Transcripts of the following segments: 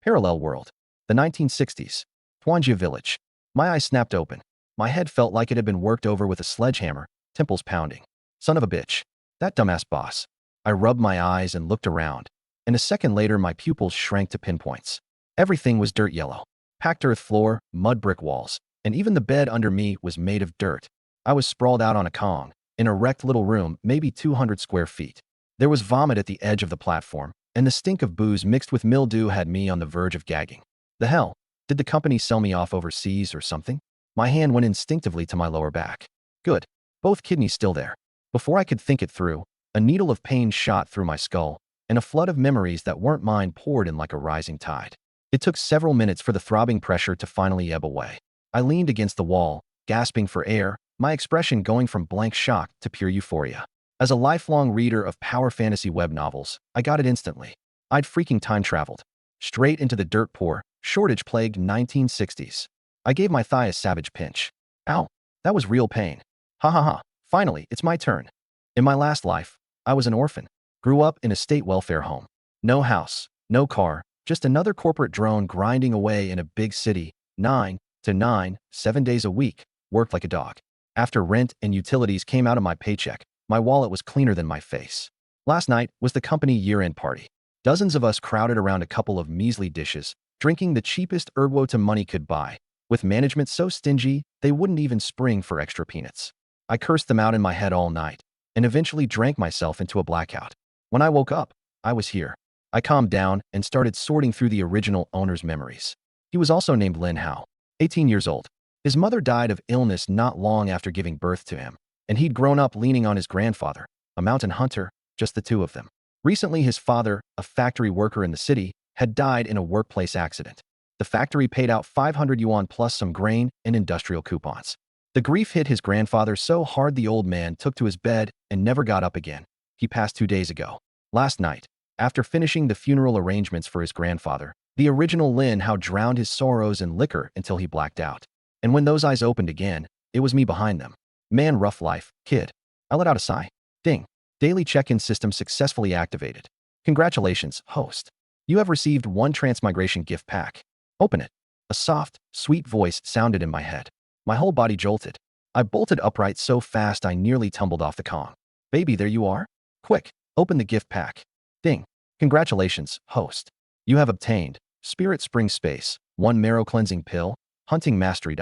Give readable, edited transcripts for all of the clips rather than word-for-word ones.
Parallel world. The 1960s. Twanjia village. My eyes snapped open. My head felt like it had been worked over with a sledgehammer, temples pounding. Son of a bitch. That dumbass boss. I rubbed my eyes and looked around, and a second later my pupils shrank to pinpoints. Everything was dirt yellow. Packed earth floor, mud brick walls, and even the bed under me was made of dirt. I was sprawled out on a kong, in a wrecked little room, maybe 200 square feet. There was vomit at the edge of the platform, and the stink of booze mixed with mildew had me on the verge of gagging. The hell? Did the company sell me off overseas or something? My hand went instinctively to my lower back. Good. Both kidneys still there. Before I could think it through, a needle of pain shot through my skull, and a flood of memories that weren't mine poured in like a rising tide. It took several minutes for the throbbing pressure to finally ebb away. I leaned against the wall, gasping for air, my expression going from blank shock to pure euphoria. As a lifelong reader of power fantasy web novels, I got it instantly. I'd freaking time traveled. Straight into the dirt-poor, shortage-plagued 1960s. I gave my thigh a savage pinch. Ow, that was real pain. Ha ha ha, finally, it's my turn. In my last life, I was an orphan. Grew up in a state welfare home. No house, no car, just another corporate drone grinding away in a big city, 9 to 9, 7 days a week, worked like a dog. After rent and utilities came out of my paycheck, my wallet was cleaner than my face. Last night was the company year-end party. Dozens of us crowded around a couple of measly dishes, drinking the cheapest ergwota money could buy, with management so stingy they wouldn't even spring for extra peanuts. I cursed them out in my head all night, and eventually drank myself into a blackout. When I woke up, I was here. I calmed down and started sorting through the original owner's memories. He was also named Lin Hao, 18 years old. His mother died of illness not long after giving birth to him, and he'd grown up leaning on his grandfather, a mountain hunter, just the two of them. Recently, his father, a factory worker in the city, had died in a workplace accident. The factory paid out 500 yuan plus some grain and industrial coupons. The grief hit his grandfather so hard the old man took to his bed and never got up again. He passed 2 days ago. Last night, after finishing the funeral arrangements for his grandfather, the original Lin Hao drowned his sorrows in liquor until he blacked out. And when those eyes opened again, it was me behind them. Man, rough life, kid. I let out a sigh. Ding. Daily check-in system successfully activated. Congratulations, host. You have received 1 transmigration gift pack. Open it. A soft, sweet voice sounded in my head. My whole body jolted. I bolted upright so fast I nearly tumbled off the kong. Baby, there you are. Quick, open the gift pack. Ding. Congratulations, host. You have obtained Spirit Spring Space, 1 marrow cleansing pill, hunting mastery.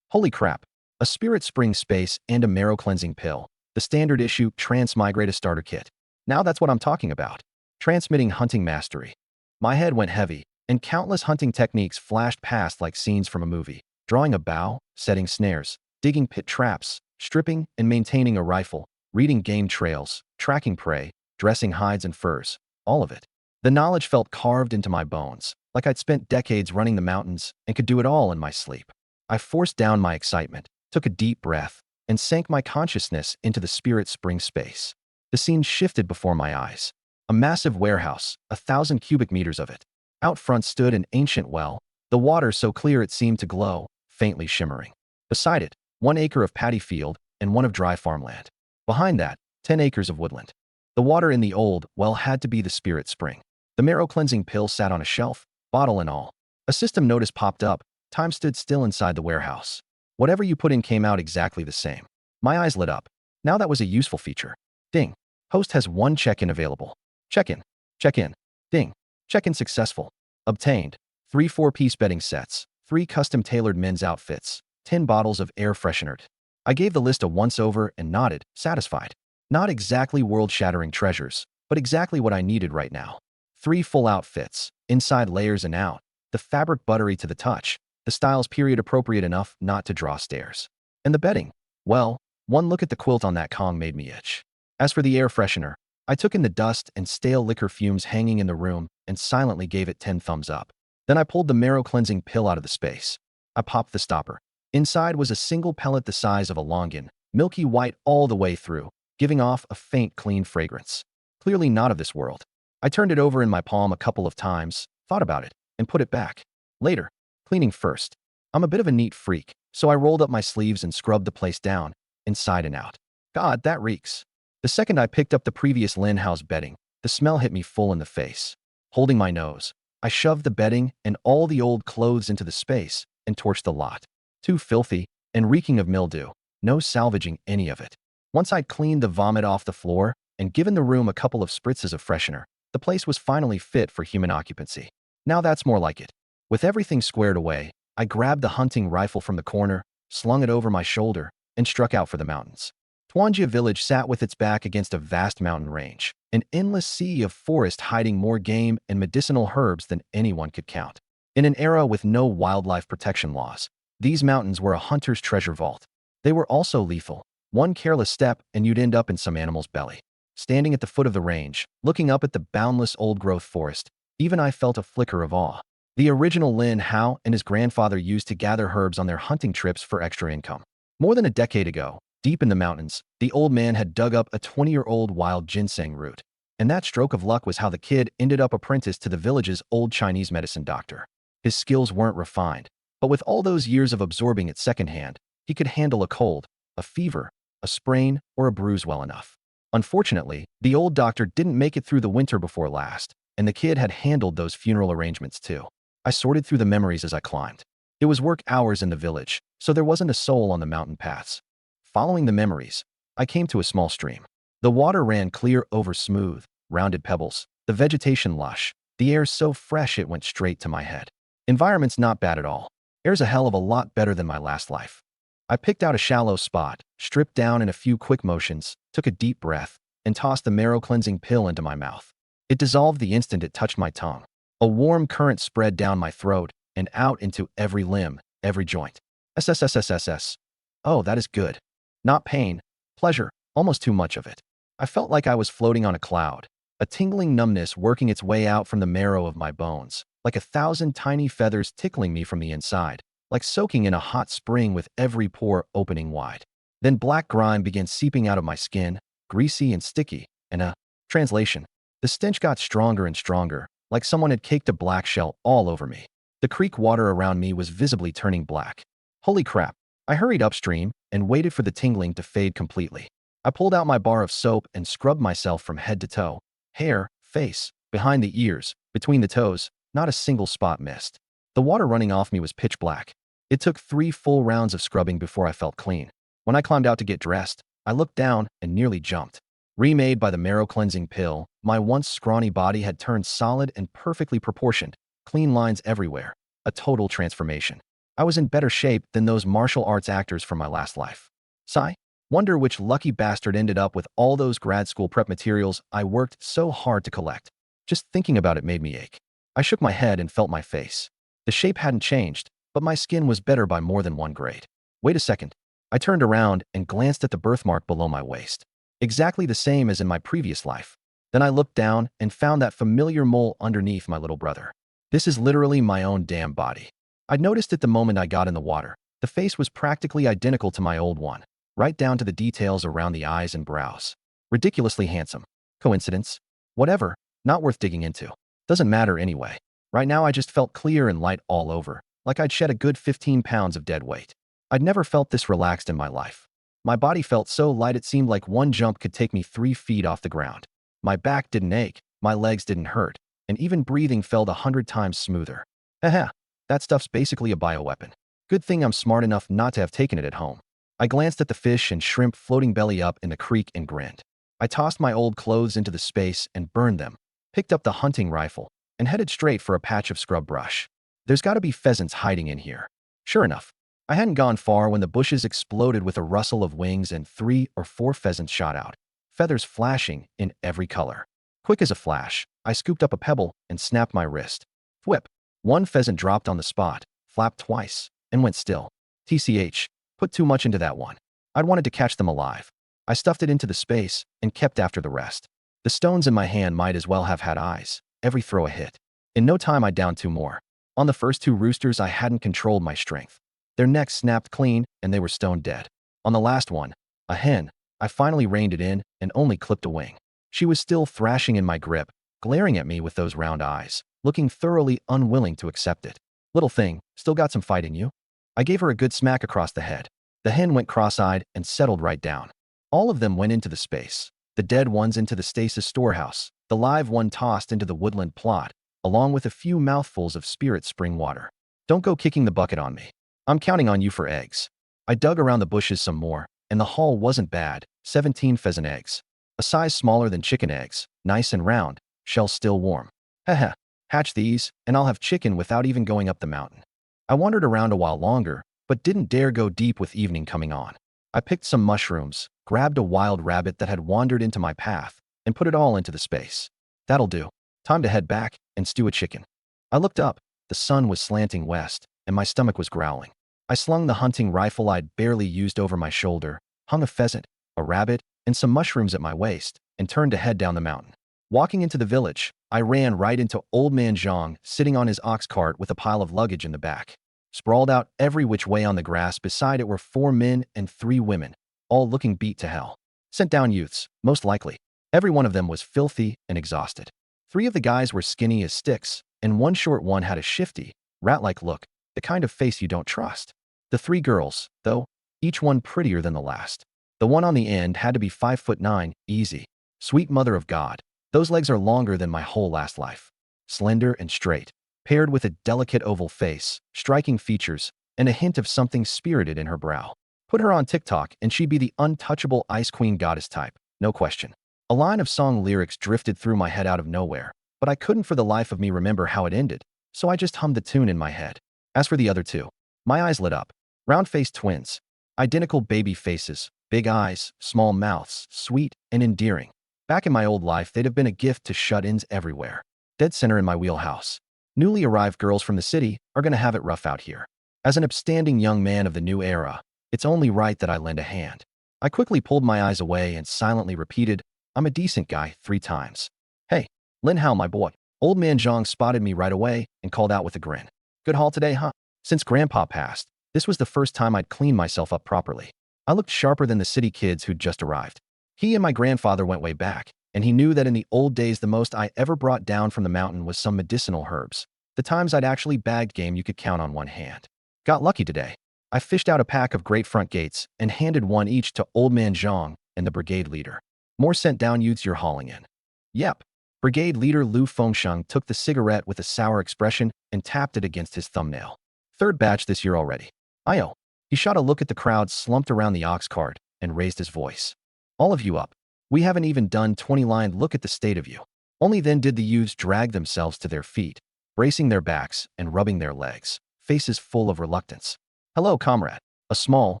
Holy crap. A Spirit Spring Space and a marrow cleansing pill. The standard issue Transmigrate starter kit. Now that's what I'm talking about. Transmitting hunting mastery. My head went heavy, and countless hunting techniques flashed past like scenes from a movie. Drawing a bow, setting snares, digging pit traps, stripping and maintaining a rifle, reading game trails, tracking prey, dressing hides and furs, all of it. The knowledge felt carved into my bones, like I'd spent decades running the mountains and could do it all in my sleep. I forced down my excitement, took a deep breath, and sank my consciousness into the Spirit Spring Space. The scene shifted before my eyes. A massive warehouse, 1,000 cubic meters of it. Out front stood an ancient well, the water so clear it seemed to glow, faintly shimmering. Beside it, 1 acre of paddy field and 1 of dry farmland. Behind that, 10 acres of woodland. The water in the old well had to be the Spirit Spring. The marrow cleansing pill sat on a shelf, bottle and all. A system notice popped up. Time stood still inside the warehouse. Whatever you put in came out exactly the same. My eyes lit up. Now that was a useful feature. Ding. Host has 1 check-in available. Check-in. Check-in. Ding. Check-in successful. Obtained. 3 4-piece bedding sets, 3 custom-tailored men's outfits, 10 bottles of air freshener. I gave the list a once-over and nodded, satisfied. Not exactly world-shattering treasures, but exactly what I needed right now. 3 full outfits, inside layers and out, the fabric buttery to the touch, the styles period appropriate enough not to draw stares. And the bedding, well, 1 look at the quilt on that kong made me itch. As for the air freshener, I took in the dust and stale liquor fumes hanging in the room and silently gave it 10 thumbs up. Then I pulled the marrow cleansing pill out of the space. I popped the stopper. Inside was a single pellet the size of a longan, milky white all the way through, giving off a faint, clean fragrance. Clearly not of this world. I turned it over in my palm a couple of times, thought about it, and put it back. Later. Cleaning first. I'm a bit of a neat freak, so I rolled up my sleeves and scrubbed the place down, inside and out. God, that reeks. The second I picked up the previous Lin Hao's bedding, the smell hit me full in the face. Holding my nose, I shoved the bedding and all the old clothes into the space and torched the lot. Too filthy and reeking of mildew. No salvaging any of it. Once I'd cleaned the vomit off the floor and given the room a couple of spritzes of freshener, the place was finally fit for human occupancy. Now that's more like it. With everything squared away, I grabbed the hunting rifle from the corner, slung it over my shoulder, and struck out for the mountains. Twanjia village sat with its back against a vast mountain range, an endless sea of forest hiding more game and medicinal herbs than anyone could count. In an era with no wildlife protection laws, these mountains were a hunter's treasure vault. They were also lethal. One careless step and you'd end up in some animal's belly. Standing at the foot of the range, looking up at the boundless old-growth forest, even I felt a flicker of awe. The original Lin Hao and his grandfather used to gather herbs on their hunting trips for extra income. More than a decade ago, deep in the mountains, the old man had dug up a 20-year-old wild ginseng root. And that stroke of luck was how the kid ended up apprenticed to the village's old Chinese medicine doctor. His skills weren't refined, but with all those years of absorbing it secondhand, he could handle a cold, a fever, a sprain, or a bruise well enough. Unfortunately, the old doctor didn't make it through the winter before last, and the kid had handled those funeral arrangements too. I sorted through the memories as I climbed. It was work hours in the village, so there wasn't a soul on the mountain paths. Following the memories, I came to a small stream. The water ran clear over smooth, rounded pebbles, the vegetation lush, the air so fresh it went straight to my head. Environment's not bad at all. Air's a hell of a lot better than my last life. I picked out a shallow spot, stripped down in a few quick motions, took a deep breath, and tossed the marrow-cleansing pill into my mouth. It dissolved the instant it touched my tongue. A warm current spread down my throat and out into every limb, every joint. SSSSSS. Oh, that is good. Not pain, pleasure, almost too much of it. I felt like I was floating on a cloud, a tingling numbness working its way out from the marrow of my bones, like 1,000 tiny feathers tickling me from the inside, like soaking in a hot spring with every pore opening wide. Then black grime began seeping out of my skin, greasy and sticky, and translation. The stench got stronger and stronger, like someone had caked a black shell all over me. The creek water around me was visibly turning black. Holy crap. I hurried upstream and waited for the tingling to fade completely. I pulled out my bar of soap and scrubbed myself from head to toe. Hair, face, behind the ears, between the toes, not a single spot missed. The water running off me was pitch black. It took 3 full rounds of scrubbing before I felt clean. When I climbed out to get dressed, I looked down and nearly jumped. Remade by the marrow-cleansing pill, my once scrawny body had turned solid and perfectly proportioned, clean lines everywhere, a total transformation. I was in better shape than those martial arts actors from my last life. Sigh? Wonder which lucky bastard ended up with all those grad school prep materials I worked so hard to collect. Just thinking about it made me ache. I shook my head and felt my face. The shape hadn't changed, but my skin was better by more than 1 grade. Wait a second. I turned around and glanced at the birthmark below my waist. Exactly the same as in my previous life. Then I looked down and found that familiar mole underneath my little brother. This is literally my own damn body. I'd noticed it the moment I got in the water. The face was practically identical to my old one, right down to the details around the eyes and brows. Ridiculously handsome. Coincidence? Whatever, not worth digging into. Doesn't matter anyway. Right now I just felt clear and light all over, like I'd shed a good 15 pounds of dead weight. I'd never felt this relaxed in my life. My body felt so light it seemed like one jump could take me 3 feet off the ground. My back didn't ache, my legs didn't hurt, and even breathing felt 100 times smoother. Haha, that stuff's basically a bioweapon. Good thing I'm smart enough not to have taken it at home. I glanced at the fish and shrimp floating belly up in the creek and grinned. I tossed my old clothes into the space and burned them, picked up the hunting rifle, and headed straight for a patch of scrub brush. There's gotta be pheasants hiding in here. Sure enough, I hadn't gone far when the bushes exploded with a rustle of wings and 3 or 4 pheasants shot out, feathers flashing in every color. Quick as a flash, I scooped up a pebble and snapped my wrist. Whip. One pheasant dropped on the spot, flapped twice, and went still. TCH, put too much into that one. I'd wanted to catch them alive. I stuffed it into the space and kept after the rest. The stones in my hand might as well have had eyes. Every throw a hit. In no time I downed 2 more. On the first 2 roosters I hadn't controlled my strength. Their necks snapped clean and they were stone dead. On the last one, a hen, I finally reined it in and only clipped a wing. She was still thrashing in my grip, glaring at me with those round eyes, looking thoroughly unwilling to accept it. Little thing, still got some fight in you? I gave her a good smack across the head. The hen went cross-eyed and settled right down. All of them went into the space. The dead ones into the stasis storehouse, the live one tossed into the woodland plot, along with a few mouthfuls of spirit spring water. Don't go kicking the bucket on me. I'm counting on you for eggs. I dug around the bushes some more, and the haul wasn't bad. 17 pheasant eggs. A size smaller than chicken eggs, nice and round, shells still warm. Heh. Hatch these, and I'll have chicken without even going up the mountain. I wandered around a while longer, but didn't dare go deep with evening coming on. I picked some mushrooms, grabbed a wild rabbit that had wandered into my path, and put it all into the space. That'll do. Time to head back and stew a chicken. I looked up. The sun was slanting west, and my stomach was growling. I slung the hunting rifle I'd barely used over my shoulder, hung a pheasant, a rabbit, and some mushrooms at my waist, and turned to head down the mountain. Walking into the village, I ran right into Old Man Zhang sitting on his ox cart with a pile of luggage in the back. Sprawled out every which way on the grass beside it were 4 men and 3 women, all looking beat to hell. Sent down youths, most likely. Every one of them was filthy and exhausted. 3 of the guys were skinny as sticks, and one short one had a shifty, rat-like look, the kind of face you don't trust. The 3 girls, though, each one prettier than the last. The one on the end had to be 5'9", easy. Sweet mother of God. Those legs are longer than my whole last life. Slender and straight, paired with a delicate oval face, striking features, and a hint of something spirited in her brow. Put her on TikTok and she'd be the untouchable ice queen goddess type, no question. A line of song lyrics drifted through my head out of nowhere, but I couldn't for the life of me remember how it ended, so I just hummed the tune in my head. As for the other 2, my eyes lit up. Round-faced twins. Identical baby faces, big eyes, small mouths, sweet and endearing. Back in my old life, they'd have been a gift to shut-ins everywhere. Dead center in my wheelhouse. Newly arrived girls from the city are going to have it rough out here. As an upstanding young man of the new era, it's only right that I lend a hand. I quickly pulled my eyes away and silently repeated, I'm a decent guy, 3 times. Hey, Lin Hao, my boy. Old Man Zhang spotted me right away and called out with a grin. Good haul today, huh? Since Grandpa passed, this was the first time I'd cleaned myself up properly. I looked sharper than the city kids who'd just arrived. He and my grandfather went way back, and he knew that in the old days the most I ever brought down from the mountain was some medicinal herbs. The times I'd actually bagged game you could count on one hand. Got lucky today. I fished out a pack of great front gates and handed one each to Old Man Zhang and the brigade leader. More sent down youths you're hauling in. Yep. Brigade leader Lu Fengsheng took the cigarette with a sour expression and tapped it against his thumbnail. 3rd batch this year already. Ayo. He shot a look at the crowd slumped around the ox cart and raised his voice. All of you up. We haven't even done 20 line look at the state of you. Only then did the youths drag themselves to their feet, bracing their backs and rubbing their legs, faces full of reluctance. Hello, comrade. A small,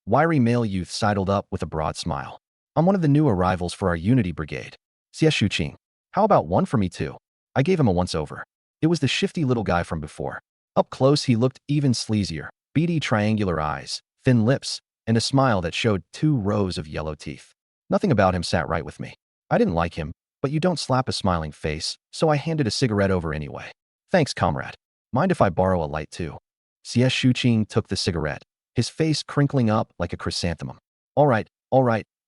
wiry male youth sidled up with a broad smile. I'm one of the new arrivals for our Unity Brigade. Xie Shuqing. How about one for me too? I gave him a once-over. It was the shifty little guy from before. Up close he looked even sleazier, beady triangular eyes, thin lips, and a smile that showed 2 rows of yellow teeth. Nothing about him sat right with me. I didn't like him, but you don't slap a smiling face, so I handed a cigarette over anyway. Thanks, comrade. Mind if I borrow a light too? Xie Shuqing took the cigarette, his face crinkling up like a chrysanthemum. All right,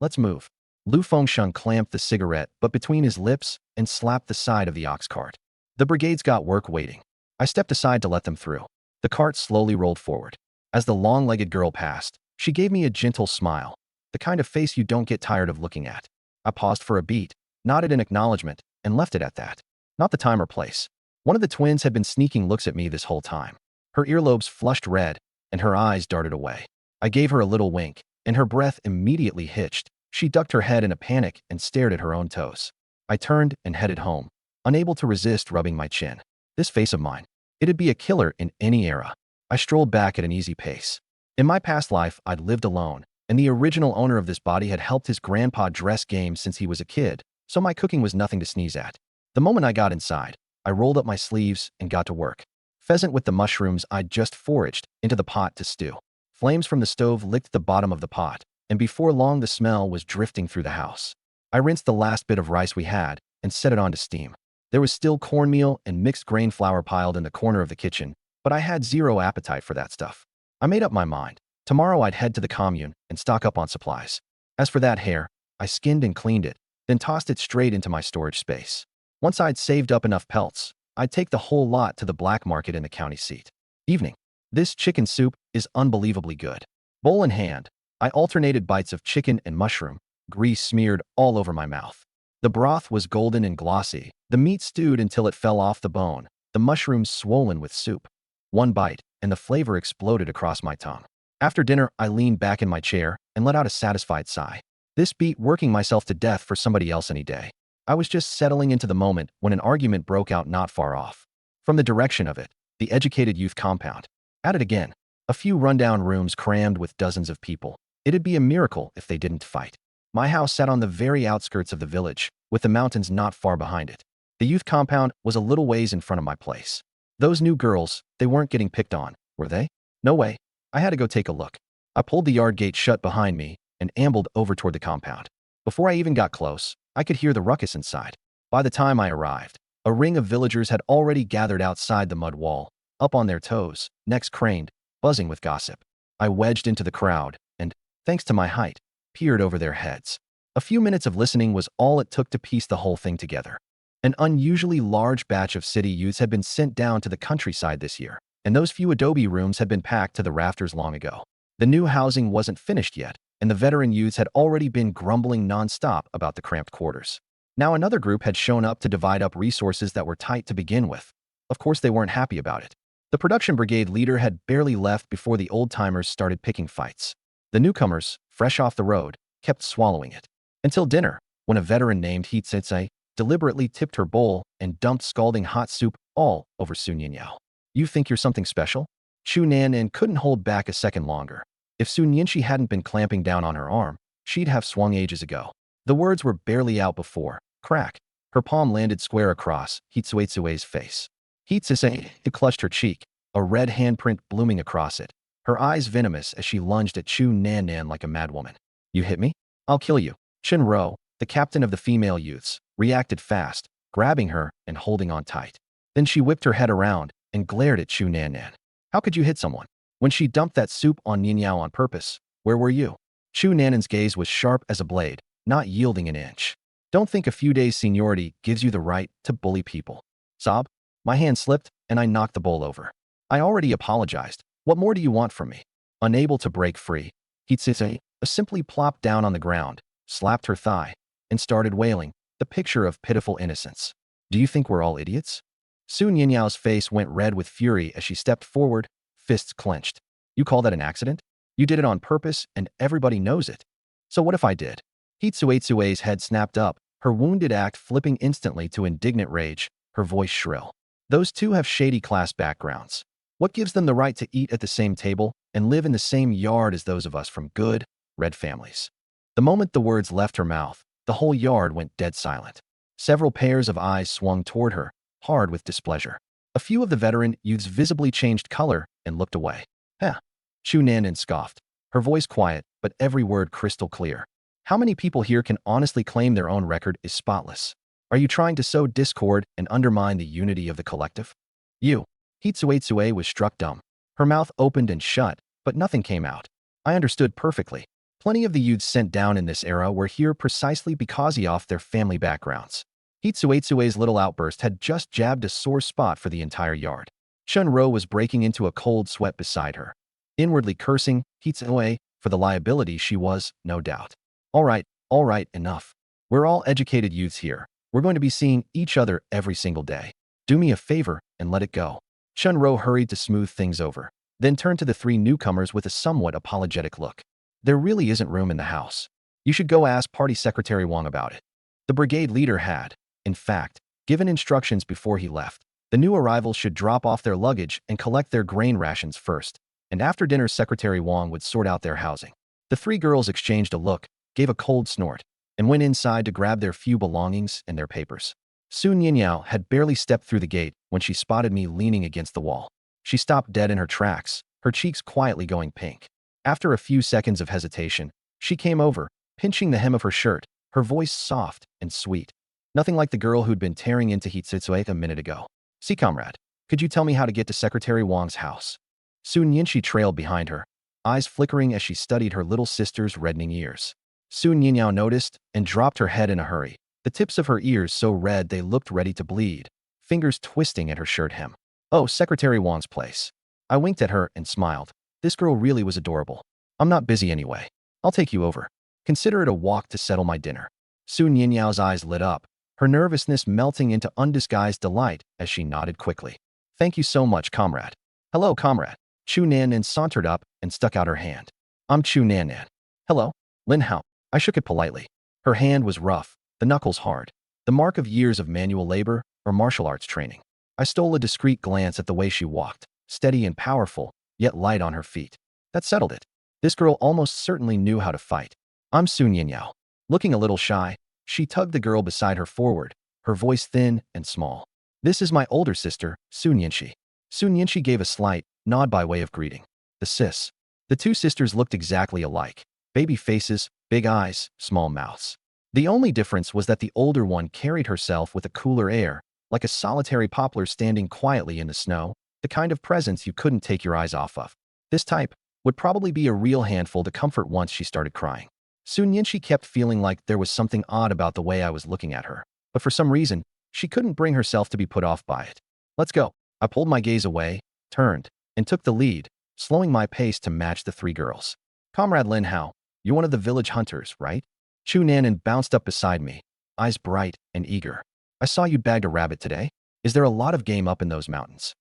let's move. Lu Fengsheng clamped the cigarette but between his lips and slapped the side of the ox cart. The brigade's got work waiting. I stepped aside to let them through. The cart slowly rolled forward. As the long-legged girl passed, she gave me a gentle smile, the kind of face you don't get tired of looking at. I paused for a beat, nodded in acknowledgement, and left it at that. Not the time or place. One of the twins had been sneaking looks at me this whole time. Her earlobes flushed red, and her eyes darted away. I gave her a little wink, and her breath immediately hitched. She ducked her head in a panic and stared at her own toes. I turned and headed home, unable to resist rubbing my chin. This face of mine, it'd be a killer in any era. I strolled back at an easy pace. In my past life, I'd lived alone, and the original owner of this body had helped his grandpa dress game since he was a kid, so my cooking was nothing to sneeze at. The moment I got inside, I rolled up my sleeves and got to work. Pheasant with the mushrooms I'd just foraged into the pot to stew. Flames from the stove licked the bottom of the pot, and before long the smell was drifting through the house. I rinsed the last bit of rice we had and set it on to steam. There was still cornmeal and mixed grain flour piled in the corner of the kitchen, but I had zero appetite for that stuff. I made up my mind. Tomorrow I'd head to the commune and stock up on supplies. As for that hare, I skinned and cleaned it, then tossed it straight into my storage space. Once I'd saved up enough pelts, I'd take the whole lot to the black market in the county seat. Evening. This chicken soup is unbelievably good. Bowl in hand, I alternated bites of chicken and mushroom, grease smeared all over my mouth. The broth was golden and glossy, the meat stewed until it fell off the bone, the mushrooms swollen with soup. One bite, and the flavor exploded across my tongue. After dinner, I leaned back in my chair and let out a satisfied sigh. This beat working myself to death for somebody else any day. I was just settling into the moment when an argument broke out not far off. From the direction of it, the educated youth compound. At it again. A few rundown rooms crammed with dozens of people. It'd be a miracle if they didn't fight. My house sat on the very outskirts of the village, with the mountains not far behind it. The youth compound was a little ways in front of my place. Those new girls, they weren't getting picked on, were they? No way. I had to go take a look. I pulled the yard gate shut behind me and ambled over toward the compound. Before I even got close, I could hear the ruckus inside. By the time I arrived, a ring of villagers had already gathered outside the mud wall, up on their toes, necks craned, buzzing with gossip. I wedged into the crowd and, thanks to my height, peered over their heads. A few minutes of listening was all it took to piece the whole thing together. An unusually large batch of city youths had been sent down to the countryside this year, and those few adobe rooms had been packed to the rafters long ago. The new housing wasn't finished yet, and the veteran youths had already been grumbling nonstop about the cramped quarters. Now another group had shown up to divide up resources that were tight to begin with. Of course they weren't happy about it. The production brigade leader had barely left before the old-timers started picking fights. The newcomers, fresh off the road, kept swallowing it. Until dinner, when a veteran named Hitsetse deliberately tipped her bowl and dumped scalding hot soup all over Su Ninyao. You think you're something special? Chu Nanan couldn't hold back a second longer. If Su Nianxi hadn't been clamping down on her arm, she'd have swung ages ago. The words were barely out before, crack, her palm landed square across Hitsuetsue's face. Hitsuse clutched her cheek, a red handprint blooming across it, her eyes venomous as she lunged at Chu Nanan like a madwoman. You hit me? I'll kill you. Shinro, the captain of the female youths, reacted fast, grabbing her and holding on tight. Then she whipped her head around and glared at Chu Nanan. How could you hit someone? When she dumped that soup on Ninyao on purpose, where were you? Chu Nanan's gaze was sharp as a blade, not yielding an inch. Don't think a few days' seniority gives you the right to bully people. Sob? My hand slipped, and I knocked the bowl over. I already apologized. What more do you want from me? Unable to break free, Hitsuse simply plopped down on the ground, slapped her thigh, and started wailing, the picture of pitiful innocence. Do you think we're all idiots? Su Nyanyao's face went red with fury as she stepped forward, fists clenched. You call that an accident? You did it on purpose, and everybody knows it. So what if I did? Hitsuetsue's head snapped up, her wounded act flipping instantly to indignant rage, her voice shrill. Those two have shady class backgrounds. What gives them the right to eat at the same table and live in the same yard as those of us from good, red families? The moment the words left her mouth, the whole yard went dead silent. Several pairs of eyes swung toward her, hard with displeasure. A few of the veteran youths visibly changed color and looked away. Huh. Chu Nanan scoffed, her voice quiet, but every word crystal clear. How many people here can honestly claim their own record is spotless? Are you trying to sow discord and undermine the unity of the collective? You. Hitsuetsue was struck dumb. Her mouth opened and shut, but nothing came out. I understood perfectly. Plenty of the youths sent down in this era were here precisely because of their family backgrounds. Hitsuetsue's little outburst had just jabbed a sore spot for the entire yard. Shunro was breaking into a cold sweat beside her, inwardly cursing Hitsue for the liability she was, no doubt. All right, enough. We're all educated youths here. We're going to be seeing each other every single day. Do me a favor and let it go. Shunro hurried to smooth things over, then turned to the three newcomers with a somewhat apologetic look. There really isn't room in the house. You should go ask Party Secretary Wang about it. The brigade leader had, in fact, given instructions before he left. The new arrivals should drop off their luggage and collect their grain rations first, and after dinner Secretary Wang would sort out their housing. The three girls exchanged a look, gave a cold snort, and went inside to grab their few belongings and their papers. Su Ninyao had barely stepped through the gate when she spotted me leaning against the wall. She stopped dead in her tracks, her cheeks quietly going pink. After a few seconds of hesitation, she came over, pinching the hem of her shirt, her voice soft and sweet. Nothing like the girl who'd been tearing into Hitsue a minute ago. See, comrade, could you tell me how to get to Secretary Wang's house? Su Nianxi trailed behind her, eyes flickering as she studied her little sister's reddening ears. Su Ninyao noticed and dropped her head in a hurry, the tips of her ears so red they looked ready to bleed, fingers twisting at her shirt hem. Oh, Secretary Wang's place. I winked at her and smiled. This girl really was adorable. I'm not busy anyway. I'll take you over. Consider it a walk to settle my dinner. Su Ninyao's eyes lit up, her nervousness melting into undisguised delight as she nodded quickly. Thank you so much, comrade. Hello, comrade. Chu Nan sauntered up and stuck out her hand. I'm Chu Nan. Hello, Lin Hao. I shook it politely. Her hand was rough, the knuckles hard, the mark of years of manual labor or martial arts training. I stole a discreet glance at the way she walked, steady and powerful, yet light on her feet. That settled it. This girl almost certainly knew how to fight. I'm Sun Yinyao. Looking a little shy, she tugged the girl beside her forward, her voice thin and small. This is my older sister, Sun Yinshi. Sun Yinshi gave a slight nod by way of greeting. The two sisters looked exactly alike. Baby faces, big eyes, small mouths. The only difference was that the older one carried herself with a cooler air, like a solitary poplar standing quietly in the snow, the kind of presence you couldn't take your eyes off of. This type would probably be a real handful to comfort once she started crying. Sun Yinshi kept feeling like there was something odd about the way I was looking at her, but for some reason, she couldn't bring herself to be put off by it. Let's go. I pulled my gaze away, turned, and took the lead, slowing my pace to match the three girls. Comrade Lin Hao, you're one of the village hunters, right? Chu Nanan bounced up beside me, eyes bright and eager. I saw you bagged a rabbit today. Is there a lot of game up in those mountains?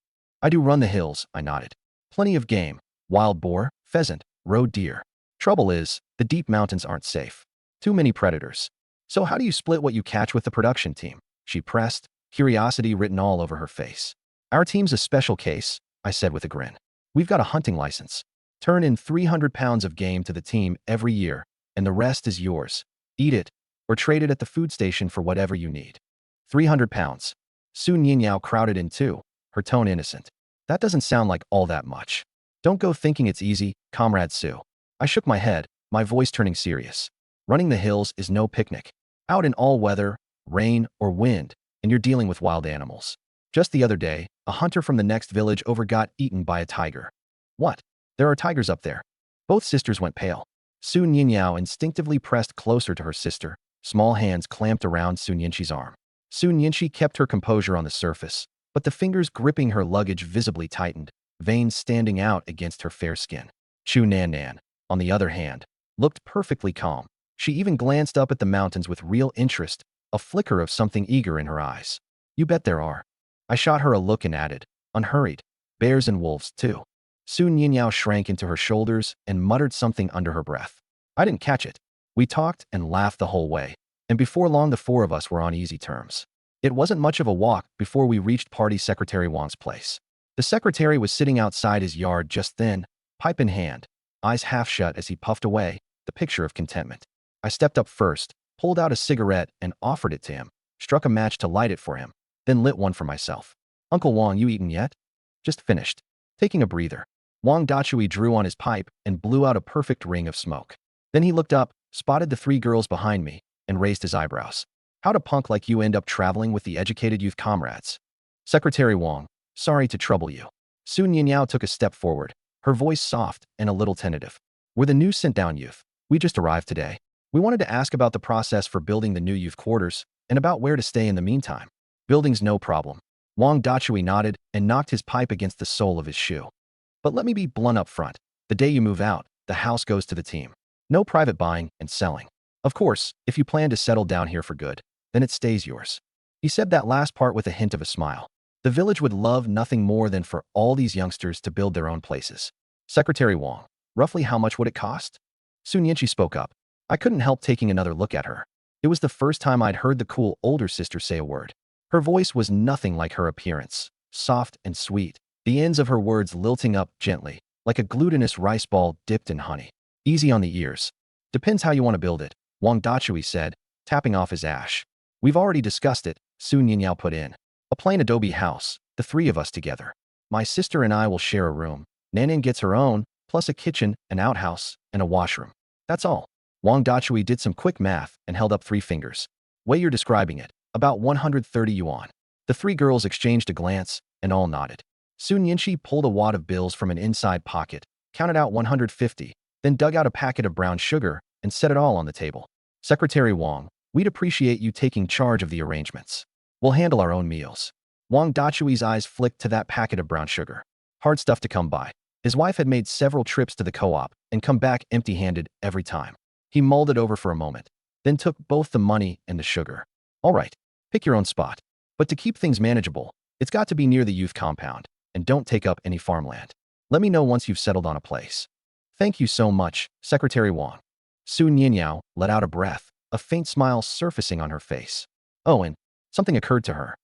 I do run the hills, I nodded. Plenty of game. Wild boar, pheasant, roe deer. Trouble is, the deep mountains aren't safe. Too many predators. So how do you split what you catch with the production team? She pressed, curiosity written all over her face. Our team's a special case, I said with a grin. We've got a hunting license. Turn in 300 pounds of game to the team every year, and the rest is yours. Eat it, or trade it at the food station for whatever you need. 300 pounds. Sun Yinyao crowded in too, her tone innocent. That doesn't sound like all that much. Don't go thinking it's easy, Comrade Su. I shook my head, my voice turning serious. Running the hills is no picnic. Out in all weather, rain or wind, and you're dealing with wild animals. Just the other day, a hunter from the next village got eaten by a tiger. What? There are tigers up there. Both sisters went pale. Sun Yinyao instinctively pressed closer to her sister, small hands clamped around Sun Yinshi's arm. Sun Yinshi kept her composure on the surface, but the fingers gripping her luggage visibly tightened, veins standing out against her fair skin. Chu Nan, on the other hand, looked perfectly calm. She even glanced up at the mountains with real interest, a flicker of something eager in her eyes. You bet there are. I shot her a look and added, unhurried, bears and wolves too. Sun Yinyao shrank into her shoulders and muttered something under her breath. I didn't catch it. We talked and laughed the whole way, and before long the four of us were on easy terms. It wasn't much of a walk before we reached Party Secretary Wang's place. The secretary was sitting outside his yard just then, pipe in hand, eyes half shut as he puffed away, the picture of contentment. I stepped up first, pulled out a cigarette and offered it to him, struck a match to light it for him, then lit one for myself. Uncle Wang, you eaten yet? Just finished. Taking a breather. Wang Dachui drew on his pipe and blew out a perfect ring of smoke. Then he looked up, spotted the three girls behind me, and raised his eyebrows. How'd a punk like you end up traveling with the educated youth comrades? Secretary Wang, sorry to trouble you. Sun Yinyao took a step forward, her voice soft and a little tentative. We're the new sent-down youth. We just arrived today. We wanted to ask about the process for building the new youth quarters and about where to stay in the meantime. Building's no problem. Wang Dachui nodded and knocked his pipe against the sole of his shoe. But let me be blunt up front. The day you move out, the house goes to the team. No private buying and selling. Of course, if you plan to settle down here for good, then it stays yours. He said that last part with a hint of a smile. The village would love nothing more than for all these youngsters to build their own places. Secretary Wang, roughly how much would it cost? Sun Yinshi spoke up. I couldn't help taking another look at her. It was the first time I'd heard the cool older sister say a word. Her voice was nothing like her appearance, soft and sweet, the ends of her words lilting up gently, like a glutinous rice ball dipped in honey. Easy on the ears. Depends how you want to build it, Wang Dachui said, tapping off his ash. We've already discussed it, Sun Yinyao put in. A plain adobe house, the three of us together. My sister and I will share a room. Nanan gets her own, plus a kitchen, an outhouse, and a washroom. That's all. Wang Dachui did some quick math and held up 3 fingers. Way you're describing it, about 130 yuan. The 3 girls exchanged a glance and all nodded. Sun Yinshi pulled a wad of bills from an inside pocket, counted out 150, then dug out a packet of brown sugar and set it all on the table. Secretary Wang, we'd appreciate you taking charge of the arrangements. We'll handle our own meals. Wang Dachui's eyes flicked to that packet of brown sugar. Hard stuff to come by. His wife had made several trips to the co-op and come back empty-handed every time. He mulled it over for a moment, then took both the money and the sugar. All right, Pick your own spot. But to keep things manageable, it's got to be near the youth compound, and don't take up any farmland. Let me know once you've settled on a place. Thank you so much, Secretary Wang. Su Nianyao let out a breath, a faint smile surfacing on her face. Oh, and something occurred to her.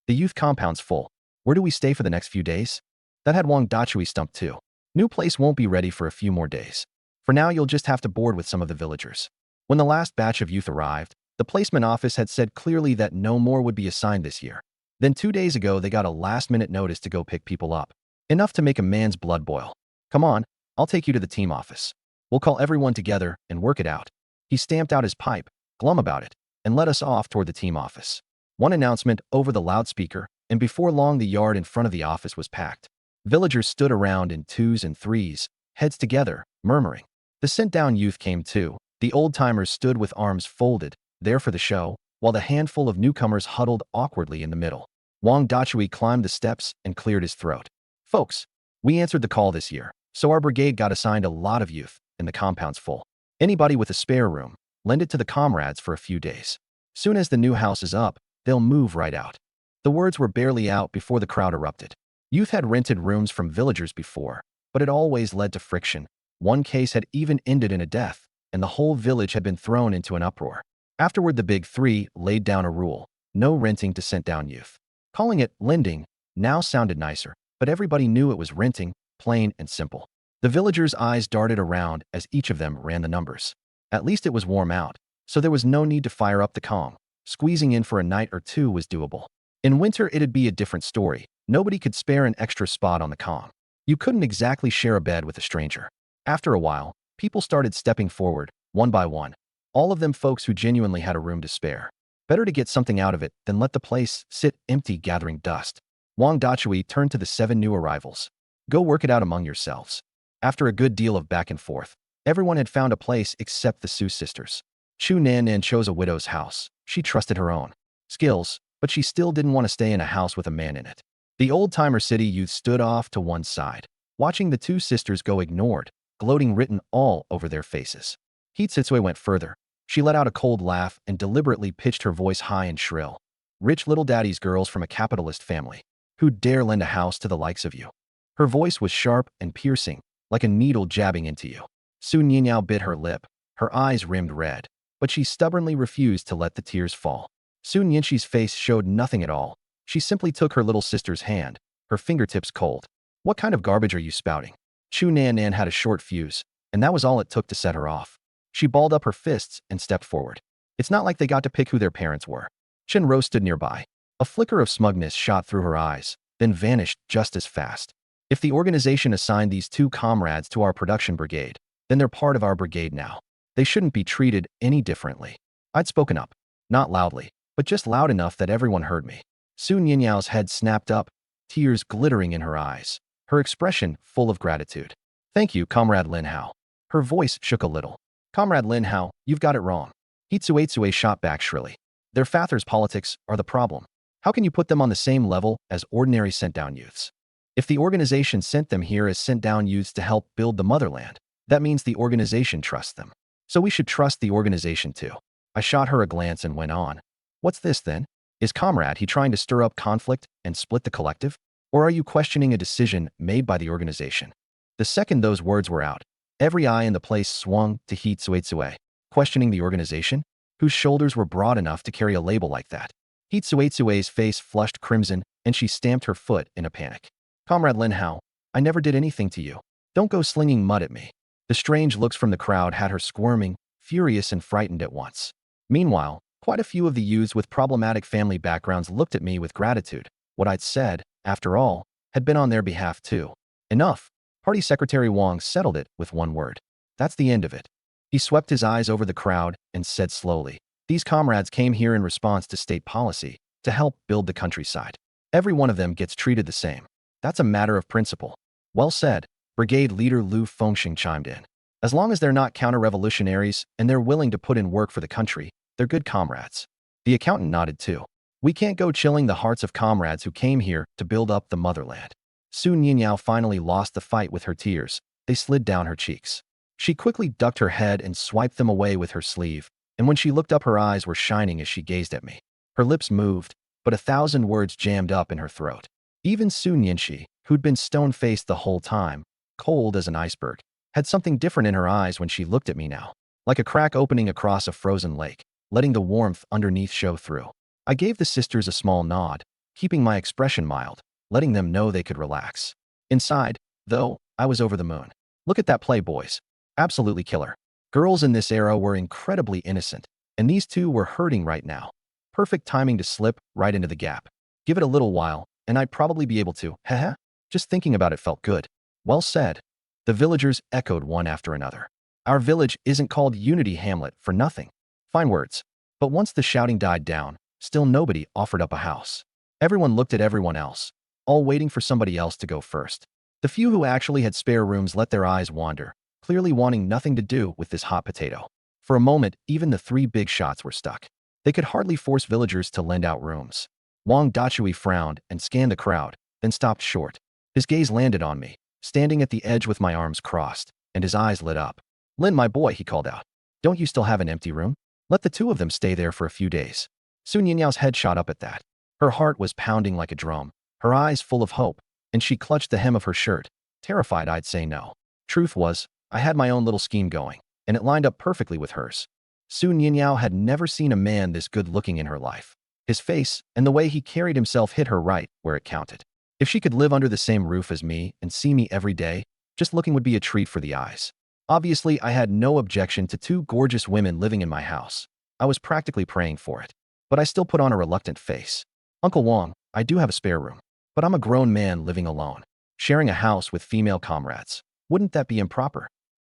The youth compound's full. Where do we stay for the next few days? That had Wang Dachui stumped too. New place won't be ready for a few more days. For now, you'll just have to board with some of the villagers. When the last batch of youth arrived, the placement office had said clearly that no more would be assigned this year. Then 2 days ago, they got a last-minute notice to go pick people up. Enough to make a man's blood boil. Come on, I'll take you to the team office. We'll call everyone together and work it out. He stamped out his pipe, glum about it, and led us off toward the team office. One announcement over the loudspeaker, and before long the yard in front of the office was packed. Villagers stood around in twos and threes, heads together, murmuring. The sent-down youth came too. The old-timers stood with arms folded, there for the show, while the handful of newcomers huddled awkwardly in the middle. Wang Dachui climbed the steps and cleared his throat. Folks, we answered the call this year, so our brigade got assigned a lot of youth, and the compound's full. Anybody with a spare room, lend it to the comrades for a few days. Soon as the new house is up, they'll move right out. The words were barely out before the crowd erupted. Youth had rented rooms from villagers before, but it always led to friction. One case had even ended in a death, and the whole village had been thrown into an uproar. Afterward, the big three laid down a rule: no renting to sent-down youth. Calling it lending now sounded nicer, but everybody knew it was renting, plain and simple. The villagers' eyes darted around as each of them ran the numbers. At least it was warm out, so there was no need to fire up the Kong. Squeezing in for a night or two was doable. In winter, it'd be a different story. Nobody could spare an extra spot on the Kong. You couldn't exactly share a bed with a stranger. After a while, people started stepping forward, one by one. All of them folks who genuinely had a room to spare. Better to get something out of it than let the place sit empty gathering dust. Wang Dachui turned to the 7 new arrivals. Go work it out among yourselves. After a good deal of back and forth, everyone had found a place except the Su sisters. Chu Nan chose a widow's house. She trusted her own skills, but she still didn't want to stay in a house with a man in it. The old-timer city youth stood off to one side, watching the 2 sisters go ignored, gloating written all over their faces. Hitsitsue went further. She let out a cold laugh and deliberately pitched her voice high and shrill. Rich little daddy's girls from a capitalist family. Who'd dare lend a house to the likes of you? Her voice was sharp and piercing, like a needle jabbing into you. Su Nianyao bit her lip, her eyes rimmed red, but she stubbornly refused to let the tears fall. Su Nianxi's face showed nothing at all. She simply took her little sister's hand, her fingertips cold. What kind of garbage are you spouting? Chu Nan had a short fuse, and that was all it took to set her off. She balled up her fists and stepped forward. It's not like they got to pick who their parents were. Chen Rou stood nearby. A flicker of smugness shot through her eyes, then vanished just as fast. If the organization assigned these 2 comrades to our production brigade, then they're part of our brigade now. They shouldn't be treated any differently. I'd spoken up. Not loudly, but just loud enough that everyone heard me. Su Nianyao's head snapped up, tears glittering in her eyes, her expression full of gratitude. Thank you, Comrade Lin Hao. Her voice shook a little. Comrade Lin Hao, you've got it wrong. Hitsuetsue shot back shrilly. Their father's politics are the problem. How can you put them on the same level as ordinary sent-down youths? If the organization sent them here as sent-down youths to help build the motherland, that means the organization trusts them. So we should trust the organization too. I shot her a glance and went on. What's this then? Is Comrade he trying to stir up conflict and split the collective? Or are you questioning a decision made by the organization? The second those words were out, every eye in the place swung to Hitsuetsue, questioning the organization, whose shoulders were broad enough to carry a label like that. Hitsuetsue's face flushed crimson, and she stamped her foot in a panic. Comrade Lin Hao, I never did anything to you. Don't go slinging mud at me. The strange looks from the crowd had her squirming, furious and frightened at once. Meanwhile, quite a few of the youths with problematic family backgrounds looked at me with gratitude. What I'd said, after all, had been on their behalf too. Enough. Party Secretary Wang settled it with one word. That's the end of it. He swept his eyes over the crowd and said slowly, these comrades came here in response to state policy, to help build the countryside. Every one of them gets treated the same. That's a matter of principle. Well said. Brigade Leader Lu Fengxing chimed in. As long as they're not counter-revolutionaries and they're willing to put in work for the country, they're good comrades. The accountant nodded too. We can't go chilling the hearts of comrades who came here to build up the motherland. Su Nianyao finally lost the fight with her tears. They slid down her cheeks. She quickly ducked her head and swiped them away with her sleeve, and when she looked up her eyes were shining as she gazed at me. Her lips moved, but 1,000 words jammed up in her throat. Even Su Nianxi, who'd been stone-faced the whole time, cold as an iceberg, had something different in her eyes when she looked at me now, like a crack opening across a frozen lake, letting the warmth underneath show through. I gave the sisters a small nod, keeping my expression mild, letting them know they could relax. Inside, though, I was over the moon. Look at that play, boys. Absolutely killer. Girls in this era were incredibly innocent, and these two were hurting right now. Perfect timing to slip right into the gap. Give it a little while, and I'd probably be able to, haha. Just thinking about it felt good. Well said. The villagers echoed one after another. Our village isn't called Unity Hamlet for nothing. Fine words. But once the shouting died down, still nobody offered up a house. Everyone looked at everyone else, all waiting for somebody else to go first. The few who actually had spare rooms let their eyes wander, clearly wanting nothing to do with this hot potato. For a moment, even the three big shots were stuck. They could hardly force villagers to lend out rooms. Wang Dachui frowned and scanned the crowd, then stopped short. His gaze landed on me, standing at the edge with my arms crossed, and his eyes lit up. "Lin, my boy," he called out. "Don't you still have an empty room? Let the two of them stay there for a few days." Su Nianyao's head shot up at that. Her heart was pounding like a drum, her eyes full of hope, and she clutched the hem of her shirt, terrified I'd say no. Truth was, I had my own little scheme going, and it lined up perfectly with hers. Su Nianyao had never seen a man this good-looking in her life. His face and the way he carried himself hit her right where it counted. If she could live under the same roof as me and see me every day, just looking would be a treat for the eyes. Obviously, I had no objection to two gorgeous women living in my house. I was practically praying for it. But I still put on a reluctant face. "Uncle Wang, I do have a spare room. But I'm a grown man living alone, sharing a house with female comrades. Wouldn't that be improper?"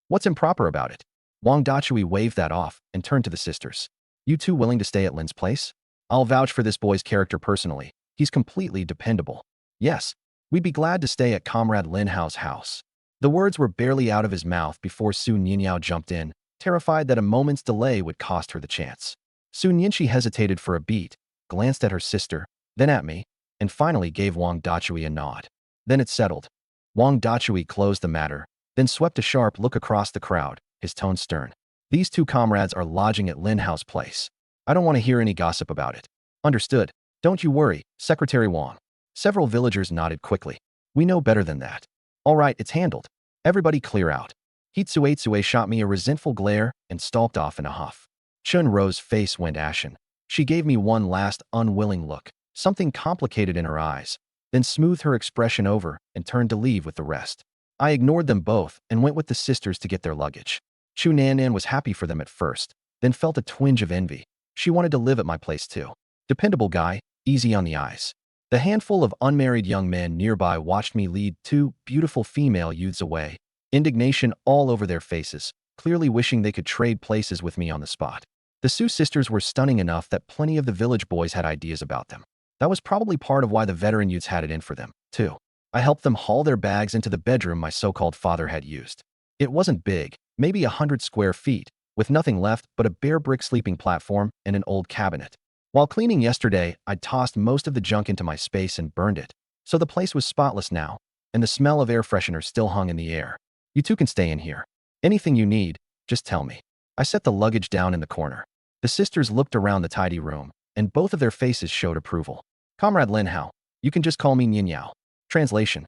"What's improper about it?" Wang Dachui waved that off and turned to the sisters. "You two willing to stay at Lin's place? I'll vouch for this boy's character personally. He's completely dependable." "Yes, we'd be glad to stay at Comrade Lin Hao's house." The words were barely out of his mouth before Su Nianyao jumped in, terrified that a moment's delay would cost her the chance. Su Nianxi hesitated for a beat, glanced at her sister, then at me, and finally gave Wang Dachui a nod. Then it settled. Wang Dachui closed the matter, then swept a sharp look across the crowd, his tone stern. "These two comrades are lodging at Lin Hao's place. I don't want to hear any gossip about it." "Understood. Don't you worry, Secretary Wang." Several villagers nodded quickly. "We know better than that." "All right, it's handled. Everybody clear out." Hitsuetsue shot me a resentful glare and stalked off in a huff. Chun Ro's face went ashen. She gave me one last unwilling look, something complicated in her eyes, then smoothed her expression over and turned to leave with the rest. I ignored them both and went with the sisters to get their luggage. Chu Nanan was happy for them at first, then felt a twinge of envy. She wanted to live at my place too. Dependable guy, easy on the eyes. The handful of unmarried young men nearby watched me lead two beautiful female youths away, indignation all over their faces, clearly wishing they could trade places with me on the spot. The Su sisters were stunning enough that plenty of the village boys had ideas about them. That was probably part of why the veteran youths had it in for them, too. I helped them haul their bags into the bedroom my so-called father had used. It wasn't big, maybe 100 square feet, with nothing left but a bare brick sleeping platform and an old cabinet. While cleaning yesterday, I'd tossed most of the junk into my space and burned it, so the place was spotless now, and the smell of air freshener still hung in the air. "You two can stay in here. Anything you need, just tell me." I set the luggage down in the corner. The sisters looked around the tidy room, and both of their faces showed approval. "Comrade Lin Hao, you can just call me Nianyao." Translation.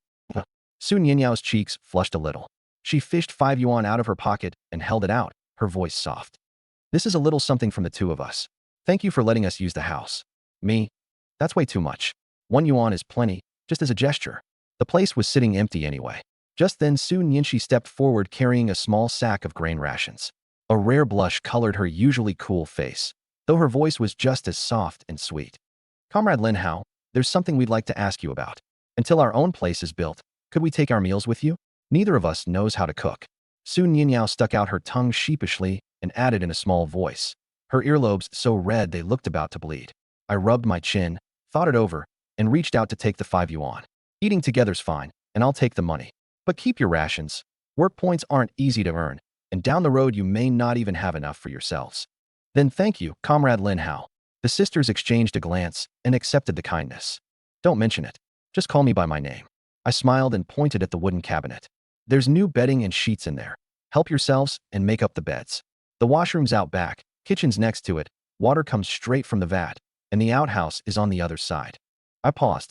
Su Nianyao's cheeks flushed a little. She fished 5 yuan out of her pocket and held it out, her voice soft. "This is a little something from the two of us. Thank you for letting us use the house." "Me? That's way too much. 1 yuan is plenty, just as a gesture." The place was sitting empty anyway. Just then Su Nianxi stepped forward carrying a small sack of grain rations. A rare blush colored her usually cool face, though her voice was just as soft and sweet. "Comrade Lin Hao, there's something we'd like to ask you about. Until our own place is built, could we take our meals with you? Neither of us knows how to cook." Su Nianyao stuck out her tongue sheepishly and added in a small voice, her earlobes so red they looked about to bleed. I rubbed my chin, thought it over, and reached out to take the 5 yuan. "Eating together's fine, and I'll take the money. But keep your rations. Work points aren't easy to earn, and down the road you may not even have enough for yourselves." "Then thank you, Comrade Lin Hao." The sisters exchanged a glance and accepted the kindness. "Don't mention it. Just call me by my name." I smiled and pointed at the wooden cabinet. "There's new bedding and sheets in there. Help yourselves and make up the beds. The washroom's out back, kitchen's next to it, water comes straight from the vat, and the outhouse is on the other side. I paused.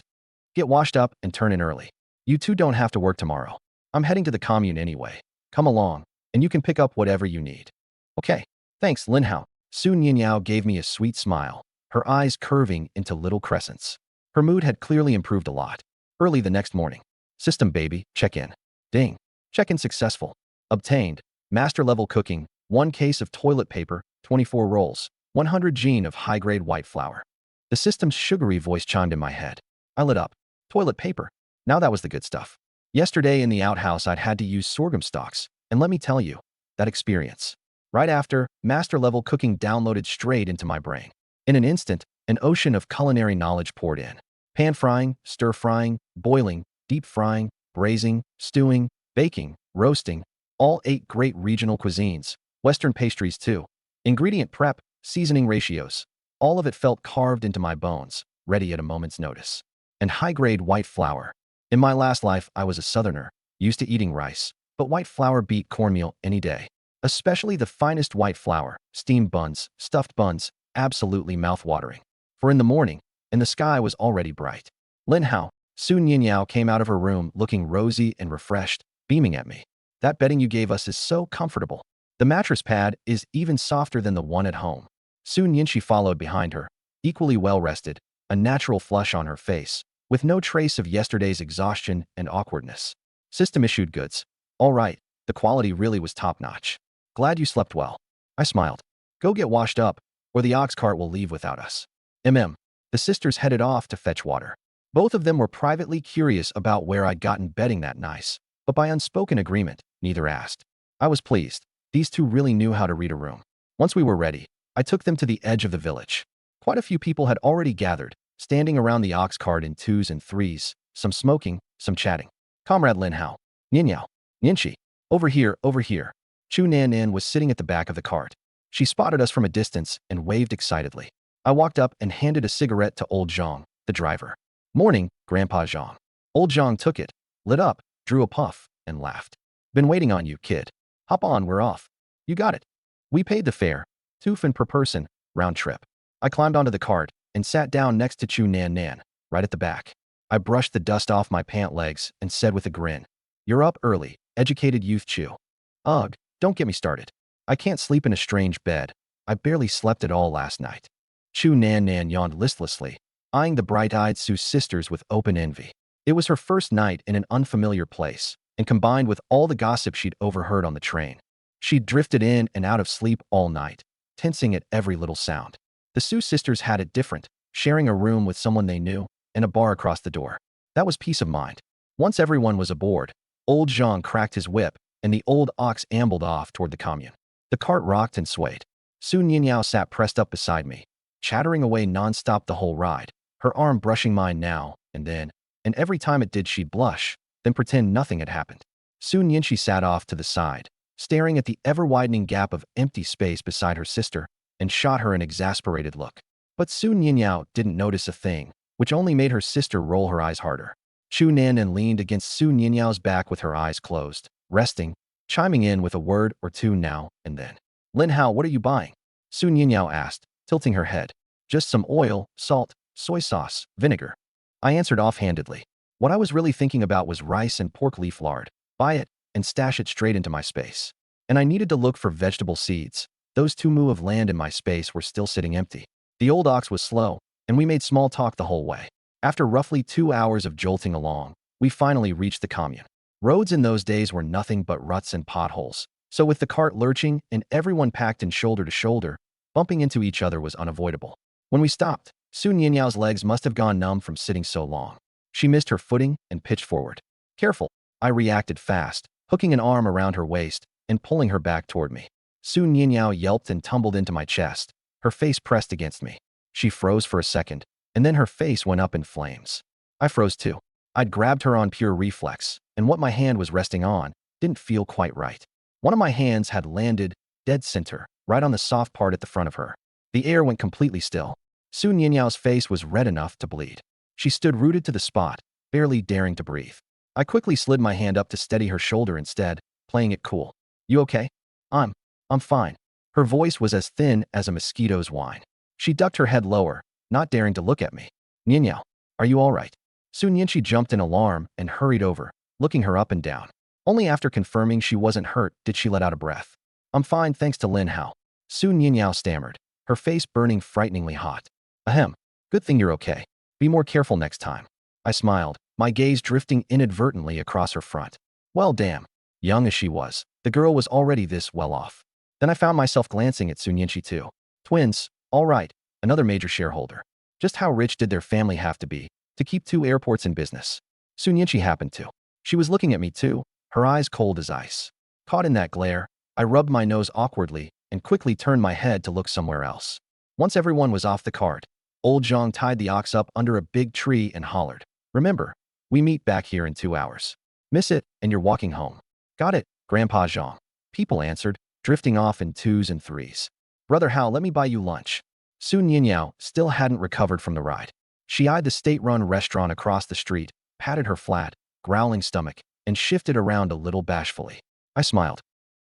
Get washed up and turn in early. You two don't have to work tomorrow. I'm heading to the commune anyway. Come along, and you can pick up whatever you need. Okay, thanks, Lin Hao. Su Nianyao gave me a sweet smile, her eyes curving into little crescents. Her mood had clearly improved a lot. Early the next morning. System baby, check-in. Ding. Check-in successful. Obtained. Master-level cooking, 1 case of toilet paper, 24 rolls, 100 gene of high-grade white flour. The system's sugary voice chimed in my head. I lit up. Toilet paper. Now that was the good stuff. Yesterday in the outhouse I'd had to use sorghum stalks, and let me tell you, that experience. Right after, master-level cooking downloaded straight into my brain. In an instant, an ocean of culinary knowledge poured in. Pan-frying, stir-frying, boiling, deep-frying, braising, stewing, baking, roasting, all 8 great regional cuisines, Western pastries too. Ingredient prep, seasoning ratios, all of it felt carved into my bones, ready at a moment's notice. And high-grade white flour. In my last life, I was a southerner, used to eating rice, but white flour beat cornmeal any day. Especially the finest white flour, steamed buns, stuffed buns, absolutely mouth-watering. For in the morning, and the sky was already bright. Lin Hao, Su Nianyao came out of her room looking rosy and refreshed, beaming at me. That bedding you gave us is so comfortable. The mattress pad is even softer than the one at home. Su Nianxi followed behind her, equally well-rested, a natural flush on her face, with no trace of yesterday's exhaustion and awkwardness. System issued goods. All right, the quality really was top-notch. Glad you slept well. I smiled. Go get washed up, or the ox cart will leave without us. The sisters headed off to fetch water. Both of them were privately curious about where I'd gotten bedding that nice, but by unspoken agreement, neither asked. I was pleased. These two really knew how to read a room. Once we were ready, I took them to the edge of the village. Quite a few people had already gathered, standing around the ox cart in 2s and 3s, some smoking, some chatting. Comrade Lin Hao, Nianyao, Nianxi, over here, over here. Chu Nan was sitting at the back of the cart. She spotted us from a distance and waved excitedly. I walked up and handed a cigarette to old Zhang, the driver. Morning, Grandpa Zhang. Old Zhang took it, lit up, drew a puff, and laughed. Been waiting on you, kid. Hop on, we're off. You got it. We paid the fare, 2 fin per person, round trip. I climbed onto the cart and sat down next to Chu Nan, right at the back. I brushed the dust off my pant legs and said with a grin, You're up early, educated youth Chu. Ugh, don't get me started. I can't sleep in a strange bed. I barely slept at all last night. Chu Nan yawned listlessly, eyeing the bright-eyed Su sisters with open envy. It was her first night in an unfamiliar place, and combined with all the gossip she'd overheard on the train, she'd drifted in and out of sleep all night, tensing at every little sound. The Su sisters had it different, sharing a room with someone they knew, and a bar across the door. That was peace of mind. Once everyone was aboard, old Zhang cracked his whip, and the old ox ambled off toward the commune. The cart rocked and swayed. Su Nianyao sat pressed up beside me, chattering away nonstop the whole ride, her arm brushing mine now and then, and every time it did she'd blush, then pretend nothing had happened. Su Nianxi sat off to the side, staring at the ever-widening gap of empty space beside her sister, and shot her an exasperated look. But Su Nianyao didn't notice a thing, which only made her sister roll her eyes harder. Chu Nan leaned against Su Nianyao's back with her eyes closed, resting, chiming in with a word or two now and then. Lin Hao, what are you buying? Su Nianyao asked, tilting her head. Just some oil, salt, soy sauce, vinegar. I answered offhandedly. What I was really thinking about was rice and pork leaf lard. Buy it and stash it straight into my space. And I needed to look for vegetable seeds. Those 2 mu of land in my space were still sitting empty. The old ox was slow, and we made small talk the whole way. After roughly 2 hours of jolting along, we finally reached the commune. Roads in those days were nothing but ruts and potholes, so with the cart lurching and everyone packed in shoulder to shoulder, bumping into each other was unavoidable. When we stopped, Su Nianyao's legs must have gone numb from sitting so long. She missed her footing and pitched forward. Careful, I reacted fast, hooking an arm around her waist and pulling her back toward me. Su Nianyao yelped and tumbled into my chest, her face pressed against me. She froze for a second, and then her face went up in flames. I froze too. I'd grabbed her on pure reflex, and what my hand was resting on didn't feel quite right. One of my hands had landed, dead center, right on the soft part at the front of her. The air went completely still. Su Nianyao's face was red enough to bleed. She stood rooted to the spot, barely daring to breathe. I quickly slid my hand up to steady her shoulder instead, playing it cool. You okay? I'm fine. Her voice was as thin as a mosquito's whine. She ducked her head lower, not daring to look at me. Nianyao, are you all right? Su Nianqi jumped in alarm and hurried over, looking her up and down. Only after confirming she wasn't hurt did she let out a breath. I'm fine thanks to Lin Hao. Su Nianyao stammered, her face burning frighteningly hot. Ahem, good thing you're okay. Be more careful next time. I smiled, my gaze drifting inadvertently across her front. Well damn, young as she was, the girl was already this well off. Then I found myself glancing at Su Nianqi too. Twins, all right, another major shareholder. Just how rich did their family have to be to keep 2 airports in business? Su Nianqi happened to. She was looking at me too, her eyes cold as ice. Caught in that glare, I rubbed my nose awkwardly and quickly turned my head to look somewhere else. Once everyone was off the cart, old Zhang tied the ox up under a big tree and hollered, "Remember, we meet back here in 2 hours. Miss it, and you're walking home." "Got it, Grandpa Zhang." People answered, drifting off in 2s and 3s. "Brother Hao, let me buy you lunch." Su Nianyao still hadn't recovered from the ride. She eyed the state-run restaurant across the street, patted her flat, growling stomach, and shifted around a little bashfully. I smiled.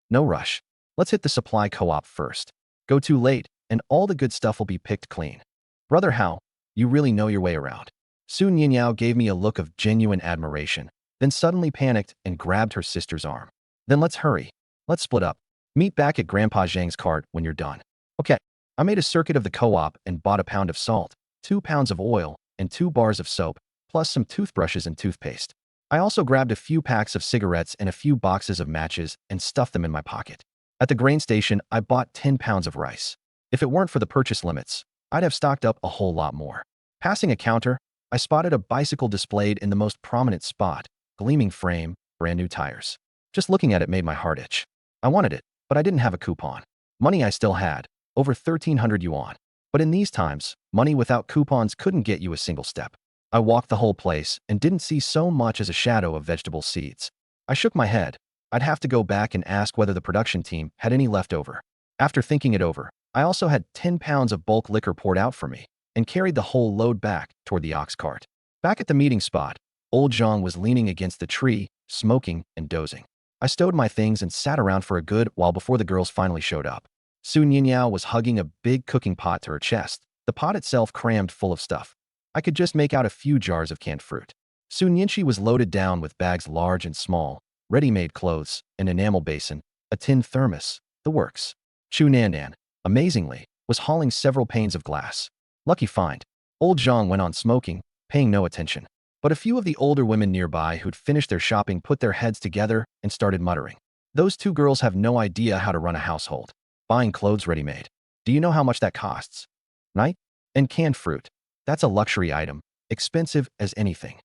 No rush. Let's hit the supply co-op first. Go too late, and all the good stuff will be picked clean. Brother Hao, you really know your way around. Su Nianyao gave me a look of genuine admiration, then suddenly panicked and grabbed her sister's arm. Then let's hurry. Let's split up. Meet back at Grandpa Zhang's cart when you're done. Okay. I made a circuit of the co-op and bought a pound of salt, 2 pounds of oil, and 2 bars of soap, plus some toothbrushes and toothpaste. I also grabbed a few packs of cigarettes and a few boxes of matches and stuffed them in my pocket. At the grain station, I bought 10 pounds of rice. If it weren't for the purchase limits, I'd have stocked up a whole lot more. Passing a counter, I spotted a bicycle displayed in the most prominent spot, gleaming frame, brand new tires. Just looking at it made my heart itch. I wanted it, but I didn't have a coupon. Money I still had, over 1,300 yuan. But in these times, money without coupons couldn't get you a single step. I walked the whole place and didn't see so much as a shadow of vegetable seeds. I shook my head. I'd have to go back and ask whether the production team had any left over. After thinking it over, I also had 10 pounds of bulk liquor poured out for me and carried the whole load back toward the ox cart. Back at the meeting spot, old Zhang was leaning against the tree, smoking and dozing. I stowed my things and sat around for a good while before the girls finally showed up. Su Nianyao was hugging a big cooking pot to her chest, the pot itself crammed full of stuff. I could just make out a few jars of canned fruit. Su Nianqi was loaded down with bags large and small, ready-made clothes, an enamel basin, a tin thermos, the works. Chu Nandan, amazingly, was hauling several panes of glass. Lucky find. Old Zhang went on smoking, paying no attention. But a few of the older women nearby who'd finished their shopping put their heads together and started muttering. Those 2 girls have no idea how to run a household. Buying clothes ready-made. Do you know how much that costs? Right? And canned fruit. That's a luxury item, expensive as anything.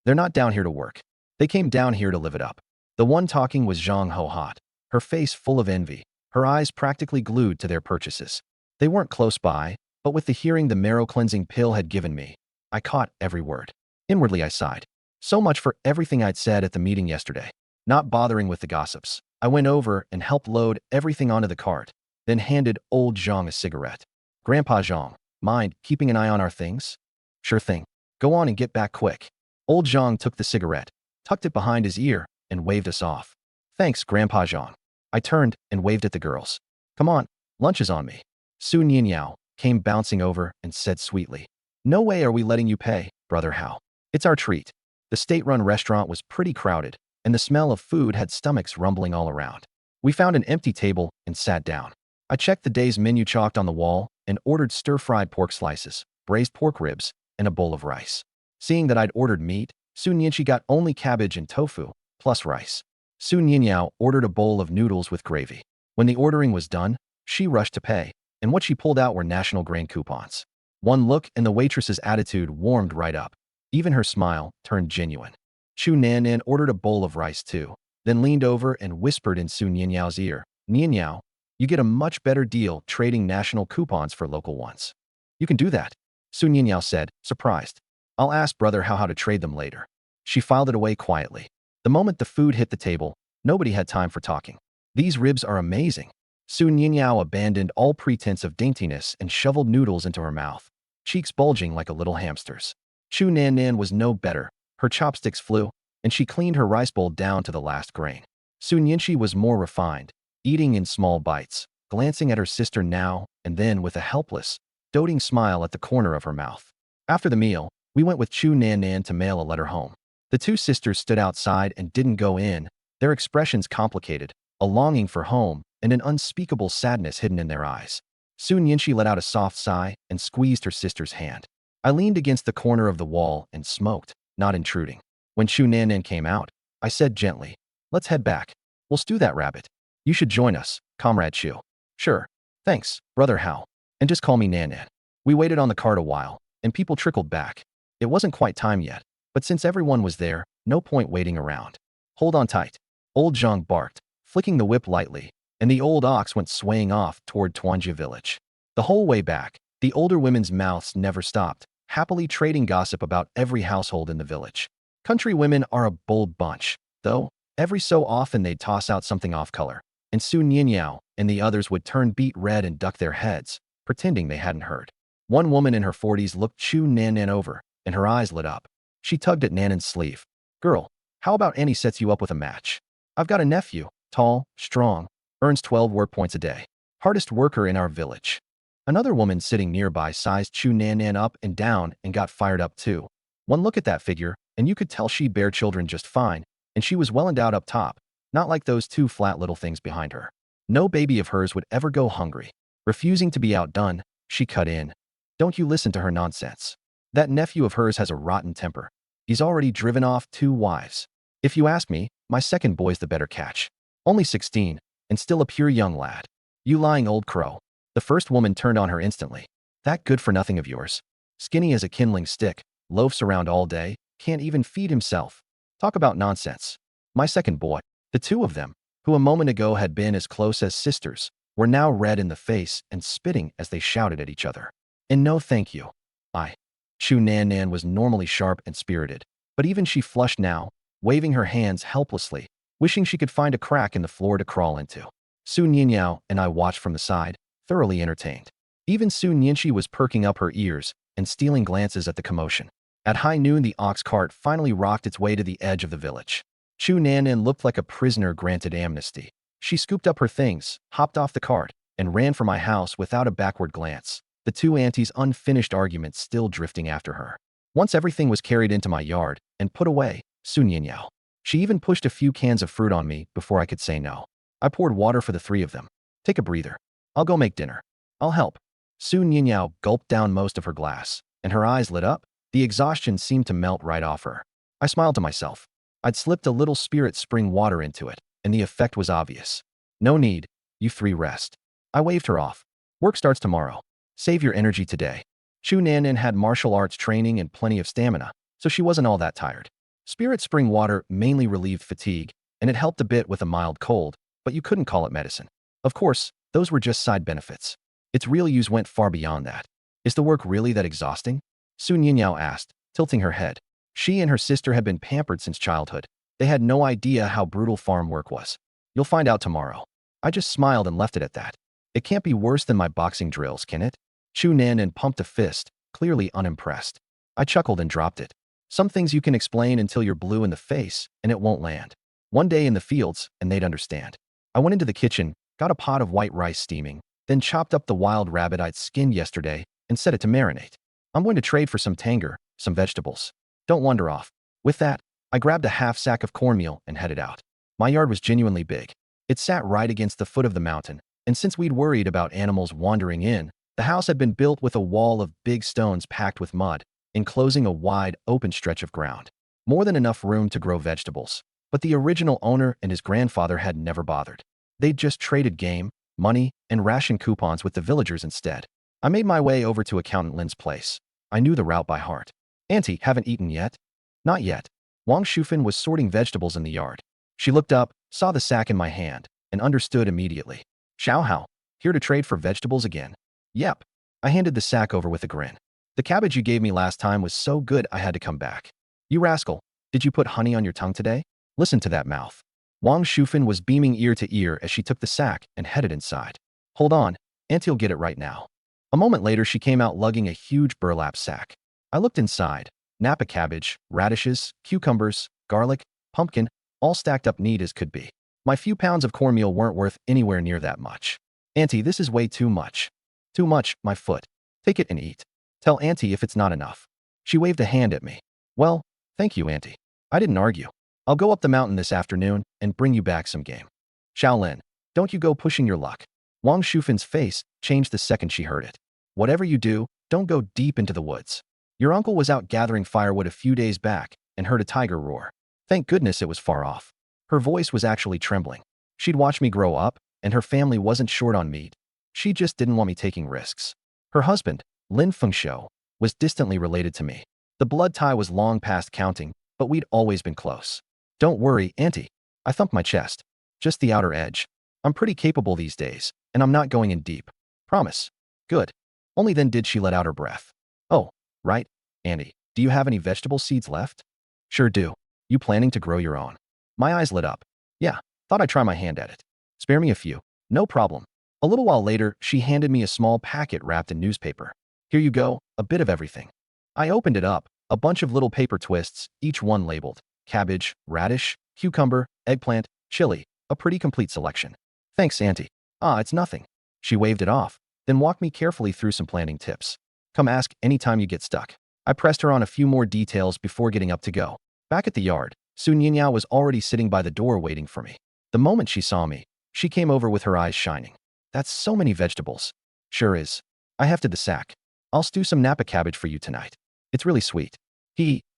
They're not down here to work. They came down here to live it up. The one talking was Zhang Ho Hot, her face full of envy, her eyes practically glued to their purchases. They weren't close by, but with the hearing the marrow-cleansing pill had given me, I caught every word. Inwardly I sighed. So much for everything I'd said at the meeting yesterday. Not bothering with the gossips, I went over and helped load everything onto the cart, then handed old Zhang a cigarette. Grandpa Zhang, mind keeping an eye on our things? Sure thing. Go on and get back quick. Old Zhang took the cigarette, tucked it behind his ear, and waved us off. Thanks, Grandpa Zhang. I turned and waved at the girls. Come on, lunch is on me. Su Nianyao came bouncing over and said sweetly, "No way are we letting you pay, Brother Hao. It's our treat." The state-run restaurant was pretty crowded, and the smell of food had stomachs rumbling all around. We found an empty table and sat down. I checked the day's menu chalked on the wall and ordered stir-fried pork slices, braised pork ribs, and a bowl of rice. Seeing that I'd ordered meat, Su Nianqi got only cabbage and tofu, plus rice. Su Nianyao ordered a bowl of noodles with gravy. When the ordering was done, she rushed to pay, and what she pulled out were national grain coupons. One look and the waitress's attitude warmed right up. Even her smile turned genuine. Chu Nannan ordered a bowl of rice too, then leaned over and whispered in Su Nianyao's ear, "Nianyao, you get a much better deal trading national coupons for local ones." "You can do that," Su Nianyao said, surprised. "I'll ask Brother how to trade them later." She filed it away quietly. The moment the food hit the table, nobody had time for talking. "These ribs are amazing." Su Nianyao abandoned all pretense of daintiness and shoveled noodles into her mouth, cheeks bulging like a little hamster's. Chu Nannan was no better. Her chopsticks flew, and she cleaned her rice bowl down to the last grain. Su Nianqi was more refined, eating in small bites, glancing at her sister now and then with a helpless, doting smile at the corner of her mouth. After the meal, we went with Chu Nan Nan to mail a letter home. The two sisters stood outside and didn't go in, their expressions complicated, a longing for home and an unspeakable sadness hidden in their eyes. Soon Yinshi let out a soft sigh and squeezed her sister's hand. I leaned against the corner of the wall and smoked, not intruding. When Chu Nan Nan came out, I said gently, "Let's head back. We'll stew that rabbit. You should join us, Comrade Chu." "Sure. Thanks, Brother Hao. And just call me Nan Nan." We waited on the cart a while, and people trickled back. It wasn't quite time yet, but since everyone was there, no point waiting around. "Hold on tight." Old Zhang barked, flicking the whip lightly, and the old ox went swaying off toward Tuanjia village. The whole way back, the older women's mouths never stopped, happily trading gossip about every household in the village. Country women are a bold bunch, though. Every so often they'd toss out something off-color, and soon Yin Yao and the others would turn beet red and duck their heads, pretending they hadn't heard. One woman in her 40s looked Chu Nan Nan over, and her eyes lit up. She tugged at Nanan's sleeve. "Girl, how about Annie sets you up with a match? I've got a nephew, tall, strong, earns 12 work points a day. Hardest worker in our village." Another woman sitting nearby sized Chu Nan Nan up and down and got fired up too. One look at that figure, and you could tell she'd bear children just fine, and she was well endowed up top, not like those two flat little things behind her. No baby of hers would ever go hungry. Refusing to be outdone, she cut in. "Don't you listen to her nonsense. That nephew of hers has a rotten temper. He's already driven off 2 wives. If you ask me, my second boy's the better catch. Only 16, and still a pure young lad. You lying old crow." The first woman turned on her instantly. "That good-for-nothing of yours. Skinny as a kindling stick, loafs around all day, can't even feed himself. Talk about nonsense. My second boy." The two of them, who a moment ago had been as close as sisters, were now red in the face and spitting as they shouted at each other. "And no thank you. I." Chu Nan Nan was normally sharp and spirited, but even she flushed now, waving her hands helplessly, wishing she could find a crack in the floor to crawl into. Sun Yinyao and I watched from the side, thoroughly entertained. Even Sun Yinshi was perking up her ears and stealing glances at the commotion. At high noon, the ox cart finally rocked its way to the edge of the village. Chu Nan Nan looked like a prisoner granted amnesty. She scooped up her things, hopped off the cart, and ran for my house without a backward glance, the two aunties' unfinished arguments still drifting after her. Once everything was carried into my yard and put away, Sun Yinyao. She even pushed a few cans of fruit on me before I could say no. I poured water for the 3 of them. "Take a breather. I'll go make dinner." "I'll help." Sun Yinyao gulped down most of her glass, and her eyes lit up. The exhaustion seemed to melt right off her. I smiled to myself. I'd slipped a little spirit spring water into it, and the effect was obvious. "No need. You 3 rest." I waved her off. "Work starts tomorrow. Save your energy today." Chu Nan Nan had martial arts training and plenty of stamina, so she wasn't all that tired. Spirit spring water mainly relieved fatigue, and it helped a bit with a mild cold, but you couldn't call it medicine. Of course, those were just side benefits. Its real use went far beyond that. "Is the work really that exhausting?" Sun Yinyao asked, tilting her head. She and her sister had been pampered since childhood. They had no idea how brutal farm work was. "You'll find out tomorrow." I just smiled and left it at that. It can't be worse than my boxing drills, can it? Chu Nan Nan pumped a fist, clearly unimpressed. I chuckled and dropped it. Some things you can explain until you're blue in the face, and it won't land. One day in the fields, and they'd understand. I went into the kitchen, got a pot of white rice steaming, then chopped up the wild rabbit I'd skinned yesterday and set it to marinate. I'm going to trade for some tanger, some vegetables. Don't wander off. With that, I grabbed a half sack of cornmeal and headed out. My yard was genuinely big. It sat right against the foot of the mountain, and since we'd worried about animals wandering in, the house had been built with a wall of big stones packed with mud, enclosing a wide, open stretch of ground. More than enough room to grow vegetables. But the original owner and his grandfather had never bothered. They'd just traded game, money, and ration coupons with the villagers instead. I made my way over to Accountant Lin's place. I knew the route by heart. "Auntie, haven't eaten yet?" "Not yet." Wang Shufan was sorting vegetables in the yard. She looked up, saw the sack in my hand, and understood immediately. "Xiao Hao, here to trade for vegetables again?" "Yep." I handed the sack over with a grin. "The cabbage you gave me last time was so good I had to come back." "You rascal, did you put honey on your tongue today? Listen to that mouth." Wang Shufan was beaming ear to ear as she took the sack and headed inside. "Hold on, Auntie'll get it right now." A moment later, she came out lugging a huge burlap sack. I looked inside. Napa cabbage, radishes, cucumbers, garlic, pumpkin, all stacked up neat as could be. My few pounds of cornmeal weren't worth anywhere near that much. "Auntie, this is way too much." "Too much, my foot." Take it and eat. Tell Auntie if it's not enough. She waved a hand at me. Well, thank you, Auntie. I didn't argue. I'll go up the mountain this afternoon and bring you back some game. Shaolin, don't you go pushing your luck. Wang Shufin's face changed the second she heard it. Whatever you do, don't go deep into the woods. Your uncle was out gathering firewood a few days back and heard a tiger roar. Thank goodness it was far off. Her voice was actually trembling. She'd watched me grow up, and her family wasn't short on meat. She just didn't want me taking risks. Her husband, Lin Fengshou, was distantly related to me. The blood tie was long past counting, but we'd always been close. Don't worry, Auntie. I thumped my chest. Just the outer edge. I'm pretty capable these days, and I'm not going in deep. Promise. Good. Only then did she let out her breath. Oh, right, Auntie. Do you have any vegetable seeds left? Sure do. You planning to grow your own? My eyes lit up. Yeah, thought I'd try my hand at it. Spare me a few. No problem. A little while later, she handed me a small packet wrapped in newspaper. Here you go, a bit of everything. I opened it up, a bunch of little paper twists, each one labeled cabbage, radish, cucumber, eggplant, chili, a pretty complete selection. Thanks, Auntie. Ah, it's nothing. She waved it off, then walked me carefully through some planting tips. Come ask anytime you get stuck. I pressed her on a few more details before getting up to go. Back at the yard, Sun Yinyao was already sitting by the door waiting for me. The moment she saw me, she came over with her eyes shining. That's so many vegetables. Sure is. I hefted the sack. I'll stew some Napa cabbage for you tonight. It's really sweet.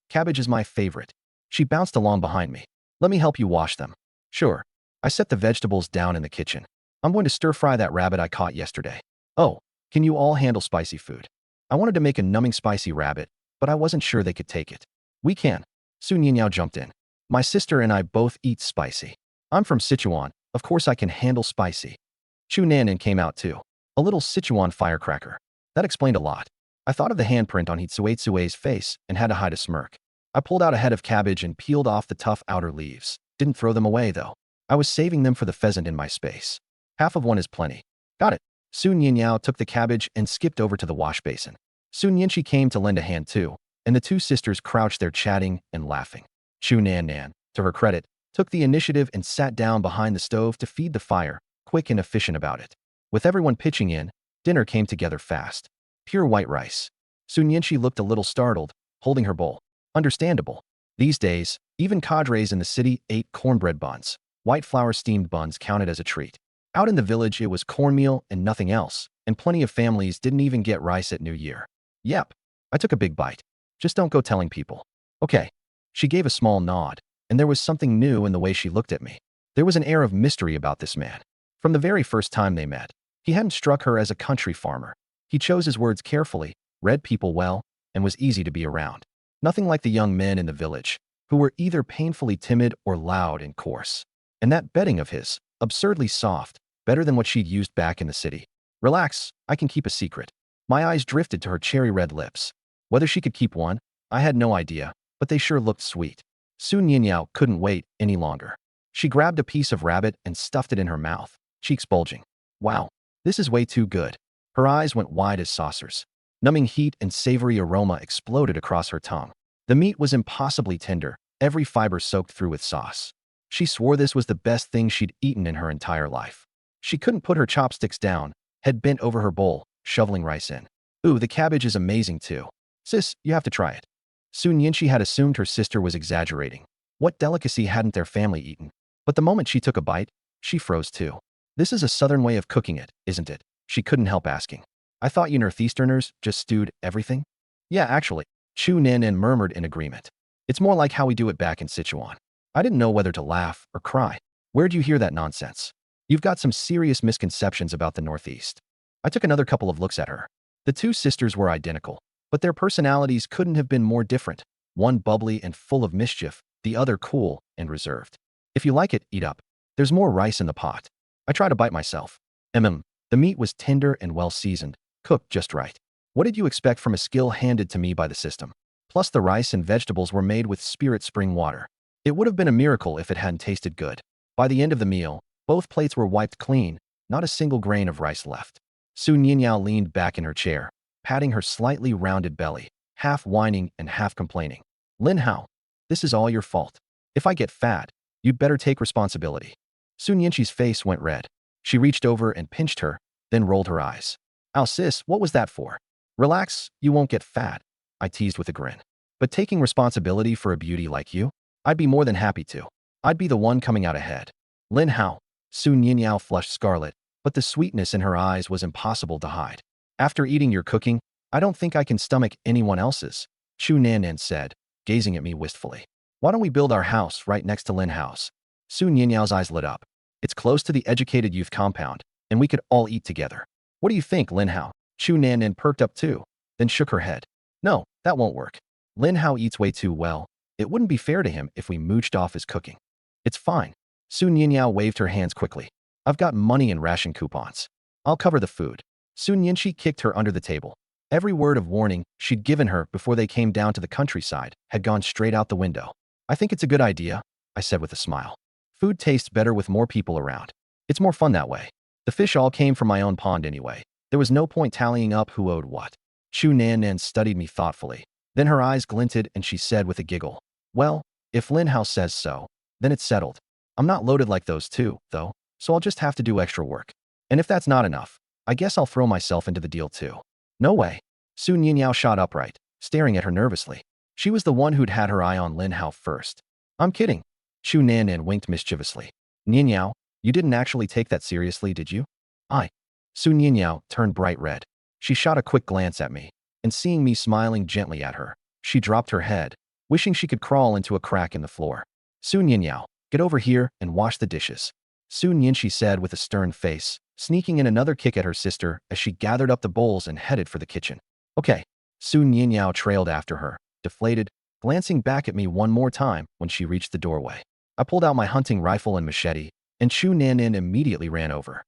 Cabbage is my favorite. She bounced along behind me. Let me help you wash them. Sure. I set the vegetables down in the kitchen. I'm going to stir-fry that rabbit I caught yesterday. Oh, can you all handle spicy food? I wanted to make a numbing spicy rabbit, but I wasn't sure they could take it. We can. Sun Yinyao jumped in. My sister and I both eat spicy. I'm from Sichuan. Of course I can handle spicy. Chu Nanan came out too. A little Sichuan firecracker. That explained a lot. I thought of the handprint on Hitsuetsue's face and had to hide a smirk. I pulled out a head of cabbage and peeled off the tough outer leaves. Didn't throw them away though. I was saving them for the pheasant in my space. Half of one is plenty. Got it. Sun Yinyao took the cabbage and skipped over to the wash basin. Sun Yinchi came to lend a hand too, and the two sisters crouched there chatting and laughing. Chu Nan, to her credit, took the initiative and sat down behind the stove to feed the fire, quick and efficient about it. With everyone pitching in, dinner came together fast. Pure white rice. Sun Yinchi looked a little startled, holding her bowl. Understandable. These days, even cadres in the city ate cornbread buns. White flour steamed buns counted as a treat. Out in the village, it was cornmeal and nothing else, and plenty of families didn't even get rice at New Year. Yep. I took a big bite. Just don't go telling people. Okay. She gave a small nod, and there was something new in the way she looked at me. There was an air of mystery about this man. From the very first time they met, he hadn't struck her as a country farmer. He chose his words carefully, read people well, and was easy to be around. Nothing like the young men in the village, who were either painfully timid or loud and coarse. And that bedding of his, absurdly soft, better than what she'd used back in the city. Relax, I can keep a secret. My eyes drifted to her cherry-red lips. Whether she could keep one, I had no idea, but they sure looked sweet. Sun Yinyao couldn't wait any longer. She grabbed a piece of rabbit and stuffed it in her mouth, cheeks bulging. Wow, this is way too good. Her eyes went wide as saucers. Numbing heat and savory aroma exploded across her tongue. The meat was impossibly tender, every fiber soaked through with sauce. She swore this was the best thing she'd eaten in her entire life. She couldn't put her chopsticks down, head bent over her bowl, shoveling rice in. Ooh, the cabbage is amazing too. Sis, you have to try it. Sun Yinchi had assumed her sister was exaggerating. What delicacy hadn't their family eaten? But the moment she took a bite, she froze too. This is a southern way of cooking it, isn't it? She couldn't help asking. I thought you Northeasterners just stewed everything? Yeah, actually. Chu Nanan murmured in agreement. It's more like how we do it back in Sichuan. I didn't know whether to laugh or cry. Where'd you hear that nonsense? You've got some serious misconceptions about the Northeast. I took another couple of looks at her. The two sisters were identical, but their personalities couldn't have been more different. One bubbly and full of mischief, the other cool and reserved. If you like it, eat up. There's more rice in the pot. I try to bite myself. The meat was tender and well seasoned, cooked just right. What did you expect from a skill handed to me by the system? Plus the rice and vegetables were made with spirit spring water. It would have been a miracle if it hadn't tasted good. By the end of the meal, both plates were wiped clean, not a single grain of rice left. Sun Yinyao leaned back in her chair, patting her slightly rounded belly, half whining and half complaining. Lin Hao, this is all your fault. If I get fat, you'd better take responsibility. Sun Yinchi's face went red. She reached over and pinched her, then rolled her eyes. Ow sis, what was that for? Relax, you won't get fat, I teased with a grin. But taking responsibility for a beauty like you? I'd be more than happy to. I'd be the one coming out ahead. Lin Hao. Su Ninyao flushed scarlet, but the sweetness in her eyes was impossible to hide. After eating your cooking, I don't think I can stomach anyone else's, Chu Nannan said, gazing at me wistfully. Why don't we build our house right next to Lin Hao's? Su Ninyao's eyes lit up. It's close to the educated youth compound, and we could all eat together. What do you think, Lin Hao? Chu Nannan perked up too, then shook her head. No, that won't work. Lin Hao eats way too well. It wouldn't be fair to him if we mooched off his cooking. It's fine. Su Ninyao waved her hands quickly. I've got money and ration coupons. I'll cover the food. Su Nyenshi kicked her under the table. Every word of warning she'd given her before they came down to the countryside had gone straight out the window. I think it's a good idea, I said with a smile. Food tastes better with more people around. It's more fun that way. The fish all came from my own pond anyway. There was no point tallying up who owed what. Chu Nannan studied me thoughtfully. Then her eyes glinted and she said with a giggle, well, if Lin Hao says so, then it's settled. I'm not loaded like those two, though, so I'll just have to do extra work. And if that's not enough, I guess I'll throw myself into the deal too. No way. Su Ninyao shot upright, staring at her nervously. She was the one who'd had her eye on Lin Hao first. I'm kidding. Chu Nannan winked mischievously. Ninyao, you didn't actually take that seriously, did you? Su Ninyao turned bright red. She shot a quick glance at me, and seeing me smiling gently at her, she dropped her head, wishing she could crawl into a crack in the floor. Su Ninyao, get over here and wash the dishes. Su Nyenshi said with a stern face, sneaking in another kick at her sister as she gathered up the bowls and headed for the kitchen. Okay. Su Ninyao trailed after her, deflated, glancing back at me one more time when she reached the doorway. I pulled out my hunting rifle and machete, and Chu Nannan immediately ran over.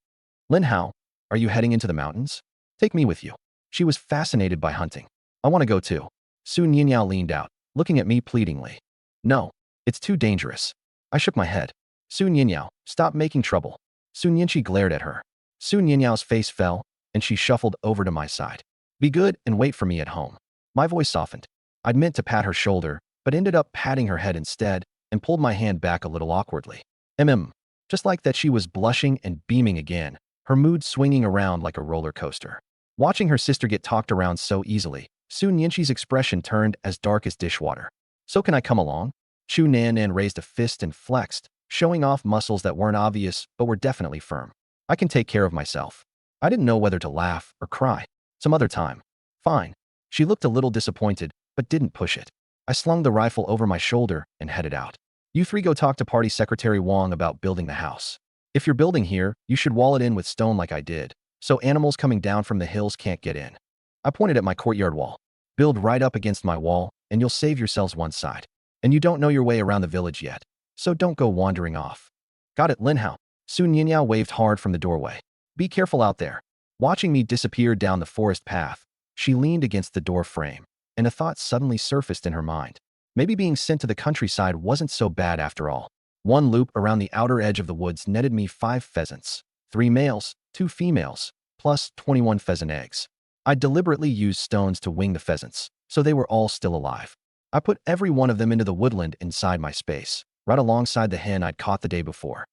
Lin Hao, are you heading into the mountains? Take me with you. She was fascinated by hunting. I want to go too. Su Ninyao leaned out, looking at me pleadingly. No, it's too dangerous. I shook my head. Su Ninyao, stop making trouble. Su Nyenshi glared at her. Su Ninyao's face fell, and she shuffled over to my side. Be good and wait for me at home. My voice softened. I'd meant to pat her shoulder, but ended up patting her head instead and pulled my hand back a little awkwardly. Just like that, she was blushing and beaming again, her mood swinging around like a roller coaster. Watching her sister get talked around so easily, Su Nyenshi's expression turned as dark as dishwater. So can I come along? Chu Nannan raised a fist and flexed, showing off muscles that weren't obvious but were definitely firm. I can take care of myself. I didn't know whether to laugh or cry. Some other time. Fine. She looked a little disappointed, but didn't push it. I slung the rifle over my shoulder and headed out. You three go talk to Party Secretary Wang about building the house. If you're building here, you should wall it in with stone like I did, so animals coming down from the hills can't get in. I pointed at my courtyard wall. Build right up against my wall, and you'll save yourselves one side. And you don't know your way around the village yet, so don't go wandering off. Got it, Lin Hao. Su Ninyao waved hard from the doorway. Be careful out there. Watching me disappear down the forest path, she leaned against the door frame, and a thought suddenly surfaced in her mind. Maybe being sent to the countryside wasn't so bad after all. One loop around the outer edge of the woods netted me 5 pheasants, 3 males, 2 females, plus 21 pheasant eggs. I deliberately used stones to wing the pheasants, so they were all still alive. I put every one of them into the woodland inside my space, right alongside the hen I'd caught the day before.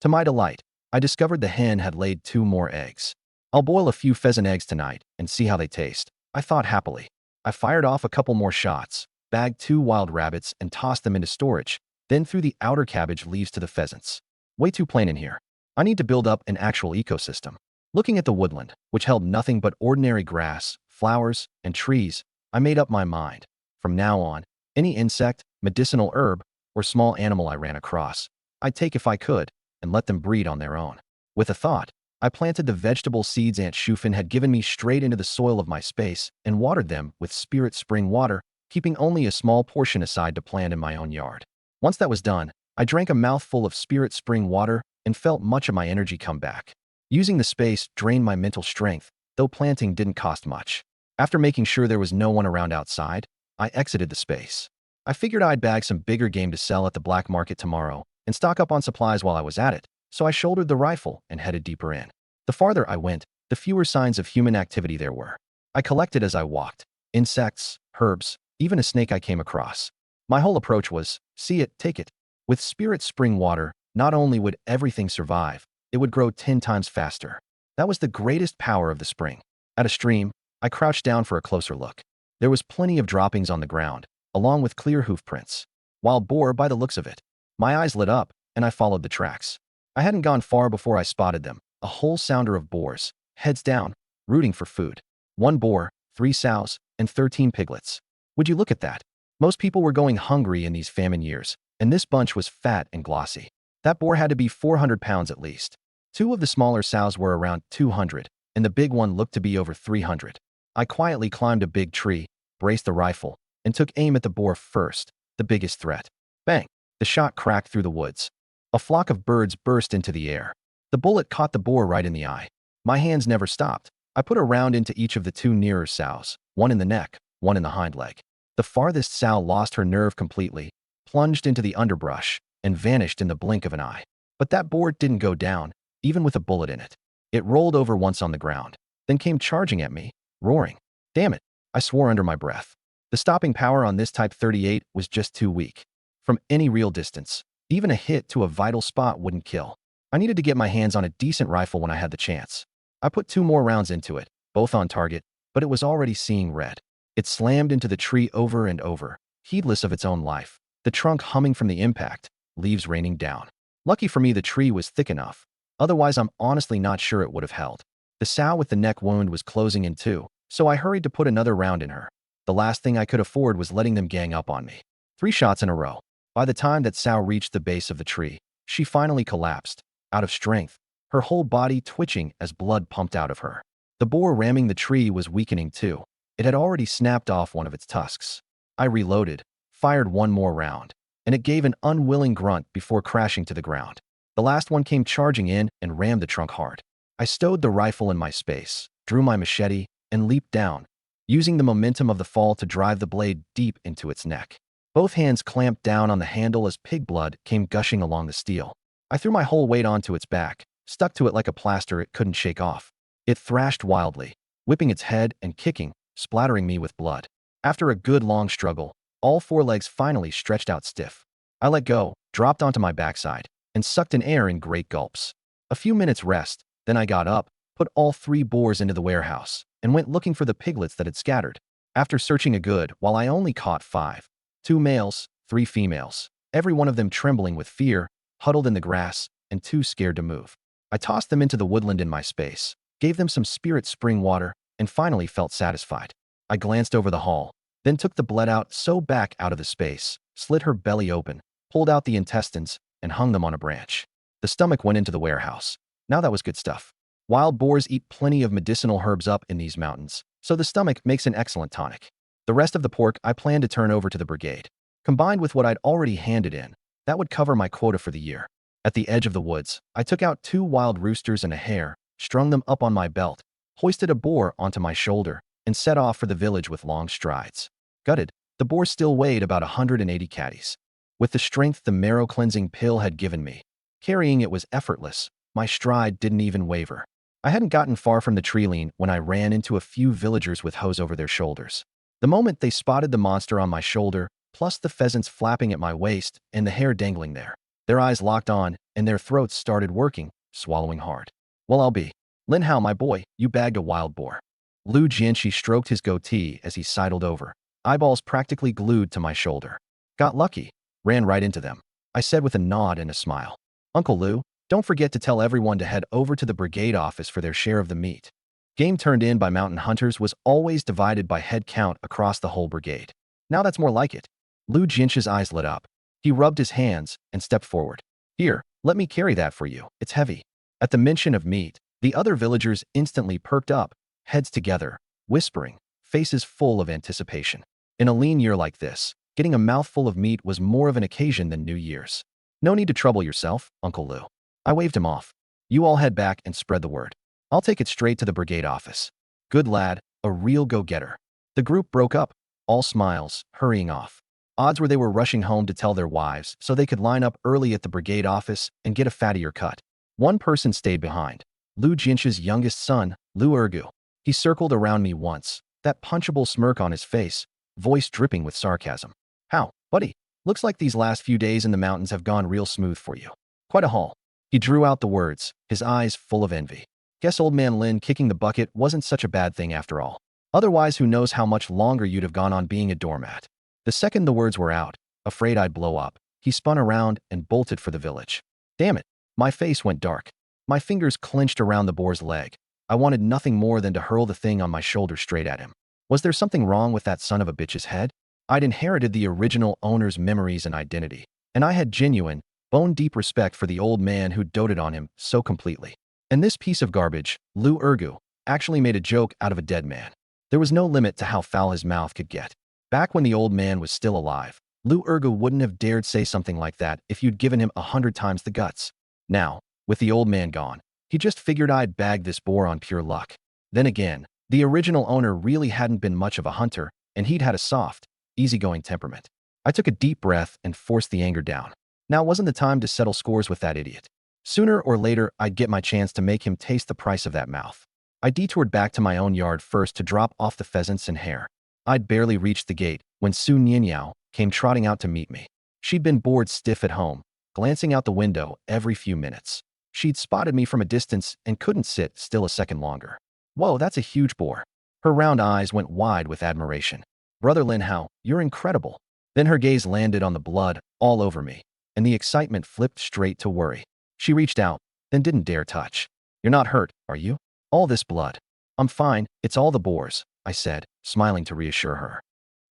To my delight, I discovered the hen had laid 2 more eggs. I'll boil a few pheasant eggs tonight and see how they taste, I thought happily. I fired off a couple more shots, bagged 2 wild rabbits and tossed them into storage, then threw the outer cabbage leaves to the pheasants. Way too plain in here. I need to build up an actual ecosystem. Looking at the woodland, which held nothing but ordinary grass, flowers, and trees, I made up my mind. From now on, any insect, medicinal herb, or small animal I ran across, I'd take if I could, and let them breed on their own. With a thought, I planted the vegetable seeds Aunt Shufin had given me straight into the soil of my space and watered them with spirit spring water, keeping only a small portion aside to plant in my own yard. Once that was done, I drank a mouthful of spirit spring water and felt much of my energy come back. Using the space drained my mental strength, though planting didn't cost much. After making sure there was no one around outside, I exited the space. I figured I'd bag some bigger game to sell at the black market tomorrow and stock up on supplies while I was at it, so I shouldered the rifle and headed deeper in. The farther I went, the fewer signs of human activity there were. I collected as I walked. Insects, herbs, even a snake I came across. My whole approach was, see it, take it. With spirit spring water, not only would everything survive, it would grow 10 times faster. That was the greatest power of the spring. At a stream, I crouched down for a closer look. There was plenty of droppings on the ground, along with clear hoof prints. Wild boar by the looks of it. My eyes lit up, and I followed the tracks. I hadn't gone far before I spotted them, a whole sounder of boars, heads down, rooting for food. 1 boar, 3 sows, and 13 piglets. Would you look at that? Most people were going hungry in these famine years, and this bunch was fat and glossy. That boar had to be 400 pounds at least. 2 of the smaller sows were around 200, and the big one looked to be over 300. I quietly climbed a big tree, braced the rifle, and took aim at the boar first, the biggest threat. Bang! The shot cracked through the woods. A flock of birds burst into the air. The bullet caught the boar right in the eye. My hands never stopped. I put a round into each of the 2 nearer sows, one in the neck, one in the hind leg. The farthest sow lost her nerve completely, plunged into the underbrush, and vanished in the blink of an eye. But that boar didn't go down, even with a bullet in it. It rolled over once on the ground, then came charging at me, roaring. Damn it, I swore under my breath. The stopping power on this Type 38 was just too weak. From any real distance, even a hit to a vital spot wouldn't kill. I needed to get my hands on a decent rifle when I had the chance. I put 2 more rounds into it, both on target, but it was already seeing red. It slammed into the tree over and over, heedless of its own life, the trunk humming from the impact, leaves raining down. Lucky for me the tree was thick enough. Otherwise I'm honestly not sure it would have held. The sow with the neck wound was closing in too, so I hurried to put another round in her. The last thing I could afford was letting them gang up on me. 3 shots in a row. By the time that sow reached the base of the tree, she finally collapsed, out of strength, her whole body twitching as blood pumped out of her. The boar ramming the tree was weakening too. It had already snapped off one of its tusks. I reloaded, fired 1 more round, and it gave an unwilling grunt before crashing to the ground. The last one came charging in and rammed the trunk hard. I stowed the rifle in my space, drew my machete, and leaped down, using the momentum of the fall to drive the blade deep into its neck. Both hands clamped down on the handle as pig blood came gushing along the steel. I threw my whole weight onto its back, stuck to it like a plaster it couldn't shake off. It thrashed wildly, whipping its head and kicking, splattering me with blood. After a good long struggle, all 4 legs finally stretched out stiff. I let go, dropped onto my backside, and sucked in air in great gulps. A few minutes rest, then I got up, put all 3 boars into the warehouse, and went looking for the piglets that had scattered. After searching a good while, I only caught 5. 2 males, 3 females, every one of them trembling with fear, huddled in the grass, and too scared to move. I tossed them into the woodland in my space, gave them some spirit spring water, and finally felt satisfied. I glanced over the hall, then took the bled out sew back out of the space, slit her belly open, pulled out the intestines, and hung them on a branch. The stomach went into the warehouse. Now that was good stuff. Wild boars eat plenty of medicinal herbs up in these mountains, so the stomach makes an excellent tonic. The rest of the pork I planned to turn over to the brigade. Combined with what I'd already handed in, that would cover my quota for the year. At the edge of the woods, I took out 2 wild roosters and a hare, strung them up on my belt, hoisted a boar onto my shoulder, and set off for the village with long strides. Gutted, the boar still weighed about 180 catties. With the strength the marrow-cleansing pill had given me, carrying it was effortless. My stride didn't even waver. I hadn't gotten far from the tree line when I ran into a few villagers with hoes over their shoulders. The moment they spotted the monster on my shoulder, plus the pheasants flapping at my waist and the hare dangling there, their eyes locked on and their throats started working, swallowing hard. Well, I'll be. Lin Hao, my boy, you bagged a wild boar. Lu Jianxi stroked his goatee as he sidled over, eyeballs practically glued to my shoulder. Got lucky. Ran right into them. I said with a nod and a smile. Uncle Lu, don't forget to tell everyone to head over to the brigade office for their share of the meat. Game turned in by mountain hunters was always divided by head count across the whole brigade. Now that's more like it. Lu Jianxi's eyes lit up. He rubbed his hands and stepped forward. Here, let me carry that for you. It's heavy. At the mention of meat, the other villagers instantly perked up, heads together, whispering, faces full of anticipation. In a lean year like this, getting a mouthful of meat was more of an occasion than New Year's. No need to trouble yourself, Uncle Lu. I waved him off. You all head back and spread the word. I'll take it straight to the brigade office. Good lad, a real go-getter. The group broke up, all smiles, hurrying off. Odds were they were rushing home to tell their wives so they could line up early at the brigade office and get a fattier cut. One person stayed behind. Lu Jianxi's youngest son, Lu Ergu. He circled around me once, that punchable smirk on his face, voice dripping with sarcasm. How, buddy? Looks like these last few days in the mountains have gone real smooth for you. Quite a haul. He drew out the words, his eyes full of envy. Guess old man Lin kicking the bucket wasn't such a bad thing after all. Otherwise, who knows how much longer you'd have gone on being a doormat. The second the words were out, afraid I'd blow up, he spun around and bolted for the village. Damn it. My face went dark. My fingers clenched around the boar's leg. I wanted nothing more than to hurl the thing on my shoulder straight at him. Was there something wrong with that son of a bitch's head? I'd inherited the original owner's memories and identity, and I had genuine, bone-deep respect for the old man who doted on him so completely. And this piece of garbage, Lou Urgu, actually made a joke out of a dead man. There was no limit to how foul his mouth could get. Back when the old man was still alive, Lou Urgu wouldn't have dared say something like that if you'd given him 100 times the guts. Now, with the old man gone, he just figured I'd bagged this boar on pure luck. Then again, the original owner really hadn't been much of a hunter, and he'd had a soft, easygoing temperament. I took a deep breath and forced the anger down. Now wasn't the time to settle scores with that idiot. Sooner or later, I'd get my chance to make him taste the price of that mouth. I detoured back to my own yard first to drop off the pheasants and hare. I'd barely reached the gate when Su Nianyao came trotting out to meet me. She'd been bored stiff at home, glancing out the window every few minutes. She'd spotted me from a distance and couldn't sit still a second longer. Whoa, that's a huge boar. Her round eyes went wide with admiration. Brother Lin Hao, you're incredible. Then her gaze landed on the blood all over me, and the excitement flipped straight to worry. She reached out, then didn't dare touch. You're not hurt, are you? All this blood. I'm fine, it's all the boars, I said, smiling to reassure her.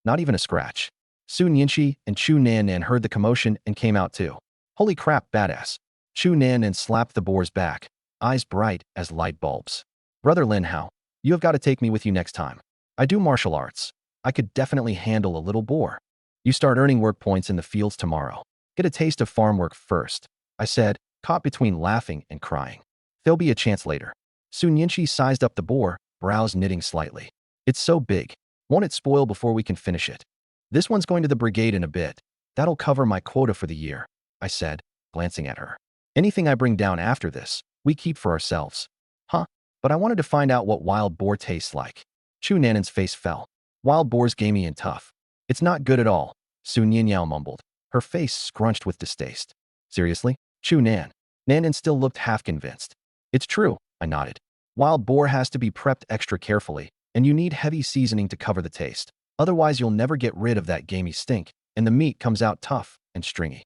Not even a scratch. Su Nianxi and Chu Nannan heard the commotion and came out too. Holy crap, badass. Chu Nannan slapped the boar's back, eyes bright as light bulbs. Brother Lin Hao, you have got to take me with you next time. I do martial arts. I could definitely handle a little boar. You start earning work points in the fields tomorrow. Get a taste of farm work first, I said, caught between laughing and crying. There'll be a chance later. Su Nianxi sized up the boar, brows knitting slightly. It's so big. Won't it spoil before we can finish it? This one's going to the brigade in a bit. That'll cover my quota for the year, I said, glancing at her. Anything I bring down after this, we keep for ourselves. Huh? But I wanted to find out what wild boar tastes like. Chu Nannan's face fell. Wild boar's gamey and tough. It's not good at all, Su Nianyao mumbled, her face scrunched with distaste. Seriously? Chu Nan. Nannan still looked half convinced. It's true, I nodded. Wild boar has to be prepped extra carefully, and you need heavy seasoning to cover the taste. Otherwise, you'll never get rid of that gamey stink, and the meat comes out tough and stringy.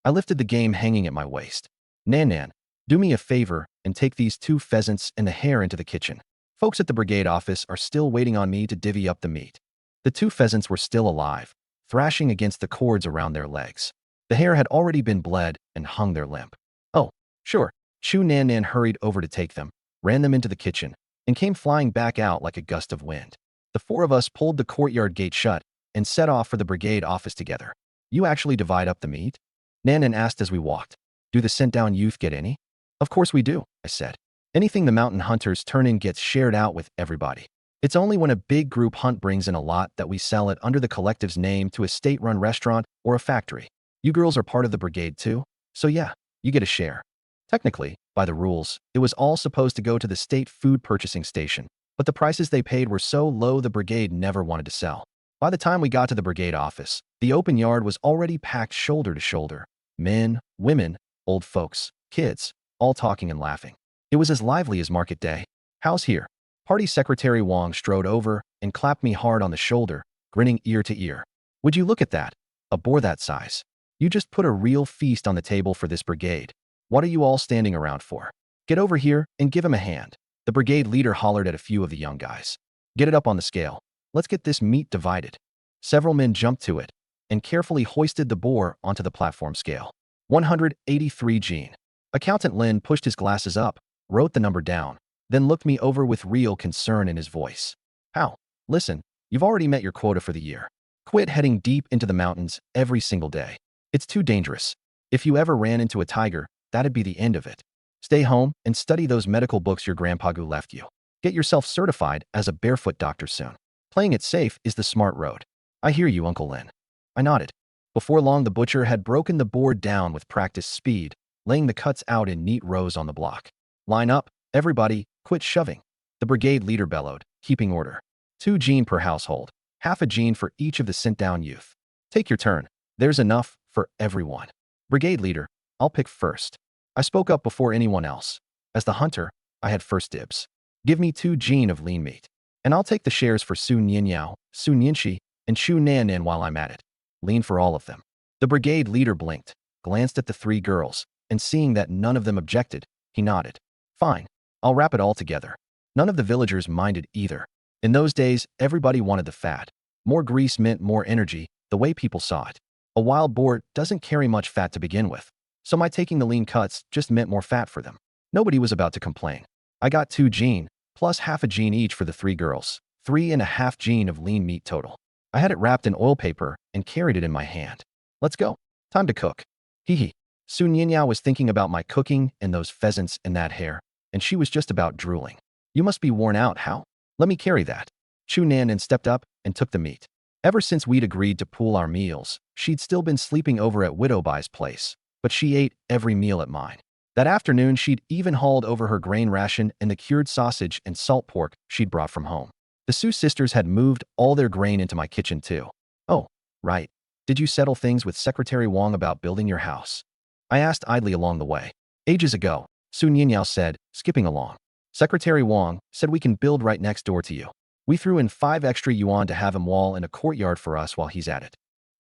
I lifted the game hanging at my waist. Nannan, do me a favor and take these 2 pheasants and the hare into the kitchen. Folks at the brigade office are still waiting on me to divvy up the meat. The 2 pheasants were still alive, thrashing against the cords around their legs. The hare had already been bled and hung there limp. Oh, sure. Chu Nannan hurried over to take them, ran them into the kitchen, and came flying back out like a gust of wind. The 4 of us pulled the courtyard gate shut and set off for the brigade office together. You actually divide up the meat? Nannan asked as we walked. Do the sent-down youth get any? Of course we do, I said. Anything the mountain hunters turn in gets shared out with everybody. It's only when a big group hunt brings in a lot that we sell it under the collective's name to a state-run restaurant or a factory. You girls are part of the brigade too, so yeah, you get a share. Technically, by the rules, it was all supposed to go to the state food purchasing station, but the prices they paid were so low the brigade never wanted to sell. By the time we got to the brigade office, the open yard was already packed shoulder to shoulder. Men, women, old folks, kids, all talking and laughing. It was as lively as market day. How's here? Party Secretary Wang strode over and clapped me hard on the shoulder, grinning ear to ear. Would you look at that? A boar that size. You just put a real feast on the table for this brigade. What are you all standing around for? Get over here and give him a hand. The brigade leader hollered at a few of the young guys. Get it up on the scale. Let's get this meat divided. Several men jumped to it and carefully hoisted the boar onto the platform scale. 183 Gene. Accountant Lin pushed his glasses up, wrote the number down, then looked me over with real concern in his voice. How? Listen, you've already met your quota for the year. Quit heading deep into the mountains every single day. It's too dangerous. If you ever ran into a tiger, that'd be the end of it. Stay home and study those medical books your grandpa-gu left you. Get yourself certified as a barefoot doctor soon. Playing it safe is the smart road. I hear you, Uncle Lin. I nodded. Before long, the butcher had broken the board down with practiced speed, laying the cuts out in neat rows on the block. Line up, everybody, quit shoving. The brigade leader bellowed, keeping order. 2 Gene per household, half a Gene for each of the sent-down youth. Take your turn. There's enough for everyone. Brigade leader, I'll pick first. I spoke up before anyone else. As the hunter, I had first dibs. Give me 2 Gene of lean meat. And I'll take the shares for Su Nianyao, Su Nianxi, and Chu Nanan while I'm at it. Lean for all of them. The brigade leader blinked, glanced at the three girls, and seeing that none of them objected, he nodded. Fine, I'll wrap it all together. None of the villagers minded either. In those days, everybody wanted the fat. More grease meant more energy, the way people saw it. A wild boar doesn't carry much fat to begin with, so my taking the lean cuts just meant more fat for them. Nobody was about to complain. I got 2 gene, plus half a gene each for the 3 girls, 3.5 gene of lean meat total. I had it wrapped in oil paper and carried it in my hand. Let's go. Time to cook. Hee hee. Su Nianyao was thinking about my cooking and those pheasants and that hair, and she was just about drooling. You must be worn out, how? Let me carry that. Chu Nanan stepped up and took the meat. Ever since we'd agreed to pool our meals, she'd still been sleeping over at Widow Bai's place, but she ate every meal at mine. That afternoon, she'd even hauled over her grain ration and the cured sausage and salt pork she'd brought from home. The Su sisters had moved all their grain into my kitchen too. Oh, right. Did you settle things with Secretary Wang about building your house? I asked idly along the way. Ages ago, Su Nianyao said, skipping along. Secretary Wang said we can build right next door to you. We threw in 5 extra yuan to have him wall in a courtyard for us while he's at it.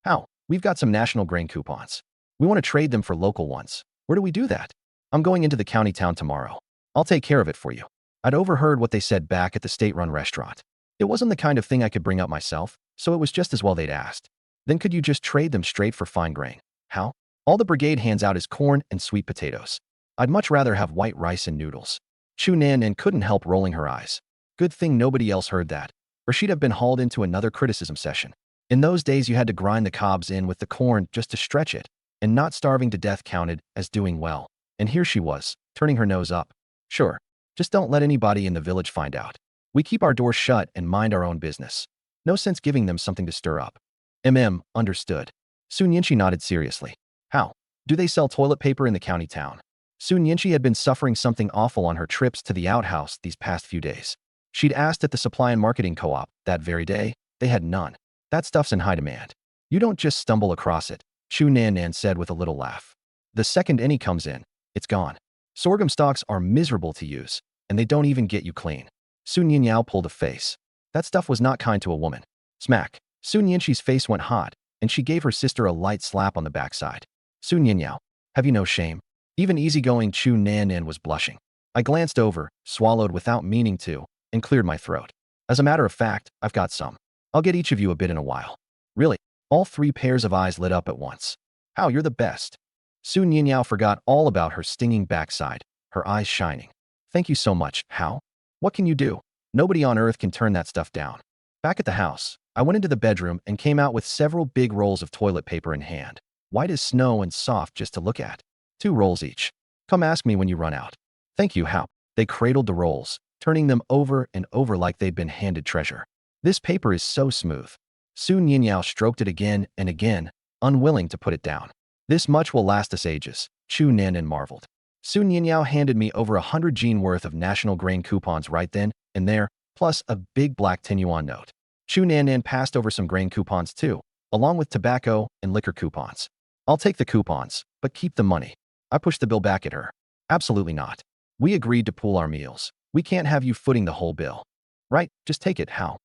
How? We've got some national grain coupons. We want to trade them for local ones. Where do we do that? I'm going into the county town tomorrow. I'll take care of it for you. I'd overheard what they said back at the state-run restaurant. It wasn't the kind of thing I could bring up myself, so it was just as well they'd asked. Then could you just trade them straight for fine grain? How? All the brigade hands out is corn and sweet potatoes. I'd much rather have white rice and noodles. Chu Nanan couldn't help rolling her eyes. Good thing nobody else heard that, or she'd have been hauled into another criticism session. In those days, you had to grind the cobs in with the corn just to stretch it, and not starving to death counted as doing well. And here she was, turning her nose up. Sure, just don't let anybody in the village find out. We keep our doors shut and mind our own business. No sense giving them something to stir up. Understood. Su Nianxi nodded seriously. How? Do they sell toilet paper in the county town? Su Nianxi had been suffering something awful on her trips to the outhouse these past few days. She'd asked at the supply and marketing co-op that very day. They had none. That stuff's in high demand. You don't just stumble across it, Chu Nanan said with a little laugh. The second any comes in, it's gone. Sorghum stalks are miserable to use, and they don't even get you clean. Su Nianyao pulled a face. That stuff was not kind to a woman. Smack. Su Nianxi's face went hot, and she gave her sister a light slap on the backside. Su Nianyao, have you no shame? Even easygoing Chu Nanan was blushing. I glanced over, swallowed without meaning to, and cleared my throat. As a matter of fact, I've got some. I'll get each of you a bit in a while. Really? All 3 pairs of eyes lit up at once. How, you're the best. Su Nianyao forgot all about her stinging backside, her eyes shining. Thank you so much, How? What can you do? Nobody on earth can turn that stuff down. Back at the house, I went into the bedroom and came out with several big rolls of toilet paper in hand. White as snow and soft just to look at. 2 rolls each. Come ask me when you run out. Thank you, How. They cradled the rolls, turning them over and over like they'd been handed treasure. This paper is so smooth. Su Nianyao stroked it again and again, unwilling to put it down. This much will last us ages, Chu Nanan marveled. Su Nianyao handed me over 100 gene worth of national grain coupons right then and there, plus a big black 10 yuan note. Chu Nanan passed over some grain coupons too, along with tobacco and liquor coupons. I'll take the coupons, but keep the money. I pushed the bill back at her. Absolutely not. We agreed to pool our meals. We can't have you footing the whole bill. Right, just take it, How?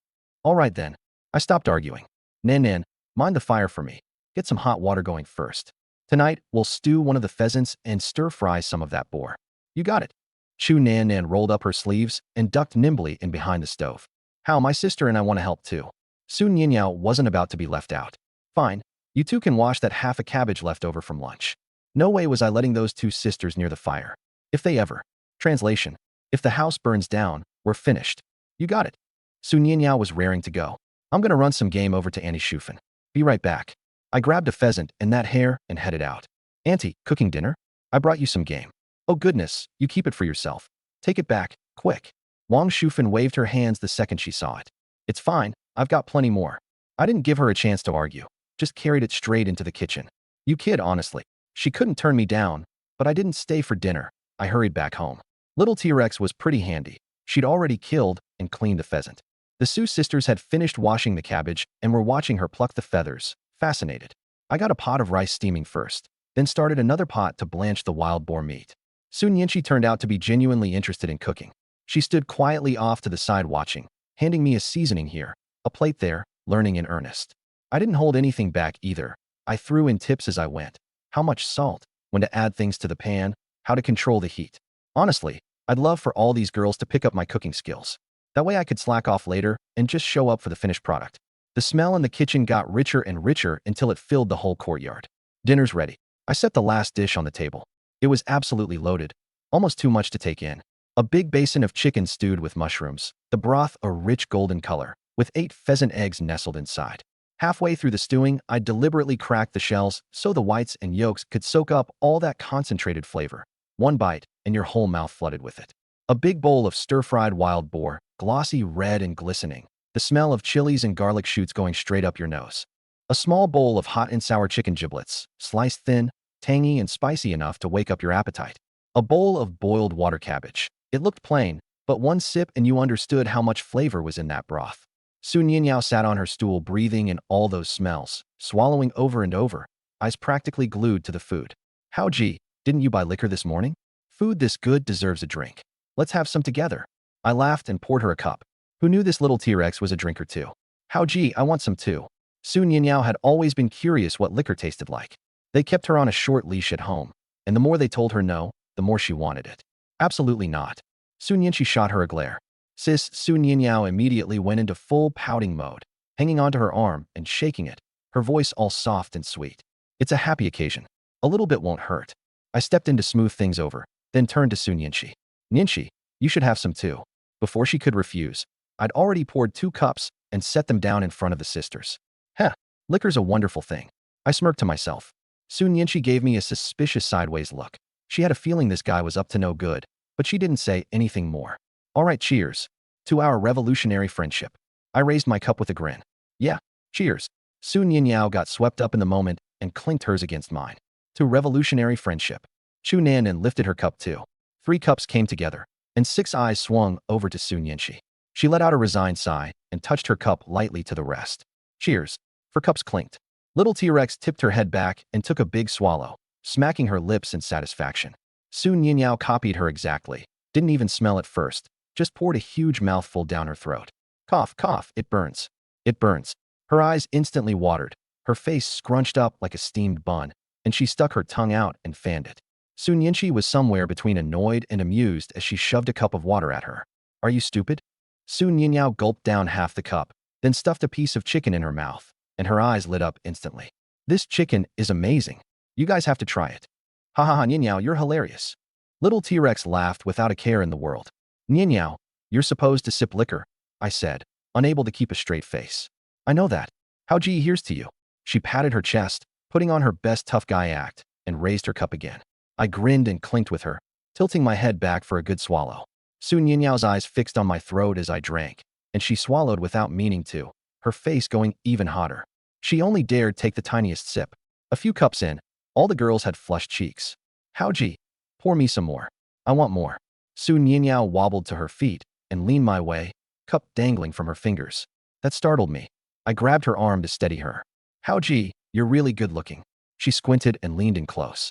All right then. I stopped arguing. Nanan, mind the fire for me. Get some hot water going first. Tonight, we'll stew one of the pheasants and stir-fry some of that boar. You got it. Chu Nanan rolled up her sleeves and ducked nimbly in behind the stove. How, my sister and I want to help too. Su Nianyao wasn't about to be left out. Fine, you 2 can wash that half a cabbage left over from lunch. No way was I letting those 2 sisters near the fire. If they ever. Translation. If the house burns down, we're finished. You got it. Su Nianyao was raring to go. I'm gonna run some game over to Auntie Shufan. Be right back. I grabbed a pheasant and that hare and headed out. Auntie, cooking dinner? I brought you some game. Oh goodness, you keep it for yourself. Take it back, quick. Wang Shufan waved her hands the second she saw it. It's fine, I've got plenty more. I didn't give her a chance to argue. Just carried it straight into the kitchen. You kid, honestly. She couldn't turn me down, but I didn't stay for dinner. I hurried back home. Little T-Rex was pretty handy. She'd already killed and cleaned the pheasant. The Su sisters had finished washing the cabbage and were watching her pluck the feathers, fascinated. I got a pot of rice steaming first, then started another pot to blanch the wild boar meat. Su Nianxi turned out to be genuinely interested in cooking. She stood quietly off to the side watching, handing me a seasoning here, a plate there, learning in earnest. I didn't hold anything back either. I threw in tips as I went. How much salt, when to add things to the pan, how to control the heat. Honestly, I'd love for all these girls to pick up my cooking skills. That way I could slack off later and just show up for the finished product. The smell in the kitchen got richer and richer until it filled the whole courtyard. Dinner's ready. I set the last dish on the table. It was absolutely loaded, almost too much to take in. A big basin of chicken stewed with mushrooms, the broth a rich golden color, with 8 pheasant eggs nestled inside. Halfway through the stewing, I deliberately cracked the shells so the whites and yolks could soak up all that concentrated flavor. One bite, and your whole mouth flooded with it. A big bowl of stir-fried wild boar, glossy red and glistening, the smell of chilies and garlic shoots going straight up your nose. A small bowl of hot and sour chicken giblets, sliced thin, tangy and spicy enough to wake up your appetite. A bowl of boiled water cabbage. It looked plain, but one sip and you understood how much flavor was in that broth. Su Nianyao sat on her stool breathing in all those smells, swallowing over and over, eyes practically glued to the food. How gee, didn't you buy liquor this morning? Food this good deserves a drink. Let's have some together. I laughed and poured her a cup. Who knew this little T-Rex was a drinker too? How gee, I want some too. Su Nianyao had always been curious what liquor tasted like. They kept her on a short leash at home, and the more they told her no, the more she wanted it. Absolutely not. Su Nianqi shot her a glare. Sis Su Nianyao immediately went into full pouting mode, hanging onto her arm and shaking it, her voice all soft and sweet. It's a happy occasion. A little bit won't hurt. I stepped in to smooth things over, then turned to Su Nianqi. Nianqi, you should have some too. Before she could refuse, I'd already poured 2 cups and set them down in front of the sisters. Heh, liquor's a wonderful thing. I smirked to myself. Su Nianqi gave me a suspicious sideways look. She had a feeling this guy was up to no good, but she didn't say anything more. All right, cheers. To our revolutionary friendship. I raised my cup with a grin. Yeah, cheers. Su Nianyao got swept up in the moment and clinked hers against mine. To revolutionary friendship. Chu Nanan lifted her cup too. 3 cups came together, and 6 eyes swung over to Su Nianqi. She let out a resigned sigh and touched her cup lightly to the rest. Cheers. For cups clinked. Little T-Rex tipped her head back and took a big swallow, smacking her lips in satisfaction. Su Nianyao copied her exactly. Didn't even smell it first. Just poured a huge mouthful down her throat. Cough, cough, it burns. It burns. Her eyes instantly watered, her face scrunched up like a steamed bun, and she stuck her tongue out and fanned it. Su Nianqi was somewhere between annoyed and amused as she shoved a cup of water at her. Are you stupid? Su Nianyao gulped down half the cup, then stuffed a piece of chicken in her mouth, and her eyes lit up instantly. This chicken is amazing. You guys have to try it. Ha ha ha, Nianyao, you're hilarious. Little T-Rex laughed without a care in the world. Nianyao, you're supposed to sip liquor, I said, unable to keep a straight face. I know that. How gee, here's to you. She patted her chest, putting on her best tough guy act, and raised her cup again. I grinned and clinked with her, tilting my head back for a good swallow. Su Nianyao's eyes fixed on my throat as I drank, and she swallowed without meaning to, her face going even hotter. She only dared take the tiniest sip. A few cups in, all the girls had flushed cheeks. How gee, pour me some more. I want more. Su Nianyao wobbled to her feet and leaned my way, cup dangling from her fingers. That startled me. I grabbed her arm to steady her. How gee, you're really good looking. She squinted and leaned in close.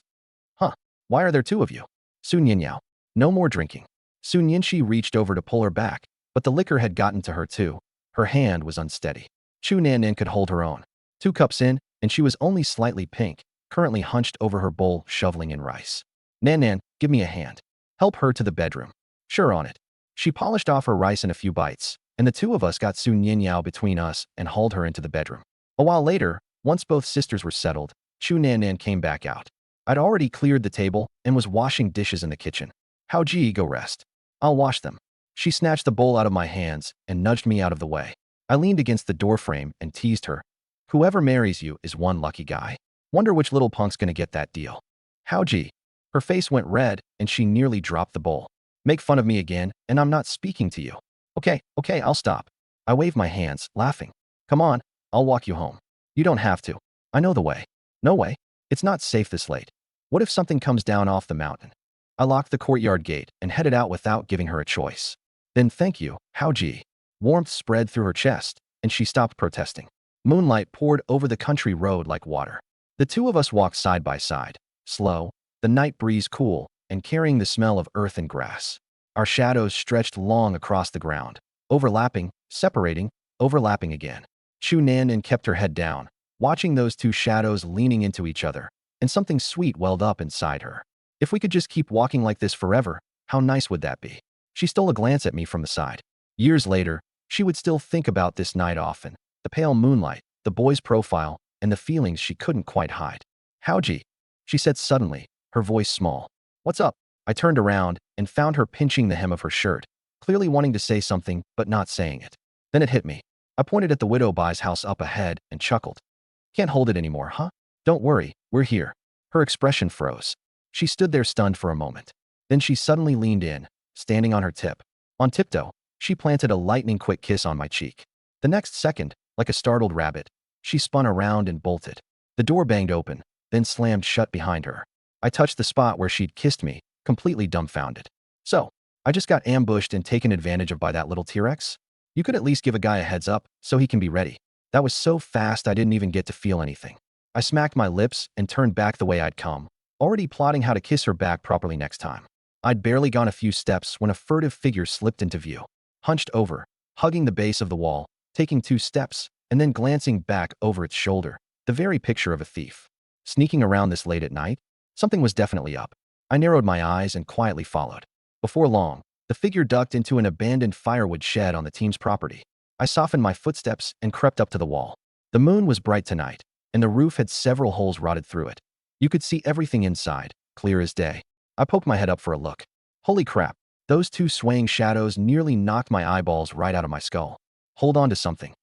Huh, why are there 2 of you? Su Nianyao. No more drinking. Su Nianqi reached over to pull her back, but the liquor had gotten to her too. Her hand was unsteady. Chu Nanan could hold her own. 2 cups in, and she was only slightly pink, currently hunched over her bowl shoveling in rice. Nanan, give me a hand. Help her to the bedroom. Sure on it. She polished off her rice in a few bites, and the 2 of us got Su Nianyao between us and hauled her into the bedroom. A while later, once both sisters were settled, Chu Nanan came back out. I'd already cleared the table and was washing dishes in the kitchen. How gee, go rest. I'll wash them. She snatched the bowl out of my hands and nudged me out of the way. I leaned against the doorframe and teased her. Whoever marries you is one lucky guy. Wonder which little punk's gonna get that deal. How gee. Her face went red and she nearly dropped the bowl. Make fun of me again and I'm not speaking to you. Okay, I'll stop. I waved my hands, laughing. Come on, I'll walk you home. You don't have to. I know the way. No way. It's not safe this late. What if something comes down off the mountain? I locked the courtyard gate and headed out without giving her a choice. Then thank you, how gee. Warmth spread through her chest, and she stopped protesting. Moonlight poured over the country road like water. The 2 of us walked side by side, slow, the night breeze cool, and carrying the smell of earth and grass. Our shadows stretched long across the ground, overlapping, separating, overlapping again. Chu Nan kept her head down, watching those two shadows leaning into each other, and something sweet welled up inside her. If we could just keep walking like this forever, how nice would that be? She stole a glance at me from the side. Years later, she would still think about this night often. The pale moonlight, the boy's profile, and the feelings she couldn't quite hide. "Howji," she said suddenly, her voice small. "What's up?" I turned around and found her pinching the hem of her shirt, clearly wanting to say something but not saying it. Then it hit me. I pointed at the widow Bai's house up ahead and chuckled. "Can't hold it anymore, huh? Don't worry, we're here." Her expression froze. She stood there stunned for a moment. Then she suddenly leaned in, standing on her tip. On tiptoe, she planted a lightning-quick kiss on my cheek. The next second, like a startled rabbit, she spun around and bolted. The door banged open, then slammed shut behind her. I touched the spot where she'd kissed me, completely dumbfounded. "So, I just got ambushed and taken advantage of by that little T-Rex? You could at least give a guy a heads up, so he can be ready." That was so fast I didn't even get to feel anything. I smacked my lips and turned back the way I'd come, already plotting how to kiss her back properly next time. I'd barely gone a few steps when a furtive figure slipped into view. Hunched over, hugging the base of the wall, taking 2 steps, and then glancing back over its shoulder, the very picture of a thief. Sneaking around this late at night? Something was definitely up. I narrowed my eyes and quietly followed. Before long, the figure ducked into an abandoned firewood shed on the team's property. I softened my footsteps and crept up to the wall. The moon was bright tonight, and the roof had several holes rotted through it. You could see everything inside, clear as day. I poked my head up for a look. Holy crap, those 2 swaying shadows nearly knocked my eyeballs right out of my skull. "Hold on to something."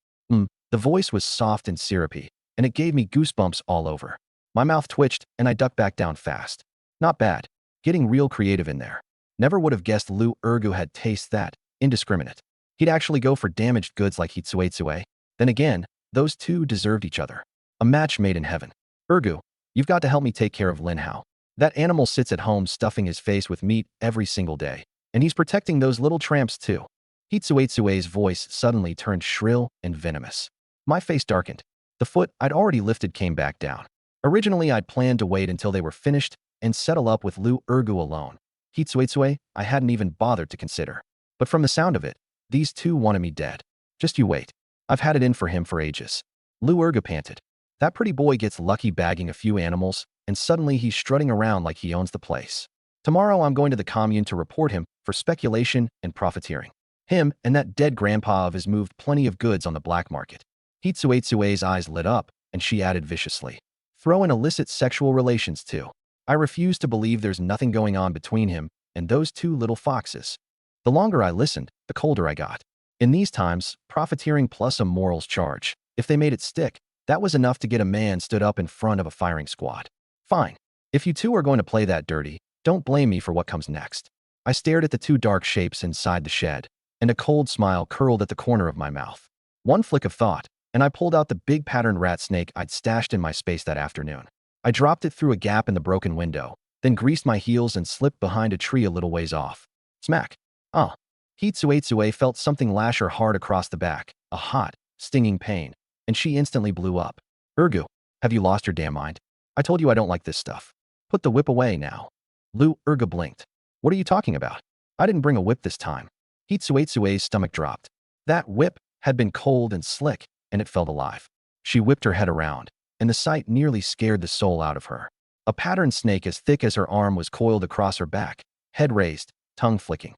The voice was soft and syrupy, and it gave me goosebumps all over. My mouth twitched, and I ducked back down fast. Not bad. Getting real creative in there. Never would have guessed Lu Ergu had taste that indiscriminate. He'd actually go for damaged goods like Hitsuetsue. Then again, those 2 deserved each other. A match made in heaven. "Ergu, you've got to help me take care of Lin Hao. That animal sits at home stuffing his face with meat every single day, and he's protecting those little tramps too." Hitsuetsue's voice suddenly turned shrill and venomous. My face darkened. The foot I'd already lifted came back down. Originally, I'd planned to wait until they were finished and settle up with Lu Ergu alone. Hitsuetsue, I hadn't even bothered to consider. But from the sound of it, these 2 wanted me dead. "Just you wait. I've had it in for him for ages." Lu Ergu panted. That pretty boy gets lucky bagging a few animals, and suddenly he's strutting around like he owns the place. Tomorrow I'm going to the commune to report him for speculation and profiteering. Him and that dead grandpa of his moved plenty of goods on the black market. Hitsuetsue's eyes lit up, and she added viciously, "Throw in illicit sexual relations too." I refuse to believe there's nothing going on between him and those 2 little foxes. The longer I listened, the colder I got. In these times, profiteering plus a morals charge, if they made it stick, that was enough to get a man stood up in front of a firing squad. Fine. If you 2 are going to play that dirty, don't blame me for what comes next. I stared at the 2 dark shapes inside the shed, and a cold smile curled at the corner of my mouth. One flick of thought, and I pulled out the big patterned rat snake I'd stashed in my space that afternoon. I dropped it through a gap in the broken window, then greased my heels and slipped behind a tree a little ways off. Smack. Hitsuetsue felt something lash her hard across the back, a hot, stinging pain, and she instantly blew up. "Ergu, have you lost your damn mind? I told you I don't like this stuff. Put the whip away now." Lu Ergu blinked. "What are you talking about? I didn't bring a whip this time." Hitsuetsue's stomach dropped. That whip had been cold and slick, and it felt alive. She whipped her head around, and the sight nearly scared the soul out of her. A patterned snake as thick as her arm was coiled across her back, head raised, tongue flicking.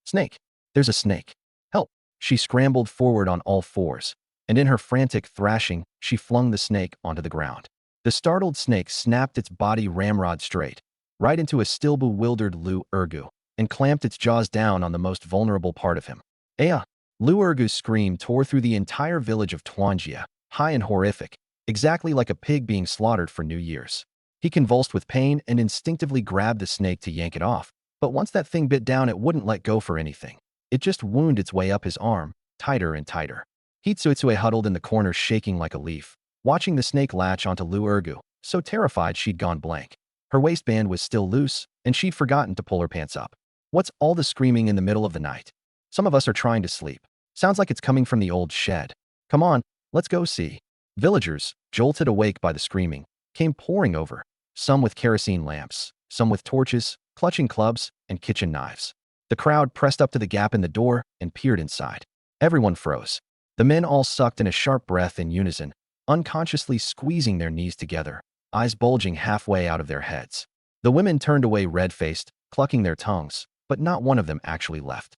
Snake. There's a snake. Help." She scrambled forward on all 4s, and in her frantic thrashing, she flung the snake onto the ground. The startled snake snapped its body ramrod straight, right into a still bewildered Lu Ergu, and clamped its jaws down on the most vulnerable part of him. "Aya!" Lu Ergu's scream tore through the entire village of Tuanjia, high and horrific, exactly like a pig being slaughtered for New Year's. He convulsed with pain and instinctively grabbed the snake to yank it off, but once that thing bit down, it wouldn't let go for anything. It just wound its way up his arm, tighter and tighter. Hitsuetsue huddled in the corner shaking like a leaf, watching the snake latch onto Lu Ergu, so terrified she'd gone blank. Her waistband was still loose, and she'd forgotten to pull her pants up. What's all the screaming in the middle of the night? Some of us are trying to sleep. Sounds like it's coming from the old shed. Come on, let's go see. Villagers, jolted awake by the screaming, came pouring over, some with kerosene lamps, some with torches, clutching clubs, and kitchen knives. The crowd pressed up to the gap in the door and peered inside. Everyone froze. The men all sucked in a sharp breath in unison, unconsciously squeezing their knees together, eyes bulging halfway out of their heads. The women turned away red-faced, clucking their tongues, but not one of them actually left.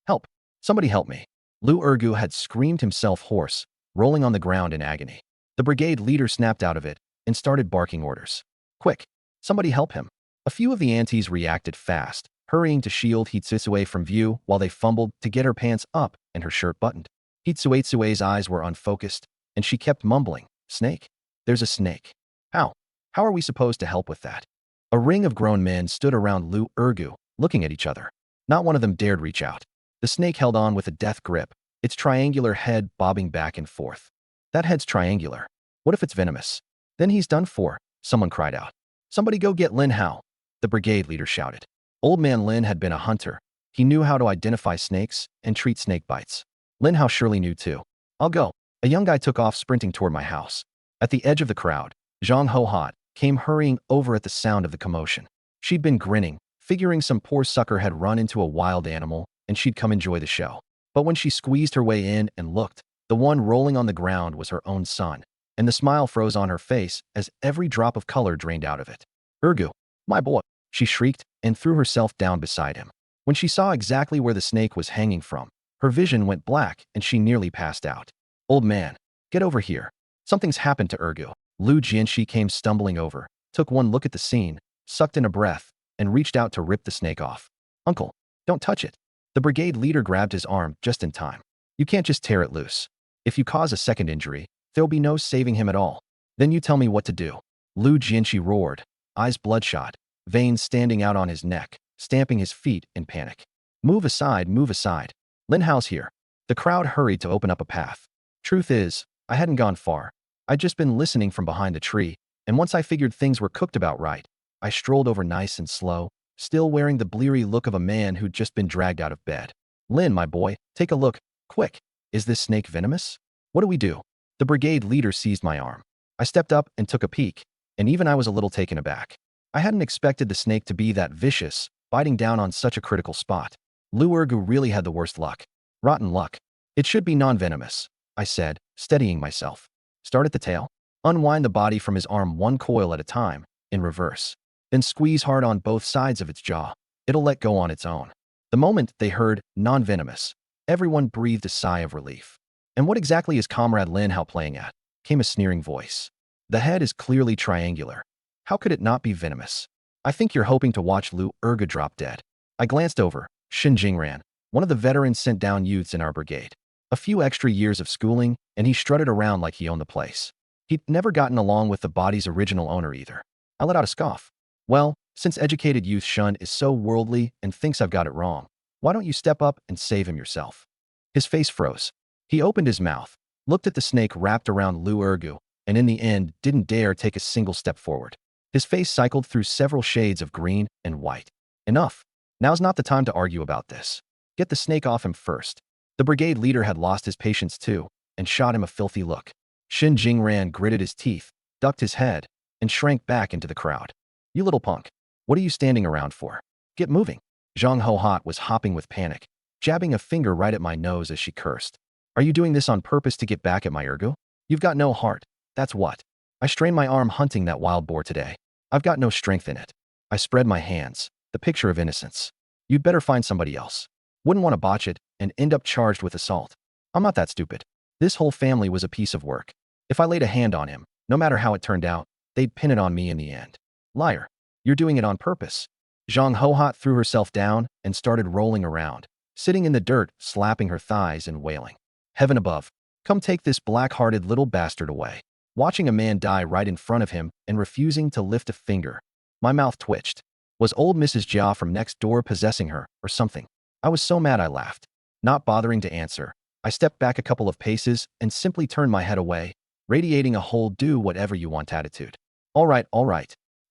Help! Somebody help me! Lu Urgu had screamed himself hoarse, rolling on the ground in agony. The brigade leader snapped out of it and started barking orders. Quick! Somebody help him! A few of the aunties reacted fast, hurrying to shield Hitsue from view while they fumbled to get her pants up and her shirt buttoned. Hitsue's eyes were unfocused, and she kept mumbling, "Snake? There's a snake. How? How are we supposed to help with that?" A ring of grown men stood around Lu Urgu, looking at each other. Not one of them dared reach out. The snake held on with a death grip, its triangular head bobbing back and forth. That head's triangular. What if it's venomous? Then he's done for, someone cried out. Somebody go get Lin Hao, the brigade leader shouted. Old man Lin had been a hunter. He knew how to identify snakes and treat snake bites. Lin Hao surely knew too. I'll go. A young guy took off sprinting toward my house. At the edge of the crowd, Zhang Ho-hot came hurrying over at the sound of the commotion. She'd been grinning, figuring some poor sucker had run into a wild animal and she'd come enjoy the show. But when she squeezed her way in and looked, the one rolling on the ground was her own son, and the smile froze on her face as every drop of color drained out of it. Urgu, my boy, she shrieked and threw herself down beside him. When she saw exactly where the snake was hanging from, her vision went black and she nearly passed out. Old man, get over here. Something's happened to Urgu. Lu Jianxi came stumbling over, took one look at the scene, sucked in a breath, and reached out to rip the snake off. Uncle, don't touch it. The brigade leader grabbed his arm just in time. You can't just tear it loose. If you cause a second injury, there'll be no saving him at all. Then you tell me what to do. Lu Jianxi roared, eyes bloodshot, veins standing out on his neck, stamping his feet in panic. Move aside, move aside. Lin Hao's here. The crowd hurried to open up a path. Truth is, I hadn't gone far. I'd just been listening from behind the tree, and once I figured things were cooked about right, I strolled over nice and slow, still wearing the bleary look of a man who'd just been dragged out of bed. Lin, my boy, take a look, quick. Is this snake venomous? What do we do? The brigade leader seized my arm. I stepped up and took a peek, and even I was a little taken aback. I hadn't expected the snake to be that vicious, biting down on such a critical spot. Lu Urgu really had the worst luck. Rotten luck. It should be non-venomous, I said, steadying myself. Start at the tail. Unwind the body from his arm one coil at a time, in reverse. Then squeeze hard on both sides of its jaw. It'll let go on its own. The moment they heard non-venomous, everyone breathed a sigh of relief. And what exactly is Comrade Lin Hao playing at? Came a sneering voice. The head is clearly triangular. How could it not be venomous? I think you're hoping to watch Lu Urgu drop dead. I glanced over. Shin Jingran, one of the veterans sent down youths in our brigade. A few extra years of schooling, and he strutted around like he owned the place. He'd never gotten along with the body's original owner either. I let out a scoff. Well, since educated youth Shun is so worldly and thinks I've got it wrong, why don't you step up and save him yourself? His face froze. He opened his mouth, looked at the snake wrapped around Lu Urgu, and in the end didn't dare take a single step forward. His face cycled through several shades of green and white. Enough. Now's not the time to argue about this. Get the snake off him first. The brigade leader had lost his patience too, and shot him a filthy look. Shin Jingran gritted his teeth, ducked his head, and shrank back into the crowd. You little punk. What are you standing around for? Get moving. Zhang Ho-hot was hopping with panic, jabbing a finger right at my nose as she cursed. Are you doing this on purpose to get back at my Urgu? You've got no heart. That's what. I strained my arm hunting that wild boar today. I've got no strength in it. I spread my hands, the picture of innocence. You'd better find somebody else. Wouldn't want to botch it and end up charged with assault. I'm not that stupid. This whole family was a piece of work. If I laid a hand on him, no matter how it turned out, they'd pin it on me in the end. Liar. You're doing it on purpose. Zhang Ho-hot threw herself down and started rolling around, sitting in the dirt, slapping her thighs and wailing. Heaven above, come take this black-hearted little bastard away. Watching a man die right in front of him and refusing to lift a finger. My mouth twitched. Was old Mrs. Jia from next door possessing her, or something? I was so mad I laughed. Not bothering to answer, I stepped back a couple of paces and simply turned my head away, radiating a whole do-whatever-you-want attitude. All right.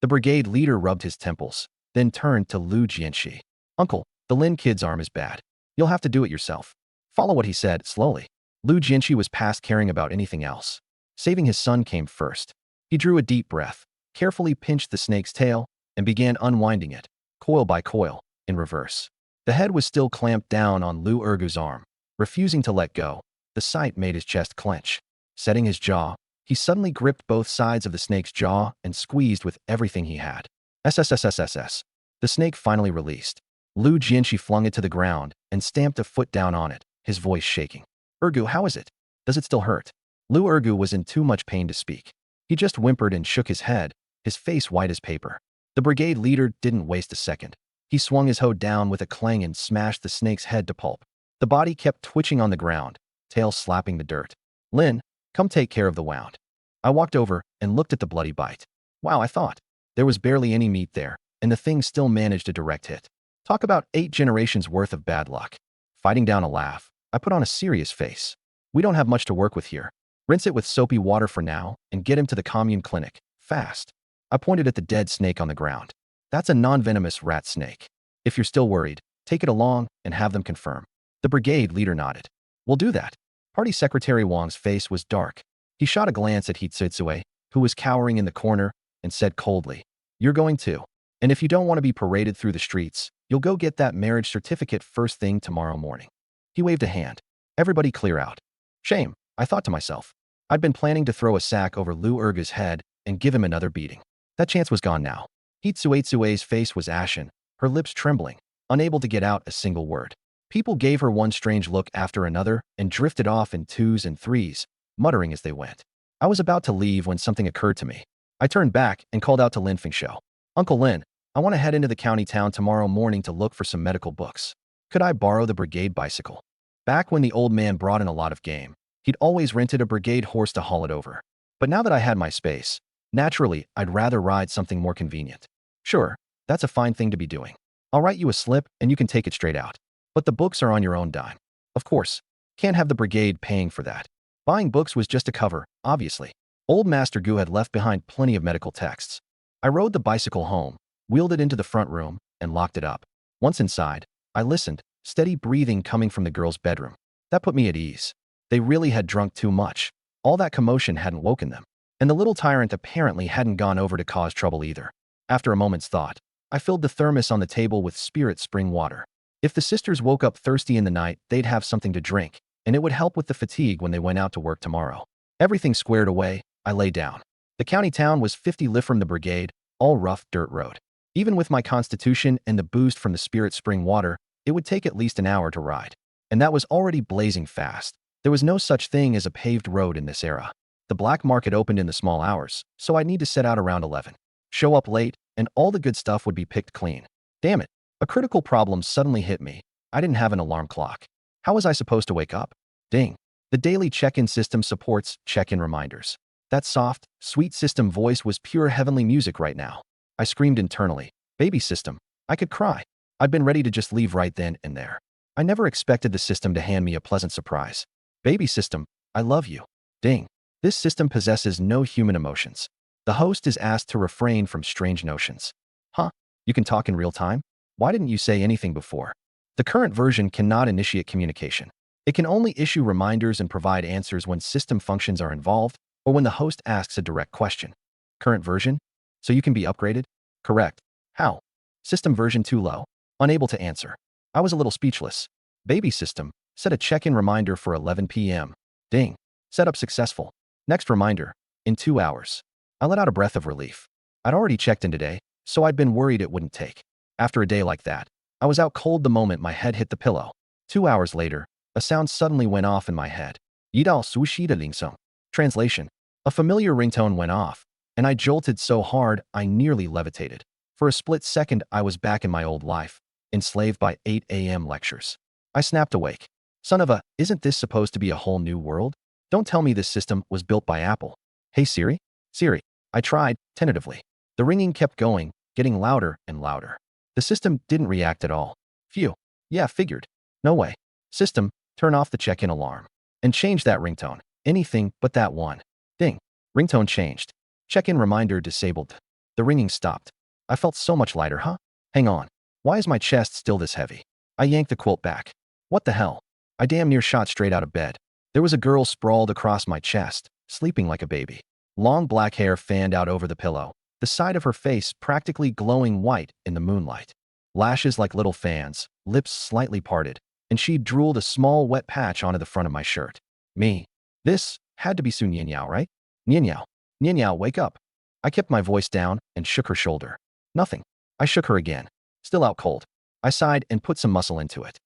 The brigade leader rubbed his temples, then turned to Lu Jianxi. Uncle, the Lin kid's arm is bad. You'll have to do it yourself. Follow what he said, slowly. Lu Jianxi was past caring about anything else. Saving his son came first. He drew a deep breath, carefully pinched the snake's tail, and began unwinding it, coil by coil, in reverse. The head was still clamped down on Lu Urgu's arm, refusing to let go. The sight made his chest clench. Setting his jaw, he suddenly gripped both sides of the snake's jaw and squeezed with everything he had. SSSSSS. The snake finally released. Lu Jianxi flung it to the ground and stamped a foot down on it, his voice shaking. Ergu, how is it? Does it still hurt? Lu Ergu was in too much pain to speak. He just whimpered and shook his head, his face white as paper. The brigade leader didn't waste a second. He swung his hoe down with a clang and smashed the snake's head to pulp. The body kept twitching on the ground, tail slapping the dirt. Lin, come take care of the wound. I walked over and looked at the bloody bite. Wow, I thought. There was barely any meat there, and the thing still managed a direct hit. Talk about 8 generations worth of bad luck. Fighting down a laugh, I put on a serious face. We don't have much to work with here. Rinse it with soapy water for now and get him to the commune clinic, fast. I pointed at the dead snake on the ground. That's a non-venomous rat snake. If you're still worried, take it along and have them confirm. The brigade leader nodded. We'll do that. Party Secretary Wang's face was dark. He shot a glance at Hitsue, who was cowering in the corner, and said coldly, You're going too. And if you don't want to be paraded through the streets, you'll go get that marriage certificate first thing tomorrow morning. He waved a hand. Everybody clear out. Shame, I thought to myself. I'd been planning to throw a sack over Lu Ergu's head and give him another beating. That chance was gone now. Hitsue's face was ashen, her lips trembling, unable to get out a single word. People gave her one strange look after another and drifted off in 2s and 3s, muttering as they went. I was about to leave when something occurred to me. I turned back and called out to Lin Fengshou. Uncle Lin, I want to head into the county town tomorrow morning to look for some medical books. Could I borrow the brigade bicycle? Back when the old man brought in a lot of game, he'd always rented a brigade horse to haul it over. But now that I had my space, naturally, I'd rather ride something more convenient. Sure, that's a fine thing to be doing. I'll write you a slip and you can take it straight out. But the books are on your own dime. Of course, can't have the brigade paying for that. Buying books was just a cover, obviously. Old Master Gu had left behind plenty of medical texts. I rode the bicycle home, wheeled it into the front room, and locked it up. Once inside, I listened, steady breathing coming from the girls' bedroom. That put me at ease. They really had drunk too much. All that commotion hadn't woken them. And the little tyrant apparently hadn't gone over to cause trouble either. After a moment's thought, I filled the thermos on the table with spirit spring water. If the sisters woke up thirsty in the night, they'd have something to drink, and it would help with the fatigue when they went out to work tomorrow. Everything squared away, I lay down. The county town was 50 li from the brigade, all rough dirt road. Even with my constitution and the boost from the spirit spring water, it would take at least an hour to ride. And that was already blazing fast. There was no such thing as a paved road in this era. The black market opened in the small hours, so I'd need to set out around 11. Show up late, and all the good stuff would be picked clean. Damn it. A critical problem suddenly hit me. I didn't have an alarm clock. How was I supposed to wake up? Ding. The daily check-in system supports check-in reminders. That soft, sweet system voice was pure heavenly music right now. I screamed internally. Baby system. I could cry. I'd been ready to just leave right then and there. I never expected the system to hand me a pleasant surprise. Baby system, I love you. Ding. This system possesses no human emotions. The host is asked to refrain from strange notions. Huh? You can talk in real time? Why didn't you say anything before? The current version cannot initiate communication. It can only issue reminders and provide answers when system functions are involved or when the host asks a direct question. Current version? So you can be upgraded? Correct. How? System version too low. Unable to answer. I was a little speechless. Baby system, set a check-in reminder for 11 p.m. Ding. Setup successful. Next reminder, in 2 hours. I let out a breath of relief. I'd already checked in today, so I'd been worried it wouldn't take. After a day like that, I was out cold the moment my head hit the pillow. 2 hours later, a sound suddenly went off in my head. Yidao sushi de lingsong. Translation. A familiar ringtone went off, and I jolted so hard I nearly levitated. For a split second, I was back in my old life, enslaved by 8 a.m. lectures. I snapped awake. Son of a, isn't this supposed to be a whole new world? Don't tell me this system was built by Apple. Hey Siri? Siri. I tried, tentatively. The ringing kept going, getting louder and louder. The system didn't react at all. Phew. Yeah, figured. No way. System, turn off the check-in alarm. And change that ringtone. Anything but that one. Ding. Ringtone changed. Check-in reminder disabled. The ringing stopped. I felt so much lighter, huh? Hang on. Why is my chest still this heavy? I yanked the quilt back. What the hell? I damn near shot straight out of bed. There was a girl sprawled across my chest, sleeping like a baby. Long black hair fanned out over the pillow, the side of her face practically glowing white in the moonlight. Lashes like little fans, lips slightly parted, and she drooled a small wet patch onto the front of my shirt. Me. This had to be Su Nianyao, right? Nianyao. Nianyao, wake up. I kept my voice down and shook her shoulder. Nothing. I shook her again. Still out cold. I sighed and put some muscle into it.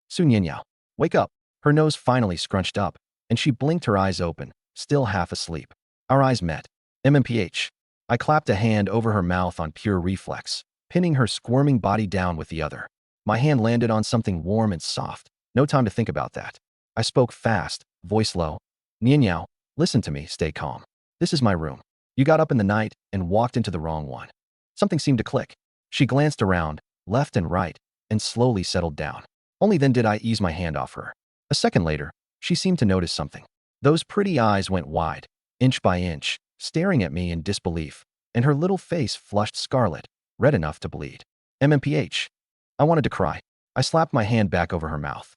Su Nianyao, wake up. Her nose finally scrunched up, and she blinked her eyes open, still half asleep. Our eyes met. MMPH. I clapped a hand over her mouth on pure reflex, pinning her squirming body down with the other. My hand landed on something warm and soft. No time to think about that. I spoke fast, voice low. Nianyao, listen to me, stay calm. This is my room. You got up in the night and walked into the wrong one. Something seemed to click. She glanced around, left and right, and slowly settled down. Only then did I ease my hand off her. A second later, she seemed to notice something. Those pretty eyes went wide, inch by inch, staring at me in disbelief, and her little face flushed scarlet, red enough to bleed. MMPH. I wanted to cry. I slapped my hand back over her mouth.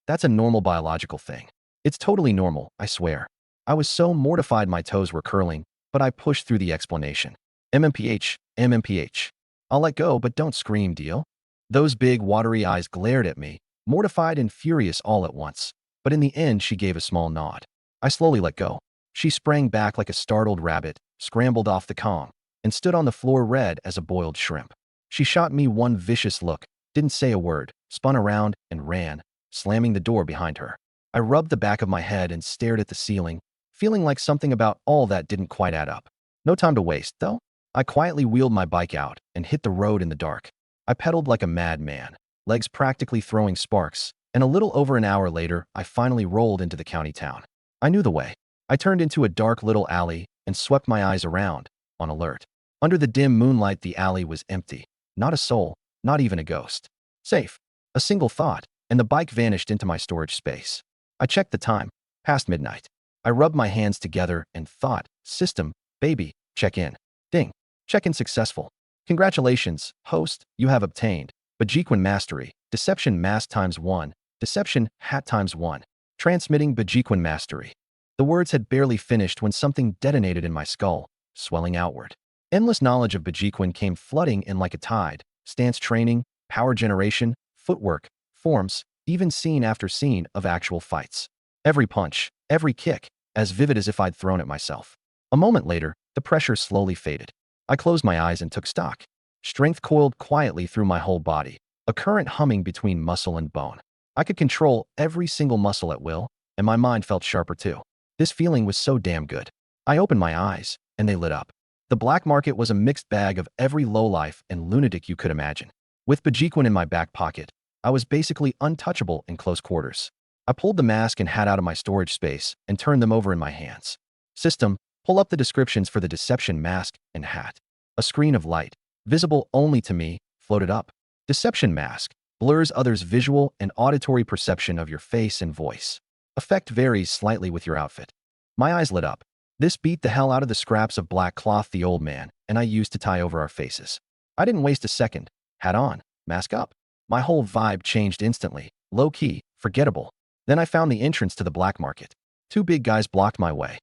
That's a normal biological thing. It's totally normal, I swear. I was so mortified my toes were curling, but I pushed through the explanation. MMPH, MMPH. I'll let go, but don't scream, deal? Those big, watery eyes glared at me, mortified and furious all at once. But in the end, she gave a small nod. I slowly let go. She sprang back like a startled rabbit, scrambled off the Kong, and stood on the floor red as a boiled shrimp. She shot me one vicious look, didn't say a word, spun around, and ran, slamming the door behind her. I rubbed the back of my head and stared at the ceiling, feeling like something about all that didn't quite add up. No time to waste, though. I quietly wheeled my bike out and hit the road in the dark. I pedaled like a madman, legs practically throwing sparks, and a little over an hour later, I finally rolled into the county town. I knew the way. I turned into a dark little alley and swept my eyes around, on alert. Under the dim moonlight, the alley was empty. Not a soul, not even a ghost. Safe. A single thought, and the bike vanished into my storage space. I checked the time. Past midnight. I rubbed my hands together and thought, system, baby, check in. Ding. Check-in successful. Congratulations, host, you have obtained Bajiquin Mastery, Deception Mask ×1, Deception Hat ×1. Transmitting Bajiquin Mastery. The words had barely finished when something detonated in my skull, swelling outward. Endless knowledge of Bajiquin came flooding in like a tide. Stance training, power generation, footwork, forms, even scene after scene of actual fights. Every punch, every kick, as vivid as if I'd thrown it myself. A moment later, the pressure slowly faded. I closed my eyes and took stock. Strength coiled quietly through my whole body, a current humming between muscle and bone. I could control every single muscle at will, and my mind felt sharper too. This feeling was so damn good. I opened my eyes, and they lit up. The black market was a mixed bag of every lowlife and lunatic you could imagine. With Bajiquin in my back pocket, I was basically untouchable in close quarters. I pulled the mask and hat out of my storage space and turned them over in my hands. System, pull up the descriptions for the Deception Mask and Hat. A screen of light, visible only to me, floated up. Deception Mask blurs others' visual and auditory perception of your face and voice. Effect varies slightly with your outfit. My eyes lit up. This beat the hell out of the scraps of black cloth the old man and I used to tie over our faces. I didn't waste a second. Hat on, mask up. My whole vibe changed instantly, low-key, forgettable. Then I found the entrance to the black market. Two big guys blocked my way.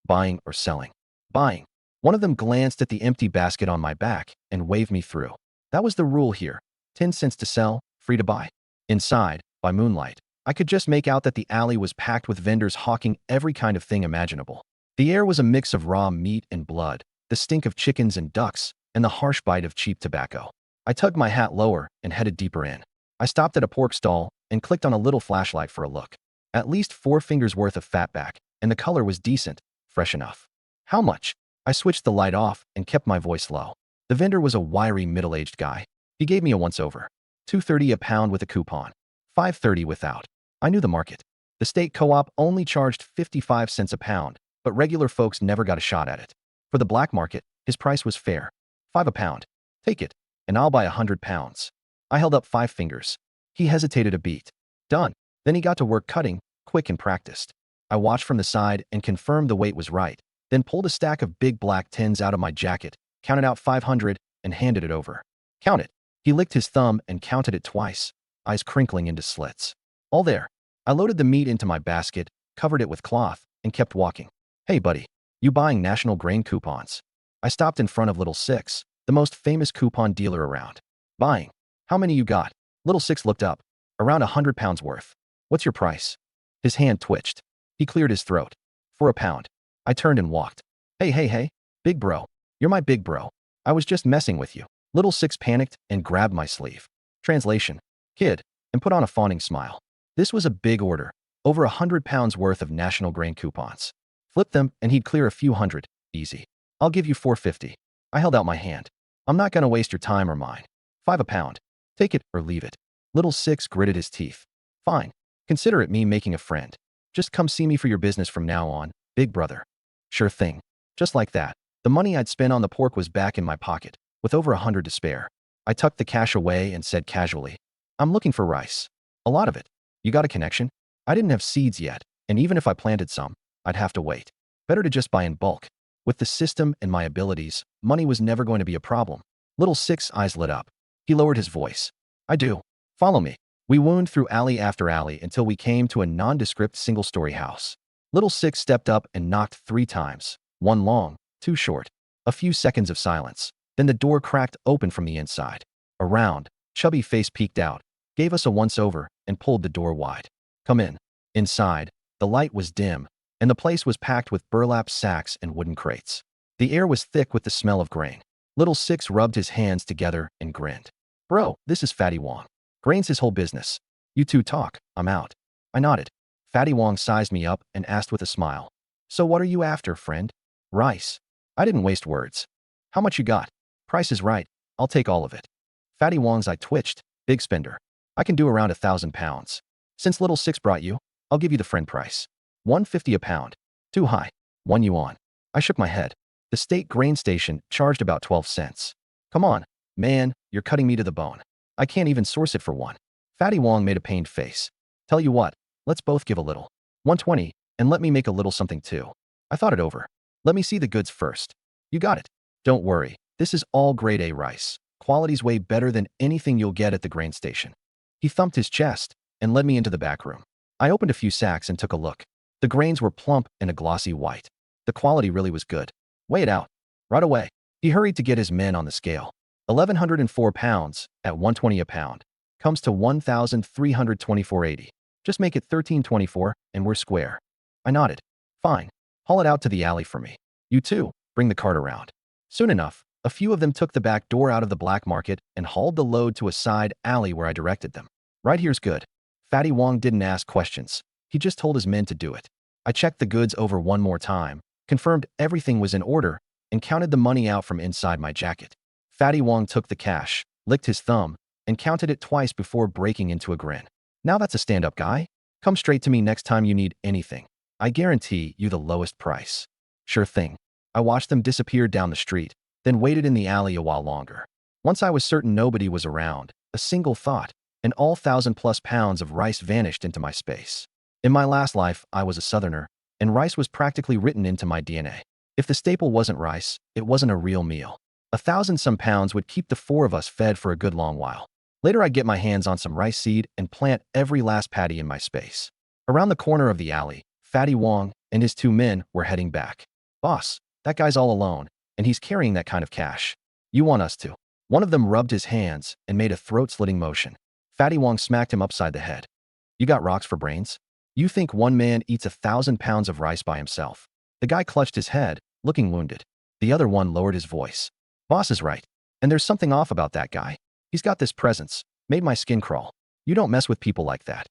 Buying or selling? Buying. One of them glanced at the empty basket on my back and waved me through. That was the rule here. 10 cents to sell, free to buy. Inside, by moonlight, I could just make out that the alley was packed with vendors hawking every kind of thing imaginable. The air was a mix of raw meat and blood, the stink of chickens and ducks, and the harsh bite of cheap tobacco. I tugged my hat lower and headed deeper in. I stopped at a pork stall and clicked on a little flashlight for a look. At least 4 fingers worth of fatback, and the color was decent, fresh enough. How much? I switched the light off and kept my voice low. The vendor was a wiry, middle-aged guy. He gave me a once-over. $2.30 a pound with a coupon. $5.30 without. I knew the market. The state co-op only charged 55 cents a pound, but regular folks never got a shot at it. For the black market, his price was fair. $5 a pound. Take it, and I'll buy 100 pounds. I held up 5 fingers. He hesitated a beat. Done. Then he got to work cutting, quick and practiced. I watched from the side and confirmed the weight was right, then pulled a stack of big black tins out of my jacket, counted out 500, and handed it over. Count it. He licked his thumb and counted it twice, eyes crinkling into slits. All there. I loaded the meat into my basket, covered it with cloth, and kept walking. Hey buddy, you buying national grain coupons? I stopped in front of Little Six, the most famous coupon dealer around. Buying. How many you got? Little Six looked up. Around 100 pounds worth. What's your price? His hand twitched. He cleared his throat. For a pound. I turned and walked. Hey, hey, hey. Big bro. You're my big bro. I was just messing with you. Little Six panicked and grabbed my sleeve. Translation. Kid. And put on a fawning smile. This was a big order. Over 100 pounds worth of national grain coupons. Flip them and he'd clear a few hundred. Easy. I'll give you 450. I held out my hand. I'm not gonna waste your time or mine. 5 a pound. Take it or leave it. Little Six gritted his teeth. Fine. Consider it me making a friend. Just come see me for your business from now on, big brother. Sure thing. Just like that. The money I'd spent on the pork was back in my pocket, with over 100 to spare. I tucked the cash away and said casually, I'm looking for rice. A lot of it. You got a connection? I didn't have seeds yet, and even if I planted some, I'd have to wait. Better to just buy in bulk. With the system and my abilities, money was never going to be a problem. Little Six's eyes lit up. He lowered his voice. I do. Follow me. We wound through alley after alley until we came to a nondescript single-story house. Little Six stepped up and knocked 3 times. 1 long, 2 short. A few seconds of silence. Then the door cracked open from the inside. A round, chubby face peeked out, gave us a once-over, and pulled the door wide. Come in. Inside, the light was dim, and the place was packed with burlap sacks and wooden crates. The air was thick with the smell of grain. Little Six rubbed his hands together and grinned. Bro, this is Fatty Wong. Grain's his whole business. You two talk, I'm out. I nodded. Fatty Wong sized me up and asked with a smile. So what are you after, friend? Rice. I didn't waste words. How much you got? Price is right. I'll take all of it. Fatty Wong's eye twitched. Big spender. I can do around 1,000 pounds. Since Little Six brought you, I'll give you the friend price. 150 a pound. Too high. 1 yuan. I shook my head. The state grain station charged about 12 cents. Come on, man, you're cutting me to the bone. I can't even source it for 1. Fatty Wong made a pained face. Tell you what, let's both give a little. 120, and let me make a little something too. I thought it over. Let me see the goods first. You got it. Don't worry, this is all grade A rice. Quality's way better than anything you'll get at the grain station. He thumped his chest and led me into the back room. I opened a few sacks and took a look. The grains were plump and a glossy white. The quality really was good. Weigh it out. Right away. He hurried to get his men on the scale. 1,104 pounds at 120 a pound. Comes to 1,324.80. Just make it 1,324 and we're square. I nodded. Fine. Haul it out to the alley for me. You too, bring the cart around. Soon enough, a few of them took the back door out of the black market and hauled the load to a side alley where I directed them. Right here's good. Fatty Wong didn't ask questions. He just told his men to do it. I checked the goods over one more time, confirmed everything was in order, and counted the money out from inside my jacket. Fatty Wong took the cash, licked his thumb, and counted it twice before breaking into a grin. Now that's a stand-up guy. Come straight to me next time you need anything. I guarantee you the lowest price. Sure thing. I watched them disappear down the street, then waited in the alley a while longer. Once I was certain nobody was around, a single thought, and all 1,000+ pounds of rice vanished into my space. In my last life, I was a Southerner, and rice was practically written into my DNA. If the staple wasn't rice, it wasn't a real meal. 1,000-some pounds would keep the 4 of us fed for a good long while. Later, I'd get my hands on some rice seed and plant every last patty in my space. Around the corner of the alley, Fatty Wong and his 2 men were heading back. Boss, that guy's all alone, and he's carrying that kind of cash. You want us to. One of them rubbed his hands and made a throat-slitting motion. Fatty Wong smacked him upside the head. You got rocks for brains? You think one man eats 1,000 pounds of rice by himself? The guy clutched his head, looking wounded. The other one lowered his voice. Boss is right. And there's something off about that guy. He's got this presence. Made my skin crawl. You don't mess with people like that.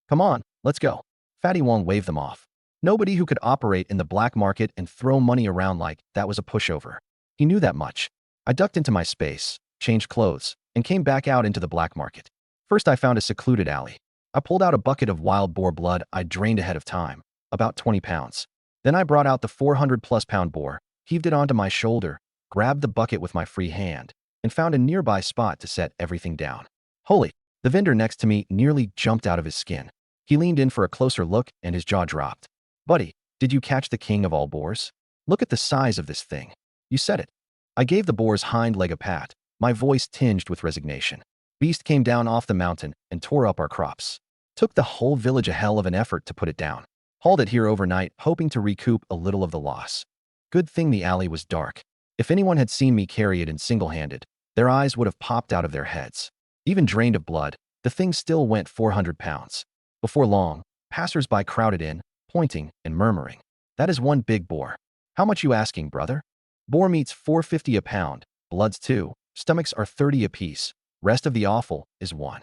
Come on, let's go. Fatty Wong waved them off. Nobody who could operate in the black market and throw money around like that was a pushover. He knew that much. I ducked into my space, changed clothes, and came back out into the black market. First, I found a secluded alley. I pulled out a bucket of wild boar blood I'd drained ahead of time, about 20 pounds. Then I brought out the 400+ pound boar, heaved it onto my shoulder, grabbed the bucket with my free hand, and found a nearby spot to set everything down. Holy! The vendor next to me nearly jumped out of his skin. He leaned in for a closer look and his jaw dropped. Buddy, did you catch the king of all boars? Look at the size of this thing. You said it. I gave the boar's hind leg a pat, my voice tinged with resignation. Beast came down off the mountain and tore up our crops. Took the whole village a hell of an effort to put it down. Hauled it here overnight, hoping to recoup a little of the loss. Good thing the alley was dark. If anyone had seen me carry it in single-handed, their eyes would have popped out of their heads. Even drained of blood, The thing still went 400 pounds. Before long, passers-by crowded in, pointing and murmuring. That is one big boar. How much you asking, brother? Boar meat's $4.50 a pound, bloods too, stomachs are 30 apiece, rest of the offal is 1.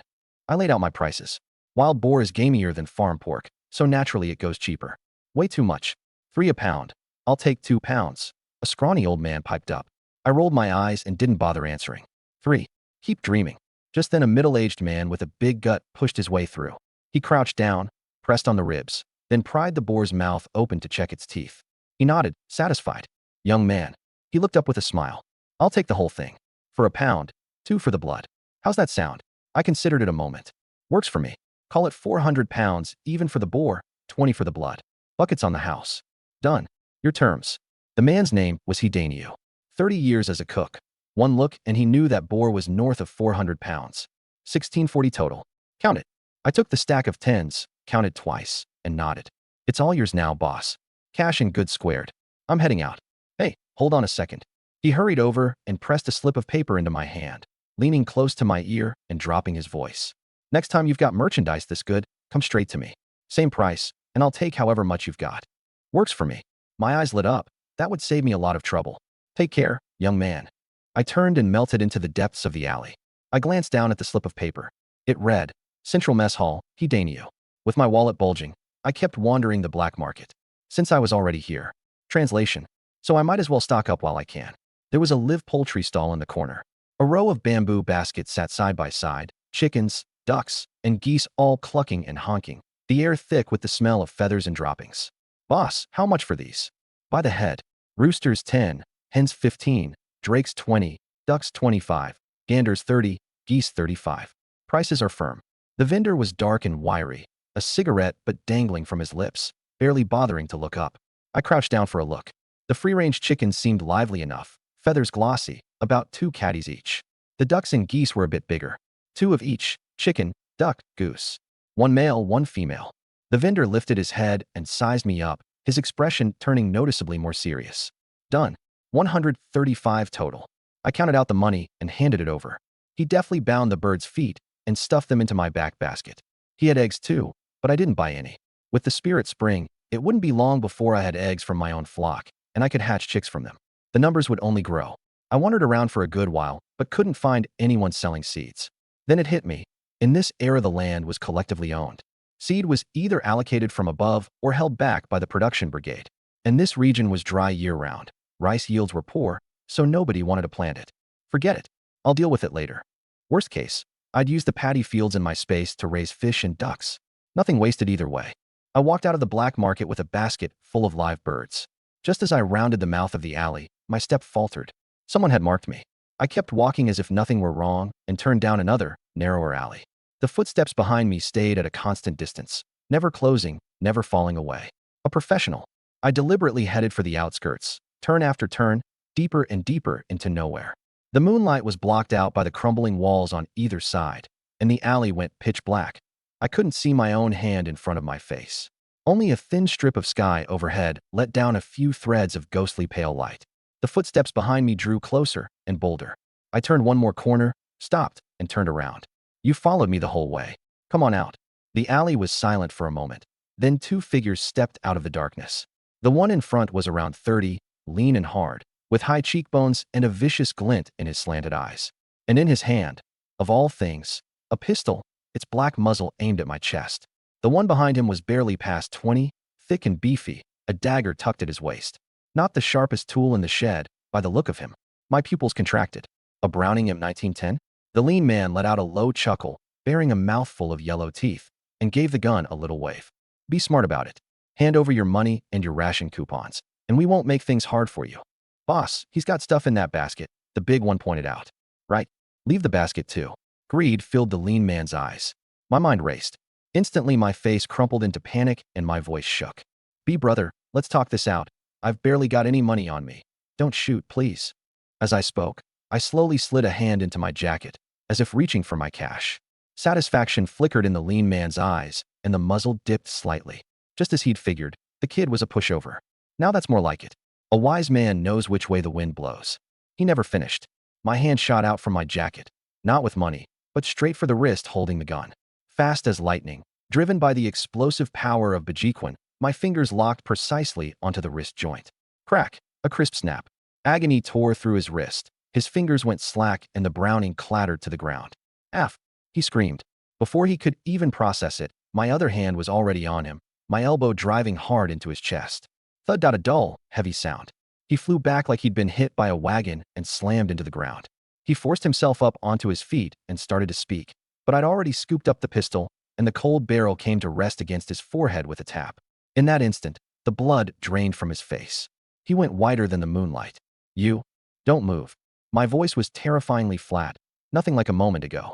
I laid out my prices. Wild boar is gamier than farm pork, so naturally it goes cheaper. Way too much. 3 a pound. I'll take 2 pounds. A scrawny old man piped up. I rolled my eyes and didn't bother answering. 3. Keep dreaming. Just then a middle-aged man with a big gut pushed his way through. He crouched down, pressed on the ribs, then pried the boar's mouth open to check its teeth. He nodded, satisfied. Young man. He looked up with a smile. I'll take the whole thing. For a pound, 2 for the blood. How's that sound? I considered it a moment. Works for me. Call it 400 pounds, even for the boar, 20 for the blood. Buckets on the house. Done. Your terms. The man's name was Hidenio. 30 years as a cook. One look and he knew that boar was north of 400 pounds. 1640 total. Count it. I took the stack of tens, counted twice, and nodded. It's all yours now, boss. Cash and goods squared. I'm heading out. Hey, hold on a second. He hurried over and pressed a slip of paper into my hand, leaning close to my ear and dropping his voice. Next time you've got merchandise this good, come straight to me. Same price, and I'll take however much you've got. Works for me. My eyes lit up. That would save me a lot of trouble. Take care, young man. I turned and melted into the depths of the alley. I glanced down at the slip of paper. It read, Central Mess Hall, Hidenio. With my wallet bulging, I kept wandering the black market. Since I was already here. Translation. So I might as well stock up while I can. There was a live poultry stall in the corner. A row of bamboo baskets sat side by side, chickens, ducks, and geese all clucking and honking, the air thick with the smell of feathers and droppings. Boss, how much for these? By the head. Roosters 10, hens 15, drakes 20, ducks 25, ganders 30, geese 35. Prices are firm. The vendor was dark and wiry, a cigarette but dangling from his lips, barely bothering to look up. I crouched down for a look. The free-range chickens seemed lively enough, feathers glossy, about 2 catties each. The ducks and geese were a bit bigger. 2 of each, chicken, duck, goose. 1 male, 1 female. The vendor lifted his head and sized me up, his expression turning noticeably more serious. Done. 135 total. I counted out the money and handed it over. He deftly bound the bird's feet and stuffed them into my back basket. He had eggs too, but I didn't buy any. With the spirit spring, it wouldn't be long before I had eggs from my own flock, and I could hatch chicks from them. The numbers would only grow. I wandered around for a good while, but couldn't find anyone selling seeds. Then it hit me. In this era the land was collectively owned. Seed was either allocated from above or held back by the production brigade. And this region was dry year-round. Rice yields were poor, so nobody wanted to plant it. Forget it. I'll deal with it later. Worst case, I'd use the paddy fields in my space to raise fish and ducks. Nothing wasted either way. I walked out of the black market with a basket full of live birds. Just as I rounded the mouth of the alley, my step faltered. Someone had marked me. I kept walking as if nothing were wrong and turned down another, narrower alley. The footsteps behind me stayed at a constant distance, never closing, never falling away. A professional. I deliberately headed for the outskirts, turn after turn, deeper and deeper into nowhere. The moonlight was blocked out by the crumbling walls on either side, and the alley went pitch black. I couldn't see my own hand in front of my face. Only a thin strip of sky overhead let down a few threads of ghostly pale light. The footsteps behind me drew closer and bolder. I turned one more corner, stopped, and turned around. You followed me the whole way. Come on out. The alley was silent for a moment. Then 2 figures stepped out of the darkness. The one in front was around 30, lean and hard, with high cheekbones and a vicious glint in his slanted eyes. And in his hand, of all things, a pistol, its black muzzle aimed at my chest. The one behind him was barely past 20, thick and beefy, a dagger tucked at his waist. Not the sharpest tool in the shed, by the look of him. My pupils contracted. A Browning M1910? The lean man let out a low chuckle, bearing a mouthful of yellow teeth, and gave the gun a little wave. Be smart about it. Hand over your money and your ration coupons, and we won't make things hard for you. Boss, he's got stuff in that basket, the big one pointed out. Right. Leave the basket too. Greed filled the lean man's eyes. My mind raced. Instantly my face crumpled into panic and my voice shook. B brother, let's talk this out. I've barely got any money on me. Don't shoot, please. As I spoke, I slowly slid a hand into my jacket, as if reaching for my cash. Satisfaction flickered in the lean man's eyes, and the muzzle dipped slightly. Just as he'd figured, the kid was a pushover. Now that's more like it. A wise man knows which way the wind blows. He never finished. My hand shot out from my jacket, not with money, but straight for the wrist holding the gun. Fast as lightning, driven by the explosive power of Bajiquan, my fingers locked precisely onto the wrist joint. Crack! A crisp snap. Agony tore through his wrist. His fingers went slack and the Browning clattered to the ground. "F!" he screamed. Before he could even process it, my other hand was already on him, my elbow driving hard into his chest. Thud! A dull, heavy sound. He flew back like he'd been hit by a wagon and slammed into the ground. He forced himself up onto his feet and started to speak, but I'd already scooped up the pistol, and the cold barrel came to rest against his forehead with a tap. In that instant, the blood drained from his face. He went whiter than the moonlight. "You don't move." My voice was terrifyingly flat, nothing like a moment ago.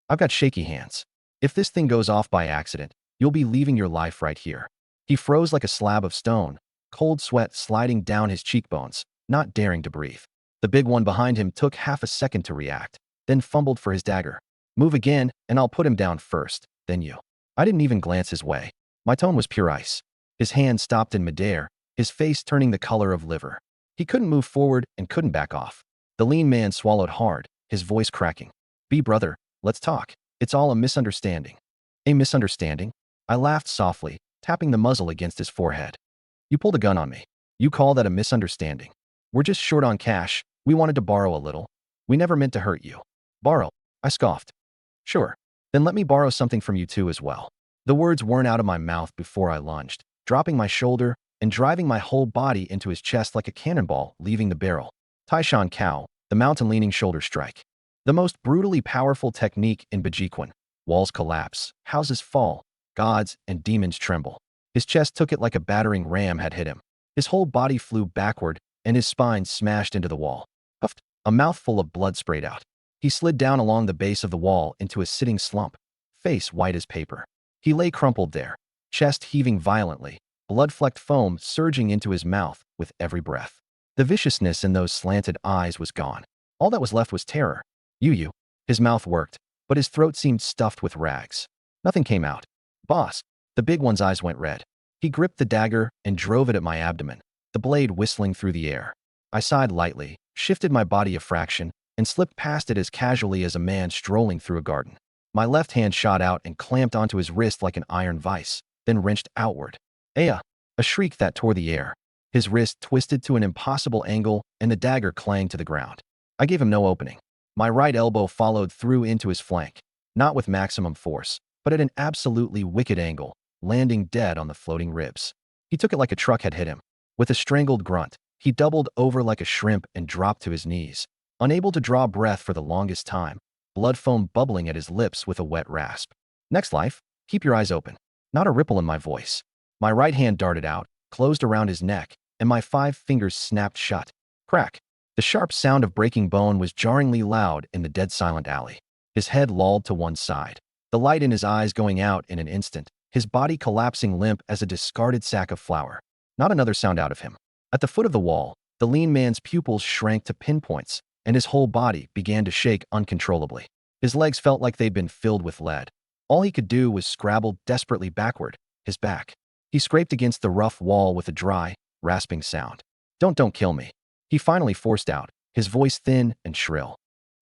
"I've got shaky hands. If this thing goes off by accident, you'll be leaving your life right here." He froze like a slab of stone, cold sweat sliding down his cheekbones, not daring to breathe. The big one behind him took half a second to react, then fumbled for his dagger. "Move again, and I'll put him down first, then you." I didn't even glance his way. My tone was pure ice. His hand stopped in midair, his face turning the color of liver. He couldn't move forward and couldn't back off. The lean man swallowed hard, his voice cracking. "B brother, let's talk. It's all a misunderstanding." "A misunderstanding?" I laughed softly, tapping the muzzle against his forehead. "You pulled a gun on me. You call that a misunderstanding? We're just short on cash. We wanted to borrow a little. We never meant to hurt you." "Borrow?" I scoffed. "Sure. Then let me borrow something from you too as well." The words weren't out of my mouth before I lunged, dropping my shoulder and driving my whole body into his chest like a cannonball leaving the barrel. Taishan Kao, the mountain-leaning shoulder strike. The most brutally powerful technique in Bajiquan. Walls collapse, houses fall, gods and demons tremble. His chest took it like a battering ram had hit him. His whole body flew backward, and his spine smashed into the wall. Puffed. A mouthful of blood sprayed out. He slid down along the base of the wall into a sitting slump, face white as paper. He lay crumpled there, chest heaving violently, blood-flecked foam surging into his mouth with every breath. The viciousness in those slanted eyes was gone. All that was left was terror. You. His mouth worked, but his throat seemed stuffed with rags. Nothing came out. "Boss." The big one's eyes went red. He gripped the dagger and drove it at my abdomen, the blade whistling through the air. I sighed lightly, shifted my body a fraction, and slipped past it as casually as a man strolling through a garden. My left hand shot out and clamped onto his wrist like an iron vise, then wrenched outward. "Aya!" A shriek that tore the air. His wrist twisted to an impossible angle, and the dagger clanged to the ground. I gave him no opening. My right elbow followed through into his flank, not with maximum force, but at an absolutely wicked angle, landing dead on the floating ribs. He took it like a truck had hit him. With a strangled grunt, he doubled over like a shrimp and dropped to his knees, unable to draw breath for the longest time, blood foam bubbling at his lips with a wet rasp. "Next life, keep your eyes open." Not a ripple in my voice. My right hand darted out, closed around his neck, and my 5 fingers snapped shut. Crack! The sharp sound of breaking bone was jarringly loud in the dead-silent alley. His head lolled to one side, the light in his eyes going out in an instant, his body collapsing limp as a discarded sack of flour. Not another sound out of him. At the foot of the wall, the lean man's pupils shrank to pinpoints, and his whole body began to shake uncontrollably. His legs felt like they'd been filled with lead. All he could do was scrabble desperately backward, his back. He scraped against the rough wall with a dry, rasping sound. Don't kill me." He finally forced out, his voice thin and shrill.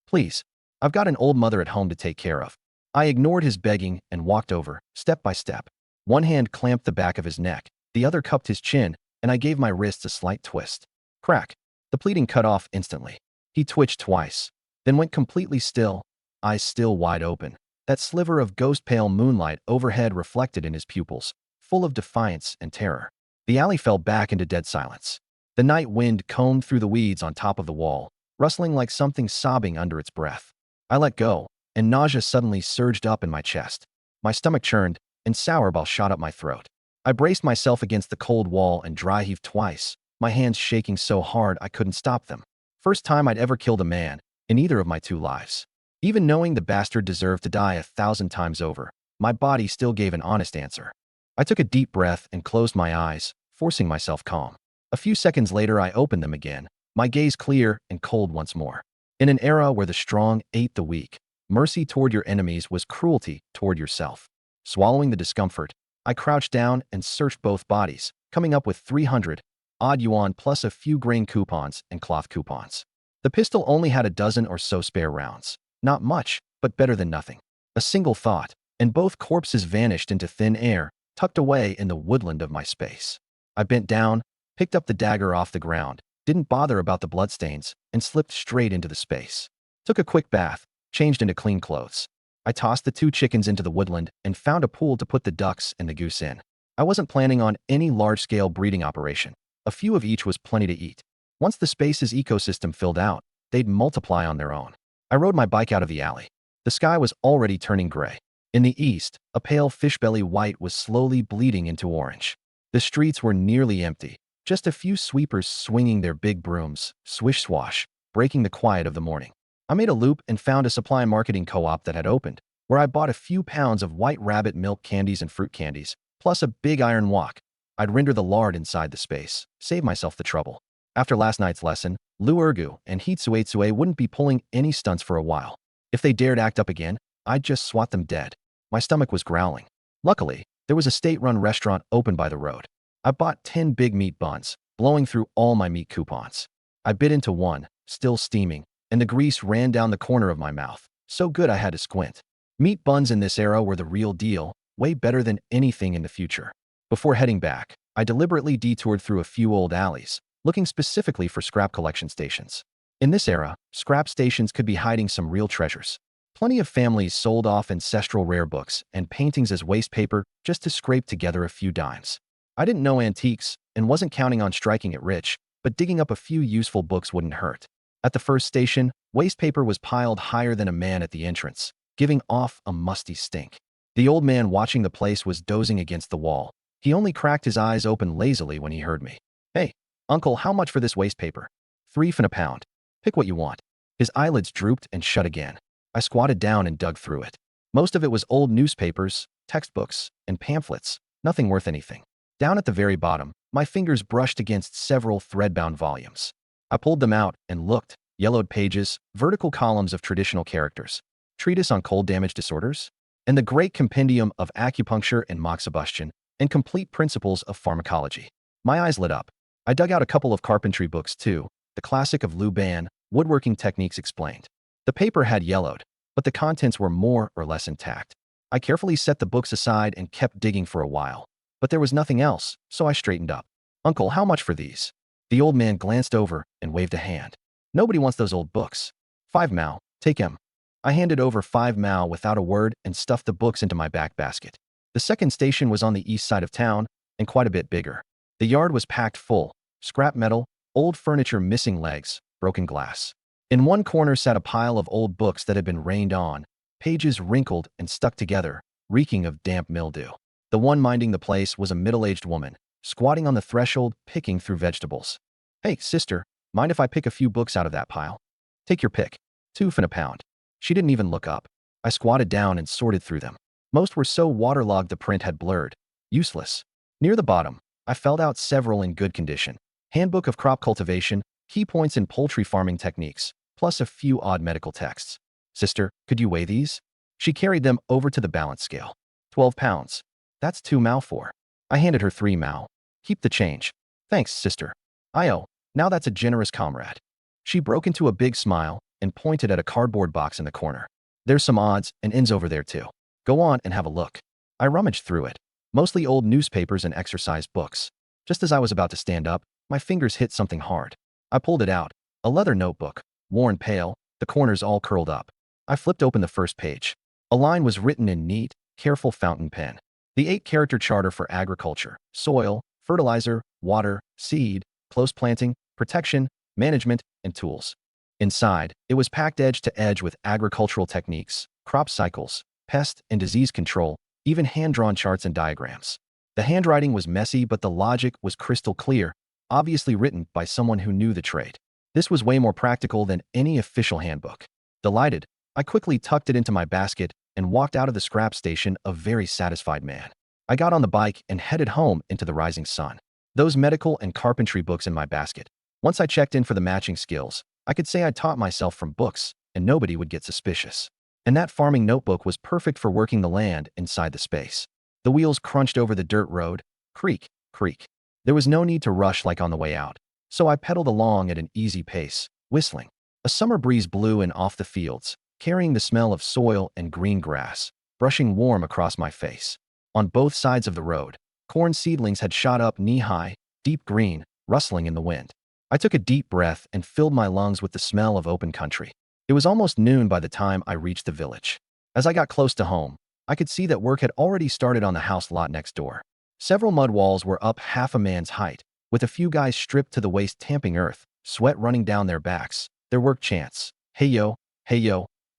"Please. I've got an old mother at home to take care of." I ignored his begging and walked over, step by step. One hand clamped the back of his neck, the other cupped his chin, and I gave my wrists a slight twist. Crack! The pleading cut off instantly. He twitched twice, then went completely still, eyes still wide open. That sliver of ghost-pale moonlight overhead reflected in his pupils, full of defiance and terror. The alley fell back into dead silence. The night wind combed through the weeds on top of the wall, rustling like something sobbing under its breath. I let go, and nausea suddenly surged up in my chest. My stomach churned, and sour bile shot up my throat. I braced myself against the cold wall and dry heaved twice, my hands shaking so hard I couldn't stop them. First time I'd ever killed a man, in either of my 2 lives. Even knowing the bastard deserved to die 1,000 times over, my body still gave an honest answer. I took a deep breath and closed my eyes, forcing myself calm. A few seconds later I opened them again, my gaze clear and cold once more. In an era where the strong ate the weak, mercy toward your enemies was cruelty toward yourself. Swallowing the discomfort, I crouched down and searched both bodies, coming up with 300-odd yuan plus a few grain coupons and cloth coupons. The pistol only had a dozen or so spare rounds. Not much, but better than nothing. A single thought, and both corpses vanished into thin air, tucked away in the woodland of my space. I bent down, picked up the dagger off the ground, didn't bother about the bloodstains, and slipped straight into the space. Took a quick bath, changed into clean clothes. I tossed the 2 chickens into the woodland and found a pool to put the ducks and the goose in. I wasn't planning on any large-scale breeding operation. A few of each was plenty to eat. Once the space's ecosystem filled out, they'd multiply on their own. I rode my bike out of the alley. The sky was already turning gray. In the east, a pale fishbelly white was slowly bleeding into orange. The streets were nearly empty, just a few sweepers swinging their big brooms, swish-swash, breaking the quiet of the morning. I made a loop and found a supply marketing co-op that had opened, where I bought a few pounds of white rabbit milk candies and fruit candies, plus a big iron wok. I'd render the lard inside the space, save myself the trouble. After last night's lesson, Lu Urgu and Hitsuetsue wouldn't be pulling any stunts for a while. If they dared act up again, I'd just swat them dead. My stomach was growling. Luckily, there was a state-run restaurant open by the road. I bought 10 big meat buns, blowing through all my meat coupons. I bit into one, still steaming, and the grease ran down the corner of my mouth, so good I had to squint. Meat buns in this era were the real deal, way better than anything in the future. Before heading back, I deliberately detoured through a few old alleys, looking specifically for scrap collection stations. In this era, scrap stations could be hiding some real treasures. Plenty of families sold off ancestral rare books and paintings as waste paper just to scrape together a few dimes. I didn't know antiques and wasn't counting on striking it rich, but digging up a few useful books wouldn't hurt. At the first station, waste paper was piled higher than a man at the entrance, giving off a musty stink. The old man watching the place was dozing against the wall. He only cracked his eyes open lazily when he heard me. "Hey, uncle, how much for this waste paper?" "3 for a pound. Pick what you want." His eyelids drooped and shut again. I squatted down and dug through it. Most of it was old newspapers, textbooks, and pamphlets, nothing worth anything. Down at the very bottom, my fingers brushed against several thread-bound volumes. I pulled them out and looked. Yellowed pages, vertical columns of traditional characters, treatise on cold damage disorders, and the great compendium of acupuncture and moxibustion, and complete principles of pharmacology. My eyes lit up. I dug out a couple of carpentry books too, the classic of Lu Ban, Woodworking Techniques Explained. The paper had yellowed, but the contents were more or less intact. I carefully set the books aside and kept digging for a while, but there was nothing else, so I straightened up. "Uncle, how much for these?" The old man glanced over and waved a hand. "Nobody wants those old books." "5 mao, take 'em." I handed over 5 mao without a word and stuffed the books into my back basket. The second station was on the east side of town and quite a bit bigger. The yard was packed full, scrap metal, old furniture missing legs, broken glass. In one corner sat a pile of old books that had been rained on, pages wrinkled and stuck together, reeking of damp mildew. The one minding the place was a middle-aged woman, squatting on the threshold, picking through vegetables. "Hey, sister, mind if I pick a few books out of that pile?" "Take your pick. 2 for a pound." She didn't even look up. I squatted down and sorted through them. Most were so waterlogged the print had blurred. Useless. Near the bottom, I felt out several in good condition. Handbook of crop cultivation, key points in poultry farming techniques, plus a few odd medical texts. "Sister, could you weigh these?" She carried them over to the balance scale. 12 pounds. "That's 2 mao for." I handed her 3 mao. "Keep the change." "Thanks, sister." "I owe. Now that's a generous comrade." She broke into a big smile and pointed at a cardboard box in the corner. "There's some odds and ends over there too. Go on and have a look." I rummaged through it. Mostly old newspapers and exercise books. Just as I was about to stand up, my fingers hit something hard. I pulled it out. A leather notebook, worn pale, the corners all curled up. I flipped open the first page. A line was written in neat, careful fountain pen. The 8-character charter for agriculture, soil, fertilizer, water, seed, close planting, protection, management, and tools. Inside, it was packed edge to edge with agricultural techniques, crop cycles, pest and disease control, even hand-drawn charts and diagrams. The handwriting was messy, but the logic was crystal clear, obviously written by someone who knew the trade. This was way more practical than any official handbook. Delighted, I quickly tucked it into my basket and walked out of the scrap station a very satisfied man. I got on the bike and headed home into the rising sun. Those medical and carpentry books in my basket. Once I checked in for the matching skills, I could say I'd taught myself from books, and nobody would get suspicious. And that farming notebook was perfect for working the land inside the space. The wheels crunched over the dirt road, creak, creak. There was no need to rush like on the way out, so I pedaled along at an easy pace, whistling. A summer breeze blew in off the fields, carrying the smell of soil and green grass, brushing warm across my face. On both sides of the road, corn seedlings had shot up knee-high, deep green, rustling in the wind. I took a deep breath and filled my lungs with the smell of open country. It was almost noon by the time I reached the village. As I got close to home, I could see that work had already started on the house lot next door. Several mud walls were up half a man's height, with a few guys stripped to the waist tamping earth, sweat running down their backs. Their work chants, hey yo,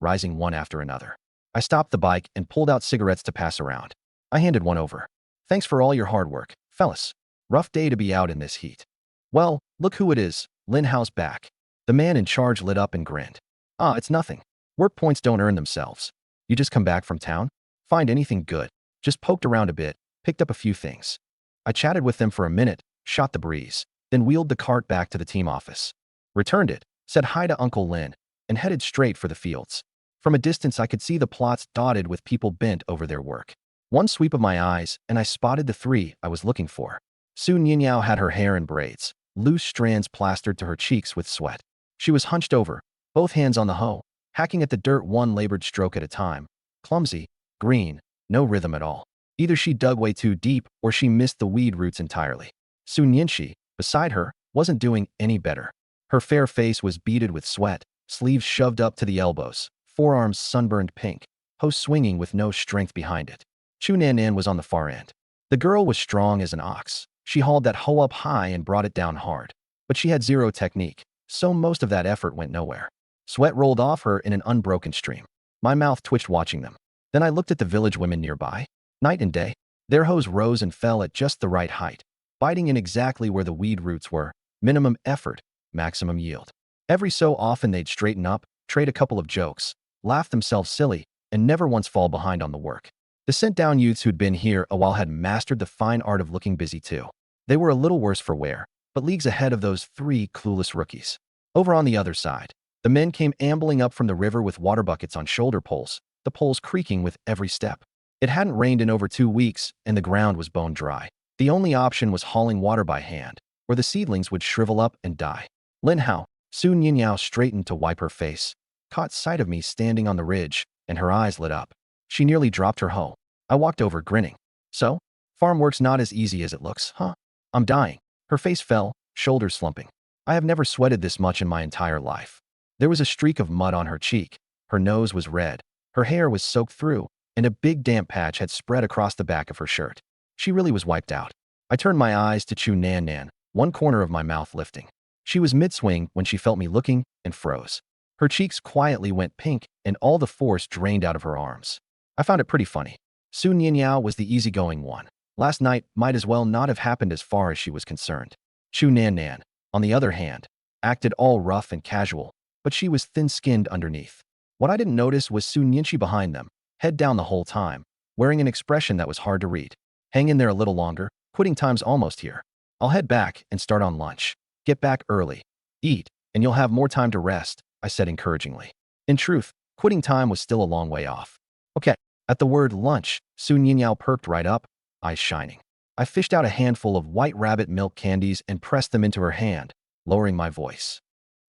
rising one after another. I stopped the bike and pulled out cigarettes to pass around. I handed one over. Thanks for all your hard work, fellas. Rough day to be out in this heat. Well, look who it is, Lin Hao's back. The man in charge lit up and grinned. Ah, it's nothing. Work points don't earn themselves. You just come back from town? Find anything good? Just poked around a bit, picked up a few things. I chatted with them for a minute, shot the breeze, then wheeled the cart back to the team office. Returned it, said hi to Uncle Lin, and headed straight for the fields. From a distance I could see the plots dotted with people bent over their work. One sweep of my eyes, and I spotted the three I was looking for. Su Ninyao had her hair in braids, loose strands plastered to her cheeks with sweat. She was hunched over, both hands on the hoe, hacking at the dirt one labored stroke at a time. Clumsy, green, no rhythm at all. Either she dug way too deep or she missed the weed roots entirely. Su Nianxi, beside her, wasn't doing any better. Her fair face was beaded with sweat, sleeves shoved up to the elbows, forearms sunburned pink, hoe swinging with no strength behind it. Chu Nanan was on the far end. The girl was strong as an ox. She hauled that hoe up high and brought it down hard. But she had zero technique, so most of that effort went nowhere. Sweat rolled off her in an unbroken stream. My mouth twitched watching them. Then I looked at the village women nearby. Night and day, their hoes rose and fell at just the right height, biting in exactly where the weed roots were. Minimum effort, maximum yield. Every so often they'd straighten up, trade a couple of jokes, laugh themselves silly, and never once fall behind on the work. The sent-down youths who'd been here a while had mastered the fine art of looking busy too. They were a little worse for wear, but leagues ahead of those three clueless rookies. Over on the other side, the men came ambling up from the river with water buckets on shoulder poles, the poles creaking with every step. It hadn't rained in over 2 weeks, and the ground was bone dry. The only option was hauling water by hand, or the seedlings would shrivel up and die. Lin Hao, Su Ninyao straightened to wipe her face, caught sight of me standing on the ridge, and her eyes lit up. She nearly dropped her hoe. I walked over grinning. So, farm work's not as easy as it looks, huh? I'm dying. Her face fell, shoulders slumping. I have never sweated this much in my entire life. There was a streak of mud on her cheek. Her nose was red. Her hair was soaked through, and a big damp patch had spread across the back of her shirt. She really was wiped out. I turned my eyes to Chu Nan Nan, one corner of my mouth lifting. She was mid-swing when she felt me looking and froze. Her cheeks quietly went pink, and all the force drained out of her arms. I found it pretty funny. Su Nianyao was the easygoing one. Last night might as well not have happened as far as she was concerned. Chu Nan Nan, on the other hand, acted all rough and casual, but she was thin-skinned underneath. What I didn't notice was Su Nianxi behind them, head down the whole time, wearing an expression that was hard to read. Hang in there a little longer, quitting time's almost here. I'll head back and start on lunch. Get back early. Eat, and you'll have more time to rest, I said encouragingly. In truth, quitting time was still a long way off. Okay. At the word lunch, Su Ninyao perked right up, eyes shining. I fished out a handful of white rabbit milk candies and pressed them into her hand, lowering my voice.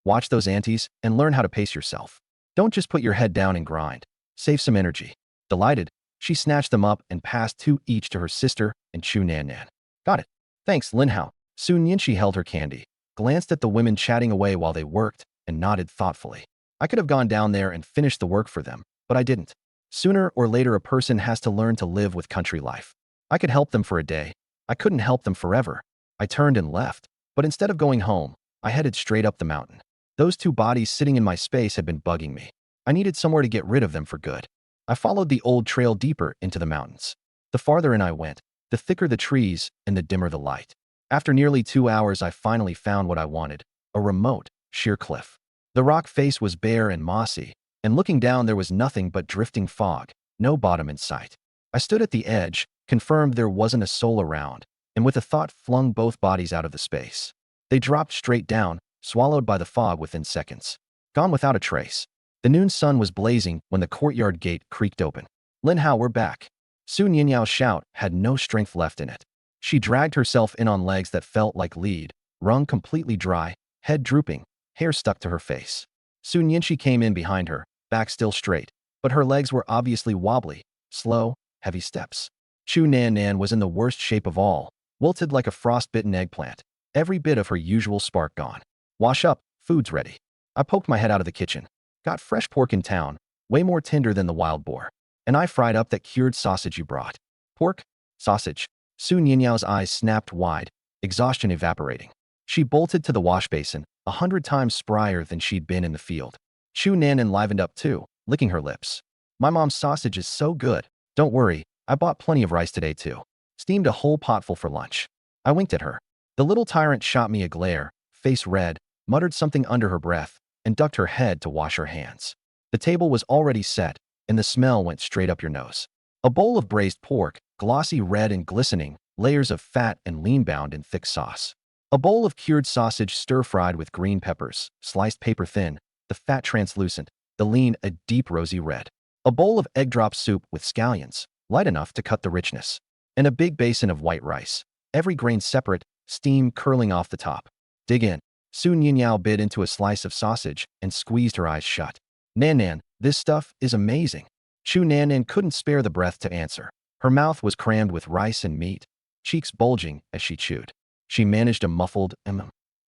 Watch those aunties and learn how to pace yourself. Don't just put your head down and grind. Save some energy. Delighted, she snatched them up and passed 2 each to her sister and Chu Nan Nan. Got it. Thanks, Lin Hao. Su Nianxi held her candy, glanced at the women chatting away while they worked, and nodded thoughtfully. I could have gone down there and finished the work for them, but I didn't. Sooner or later a person has to learn to live with country life. I could help them for a day. I couldn't help them forever. I turned and left, but instead of going home, I headed straight up the mountain. Those 2 bodies sitting in my space had been bugging me. I needed somewhere to get rid of them for good. I followed the old trail deeper into the mountains. The farther in I went, the thicker the trees and the dimmer the light. After nearly 2 hours, I finally found what I wanted, a remote, sheer cliff. The rock face was bare and mossy, and looking down there was nothing but drifting fog, no bottom in sight. I stood at the edge, confirmed there wasn't a soul around, and with a thought flung both bodies out of the space. They dropped straight down, swallowed by the fog within seconds. Gone without a trace. The noon sun was blazing when the courtyard gate creaked open. Lin Hao, we're back. Su Nianyao's shout had no strength left in it. She dragged herself in on legs that felt like lead, wrung completely dry, head drooping, hair stuck to her face. Su Nianxi came in behind her, back still straight, but her legs were obviously wobbly, slow, heavy steps. Chu Nan Nan was in the worst shape of all, wilted like a frostbitten eggplant, every bit of her usual spark gone. Wash up, food's ready. I poked my head out of the kitchen. Got fresh pork in town, way more tender than the wild boar. And I fried up that cured sausage you brought. Pork? Sausage. Su Nianyao's eyes snapped wide, exhaustion evaporating. She bolted to the wash basin, 100 times sprier than she'd been in the field. Chu Nan livened up too, licking her lips. My mom's sausage is so good. Don't worry, I bought plenty of rice today too. Steamed a whole potful for lunch. I winked at her. The little tyrant shot me a glare, face red, muttered something under her breath, and ducked her head to wash her hands. The table was already set, and the smell went straight up your nose. A bowl of braised pork, glossy red and glistening, layers of fat and lean bound in thick sauce. A bowl of cured sausage stir-fried with green peppers, sliced paper thin, the fat translucent, the lean a deep rosy red. A bowl of egg drop soup with scallions, light enough to cut the richness. And a big basin of white rice, every grain separate, steam curling off the top. Dig in. Su Nianyao bit into a slice of sausage and squeezed her eyes shut. Nan Nan, this stuff is amazing. Chu Nan Nan couldn't spare the breath to answer. Her mouth was crammed with rice and meat, cheeks bulging as she chewed. She managed a muffled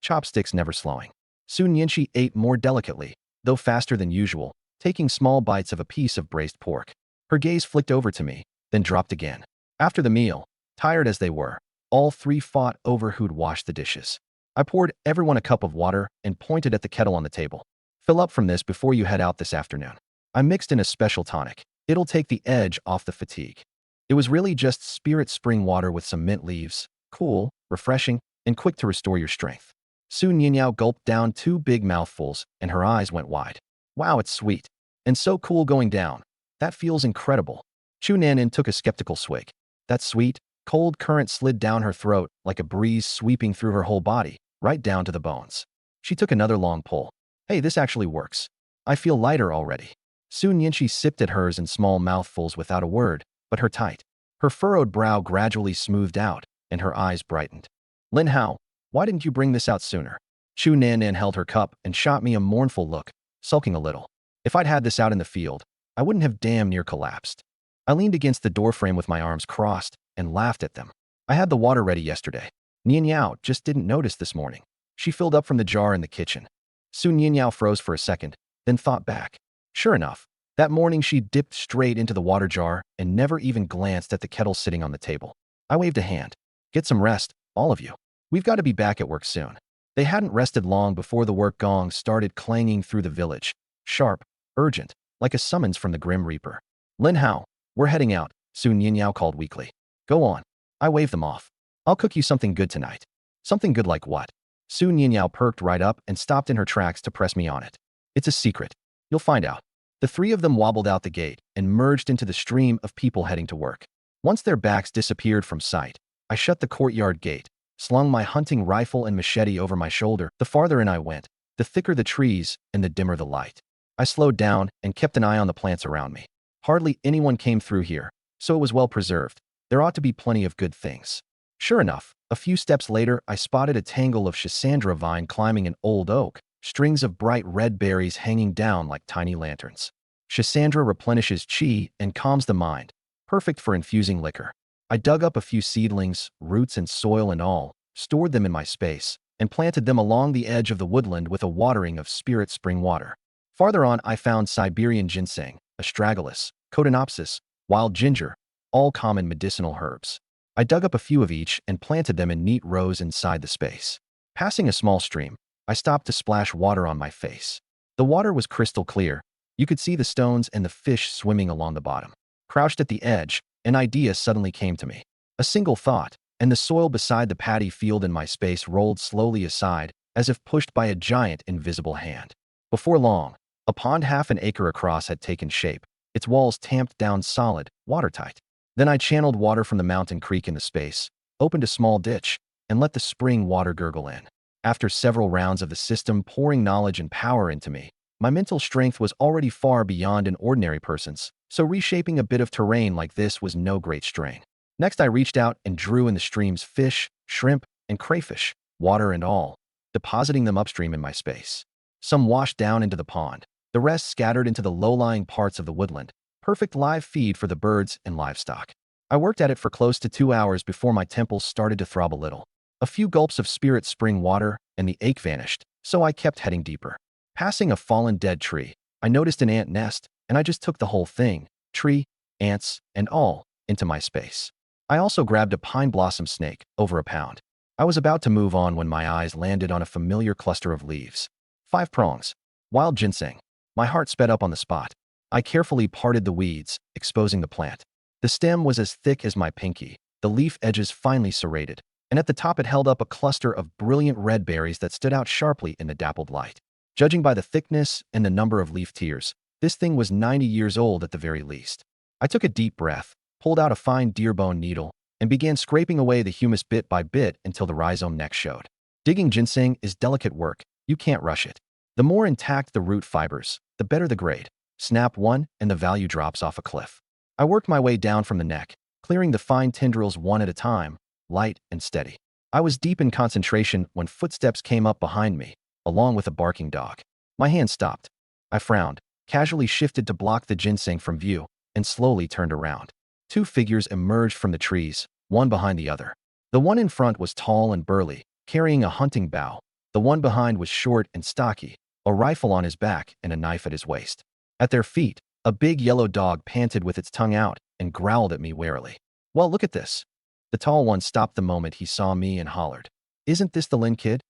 chopsticks never slowing. Su Nianqi ate more delicately, though faster than usual, taking small bites of a piece of braised pork. Her gaze flicked over to me, then dropped again. After the meal, tired as they were, all three fought over who'd wash the dishes. I poured everyone a cup of water and pointed at the kettle on the table. Fill up from this before you head out this afternoon. I mixed in a special tonic. It'll take the edge off the fatigue. It was really just spirit spring water with some mint leaves, cool, refreshing, and quick to restore your strength. Su Nianyao gulped down 2 big mouthfuls, and her eyes went wide. Wow, it's sweet. And so cool going down. That feels incredible. Chu Nanan took a skeptical swig. That sweet, cold current slid down her throat like a breeze sweeping through her whole body, right down to the bones. She took another long pull. Hey, this actually works. I feel lighter already. Su Nianqi sipped at hers in small mouthfuls without a word, but her tight. Her furrowed brow gradually smoothed out, and her eyes brightened. Lin Hao, why didn't you bring this out sooner? Chu Nanan held her cup and shot me a mournful look, sulking a little. If I'd had this out in the field, I wouldn't have damn near collapsed. I leaned against the doorframe with my arms crossed and laughed at them. I had the water ready yesterday. Nianyao just didn't notice this morning. She filled up from the jar in the kitchen. Su Nianyao froze for a second, then thought back. Sure enough, that morning she dipped straight into the water jar and never even glanced at the kettle sitting on the table. I waved a hand. Get some rest, all of you. We've got to be back at work soon. They hadn't rested long before the work gong started clanging through the village. Sharp, urgent, like a summons from the Grim Reaper. Lin Hao, we're heading out, Su Nianyao called weakly. Go on. I waved them off. I'll cook you something good tonight. Something good like what? Su Nianyao perked right up and stopped in her tracks to press me on it. It's a secret. You'll find out. The three of them wobbled out the gate and merged into the stream of people heading to work. Once their backs disappeared from sight, I shut the courtyard gate, slung my hunting rifle and machete over my shoulder. The farther in I went, the thicker the trees and the dimmer the light. I slowed down and kept an eye on the plants around me. Hardly anyone came through here, so it was well preserved. There ought to be plenty of good things. Sure enough, a few steps later, I spotted a tangle of Schisandra vine climbing an old oak, strings of bright red berries hanging down like tiny lanterns. Schisandra replenishes chi and calms the mind, perfect for infusing liquor. I dug up a few seedlings, roots and soil and all, stored them in my space, and planted them along the edge of the woodland with a watering of spirit spring water. Farther on, I found Siberian ginseng, astragalus, cotinopsis, wild ginger, all common medicinal herbs. I dug up a few of each and planted them in neat rows inside the space. Passing a small stream, I stopped to splash water on my face. The water was crystal clear. You could see the stones and the fish swimming along the bottom. Crouched at the edge, an idea suddenly came to me. A single thought, and the soil beside the paddy field in my space rolled slowly aside, as if pushed by a giant invisible hand. Before long, a pond half an acre across had taken shape, its walls tamped down solid, watertight. Then I channeled water from the mountain creek in the space, opened a small ditch, and let the spring water gurgle in. After several rounds of the system pouring knowledge and power into me, my mental strength was already far beyond an ordinary person's, so reshaping a bit of terrain like this was no great strain. Next, I reached out and drew in the stream's fish, shrimp, and crayfish, water and all, depositing them upstream in my space. Some washed down into the pond, The rest scattered into the low-lying parts of the woodland. Perfect live feed for the birds and livestock. I worked at it for close to 2 hours before my temples started to throb a little. A few gulps of spirit spring water, and the ache vanished, so I kept heading deeper. Passing a fallen dead tree, I noticed an ant nest, and I just took the whole thing, tree, ants, and all, into my space. I also grabbed a pine blossom snake, over a pound. I was about to move on when my eyes landed on a familiar cluster of leaves. 5 prongs. Wild ginseng. My heart sped up on the spot. I carefully parted the weeds, exposing the plant. The stem was as thick as my pinky, the leaf edges finely serrated, and at the top it held up a cluster of brilliant red berries that stood out sharply in the dappled light. Judging by the thickness and the number of leaf tiers, this thing was 90 years old at the very least. I took a deep breath, pulled out a fine deerbone needle, and began scraping away the humus bit by bit until the rhizome neck showed. Digging ginseng is delicate work. You can't rush it. The more intact the root fibers, the better the grade. Snap one, and the value drops off a cliff. I worked my way down from the neck, clearing the fine tendrils one at a time, light and steady. I was deep in concentration when footsteps came up behind me, along with a barking dog. My hand stopped. I frowned, casually shifted to block the ginseng from view, and slowly turned around. 2 figures emerged from the trees, one behind the other. The one in front was tall and burly, carrying a hunting bow. The one behind was short and stocky, a rifle on his back and a knife at his waist. At their feet, a big yellow dog panted with its tongue out and growled at me warily. "Well, look at this." The tall one stopped the moment he saw me and hollered, "Isn't this the Lin kid?"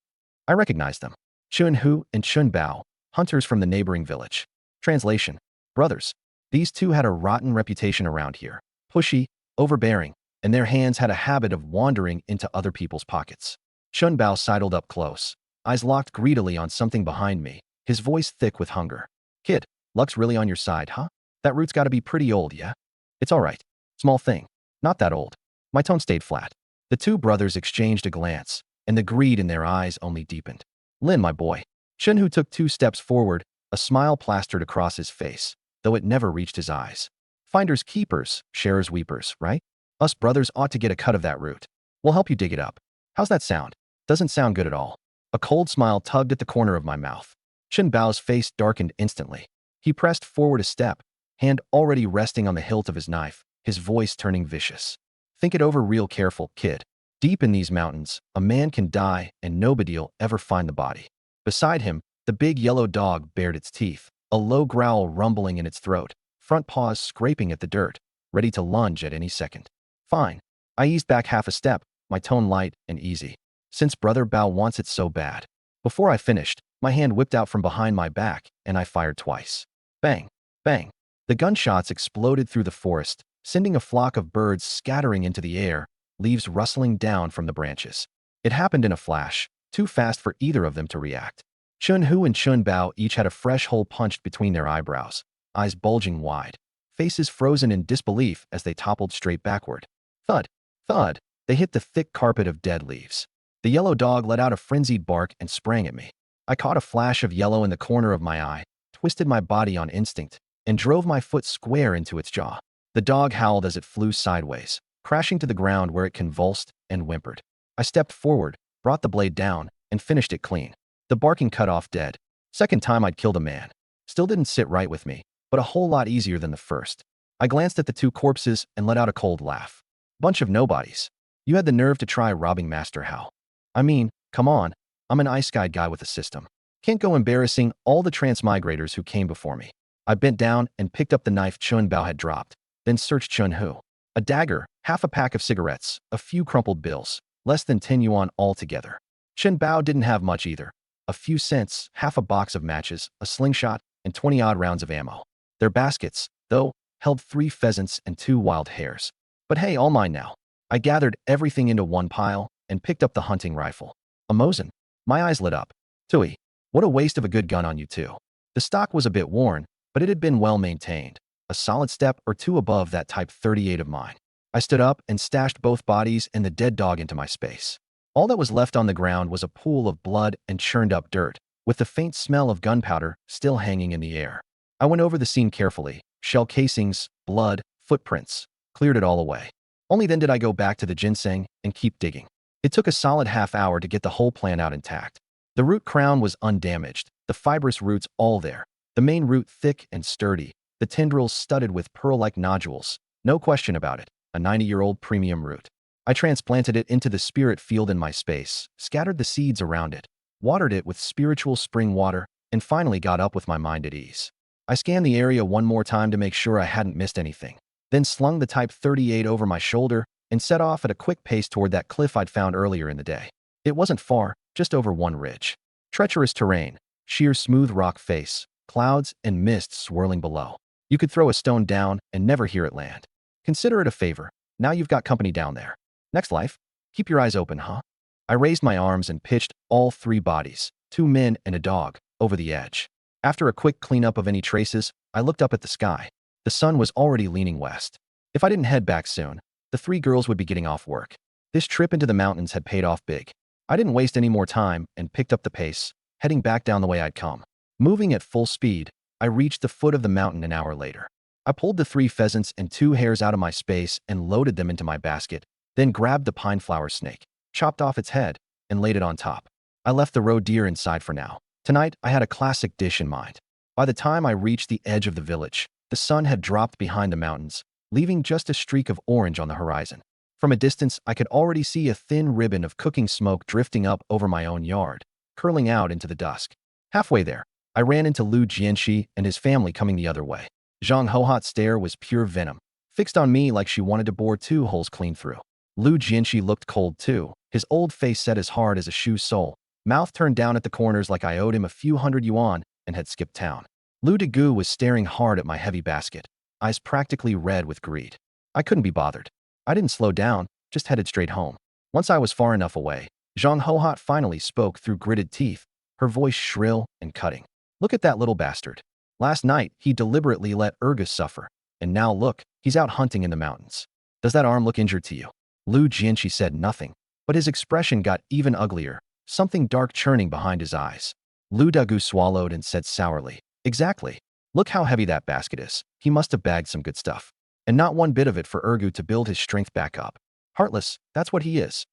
I recognized them. Chun Hu and Chun Bao, hunters from the neighboring village. Translation: brothers. These two had a rotten reputation around here. Pushy, overbearing, and their hands had a habit of wandering into other people's pockets. Chun Bao sidled up close, eyes locked greedily on something behind me, his voice thick with hunger. "Kid, luck's really on your side, huh? That root's gotta be pretty old, yeah?" "It's all right. Small thing. Not that old." My tone stayed flat. The two brothers exchanged a glance, and the greed in their eyes only deepened. "Lin, my boy." Chun Hu took 2 steps forward, a smile plastered across his face, though it never reached his eyes. "Finders keepers, sharers weepers, right? Us brothers ought to get a cut of that root. We'll help you dig it up. How's that sound?" "Doesn't sound good at all." A cold smile tugged at the corner of my mouth. Chun Bao's face darkened instantly. He pressed forward a step, hand already resting on the hilt of his knife, his voice turning vicious. "Think it over real careful, kid. Deep in these mountains, a man can die and nobody'll ever find the body." Beside him, the big yellow dog bared its teeth, a low growl rumbling in its throat, front paws scraping at the dirt, ready to lunge at any second. "Fine." I eased back half a step, my tone light and easy. "Since Brother Bao wants it so bad." Before I finished, my hand whipped out from behind my back, and I fired twice. Bang! Bang! The gunshots exploded through the forest, sending a flock of birds scattering into the air, leaves rustling down from the branches. It happened in a flash, too fast for either of them to react. Chun Hu and Chun Bao each had a fresh hole punched between their eyebrows, eyes bulging wide, faces frozen in disbelief as they toppled straight backward. Thud! Thud! They hit the thick carpet of dead leaves. The yellow dog let out a frenzied bark and sprang at me. I caught a flash of yellow in the corner of my eye, twisted my body on instinct, and drove my foot square into its jaw. The dog howled as it flew sideways, crashing to the ground where it convulsed and whimpered. I stepped forward, brought the blade down, and finished it clean. The barking cut off dead. Second time I'd killed a man. Still didn't sit right with me, but a whole lot easier than the first. I glanced at the 2 corpses and let out a cold laugh. "Bunch of nobodies. You had the nerve to try robbing Master Hao. I mean, come on, I'm an ice guide guy with a system. Can't go embarrassing all the transmigrators who came before me." I bent down and picked up the knife Chun Bao had dropped, then searched Chun Hu. A dagger, half a pack of cigarettes, a few crumpled bills, less than 10 yuan altogether. Chun Bao didn't have much either. A few cents, half a box of matches, a slingshot, and 20-odd rounds of ammo. Their baskets, though, held 3 pheasants and 2 wild hares. But hey, all mine now. I gathered everything into one pile and picked up the hunting rifle. A Mosin. My eyes lit up. Tui, what a waste of a good gun on you two. The stock was a bit worn, but it had been well maintained, a solid step or 2 above that Type 38 of mine. I stood up and stashed both bodies and the dead dog into my space. All that was left on the ground was a pool of blood and churned up dirt, with the faint smell of gunpowder still hanging in the air. I went over the scene carefully, shell casings, blood, footprints, cleared it all away. Only then did I go back to the ginseng and keep digging. It took a solid half hour to get the whole plant out intact. The root crown was undamaged, the fibrous roots all there, The main root thick and sturdy, the tendrils studded with pearl-like nodules. No question about it, a 90-year-old premium root. I transplanted it into the spirit field in my space, scattered the seeds around it, watered it with spiritual spring water, and finally got up with my mind at ease. I scanned the area one more time to make sure I hadn't missed anything, then slung the Type 38 over my shoulder and set off at a quick pace toward that cliff I'd found earlier in the day. It wasn't far, just over one ridge. Treacherous terrain, sheer smooth rock face, clouds and mist swirling below. You could throw a stone down and never hear it land. Consider it a favor. Now you've got company down there. Next life, keep your eyes open, huh? I raised my arms and pitched all three bodies, 2 men and a dog, over the edge. After a quick cleanup of any traces, I looked up at the sky. The sun was already leaning west. If I didn't head back soon, the 3 girls would be getting off work. This trip into the mountains had paid off big. I didn't waste any more time and picked up the pace, heading back down the way I'd come. Moving at full speed, I reached the foot of the mountain an hour later. I pulled the 3 pheasants and 2 hares out of my space and loaded them into my basket, then grabbed the pine flower snake, chopped off its head, and laid it on top. I left the roe deer inside for now. Tonight, I had a classic dish in mind. By the time I reached the edge of the village, the sun had dropped behind the mountains, leaving just a streak of orange on the horizon. From a distance, I could already see a thin ribbon of cooking smoke drifting up over my own yard, curling out into the dusk. Halfway there, I ran into Lu Jianxi and his family coming the other way. Zhang Hohat's stare was pure venom, fixed on me like she wanted to bore 2 holes clean through. Lu Jianxi looked cold too, his old face set as hard as a shoe sole, mouth turned down at the corners like I owed him a few hundred yuan and had skipped town. Lu Degu was staring hard at my heavy basket, eyes practically red with greed. I couldn't be bothered. I didn't slow down, just headed straight home. Once I was far enough away, Zhang Hohat finally spoke through gritted teeth, her voice shrill and cutting. Look at that little bastard. Last night, he deliberately let Urgus suffer, and now look, he's out hunting in the mountains. Does that arm look injured to you? Lu Jianxi said nothing, but his expression got even uglier, something dark churning behind his eyes. Lu Degu swallowed and said sourly, exactly. Look how heavy that basket is. He must have bagged some good stuff. And not one bit of it for Urgu to build his strength back up. Heartless, that's what he is.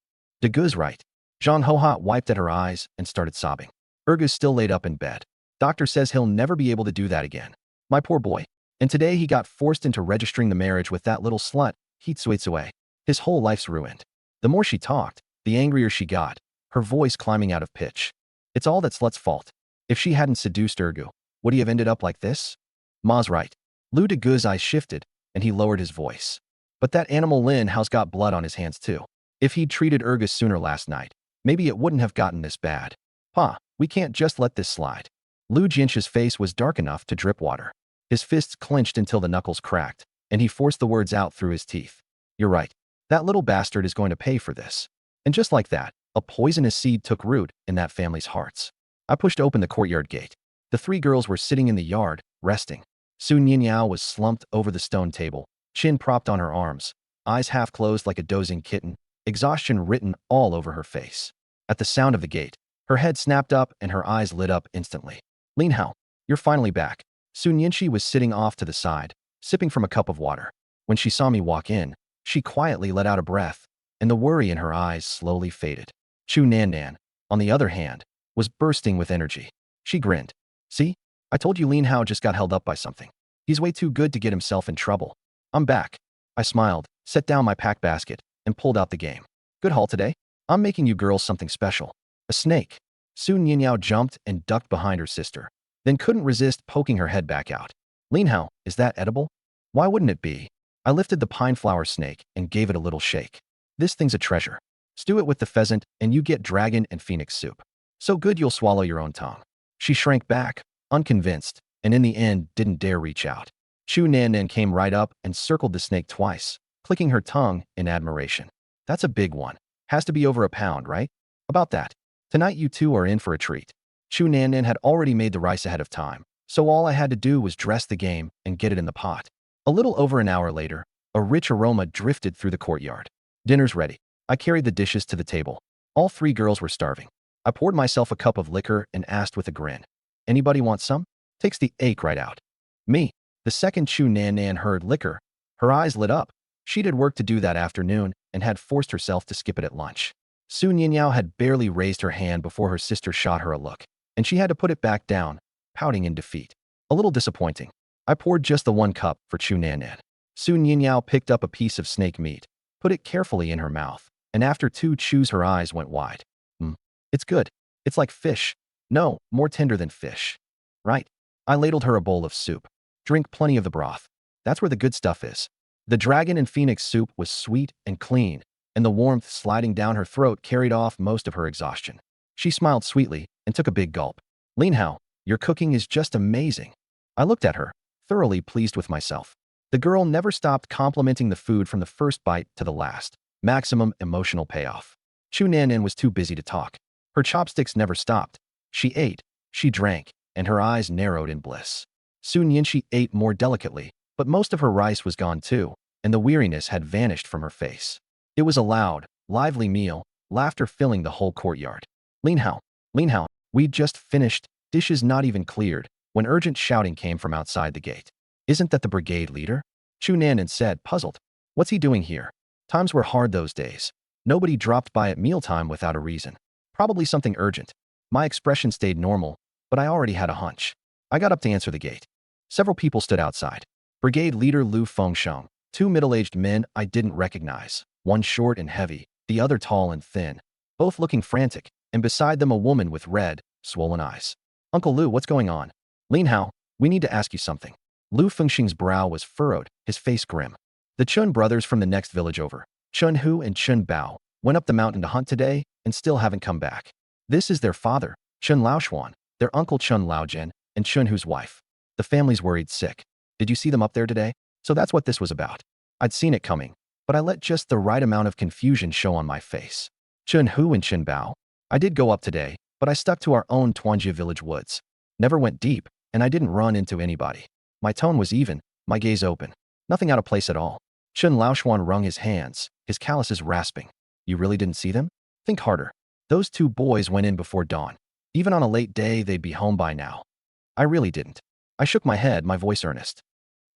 Degu's right. Zhang Hohat wiped at her eyes and started sobbing. Urgu's still laid up in bed. Doctor says he'll never be able to do that again. My poor boy. And today he got forced into registering the marriage with that little slut, Heat Suitsue. His whole life's ruined. The more she talked, the angrier she got, her voice climbing out of pitch. It's all that slut's fault. If she hadn't seduced Urgu, would he have ended up like this? Ma's right. Lu Degu's eyes shifted, and he lowered his voice. But that animal Lin Hao's got blood on his hands too. If he'd treated Urgus sooner last night, maybe it wouldn't have gotten this bad. Pa, we can't just let this slide. Lu Jianxi's face was dark enough to drip water. His fists clenched until the knuckles cracked, and he forced the words out through his teeth. You're right. That little bastard is going to pay for this. And just like that, a poisonous seed took root in that family's hearts. I pushed open the courtyard gate. The 3 girls were sitting in the yard, resting. Su Nianyao was slumped over the stone table, chin propped on her arms, eyes half closed like a dozing kitten, exhaustion written all over her face. At the sound of the gate, her head snapped up and her eyes lit up instantly. Lin Hao, you're finally back. Su Nianxi was sitting off to the side, sipping from a cup of water. When she saw me walk in, she quietly let out a breath, and the worry in her eyes slowly faded. Chu Nannan, on the other hand, was bursting with energy. She grinned. See? I told you Lin Hao just got held up by something. He's way too good to get himself in trouble. I'm back. I smiled, set down my pack basket, and pulled out the game. Good haul today. I'm making you girls something special. A snake. Su Nianyao jumped and ducked behind her sister, then couldn't resist poking her head back out. Lin Hao, is that edible? Why wouldn't it be? I lifted the pine flower snake and gave it a little shake. This thing's a treasure. Stew it with the pheasant and you get dragon and phoenix soup. So good you'll swallow your own tongue. She shrank back, unconvinced, and in the end didn't dare reach out. Chu Nannan came right up and circled the snake twice, clicking her tongue in admiration. That's a big one. Has to be over a pound, right? About that. Tonight you two are in for a treat. Chu Nannan had already made the rice ahead of time, so all I had to do was dress the game and get it in the pot. A little over an hour later, a rich aroma drifted through the courtyard. Dinner's ready. I carried the dishes to the table. All 3 girls were starving. I poured myself a cup of liquor and asked with a grin, anybody want some? Takes the ache right out. Me. The second Chu Nannan heard liquor, her eyes lit up. She'd had work to do that afternoon and had forced herself to skip it at lunch. Su Nianyao had barely raised her hand before her sister shot her a look, and she had to put it back down, pouting in defeat. A little disappointing. I poured just the one cup for Chu Nanan. Su Ninyao picked up a piece of snake meat, put it carefully in her mouth, and after 2 chews her eyes went wide. It's good. It's like fish. No, more tender than fish. Right. I ladled her a bowl of soup. Drink plenty of the broth. That's where the good stuff is. The dragon and phoenix soup was sweet and clean, and the warmth sliding down her throat carried off most of her exhaustion. She smiled sweetly and took a big gulp. Lin Hao, your cooking is just amazing. I looked at her, thoroughly pleased with myself. The girl never stopped complimenting the food from the first bite to the last. Maximum emotional payoff. Chu Nanan was too busy to talk. Her chopsticks never stopped. She ate, she drank, and her eyes narrowed in bliss. Su Nianxi ate more delicately, but most of her rice was gone too, and the weariness had vanished from her face. It was a loud, lively meal, laughter filling the whole courtyard. Lin Hao, we'd just finished, dishes not even cleared, when urgent shouting came from outside the gate. Isn't that the brigade leader? Chu Nanan said, puzzled. What's he doing here? Times were hard those days. Nobody dropped by at mealtime without a reason. Probably something urgent. My expression stayed normal, but I already had a hunch. I got up to answer the gate. Several people stood outside. Brigade leader Lu Fengsheng, 2 middle-aged men I didn't recognize, one short and heavy, the other tall and thin, both looking frantic, and beside them a woman with red, swollen eyes. Uncle Lu, what's going on? Lin Hao, we need to ask you something. Lu Fengsheng's brow was furrowed, his face grim. The Chun brothers from the next village over, Chun Hu and Chun Bao, went up the mountain to hunt today and still haven't come back. This is their father, Chun Laoshuan, their uncle Chun Laojian, and Chun Hu's wife. The family's worried sick. Did you see them up there today? So that's what this was about. I'd seen it coming, but I let just the right amount of confusion show on my face. Chun Hu and Chun Bao. I did go up today, but I stuck to our own Tuanjia village woods. Never went deep, and I didn't run into anybody. My tone was even, my gaze open. Nothing out of place at all. Chun Laoshuan wrung his hands, his calluses rasping. You really didn't see them? Think harder. Those 2 boys went in before dawn. Even on a late day, they'd be home by now. I really didn't. I shook my head, my voice earnest.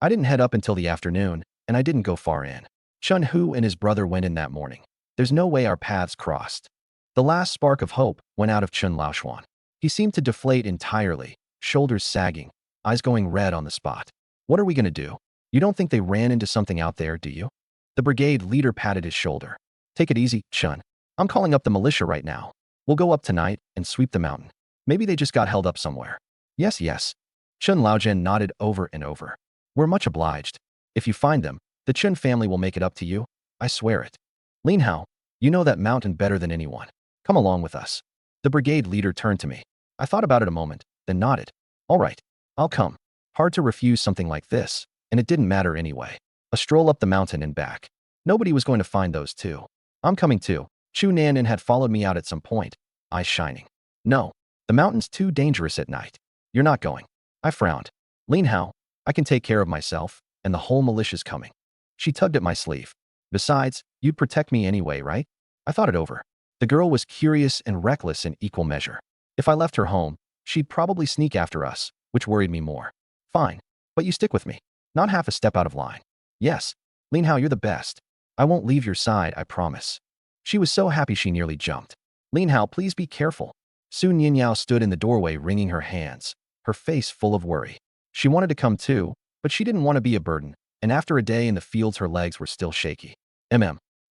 I didn't head up until the afternoon, and I didn't go far in. Chun Hu and his brother went in that morning. There's no way our paths crossed. The last spark of hope went out of Chun Laoshuan. He seemed to deflate entirely, shoulders sagging, eyes going red on the spot. What are we going to do? You don't think they ran into something out there, do you? The brigade leader patted his shoulder. Take it easy, Chun. I'm calling up the militia right now. We'll go up tonight and sweep the mountain. Maybe they just got held up somewhere. Yes. Chun Laojian nodded over and over. We're much obliged. If you find them, the Chun family will make it up to you. I swear it. Lin Hao, you know that mountain better than anyone. Come along with us. The brigade leader turned to me. I thought about it a moment, then nodded. All right, I'll come. Hard to refuse something like this, and it didn't matter anyway. A stroll up the mountain and back. Nobody was going to find those 2. I'm coming too. Chu Nanan had followed me out at some point, eyes shining. No, the mountain's too dangerous at night. You're not going. I frowned. Lin Hao, I can take care of myself, and the whole militia's coming. She tugged at my sleeve. Besides, you'd protect me anyway, right? I thought it over. The girl was curious and reckless in equal measure. If I left her home, she'd probably sneak after us, which worried me more. Fine, but you stick with me. Not half a step out of line. Yes, Lin Hao, you're the best. I won't leave your side, I promise. She was so happy she nearly jumped. Lin Hao, please be careful. Su Ninyao stood in the doorway wringing her hands, her face full of worry. She wanted to come too, but she didn't want to be a burden, and after a day in the fields her legs were still shaky.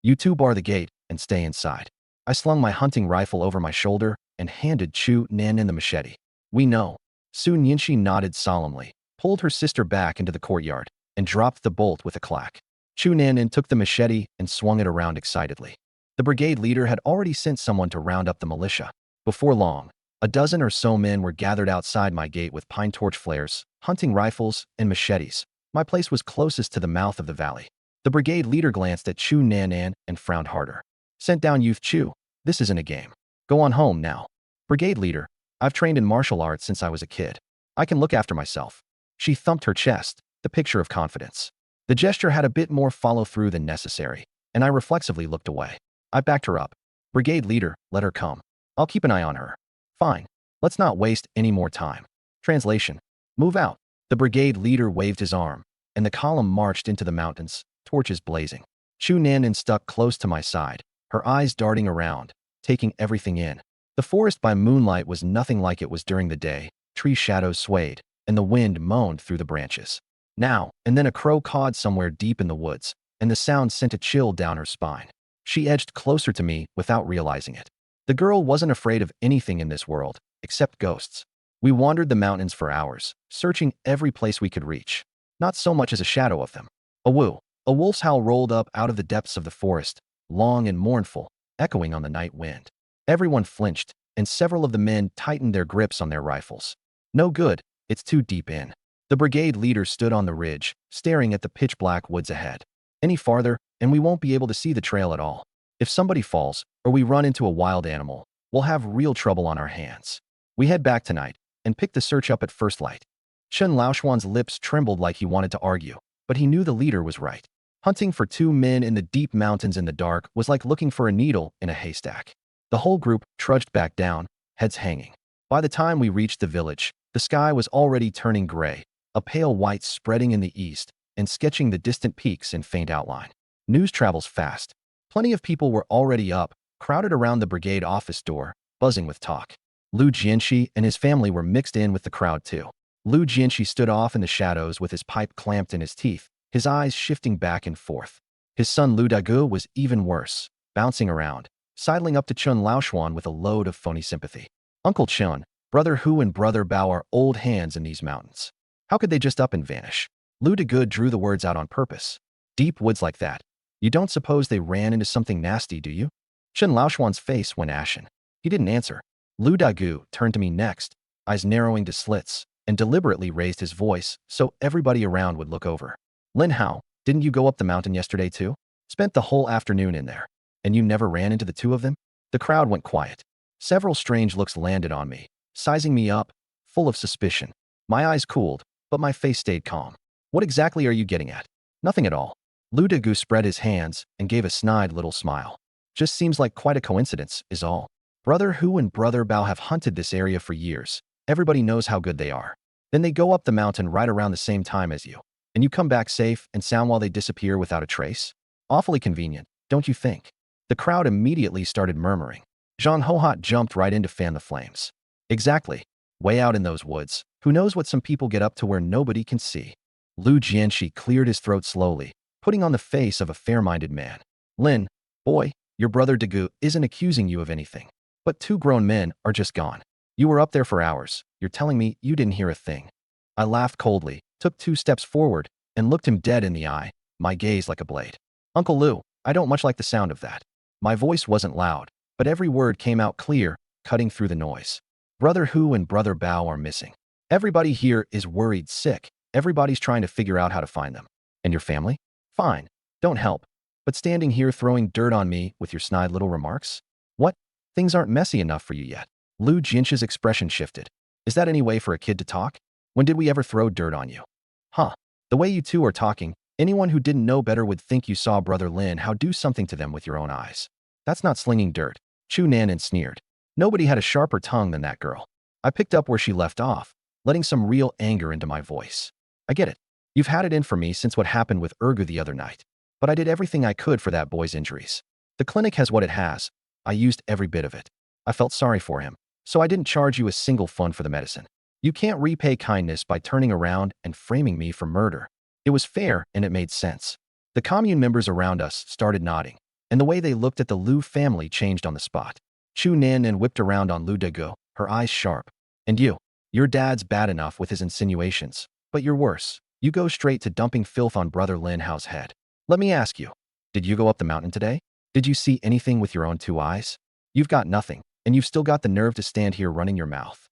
You 2 bar the gate and stay inside. I slung my hunting rifle over my shoulder and handed Chu Nanan the machete. We know. Su Nianxi nodded solemnly, pulled her sister back into the courtyard, and dropped the bolt with a clack. Chu Nanan took the machete and swung it around excitedly. The brigade leader had already sent someone to round up the militia. Before long, a dozen or so men were gathered outside my gate with pine torch flares, hunting rifles, and machetes. My place was closest to the mouth of the valley. The brigade leader glanced at Chu Nanan and frowned harder. Sent down youth Chu. This isn't a game. Go on home now. Brigade leader, I've trained in martial arts since I was a kid. I can look after myself. She thumped her chest, the picture of confidence. The gesture had a bit more follow-through than necessary, and I reflexively looked away. I backed her up. Brigade leader, let her come. I'll keep an eye on her. Fine. Let's not waste any more time. Translation. Move out. The brigade leader waved his arm, and the column marched into the mountains, torches blazing. Chu Nanan stuck close to my side, her eyes darting around, taking everything in. The forest by moonlight was nothing like it was during the day. Tree shadows swayed, and the wind moaned through the branches. Now and then a crow cawed somewhere deep in the woods, and the sound sent a chill down her spine. She edged closer to me without realizing it. The girl wasn't afraid of anything in this world, except ghosts. We wandered the mountains for hours, searching every place we could reach. Not so much as a shadow of them. A woo! A wolf's howl rolled up out of the depths of the forest, long and mournful, echoing on the night wind. Everyone flinched, and several of the men tightened their grips on their rifles. No good, it's too deep in. The brigade leader stood on the ridge, staring at the pitch-black woods ahead. Any farther, and we won't be able to see the trail at all. If somebody falls, or we run into a wild animal, we'll have real trouble on our hands. We head back tonight, and pick the search up at first light. Chen Laoxuan's lips trembled like he wanted to argue, but he knew the leader was right. Hunting for two men in the deep mountains in the dark was like looking for a needle in a haystack. The whole group trudged back down, heads hanging. By the time we reached the village, the sky was already turning gray, a pale white spreading in the east and sketching the distant peaks in faint outline. News travels fast. Plenty of people were already up, crowded around the brigade office door, buzzing with talk. Lu Jianxi and his family were mixed in with the crowd too. Lu Jianxi stood off in the shadows with his pipe clamped in his teeth, his eyes shifting back and forth. His son Lu Dagu was even worse, bouncing around, sidling up to Chen Laoxuan with a load of phony sympathy. Uncle Chen, Brother Hu and Brother Bao are old hands in these mountains. How could they just up and vanish? Lu Dagu drew the words out on purpose. Deep woods like that. You don't suppose they ran into something nasty, do you? Chen Laoxuan's face went ashen. He didn't answer. Lu Dagu turned to me next, eyes narrowing to slits, and deliberately raised his voice so everybody around would look over. Lin Hao, didn't you go up the mountain yesterday too? Spent the whole afternoon in there. And you never ran into the two of them? The crowd went quiet. Several strange looks landed on me, sizing me up, full of suspicion. My eyes cooled, but my face stayed calm. What exactly are you getting at? Nothing at all. Lu Dagu spread his hands and gave a snide little smile. Just seems like quite a coincidence, is all. Brother Hu and Brother Bao have hunted this area for years. Everybody knows how good they are. Then they go up the mountain right around the same time as you. And you come back safe and sound while they disappear without a trace? Awfully convenient, don't you think? The crowd immediately started murmuring. Zhang Hohot jumped right in to fan the flames. Exactly. Way out in those woods, who knows what some people get up to where nobody can see. Lu Jianxi cleared his throat slowly, putting on the face of a fair-minded man. Lin, boy, your brother Dagu isn't accusing you of anything. But two grown men are just gone. You were up there for hours. You're telling me you didn't hear a thing. I laughed coldly, took 2 steps forward, and looked him dead in the eye, my gaze like a blade. Uncle Lu, I don't much like the sound of that. My voice wasn't loud, but every word came out clear, cutting through the noise. Brother Hu and Brother Bao are missing. Everybody here is worried sick. Everybody's trying to figure out how to find them. And your family? Fine. Don't help. But standing here throwing dirt on me with your snide little remarks? What? Things aren't messy enough for you yet. Lu Jianxi's expression shifted. Is that any way for a kid to talk? When did we ever throw dirt on you? Huh. The way you two are talking, anyone who didn't know better would think you saw Brother Lin Hao do something to them with your own eyes. That's not slinging dirt. Chu Nanan sneered. Nobody had a sharper tongue than that girl. I picked up where she left off, letting some real anger into my voice. I get it. You've had it in for me since what happened with Ergu the other night. But I did everything I could for that boy's injuries. The clinic has what it has. I used every bit of it. I felt sorry for him, so I didn't charge you a single fund for the medicine. You can't repay kindness by turning around and framing me for murder. It was fair and it made sense. The commune members around us started nodding, and the way they looked at the Lu family changed on the spot. Chu Nanan whipped around on Lu Dagu, her eyes sharp. And you? Your dad's bad enough with his insinuations, but you're worse. You go straight to dumping filth on Brother Lin Hao's head. Let me ask you, did you go up the mountain today? Did you see anything with your own 2 eyes? You've got nothing, and you've still got the nerve to stand here running your mouth.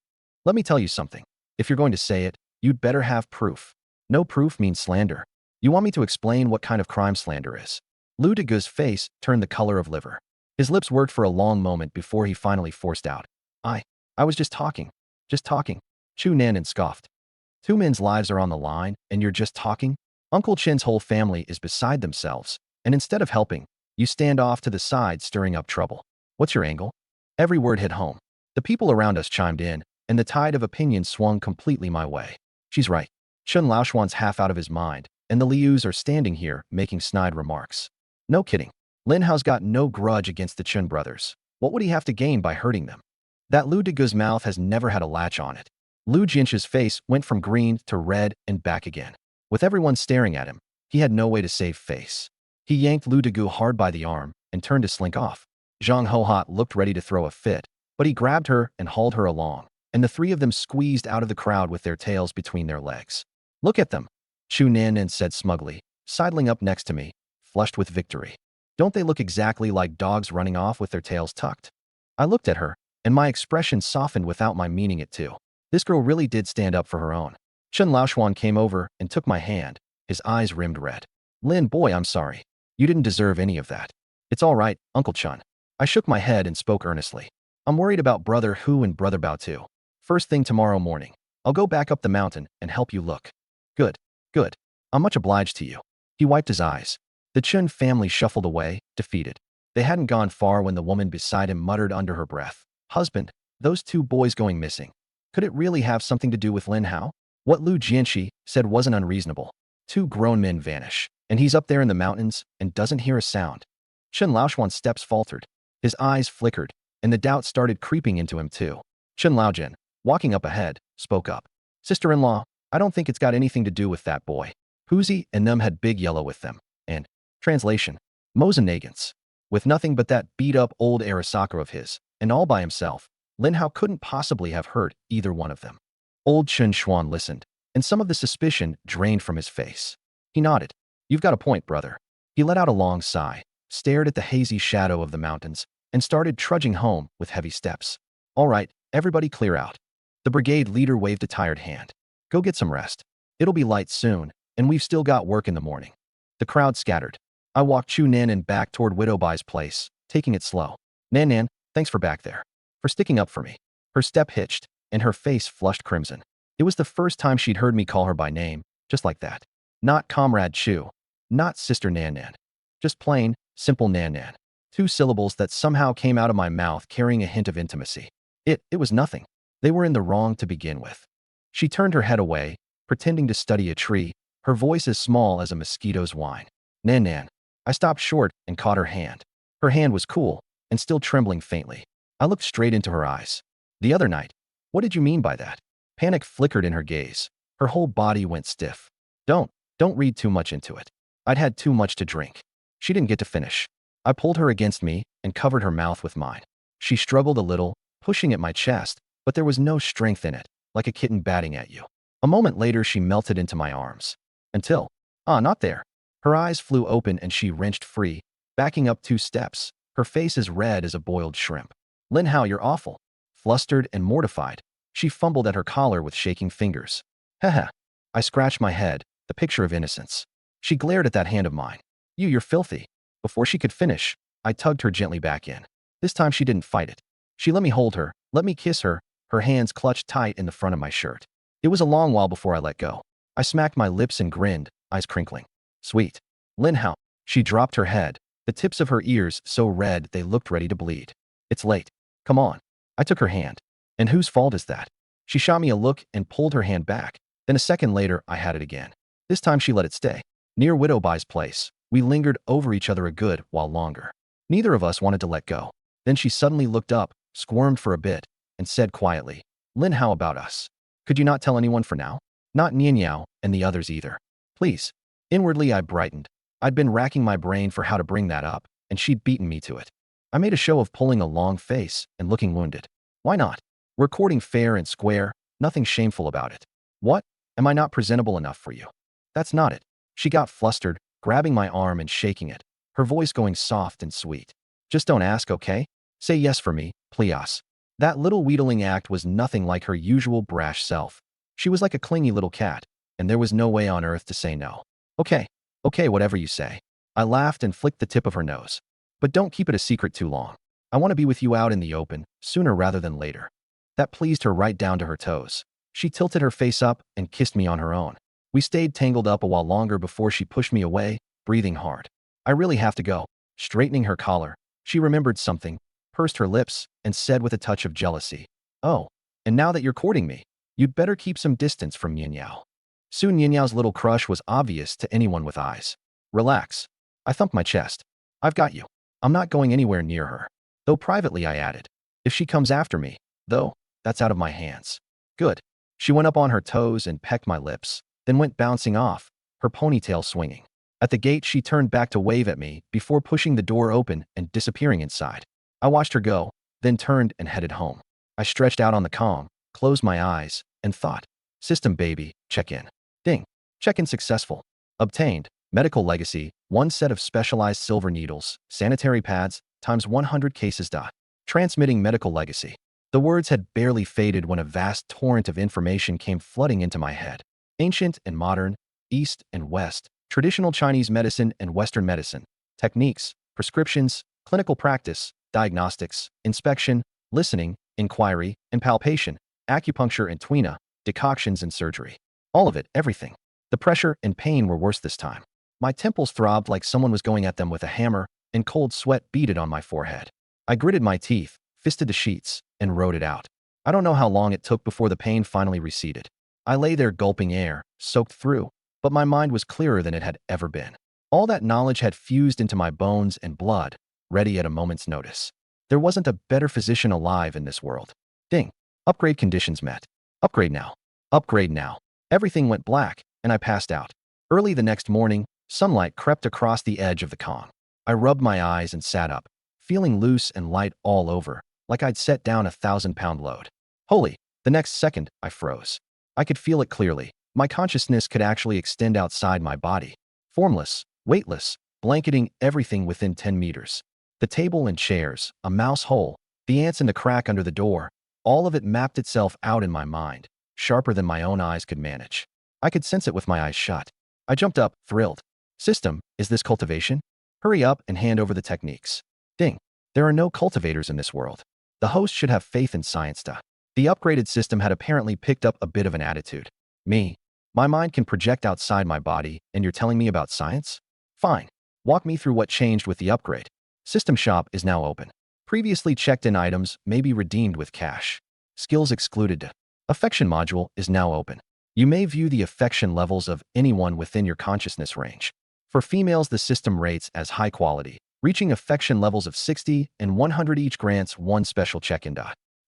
Let me tell you something. If you're going to say it, you'd better have proof. No proof means slander. You want me to explain what kind of crime slander is? Lu Dagu's face turned the color of liver. His lips worked for a long moment before he finally forced out. I was just talking. Just talking. Chu Nanan scoffed. 2 men's lives are on the line, and you're just talking? Uncle Chen's whole family is beside themselves, and instead of helping, you stand off to the side stirring up trouble. What's your angle? Every word hit home. The people around us chimed in, and the tide of opinion swung completely my way. She's right. Chen Laoxuan's half out of his mind, and the Lius are standing here making snide remarks. No kidding. Lin Hao's got no grudge against the Chen brothers. What would he have to gain by hurting them? That Lu Dagu's mouth has never had a latch on it. Lu Jianxi's face went from green to red and back again. With everyone staring at him, he had no way to save face. He yanked Lu Degu hard by the arm and turned to slink off. Zhang Hohot looked ready to throw a fit, but he grabbed her and hauled her along, and the three of them squeezed out of the crowd with their tails between their legs. "Look at them," Chu Nannan said smugly, sidling up next to me, flushed with victory. "Don't they look exactly like dogs running off with their tails tucked?" I looked at her, and my expression softened without my meaning it to. This girl really did stand up for her own. Chen Laoshuan came over and took my hand, his eyes rimmed red. "Lin, boy, I'm sorry. You didn't deserve any of that." "It's all right, Uncle Chun." I shook my head and spoke earnestly. "I'm worried about Brother Hu and Brother Bao too. First thing tomorrow morning, I'll go back up the mountain and help you look." "Good, good. I'm much obliged to you." He wiped his eyes. The Chun family shuffled away, defeated. They hadn't gone far when the woman beside him muttered under her breath, "Husband, those two boys going missing. Could it really have something to do with Lin Hao?" What Lu Jianxi said wasn't unreasonable. Two grown men vanish, and he's up there in the mountains and doesn't hear a sound. Chen Laoshuan's steps faltered. His eyes flickered, and the doubt started creeping into him too. Chen Laojin, walking up ahead, spoke up. "Sister-in-law, I don't think it's got anything to do with that boy. Huzi and them had Big Yellow with them, and," translation, Mosen Nagants. With nothing but that beat-up old Arasaka of his, and all by himself, Lin Hao couldn't possibly have hurt either one of them. Old Chen Xuan listened, and some of the suspicion drained from his face. He nodded. "You've got a point, brother." He let out a long sigh, stared at the hazy shadow of the mountains, and started trudging home with heavy steps. "All right, everybody clear out." The brigade leader waved a tired hand. "Go get some rest. It'll be light soon, and we've still got work in the morning." The crowd scattered. I walked Chu Nannan back toward Widow Bai's place, taking it slow. "Nannan, thanks for back there. For sticking up for me." Her step hitched, and her face flushed crimson. It was the first time she'd heard me call her by name, just like that. Not Comrade Chu, not Sister Nannan. Just plain, simple Nannan. Two syllables that somehow came out of my mouth carrying a hint of intimacy. It was nothing. They were in the wrong to begin with. She turned her head away, pretending to study a tree, her voice as small as a mosquito's whine. "Nannan." I stopped short and caught her hand. Her hand was cool, and still trembling faintly. I looked straight into her eyes. "The other night. What did you mean by that?" Panic flickered in her gaze. Her whole body went stiff. Don't read too much into it. I'd had too much to drink." She didn't get to finish. I pulled her against me and covered her mouth with mine. She struggled a little, pushing at my chest, but there was no strength in it, like a kitten batting at you. A moment later, she melted into my arms. Until, not there. Her eyes flew open and she wrenched free, backing up 2 steps, her face as red as a boiled shrimp. "Lin Hao, you're awful." Flustered and mortified, she fumbled at her collar with shaking fingers. "Haha." I scratched my head, the picture of innocence. She glared at that hand of mine. You're filthy." Before she could finish, I tugged her gently back in. This time she didn't fight it. She let me hold her, let me kiss her, her hands clutched tight in the front of my shirt. It was a long while before I let go. I smacked my lips and grinned, eyes crinkling. "Sweet. Lin Hao." She dropped her head, the tips of her ears so red they looked ready to bleed. "It's late. Come on." I took her hand. "And whose fault is that?" She shot me a look and pulled her hand back. Then a second later, I had it again. This time she let it stay. Near Widow Bai's place, we lingered over each other a good while longer. Neither of us wanted to let go. Then she suddenly looked up, squirmed for a bit, and said quietly, "Lin, how about us? Could you not tell anyone for now? Not Nian Yao and the others either. Please." Inwardly, I brightened. I'd been racking my brain for how to bring that up, and she'd beaten me to it. I made a show of pulling a long face and looking wounded. "Why not? We're courting fair and square, nothing shameful about it." "What? Am I not presentable enough for you?" "That's not it." She got flustered, grabbing my arm and shaking it, her voice going soft and sweet. "Just don't ask, okay? Say yes for me, please." That little wheedling act was nothing like her usual brash self. She was like a clingy little cat, and there was no way on earth to say no. Okay, whatever you say." I laughed and flicked the tip of her nose. "But don't keep it a secret too long. I want to be with you out in the open, sooner rather than later." That pleased her right down to her toes. She tilted her face up and kissed me on her own. We stayed tangled up a while longer before she pushed me away, breathing hard. "I really have to go." Straightening her collar, she remembered something, pursed her lips, and said with a touch of jealousy, "Oh, and now that you're courting me, you'd better keep some distance from Yin Yao." Soon Yin Yao's little crush was obvious to anyone with eyes. "Relax." I thumped my chest. "I've got you. I'm not going anywhere near her." Though privately I added, "If she comes after me, though, that's out of my hands." "Good." She went up on her toes and pecked my lips, then went bouncing off, her ponytail swinging. At the gate, she turned back to wave at me before pushing the door open and disappearing inside. I watched her go, then turned and headed home. I stretched out on the Kong, closed my eyes, and thought, "System baby, check-in." Ding. Check-in successful. Obtained. Medical legacy, 1 set of specialized silver needles, sanitary pads, times 100 cases. Transmitting medical legacy. The words had barely faded when a vast torrent of information came flooding into my head. Ancient and modern, East and West, traditional Chinese medicine and Western medicine, techniques, prescriptions, clinical practice, diagnostics, inspection, listening, inquiry, and palpation, acupuncture and tuina, decoctions and surgery. All of it, everything. The pressure and pain were worse this time. My temples throbbed like someone was going at them with a hammer, and cold sweat beaded on my forehead. I gritted my teeth, fisted the sheets, and rode it out. I don't know how long it took before the pain finally receded. I lay there gulping air, soaked through, but my mind was clearer than it had ever been. All that knowledge had fused into my bones and blood, ready at a moment's notice. There wasn't a better physician alive in this world. Ding. Upgrade conditions met. Upgrade now. Upgrade now. Everything went black, and I passed out. Early the next morning, sunlight crept across the edge of the Kong. I rubbed my eyes and sat up, feeling loose and light all over, like I'd set down a 1,000-pound load. Holy, the next second, I froze. I could feel it clearly. My consciousness could actually extend outside my body. Formless, weightless, blanketing everything within 10 meters. The table and chairs, a mouse hole, the ants in the crack under the door, all of it mapped itself out in my mind, sharper than my own eyes could manage. I could sense it with my eyes shut. I jumped up, thrilled. System, is this cultivation? Hurry up and hand over the techniques. Ding. There are no cultivators in this world. The host should have faith in science. The upgraded system had apparently picked up a bit of an attitude. Me? My mind can project outside my body, and you're telling me about science? Fine. Walk me through what changed with the upgrade. System shop is now open. Previously checked-in items may be redeemed with cash. Skills excluded. Affection module is now open. You may view the affection levels of anyone within your consciousness range. For females, the system rates as high quality, reaching affection levels of 60 and 100 each grants 1 special check-in.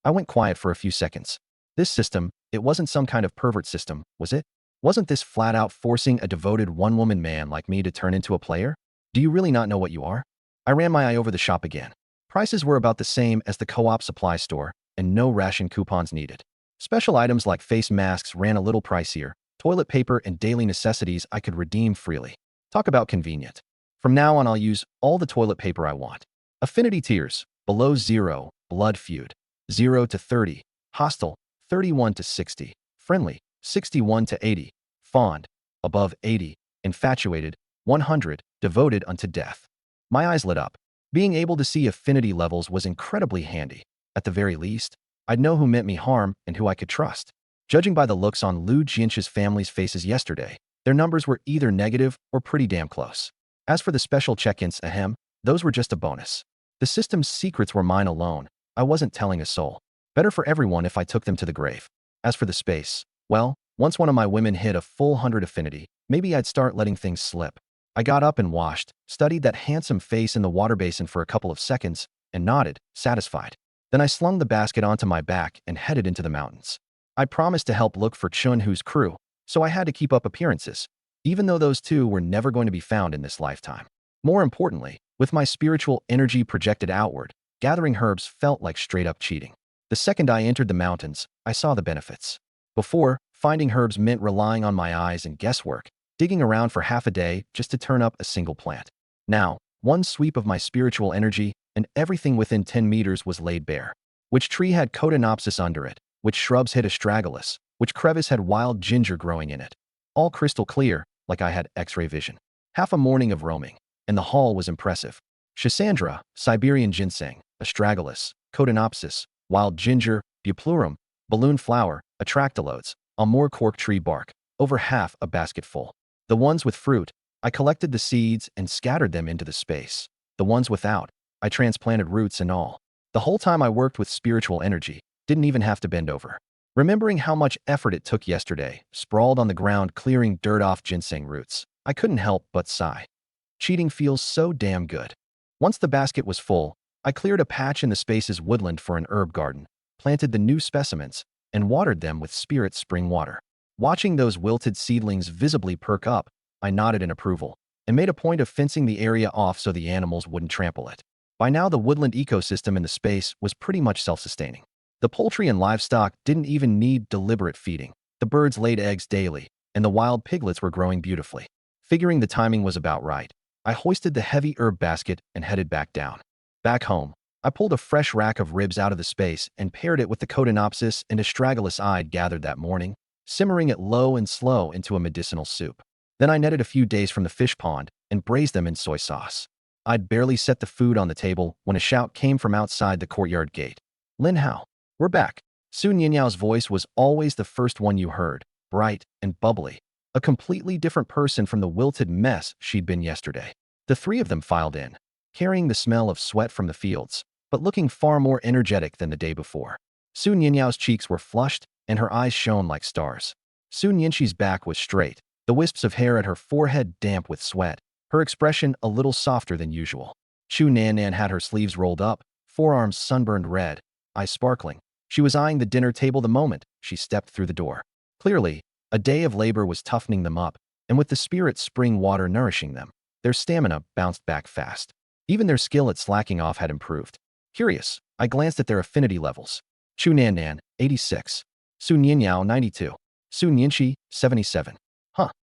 I went quiet for a few seconds. This system, it wasn't some kind of pervert system, was it? Wasn't this flat out forcing a devoted one-woman man like me to turn into a player? Do you really not know what you are? I ran my eye over the shop again. Prices were about the same as the co-op supply store, and no ration coupons needed. Special items like face masks ran a little pricier. Toilet paper and daily necessities I could redeem freely. Talk about convenient. From now on, I'll use all the toilet paper I want. Affinity tiers, below 0, blood feud, 0 to 30, hostile, 31 to 60, friendly, 61 to 80, fond, above 80, infatuated, 100, devoted unto death. My eyes lit up. Being able to see affinity levels was incredibly handy. At the very least, I'd know who meant me harm and who I could trust. Judging by the looks on Lu Jian's family's faces yesterday, their numbers were either negative or pretty damn close. As for the special check-ins, those were just a bonus. The system's secrets were mine alone. I wasn't telling a soul. Better for everyone if I took them to the grave. As for the space, well, once one of my women hit a full 100 affinity, maybe I'd start letting things slip. I got up and washed, studied that handsome face in the water basin for a couple of seconds, and nodded, satisfied. Then I slung the basket onto my back and headed into the mountains. I promised to help look for Chun-Hu's crew, so I had to keep up appearances, even though those two were never going to be found in this lifetime. More importantly, with my spiritual energy projected outward, gathering herbs felt like straight-up cheating. The second I entered the mountains, I saw the benefits. Before, finding herbs meant relying on my eyes and guesswork, digging around for half a day just to turn up a single plant. Now, one sweep of my spiritual energy, and everything within 10 meters was laid bare. Which tree had Cotinopsis under it, which shrubs hid astragalus, which crevice had wild ginger growing in it. All crystal clear, like I had X-ray vision. Half a morning of roaming, and the haul was impressive. Schisandra, Siberian ginseng, astragalus, Cotinopsis, wild ginger, buplurum, balloon flower, atractylodes, Amur cork tree bark, over half a basket full. The ones with fruit, I collected the seeds and scattered them into the space. The ones without, I transplanted roots and all. The whole time I worked with spiritual energy, didn't even have to bend over. Remembering how much effort it took yesterday, sprawled on the ground clearing dirt off ginseng roots, I couldn't help but sigh. Cheating feels so damn good. Once the basket was full, I cleared a patch in the space's woodland for an herb garden, planted the new specimens, and watered them with spirit spring water. Watching those wilted seedlings visibly perk up, I nodded in approval and made a point of fencing the area off so the animals wouldn't trample it. By now, the woodland ecosystem in the space was pretty much self-sustaining. The poultry and livestock didn't even need deliberate feeding. The birds laid eggs daily, and the wild piglets were growing beautifully. Figuring the timing was about right, I hoisted the heavy herb basket and headed back down. Back home, I pulled a fresh rack of ribs out of the space and paired it with the Codonopsis and astragalus I'd gathered that morning, simmering it low and slow into a medicinal soup. Then I netted a few days from the fish pond and braised them in soy sauce. I'd barely set the food on the table when a shout came from outside the courtyard gate. "Lin Hao, we're back." Su Nianyao's voice was always the first one you heard, bright and bubbly, a completely different person from the wilted mess she'd been yesterday. The three of them filed in, carrying the smell of sweat from the fields, but looking far more energetic than the day before. Su Nianyao's cheeks were flushed and her eyes shone like stars. Su Nianxi's back was straight, the wisps of hair at her forehead damp with sweat, her expression a little softer than usual. Chu Nannan had her sleeves rolled up, forearms sunburned red, eyes sparkling. She was eyeing the dinner table the moment she stepped through the door. Clearly, a day of labor was toughening them up, and with the spirit spring water nourishing them, their stamina bounced back fast. Even their skill at slacking off had improved. Curious, I glanced at their affinity levels. Chu Nannan, 86. Su Nianyao, 92. Su Nianxi, 77.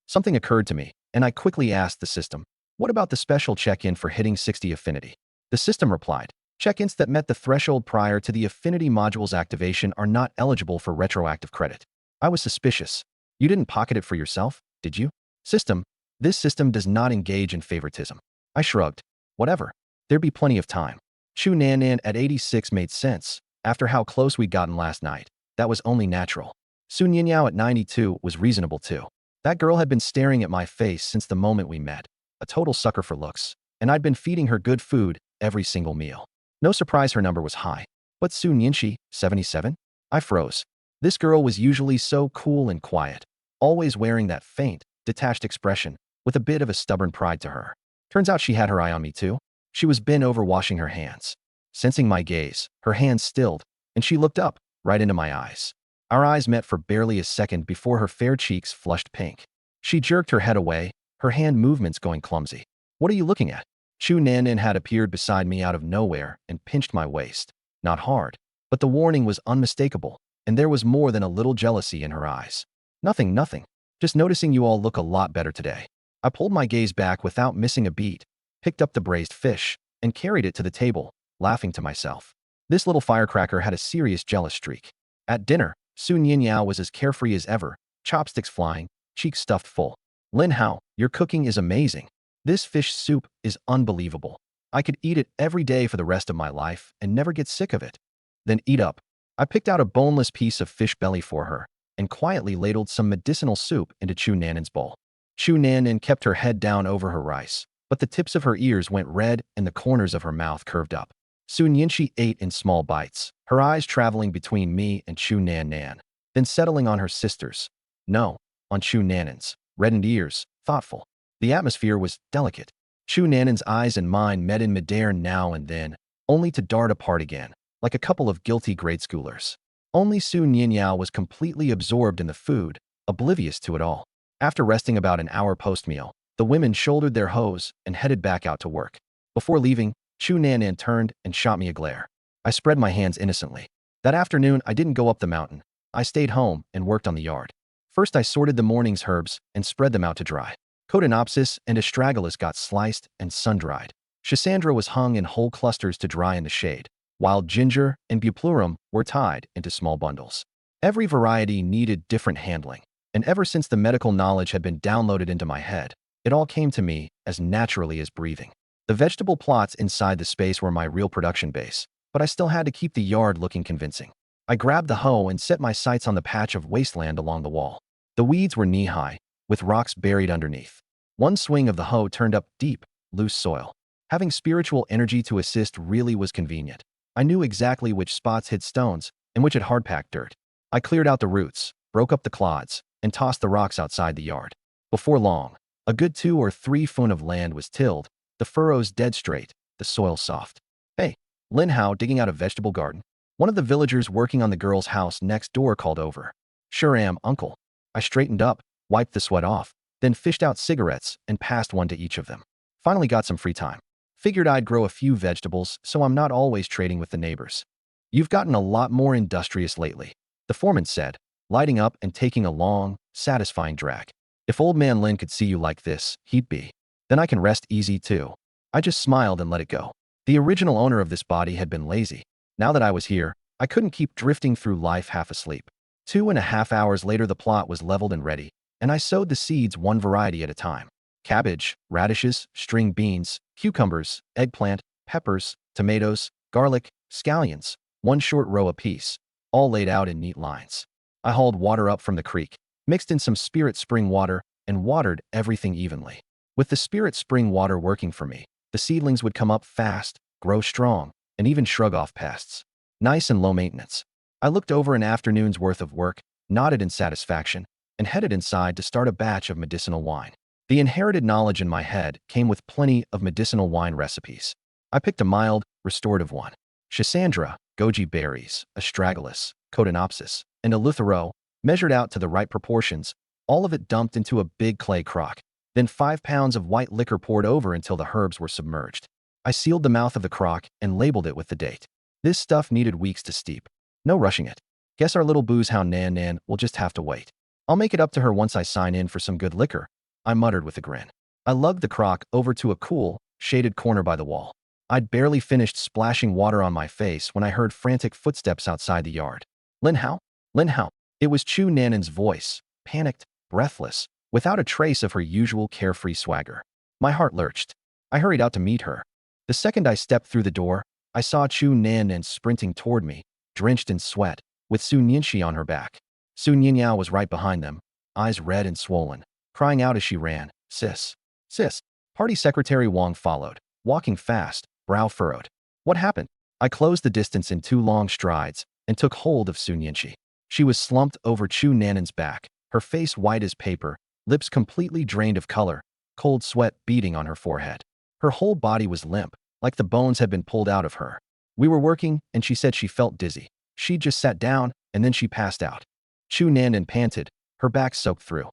Something occurred to me, and I quickly asked the system, "What about the special check-in for hitting 60 affinity?" The system replied, "Check-ins that met the threshold prior to the affinity module's activation are not eligible for retroactive credit." I was suspicious. "You didn't pocket it for yourself, did you?" "System, this system does not engage in favoritism." I shrugged. "Whatever. There'd be plenty of time." Chu Nannan at 86 made sense. After how close we'd gotten last night, that was only natural. Su Nianyao at 92 was reasonable too. That girl had been staring at my face since the moment we met, a total sucker for looks, and I'd been feeding her good food every single meal. No surprise her number was high. But Su Nianxi, 77? I froze. This girl was usually so cool and quiet, always wearing that faint, detached expression, with a bit of a stubborn pride to her. Turns out she had her eye on me too. She was bent over washing her hands. Sensing my gaze, her hands stilled, and she looked up, right into my eyes. Our eyes met for barely a second before her fair cheeks flushed pink. She jerked her head away, her hand movements going clumsy. "What are you looking at?" Chu Nannan had appeared beside me out of nowhere and pinched my waist. Not hard, but the warning was unmistakable, and there was more than a little jealousy in her eyes. Nothing. Just noticing you all look a lot better today." I pulled my gaze back without missing a beat, picked up the braised fish, and carried it to the table, laughing to myself. This little firecracker had a serious jealous streak. At dinner, Su Nianyao was as carefree as ever, chopsticks flying, cheeks stuffed full. "Lin Hao, your cooking is amazing. This fish soup is unbelievable. I could eat it every day for the rest of my life and never get sick of it." "Then eat up." I picked out a boneless piece of fish belly for her and quietly ladled some medicinal soup into Chu Nannan's bowl. Chu Nannan kept her head down over her rice, but the tips of her ears went red and the corners of her mouth curved up. Su Nianxi ate in small bites, her eyes traveling between me and Chu Nannan, then settling on her sister's. No, on Chu Nannan's, reddened ears, thoughtful. The atmosphere was delicate. Chu Nannan's eyes and mine met in midair now and then, only to dart apart again, like a couple of guilty grade schoolers. Only Su Nianyao was completely absorbed in the food, oblivious to it all. After resting about an hour post-meal, the women shouldered their hoes and headed back out to work. Before leaving, Chu Nannan turned and shot me a glare. I spread my hands innocently. That afternoon, I didn't go up the mountain. I stayed home and worked on the yard. First, I sorted the morning's herbs and spread them out to dry. Codonopsis and astragalus got sliced and sun-dried. Schisandra was hung in whole clusters to dry in the shade, while ginger and buplurum were tied into small bundles. Every variety needed different handling, and ever since the medical knowledge had been downloaded into my head, it all came to me as naturally as breathing. The vegetable plots inside the space were my real production base, but I still had to keep the yard looking convincing. I grabbed the hoe and set my sights on the patch of wasteland along the wall. The weeds were knee-high, with rocks buried underneath. One swing of the hoe turned up deep, loose soil. Having spiritual energy to assist really was convenient. I knew exactly which spots hid stones and which had hard-packed dirt. I cleared out the roots, broke up the clods, and tossed the rocks outside the yard. Before long, a good 2 or 3 foot of land was tilled, the furrows dead straight, the soil soft. "Hey, Lin Hao digging out a vegetable garden?" One of the villagers working on the girl's house next door called over. "Sure am, uncle." I straightened up, wiped the sweat off, then fished out cigarettes and passed one to each of them. Finally got some free time. Figured I'd grow a few vegetables so I'm not always trading with the neighbors. "You've gotten a lot more industrious lately," the foreman said, lighting up and taking a long, satisfying drag. "If old man Lin could see you like this, he'd be. Then I can rest easy too." I just smiled and let it go. The original owner of this body had been lazy. Now that I was here, I couldn't keep drifting through life half asleep. 2.5 hours later, the plot was leveled and ready, and I sowed the seeds one variety at a time. Cabbage, radishes, string beans, cucumbers, eggplant, peppers, tomatoes, garlic, scallions, one short row apiece, all laid out in neat lines. I hauled water up from the creek, mixed in some Spirit Spring water, and watered everything evenly. With the Spirit Spring water working for me, the seedlings would come up fast, grow strong, and even shrug off pests. Nice and low maintenance. I looked over an afternoon's worth of work, nodded in satisfaction, and headed inside to start a batch of medicinal wine. The inherited knowledge in my head came with plenty of medicinal wine recipes. I picked a mild, restorative one. Schisandra, goji berries, astragalus, cotinopsis, and eleuthero, measured out to the right proportions, all of it dumped into a big clay crock. Then 5 pounds of white liquor poured over until the herbs were submerged. I sealed the mouth of the crock and labeled it with the date. This stuff needed weeks to steep. No rushing it. Guess our little booze hound Nan will just have to wait. I'll make it up to her once I sign in for some good liquor, I muttered with a grin. I lugged the crock over to a cool, shaded corner by the wall. I'd barely finished splashing water on my face when I heard frantic footsteps outside the yard. "Lin Hao? Lin Hao." It was Chu Nanan's voice, panicked, breathless, without a trace of her usual carefree swagger. My heart lurched. I hurried out to meet her. The second I stepped through the door, I saw Chu Nanan sprinting toward me, drenched in sweat, with Su Nianxi on her back. Su Nianyao was right behind them, eyes red and swollen, crying out as she ran, "Sis! Sis!" Party Secretary Wang followed, walking fast, brow furrowed. "What happened?" I closed the distance in 2 long strides and took hold of Su Nianxi. She was slumped over Chu Nanan's back, her face white as paper, lips completely drained of color, cold sweat beading on her forehead. Her whole body was limp, like the bones had been pulled out of her. We were working, and she said she felt dizzy. She just sat down, and then she passed out. Chu Nanan panted, her back soaked through.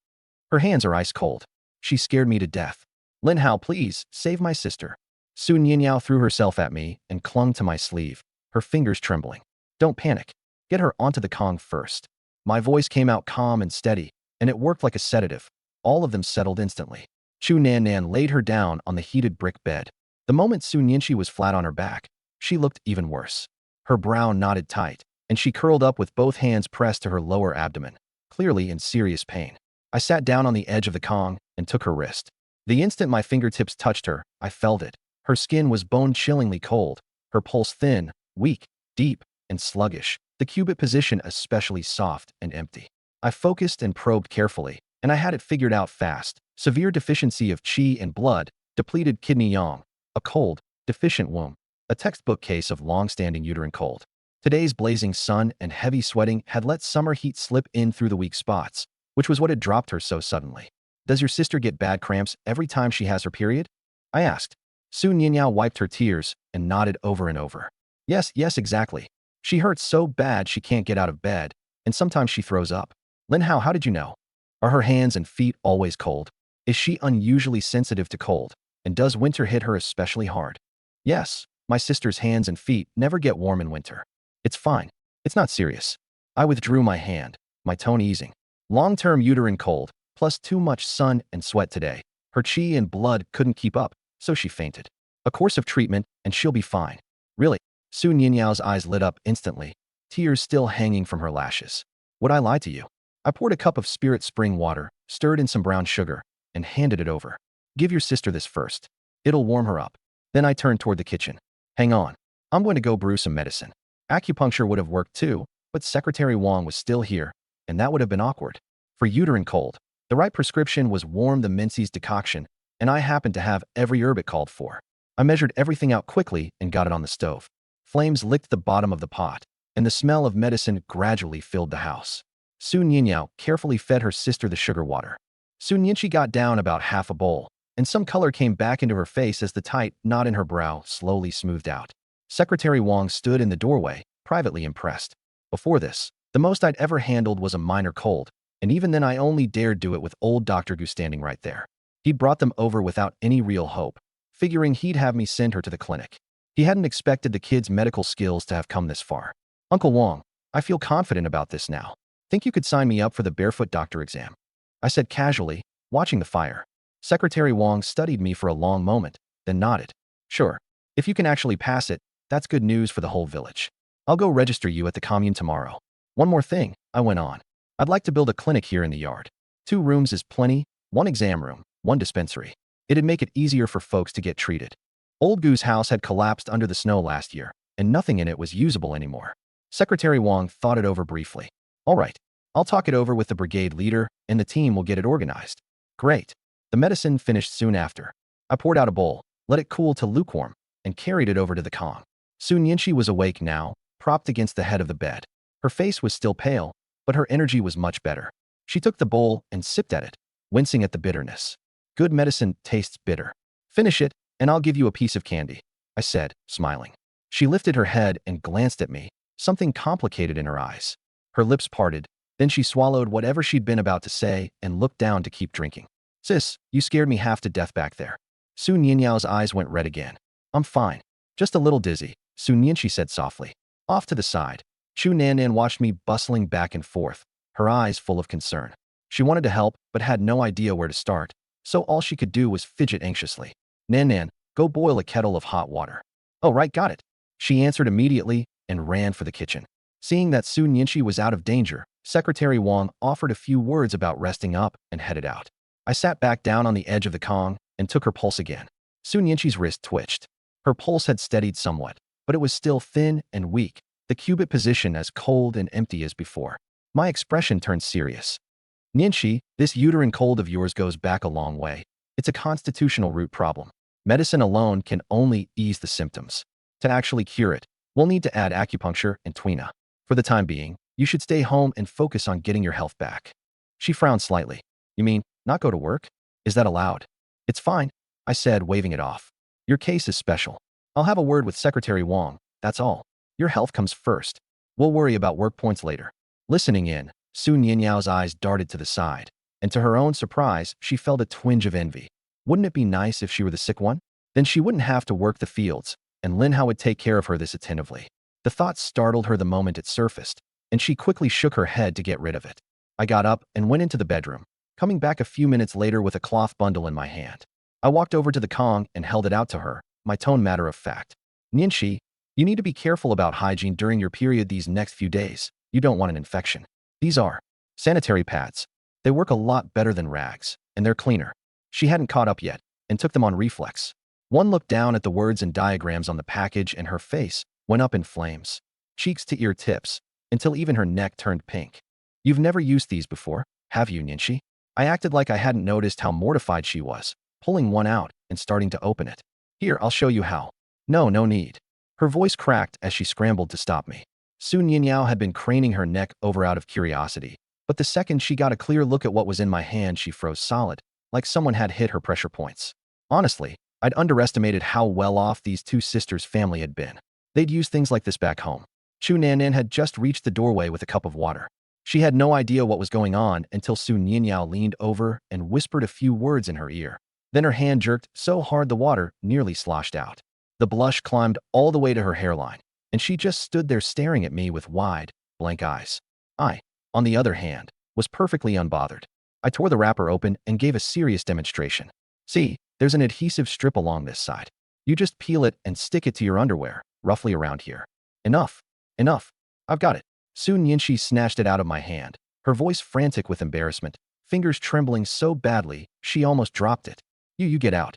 Her hands are ice cold. She scared me to death. "Lin Hao, please, save my sister." Su Nianyao threw herself at me and clung to my sleeve, her fingers trembling. "Don't panic. Get her onto the Kong first." My voice came out calm and steady, and it worked like a sedative. All of them settled instantly. Chu Nanan laid her down on the heated brick bed. The moment Su Nianxi was flat on her back, she looked even worse. Her brow knotted tight, and she curled up with both hands pressed to her lower abdomen, clearly in serious pain. I sat down on the edge of the Kong and took her wrist. The instant my fingertips touched her, I felt it. Her skin was bone-chillingly cold, her pulse thin, weak, deep, and sluggish, the cubit position especially soft and empty. I focused and probed carefully, and I had it figured out fast. Severe deficiency of qi and blood, depleted kidney yang, a cold, deficient womb, a textbook case of long-standing uterine cold. Today's blazing sun and heavy sweating had let summer heat slip in through the weak spots, which was what had dropped her so suddenly. "Does your sister get bad cramps every time she has her period?" I asked. Su Nianyao wiped her tears and nodded over and over. Yes, exactly. She hurts so bad she can't get out of bed, and sometimes she throws up." "Lin Hao, how did you know? Are her hands and feet always cold? Is she unusually sensitive to cold? And does winter hit her especially hard?" "Yes, my sister's hands and feet never get warm in winter. It's fine. It's not serious." I withdrew my hand, my tone easing. "Long-term uterine cold, plus too much sun and sweat today. Her qi and blood couldn't keep up, so she fainted. A course of treatment, and she'll be fine." "Really?" Su Nianyao's eyes lit up instantly, tears still hanging from her lashes. "Would I lie to you?" I poured a cup of Spirit Spring water, stirred in some brown sugar, and handed it over. "Give your sister this first. It'll warm her up." Then I turned toward the kitchen. "Hang on. I'm going to go brew some medicine." Acupuncture would have worked too, but Secretary Wang was still here, and that would have been awkward. For uterine cold, the right prescription was warm the Mincy's decoction, and I happened to have every herb it called for. I measured everything out quickly and got it on the stove. Flames licked the bottom of the pot, and the smell of medicine gradually filled the house. Su Nianyao carefully fed her sister the sugar water. Su Nianxi got down about half a bowl, and some color came back into her face as the tight knot in her brow slowly smoothed out. Secretary Wang stood in the doorway, privately impressed. Before this, the most I'd ever handled was a minor cold, and even then I only dared do it with old Dr. Gu standing right there. He'd brought them over without any real hope, figuring he'd have me send her to the clinic. He hadn't expected the kid's medical skills to have come this far. Uncle Wong, I feel confident about this now. Think you could sign me up for the barefoot doctor exam? I said casually, watching the fire. Secretary Wong studied me for a long moment, then nodded. Sure. If you can actually pass it, that's good news for the whole village. I'll go register you at the commune tomorrow. One more thing, I went on. I'd like to build a clinic here in the yard. 2 rooms is plenty, 1 exam room, 1 dispensary. It'd make it easier for folks to get treated. Old Goo's house had collapsed under the snow last year, and nothing in it was usable anymore. Secretary Wong thought it over briefly. All right, I'll talk it over with the brigade leader, and the team will get it organized. Great. The medicine finished soon after. I poured out a bowl, let it cool to lukewarm, and carried it over to the Kong. Soon Yinshi was awake now, propped against the head of the bed. Her face was still pale, but her energy was much better. She took the bowl and sipped at it, wincing at the bitterness. Good medicine tastes bitter. Finish it, and I'll give you a piece of candy, I said, smiling. She lifted her head and glanced at me, something complicated in her eyes. Her lips parted, then she swallowed whatever she'd been about to say and looked down to keep drinking. Sis, you scared me half to death back there. Sun Yinyao's eyes went red again. I'm fine. Just a little dizzy, Sun Yinshi said softly. Off to the side. Chu Nannan watched me bustling back and forth, her eyes full of concern. She wanted to help, but had no idea where to start, so all she could do was fidget anxiously. Nannan, go boil a kettle of hot water. Oh right, got it. She answered immediately and ran for the kitchen. Seeing that Sun Yinshi was out of danger, Secretary Wong offered a few words about resting up and headed out. I sat back down on the edge of the Kong and took her pulse again. Sun Yinshi's wrist twitched. Her pulse had steadied somewhat, but it was still thin and weak, the cubit position as cold and empty as before. My expression turned serious. Yinshi, this uterine cold of yours goes back a long way. It's a constitutional root problem. Medicine alone can only ease the symptoms. To actually cure it, we'll need to add acupuncture and tuina. For the time being, you should stay home and focus on getting your health back. She frowned slightly. You mean, not go to work? Is that allowed? It's fine, I said, waving it off. Your case is special. I'll have a word with Secretary Wong, that's all. Your health comes first. We'll worry about work points later. Listening in, Sun Yinyao's eyes darted to the side, and to her own surprise, she felt a twinge of envy. Wouldn't it be nice if she were the sick one? Then she wouldn't have to work the fields, and Lin Hao would take care of her this attentively. The thought startled her the moment it surfaced, and she quickly shook her head to get rid of it. I got up and went into the bedroom, coming back a few minutes later with a cloth bundle in my hand. I walked over to the Kong and held it out to her, my tone matter of fact. Yinshi, you need to be careful about hygiene during your period these next few days. You don't want an infection. These are sanitary pads. They work a lot better than rags, and they're cleaner. She hadn't caught up yet, and took them on reflex. One looked down at the words and diagrams on the package and her face went up in flames, cheeks to ear tips, until even her neck turned pink. You've never used these before, have you, Yinshi? I acted like I hadn't noticed how mortified she was, pulling one out and starting to open it. Here, I'll show you how. No need. Her voice cracked as she scrambled to stop me. Sun Yinyao had been craning her neck over out of curiosity, but the second she got a clear look at what was in my hand, she froze solid, like someone had hit her pressure points. Honestly, I'd underestimated how well off these 2 sisters' family had been. They'd used things like this back home. Chu Nannan had just reached the doorway with a cup of water. She had no idea what was going on until Sun Yinyao leaned over and whispered a few words in her ear. Then her hand jerked so hard the water nearly sloshed out. The blush climbed all the way to her hairline, and she just stood there staring at me with wide, blank eyes. I, on the other hand, was perfectly unbothered. I tore the wrapper open and gave a serious demonstration. See, there's an adhesive strip along this side. You just peel it and stick it to your underwear, roughly around here. Enough. I've got it. Sun Yinshi snatched it out of my hand, her voice frantic with embarrassment, fingers trembling so badly she almost dropped it. You get out.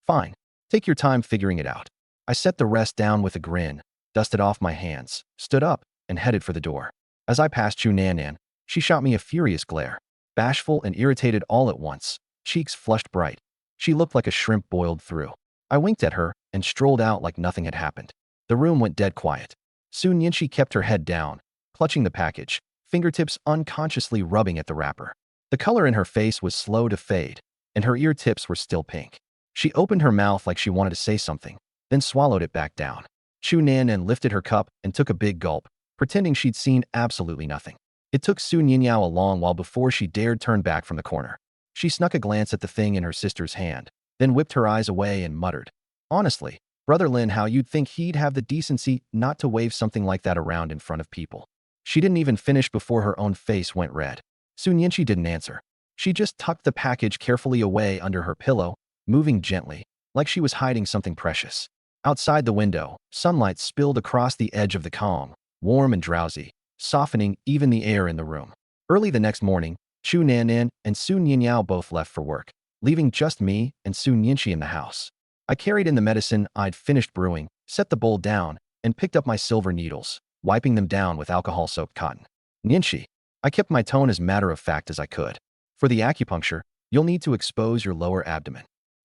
Fine. Take your time figuring it out. I set the rest down with a grin, dusted off my hands, stood up, and headed for the door. As I passed Chu Nannan, she shot me a furious glare, bashful and irritated all at once, cheeks flushed bright. She looked like a shrimp boiled through. I winked at her and strolled out like nothing had happened. The room went dead quiet. Sun Yinshi kept her head down, clutching the package, fingertips unconsciously rubbing at the wrapper. The color in her face was slow to fade, and her ear tips were still pink. She opened her mouth like she wanted to say something, then swallowed it back down. Chu Nannan lifted her cup and took a big gulp, pretending she'd seen absolutely nothing. It took Su Ninyao a long while before she dared turn back from the corner. She snuck a glance at the thing in her sister's hand, then whipped her eyes away and muttered, "Honestly, Brother Lin, how you'd think he'd have the decency not to wave something like that around in front of people." She didn't even finish before her own face went red. Su Nianqi didn't answer. She just tucked the package carefully away under her pillow, moving gently, like she was hiding something precious. Outside the window, sunlight spilled across the edge of the calm, warm and drowsy, softening even the air in the room. Early the next morning, Chu Nanan and Su Nianyao both left for work, leaving just me and Su Nianqi in the house. I carried in the medicine I'd finished brewing, set the bowl down, and picked up my silver needles, wiping them down with alcohol-soaked cotton. "Nianqi," I kept my tone as matter-of-fact as I could. "For the acupuncture, you'll need to expose your lower abdomen."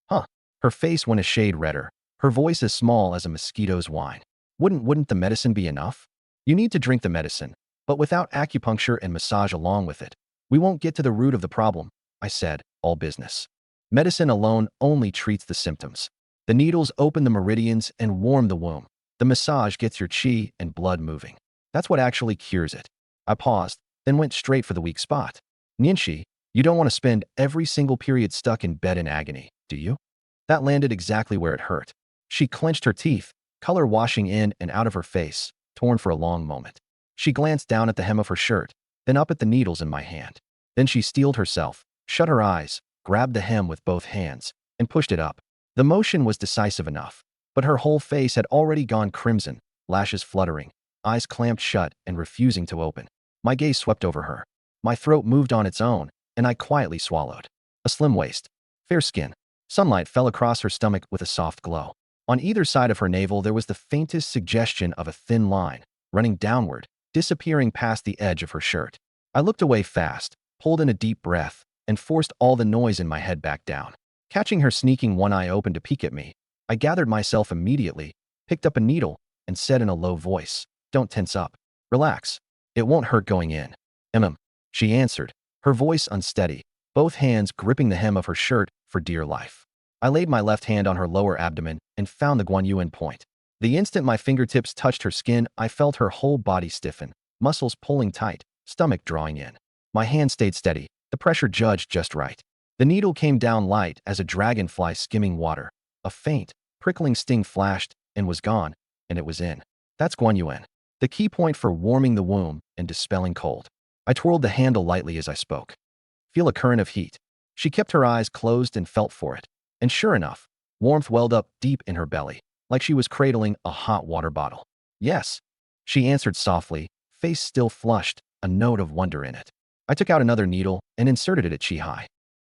Huh. Her face went a shade redder, her voice as small as a mosquito's whine. Wouldn't the medicine be enough? "You need to drink the medicine, but without acupuncture and massage along with it. We won't get to the root of the problem," I said, all business. Medicine alone only treats the symptoms. The needles open the meridians and warm the womb. The massage gets your qi and blood moving. That's what actually cures it. I paused, then went straight for the weak spot. "Nianqi, you don't want to spend every single period stuck in bed in agony, do you?" That landed exactly where it hurt. She clenched her teeth, color washing in and out of her face, torn for a long moment. She glanced down at the hem of her shirt, then up at the needles in my hand. Then she steeled herself, shut her eyes, grabbed the hem with both hands, and pushed it up. The motion was decisive enough, but her whole face had already gone crimson, lashes fluttering, eyes clamped shut and refusing to open. My gaze swept over her. My throat moved on its own, and I quietly swallowed. A slim waist, fair skin. Sunlight fell across her stomach with a soft glow. On either side of her navel there was the faintest suggestion of a thin line, running downward, disappearing past the edge of her shirt. I looked away fast, pulled in a deep breath, and forced all the noise in my head back down. Catching her sneaking one eye open to peek at me, I gathered myself immediately, picked up a needle, and said in a low voice, "Don't tense up. Relax. It won't hurt going in." She answered, her voice unsteady, both hands gripping the hem of her shirt for dear life. I laid my left hand on her lower abdomen and found the Guanyuan point. The instant my fingertips touched her skin, I felt her whole body stiffen, muscles pulling tight, stomach drawing in. My hand stayed steady, the pressure judged just right. The needle came down light as a dragonfly skimming water. A faint, prickling sting flashed and was gone, and it was in. That's Guanyuan, the key point for warming the womb and dispelling cold. I twirled the handle lightly as I spoke. "Feel a current of heat." She kept her eyes closed and felt for it. And sure enough, warmth welled up deep in her belly, like she was cradling a hot water bottle. "Yes," she answered softly, face still flushed, a note of wonder in it. I took out another needle and inserted it at Qi Hai.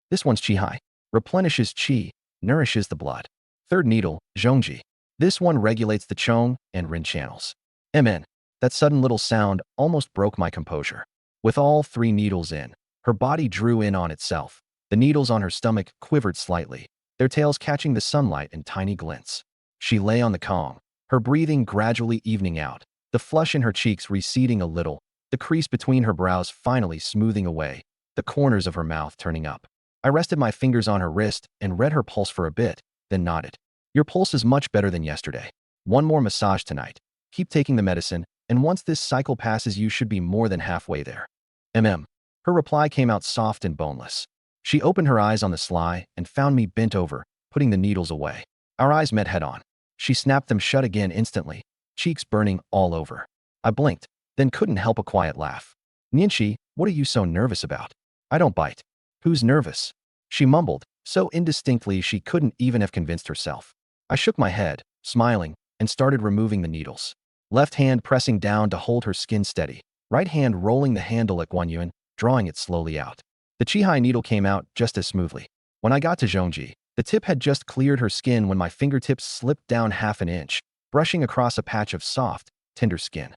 "This one's Qi Hai. Replenishes Qi, nourishes the blood." Third needle, Zhongji. "This one regulates the Chong and Rin channels." That sudden little sound almost broke my composure. With all three needles in, her body drew in on itself. The needles on her stomach quivered slightly, their tails catching the sunlight in tiny glints. She lay on the calm, her breathing gradually evening out, the flush in her cheeks receding a little, the crease between her brows finally smoothing away, the corners of her mouth turning up. I rested my fingers on her wrist and read her pulse for a bit, then nodded. "Your pulse is much better than yesterday. One more massage tonight. Keep taking the medicine, and once this cycle passes you should be more than halfway there." Her reply came out soft and boneless. She opened her eyes on the sly and found me bent over, putting the needles away. Our eyes met head-on. She snapped them shut again instantly, cheeks burning all over. I blinked, then couldn't help a quiet laugh. "Nianqi, what are you so nervous about?" "I don't bite." "Who's nervous?" She mumbled, so indistinctly she couldn't even have convinced herself. I shook my head, smiling, and started removing the needles. Left hand pressing down to hold her skin steady, right hand rolling the handle at Guanyuan, drawing it slowly out. The Qi Hai needle came out just as smoothly. When I got to Zhongji, the tip had just cleared her skin when my fingertips slipped down half an inch, brushing across a patch of soft, tender skin.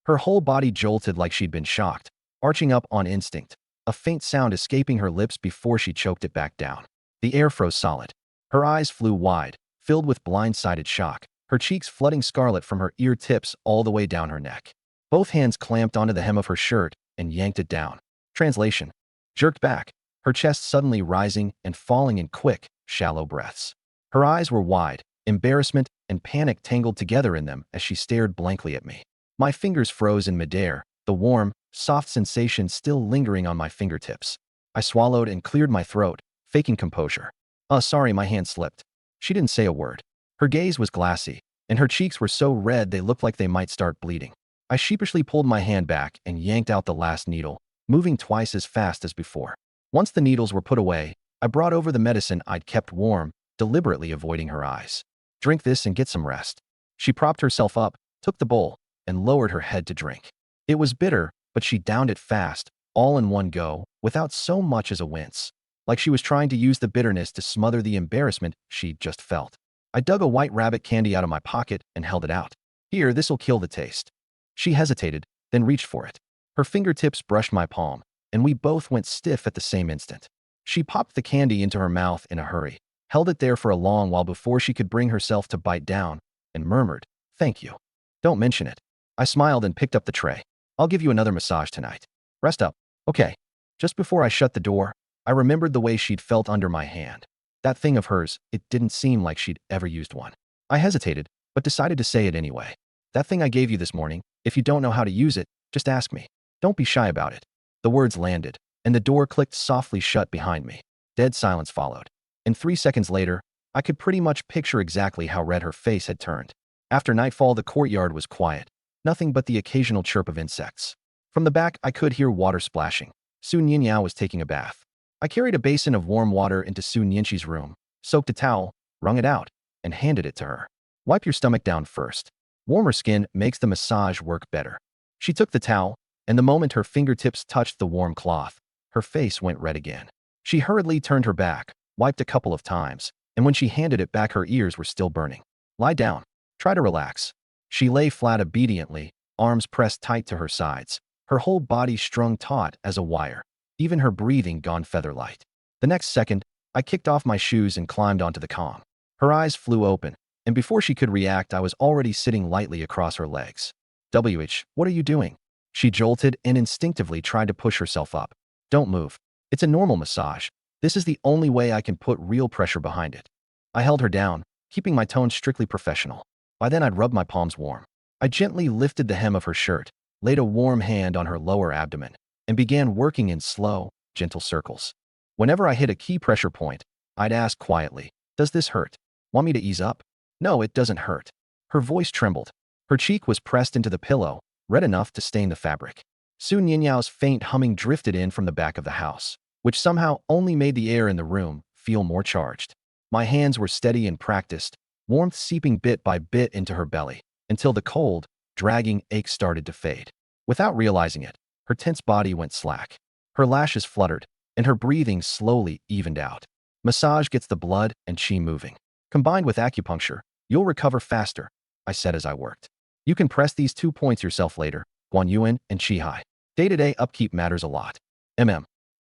Her whole body jolted like she'd been shocked, arching up on instinct, a faint sound escaping her lips before she choked it back down. The air froze solid. Her eyes flew wide, filled with blindsided shock, her cheeks flooding scarlet from her ear tips all the way down her neck. Both hands clamped onto the hem of her shirt and yanked it down. Translation. Jerked back, her chest suddenly rising and falling in quick, shallow breaths. Her eyes were wide, embarrassment and panic tangled together in them as she stared blankly at me. My fingers froze in midair, the warm, soft sensation still lingering on my fingertips. I swallowed and cleared my throat, faking composure. Sorry, my hand slipped. She didn't say a word. Her gaze was glassy, and her cheeks were so red they looked like they might start bleeding. I sheepishly pulled my hand back and yanked out the last needle, moving twice as fast as before. Once the needles were put away, I brought over the medicine I'd kept warm, deliberately avoiding her eyes. Drink this and get some rest. She propped herself up, took the bowl, and lowered her head to drink. It was bitter, but she downed it fast, all in one go, without so much as a wince, like she was trying to use the bitterness to smother the embarrassment she'd just felt. I dug a white rabbit candy out of my pocket and held it out. Here, this'll kill the taste. She hesitated, then reached for it. Her fingertips brushed my palm, and we both went stiff at the same instant. She popped the candy into her mouth in a hurry, held it there for a long while before she could bring herself to bite down, and murmured, "Thank you. Don't mention it." I smiled and picked up the tray. "I'll give you another massage tonight. Rest up." "Okay." Just before I shut the door, I remembered the way she'd felt under my hand. That thing of hers, it didn't seem like she'd ever used one. I hesitated, but decided to say it anyway. "That thing I gave you this morning, if you don't know how to use it, just ask me. Don't be shy about it." The words landed, and the door clicked softly shut behind me. Dead silence followed. And 3 seconds later, I could pretty much picture exactly how red her face had turned. After nightfall, the courtyard was quiet, nothing but the occasional chirp of insects. From the back, I could hear water splashing. Su Nianyao was taking a bath. I carried a basin of warm water into Su Nianqi's room, soaked a towel, wrung it out, and handed it to her. "Wipe your stomach down first. Warmer skin makes the massage work better." She took the towel, and the moment her fingertips touched the warm cloth, her face went red again. She hurriedly turned her back, wiped a couple of times, and when she handed it back, her ears were still burning. "Lie down. Try to relax." She lay flat obediently, arms pressed tight to her sides, her whole body strung taut as a wire, even her breathing gone feather-light. The next second, I kicked off my shoes and climbed onto the comm. Her eyes flew open, and before she could react, I was already sitting lightly across her legs. What are you doing?" She jolted and instinctively tried to push herself up. "Don't move. It's a normal massage. This is the only way I can put real pressure behind it." I held her down, keeping my tone strictly professional. By then I'd rubbed my palms warm. I gently lifted the hem of her shirt, laid a warm hand on her lower abdomen, and began working in slow, gentle circles. Whenever I hit a key pressure point, I'd ask quietly, "Does this hurt? Want me to ease up?" "No, it doesn't hurt." Her voice trembled. Her cheek was pressed into the pillow, red enough to stain the fabric. Su Nianyao's faint humming drifted in from the back of the house, which somehow only made the air in the room feel more charged. My hands were steady and practiced, warmth seeping bit by bit into her belly, until the cold, dragging ache started to fade. Without realizing it, her tense body went slack. Her lashes fluttered, and her breathing slowly evened out. Massage gets the blood and qi moving. Combined with acupuncture, you'll recover faster, I said as I worked. You can press these 2 points yourself later, Guanyuan and Qihai. Day-to-day upkeep matters a lot.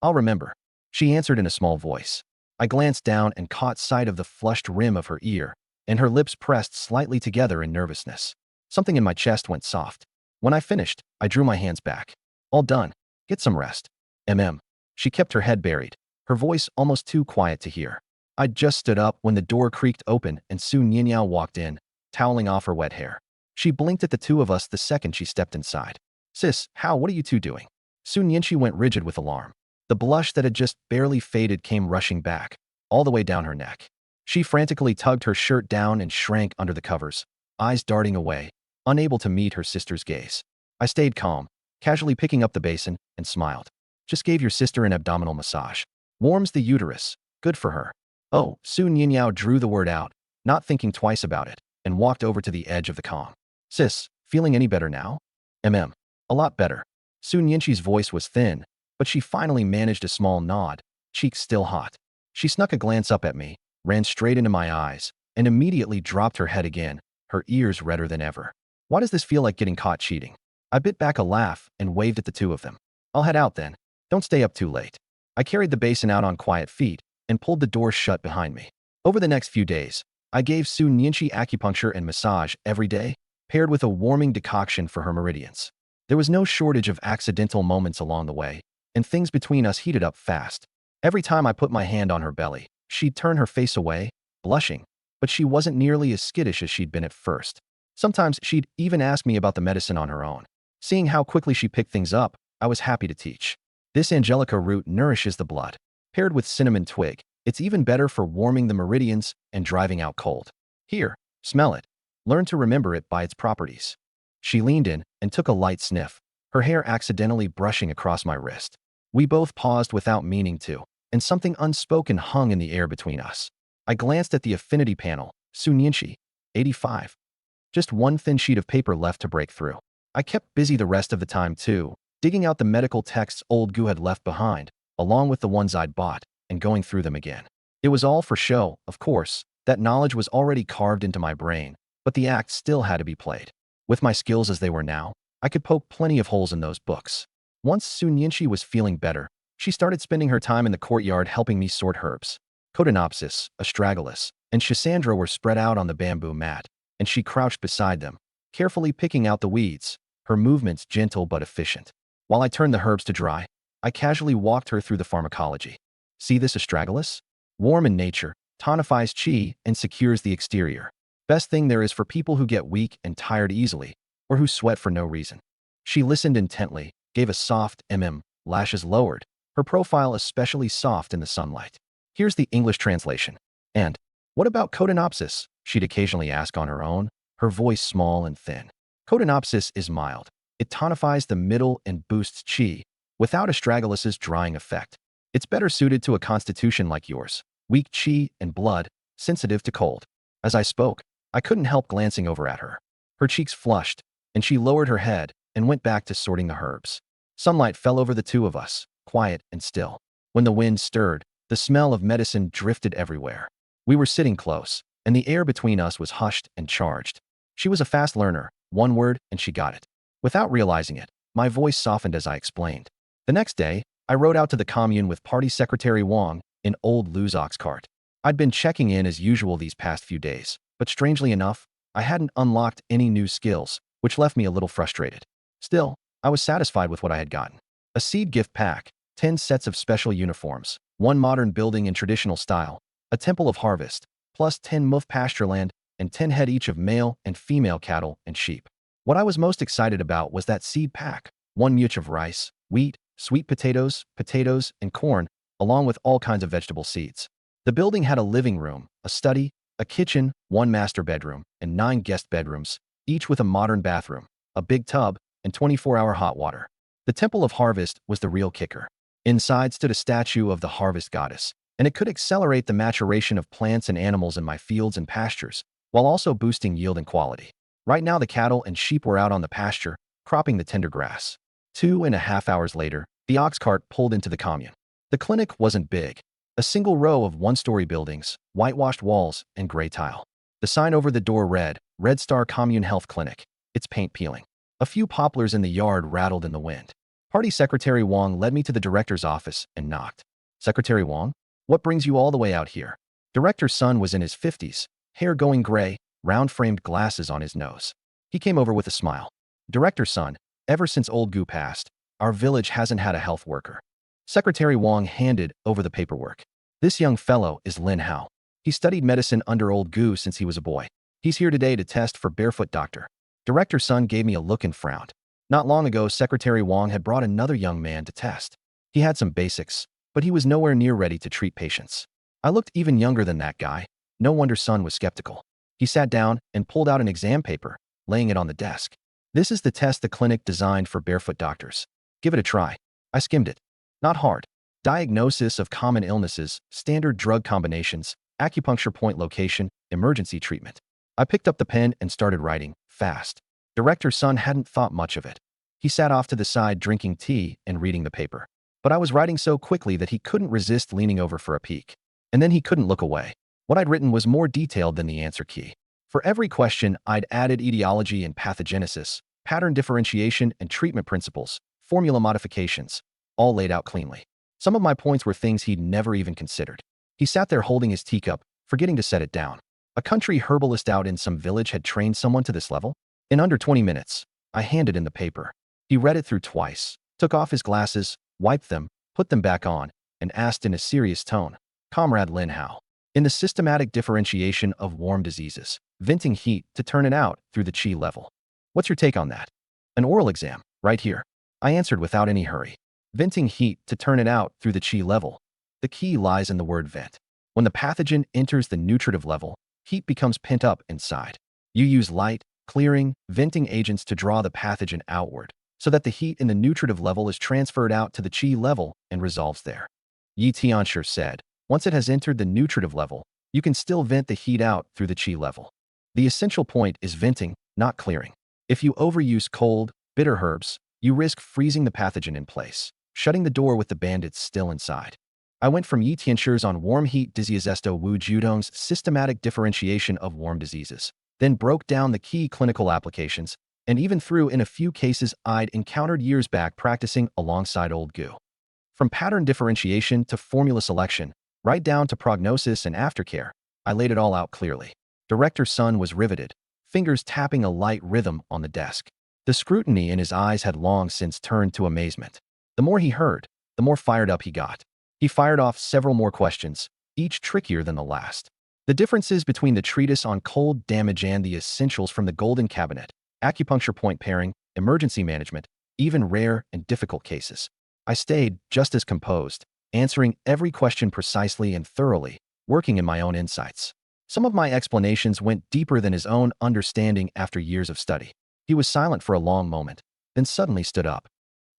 I'll remember. She answered in a small voice. I glanced down and caught sight of the flushed rim of her ear, and her lips pressed slightly together in nervousness. Something in my chest went soft. When I finished, I drew my hands back. "All done. Get some rest." She kept her head buried, her voice almost too quiet to hear. I'd just stood up when the door creaked open and Su Nianyao walked in, toweling off her wet hair. She blinked at the two of us the second she stepped inside. "Sis, what are you two doing?" Su Nianqi went rigid with alarm. The blush that had just barely faded came rushing back, all the way down her neck. She frantically tugged her shirt down and shrank under the covers, eyes darting away, unable to meet her sister's gaze. I stayed calm, casually picking up the basin, and smiled. "Just gave your sister an abdominal massage. Warms the uterus. Good for her." "Oh," Su Nianyao drew the word out, not thinking twice about it, and walked over to the edge of the calm. "Sis, feeling any better now?" A lot better." Su Nianqi's voice was thin, but she finally managed a small nod, cheeks still hot. She snuck a glance up at me, ran straight into my eyes, and immediately dropped her head again, her ears redder than ever. "Why does this feel like getting caught cheating?" I bit back a laugh and waved at the two of them. "I'll head out then. Don't stay up too late." I carried the basin out on quiet feet and pulled the door shut behind me. Over the next few days, I gave Su Nianqi acupuncture and massage every day, paired with a warming decoction for her meridians. There was no shortage of accidental moments along the way, and things between us heated up fast. Every time I put my hand on her belly, she'd turn her face away, blushing, but she wasn't nearly as skittish as she'd been at first. Sometimes she'd even ask me about the medicine on her own. Seeing how quickly she picked things up, I was happy to teach. This angelica root nourishes the blood. Paired with cinnamon twig, it's even better for warming the meridians and driving out cold. Here, smell it. Learn to remember it by its properties. She leaned in and took a light sniff, her hair accidentally brushing across my wrist. We both paused without meaning to, and something unspoken hung in the air between us. I glanced at the affinity panel, Sunyinshi, 85. Just one thin sheet of paper left to break through. I kept busy the rest of the time too, digging out the medical texts old Gu had left behind, along with the ones I'd bought, and going through them again. It was all for show, of course. That knowledge was already carved into my brain, but the act still had to be played. With my skills as they were now, I could poke plenty of holes in those books. Once Sunyinshi was feeling better, she started spending her time in the courtyard helping me sort herbs. Cotinopsis, astragalus, and schisandra were spread out on the bamboo mat, and she crouched beside them, carefully picking out the weeds, her movements gentle but efficient. While I turned the herbs to dry, I casually walked her through the pharmacology. See this astragalus? Warm in nature, tonifies qi, and secures the exterior. Best thing there is for people who get weak and tired easily, or who sweat for no reason. She listened intently, gave a soft lashes lowered, her profile especially soft in the sunlight. Here's the English translation. And, what about cotinopsis? She'd occasionally ask on her own, her voice small and thin. Cotinopsis is mild. It tonifies the middle and boosts qi, without astragalus' drying effect. It's better suited to a constitution like yours, weak qi and blood, sensitive to cold. As I spoke, I couldn't help glancing over at her. Her cheeks flushed, and she lowered her head and went back to sorting the herbs. Sunlight fell over the two of us, quiet and still. When the wind stirred, the smell of medicine drifted everywhere. We were sitting close, and the air between us was hushed and charged. She was a fast learner, one word, and she got it. Without realizing it, my voice softened as I explained. The next day, I rode out to the commune with Party Secretary Wang in old Lu's ox cart. I'd been checking in as usual these past few days, but strangely enough, I hadn't unlocked any new skills, which left me a little frustrated. Still, I was satisfied with what I had gotten. A seed gift pack, 10 sets of special uniforms, 1 modern building in traditional style, a temple of harvest, plus 10 muf pasture land, and 10 head each of male and female cattle and sheep. What I was most excited about was that seed pack, 1 much of rice, wheat, sweet potatoes, and corn, along with all kinds of vegetable seeds. The building had a living room, a study, a kitchen, 1 master bedroom, and 9 guest bedrooms, each with a modern bathroom, a big tub, and 24-hour hot water. The Temple of Harvest was the real kicker. Inside stood a statue of the harvest goddess, and it could accelerate the maturation of plants and animals in my fields and pastures, while also boosting yield and quality. Right now the cattle and sheep were out on the pasture, cropping the tender grass. 2.5 hours later, the ox cart pulled into the commune. The clinic wasn't big. A single row of 1-story buildings, whitewashed walls, and gray tile. The sign over the door read, Red Star Commune Health Clinic. Its paint peeling. A few poplars in the yard rattled in the wind. Party Secretary Wang led me to the director's office and knocked. Secretary Wang? What brings you all the way out here? Director's son was in his 50s, hair going gray, round-framed glasses on his nose. He came over with a smile. Director's son, ever since old Gu passed, our village hasn't had a health worker. Secretary Wang handed over the paperwork. This young fellow is Lin Hao. He studied medicine under old Gu since he was a boy. He's here today to test for barefoot doctor. Director's son gave me a look and frowned. Not long ago, Secretary Wang had brought another young man to test. He had some basics, but he was nowhere near ready to treat patients. I looked even younger than that guy. No wonder son was skeptical. He sat down and pulled out an exam paper, laying it on the desk. This is the test the clinic designed for barefoot doctors. Give it a try. I skimmed it. Not hard. Diagnosis of common illnesses, standard drug combinations, acupuncture point location, emergency treatment. I picked up the pen and started writing, fast. Director's son hadn't thought much of it. He sat off to the side drinking tea and reading the paper. But I was writing so quickly that he couldn't resist leaning over for a peek. And then he couldn't look away. What I'd written was more detailed than the answer key. For every question, I'd added etiology and pathogenesis, pattern differentiation and treatment principles, formula modifications, all laid out cleanly. Some of my points were things he'd never even considered. He sat there holding his teacup, forgetting to set it down. A country herbalist out in some village had trained someone to this level? In under 20 minutes, I handed in the paper. He read it through twice, took off his glasses, wiped them, put them back on, and asked in a serious tone, Comrade Lin Hao, In the systematic differentiation of warm diseases, venting heat to turn it out through the chi level. What's your take on that? An oral exam, right here. I answered without any hurry. Venting heat to turn it out through the chi level. The key lies in the word vent. When the pathogen enters the nutritive level, heat becomes pent up inside. You use light, clearing, venting agents to draw the pathogen outward, so that the heat in the nutritive level is transferred out to the chi level and resolves there. Yi Tianshi said, once it has entered the nutritive level, you can still vent the heat out through the chi level. The essential point is venting, not clearing. If you overuse cold, bitter herbs, you risk freezing the pathogen in place, shutting the door with the bandits still inside. I went from Yi Tianshi's on warm heat diseases to Wu Jiudong's systematic differentiation of warm diseases, then broke down the key clinical applications, and even threw in a few cases I'd encountered years back practicing alongside old Gu. From pattern differentiation to formula selection, right down to prognosis and aftercare, I laid it all out clearly. Director Sun was riveted, fingers tapping a light rhythm on the desk. The scrutiny in his eyes had long since turned to amazement. The more he heard, the more fired up he got. He fired off several more questions, each trickier than the last. The differences between the treatise on cold damage and the essentials from the Golden Cabinet, acupuncture point pairing, emergency management, even rare and difficult cases. I stayed just as composed, answering every question precisely and thoroughly, working in my own insights. Some of my explanations went deeper than his own understanding after years of study. He was silent for a long moment, then suddenly stood up.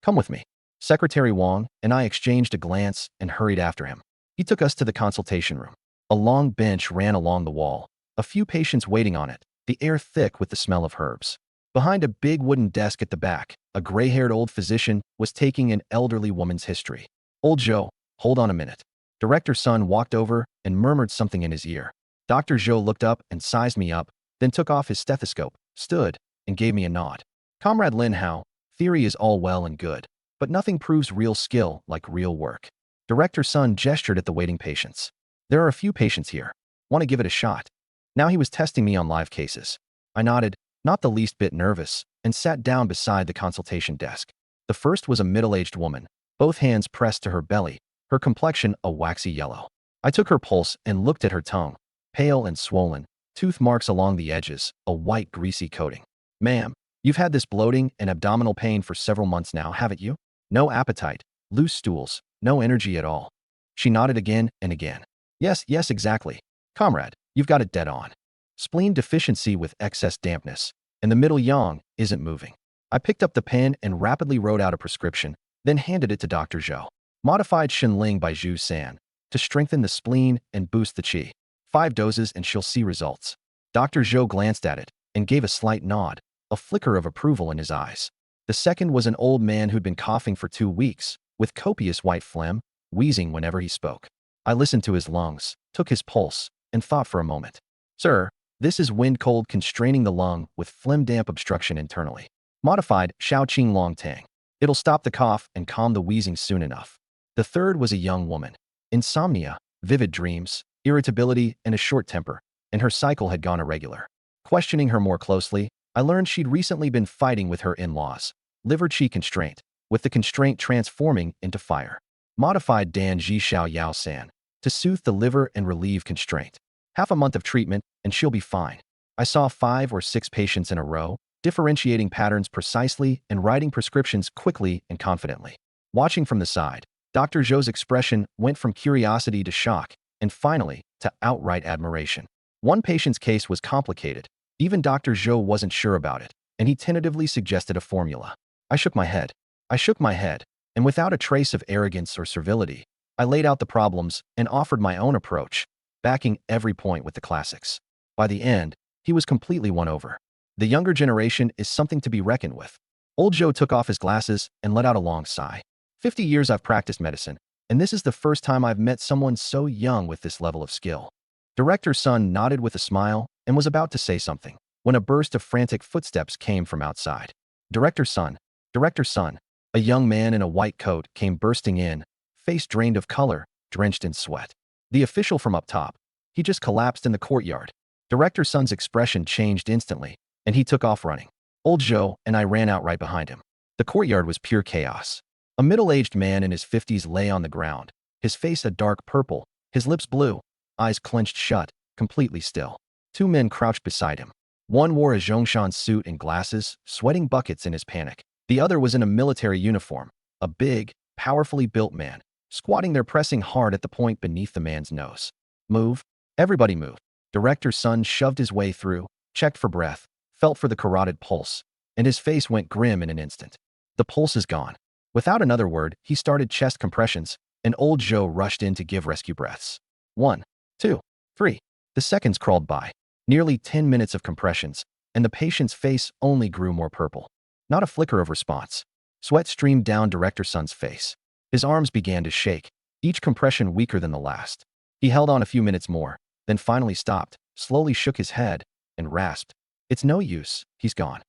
Come with me. Secretary Wang and I exchanged a glance and hurried after him. He took us to the consultation room. A long bench ran along the wall, a few patients waiting on it, the air thick with the smell of herbs. Behind a big wooden desk at the back, a gray-haired old physician was taking an elderly woman's history. Old Zhou, hold on a minute. Director Sun walked over and murmured something in his ear. Dr. Zhou looked up and sized me up, then took off his stethoscope, stood, and gave me a nod. Comrade Lin Hao, theory is all well and good, but nothing proves real skill like real work. Director Sun gestured at the waiting patients. There are a few patients here. Want to give it a shot? Now he was testing me on live cases. I nodded, not the least bit nervous, and sat down beside the consultation desk. The first was a middle-aged woman, both hands pressed to her belly, her complexion a waxy yellow. I took her pulse and looked at her tongue, pale and swollen, tooth marks along the edges, a white greasy coating. Ma'am, you've had this bloating and abdominal pain for several months now, haven't you? No appetite, loose stools, no energy at all. She nodded again and again. Yes, exactly. Comrade, you've got it dead on. Spleen deficiency with excess dampness, and the middle yang isn't moving. I picked up the pen and rapidly wrote out a prescription, then handed it to Dr. Zhou. Modified Shenling by Zhu San, to strengthen the spleen and boost the qi. 5 doses and she'll see results. Dr. Zhou glanced at it and gave a slight nod, a flicker of approval in his eyes. The second was an old man who'd been coughing for 2 weeks, with copious white phlegm, wheezing whenever he spoke. I listened to his lungs, took his pulse, and thought for a moment. Sir, this is wind cold constraining the lung with phlegm damp obstruction internally. Modified Shaoqing Long Tang. It'll stop the cough and calm the wheezing soon enough. The third was a young woman. Insomnia, vivid dreams, irritability, and a short temper, and her cycle had gone irregular. Questioning her more closely, I learned she'd recently been fighting with her in-laws. Liver qi constraint, with the constraint transforming into fire. Modified Dan Ji Xiao Yao San, to soothe the liver and relieve constraint. Half a month of treatment, and she'll be fine. I saw 5 or 6 patients in a row, differentiating patterns precisely and writing prescriptions quickly and confidently. Watching from the side, Dr. Zhou's expression went from curiosity to shock, and finally, to outright admiration. One patient's case was complicated. Even Dr. Zhou wasn't sure about it, and he tentatively suggested a formula. I shook my head, and without a trace of arrogance or servility, I laid out the problems and offered my own approach, backing every point with the classics. By the end, he was completely won over. The younger generation is something to be reckoned with. Old Zhou took off his glasses and let out a long sigh. 50 years I've practiced medicine, and this is the first time I've met someone so young with this level of skill. Director Sun nodded with a smile and was about to say something, when a burst of frantic footsteps came from outside. Director Sun, a young man in a white coat came bursting in, face drained of color, drenched in sweat. The official from up top. He just collapsed in the courtyard. Director Sun's expression changed instantly, and he took off running. Old Zhou and I ran out right behind him. The courtyard was pure chaos. A middle-aged man in his 50s lay on the ground, his face a dark purple, his lips blue. eyes clenched shut, completely still. Two men crouched beside him. One wore a Zhongshan suit and glasses, sweating buckets in his panic. The other was in a military uniform, a big, powerfully built man, squatting there pressing hard at the point beneath the man's nose. Move. Everybody move. Director Sun shoved his way through, checked for breath, felt for the carotid pulse, and his face went grim in an instant. The pulse is gone. Without another word, he started chest compressions, and old Zhou rushed in to give rescue breaths. 1, 2, 3. The seconds crawled by. Nearly 10 minutes of compressions, and the patient's face only grew more purple. Not a flicker of response. Sweat streamed down Director Sun's face. His arms began to shake, each compression weaker than the last. He held on a few minutes more, then finally stopped, slowly shook his head, and rasped. It's no use, he's gone.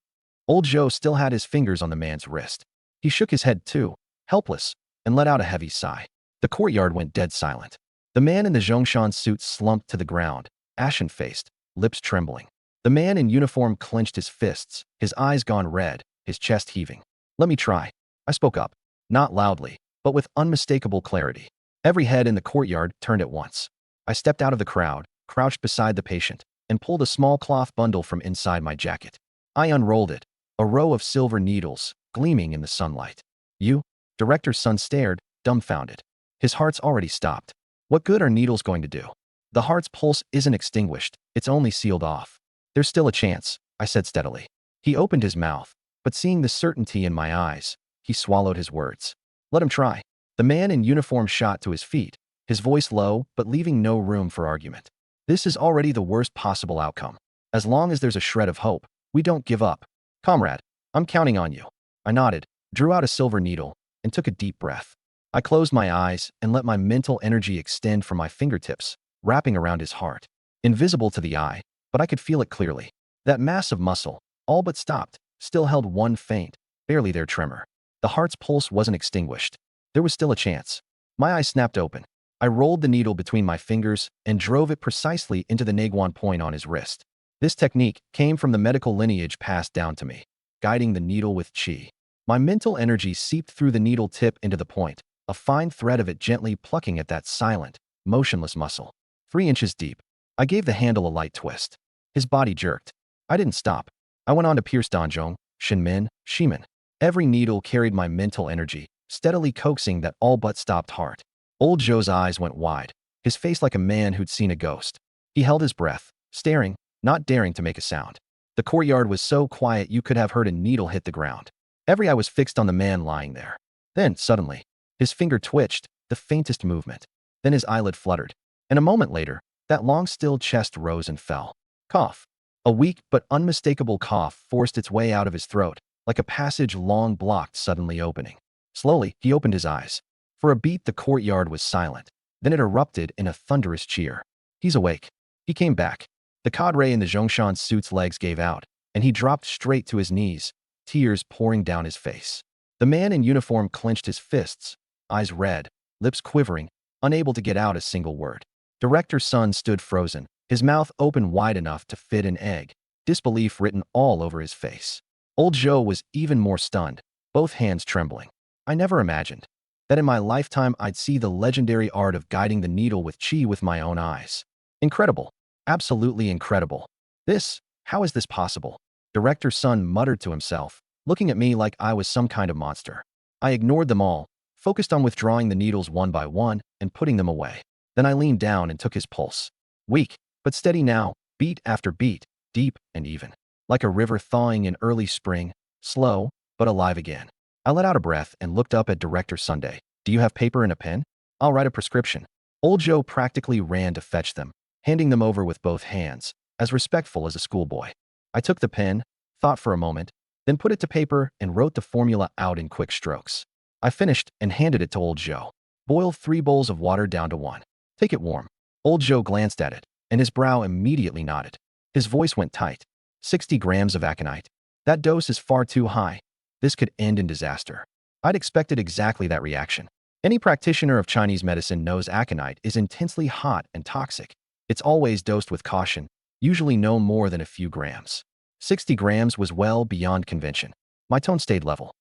Old Zhou still had his fingers on the man's wrist. He shook his head too, helpless, and let out a heavy sigh. The courtyard went dead silent. The man in the Zhongshan suit slumped to the ground, ashen-faced, lips trembling. The man in uniform clenched his fists, his eyes gone red, his chest heaving. Let me try. I spoke up, not loudly, but with unmistakable clarity. Every head in the courtyard turned at once. I stepped out of the crowd, crouched beside the patient, and pulled a small cloth bundle from inside my jacket. I unrolled it, a row of silver needles, gleaming in the sunlight. You? Director Sun stared, dumbfounded. His heart's already stopped. What good are needles going to do? The heart's pulse isn't extinguished, it's only sealed off. There's still a chance, I said steadily. He opened his mouth, but seeing the certainty in my eyes, he swallowed his words. Let him try. The man in uniform shot to his feet, his voice low but leaving no room for argument. This is already the worst possible outcome. As long as there's a shred of hope, we don't give up. Comrade, I'm counting on you. I nodded, drew out a silver needle, and took a deep breath. I closed my eyes and let my mental energy extend from my fingertips, wrapping around his heart. Invisible to the eye, but I could feel it clearly. That mass of muscle, all but stopped, still held one faint, barely there tremor. The heart's pulse wasn't extinguished. There was still a chance. My eyes snapped open. I rolled the needle between my fingers and drove it precisely into the Naguan point on his wrist. This technique came from the medical lineage passed down to me, guiding the needle with qi. My mental energy seeped through the needle tip into the point, a fine thread of it gently plucking at that silent, motionless muscle. 3 inches deep. I gave the handle a light twist. His body jerked. I didn't stop. I went on to pierce Danzhong, Shinmin, Shimin. Every needle carried my mental energy, steadily coaxing that all but stopped heart. Old Zhou's eyes went wide, his face like a man who'd seen a ghost. He held his breath, staring, not daring to make a sound. The courtyard was so quiet you could have heard a needle hit the ground. Every eye was fixed on the man lying there. Then, suddenly, his finger twitched, the faintest movement. Then his eyelid fluttered. And a moment later, that long still chest rose and fell. Cough. A weak but unmistakable cough forced its way out of his throat, like a passage long blocked suddenly opening. Slowly, he opened his eyes. For a beat, the courtyard was silent. Then it erupted in a thunderous cheer. He's awake. He came back. The cadre in the Zhongshan suit's legs gave out, and he dropped straight to his knees, tears pouring down his face. The man in uniform clenched his fists, eyes red, lips quivering, unable to get out a single word. Director Sun stood frozen, his mouth open wide enough to fit an egg, disbelief written all over his face. Old Zhou was even more stunned, both hands trembling. I never imagined that in my lifetime I'd see the legendary art of guiding the needle with qi with my own eyes. Incredible. Absolutely incredible. How is this possible? Director Sun muttered to himself, looking at me like I was some kind of monster. I ignored them all, focused on withdrawing the needles one by one and putting them away. Then I leaned down and took his pulse. Weak, but steady now, beat after beat, deep and even. Like a river thawing in early spring, slow, but alive again. I let out a breath and looked up at Director Sunday. Do you have paper and a pen? I'll write a prescription. Old Zhou practically ran to fetch them, handing them over with both hands, as respectful as a schoolboy. I took the pen, thought for a moment, then put it to paper and wrote the formula out in quick strokes. I finished and handed it to Old Zhou. Boil 3 bowls of water down to 1. Take it warm. Old Zhou glanced at it, and his brow immediately knotted. His voice went tight. 60 grams of aconite. That dose is far too high. This could end in disaster. I'd expected exactly that reaction. Any practitioner of Chinese medicine knows aconite is intensely hot and toxic. It's always dosed with caution, usually no more than a few grams. 60 grams was well beyond convention. My tone stayed level.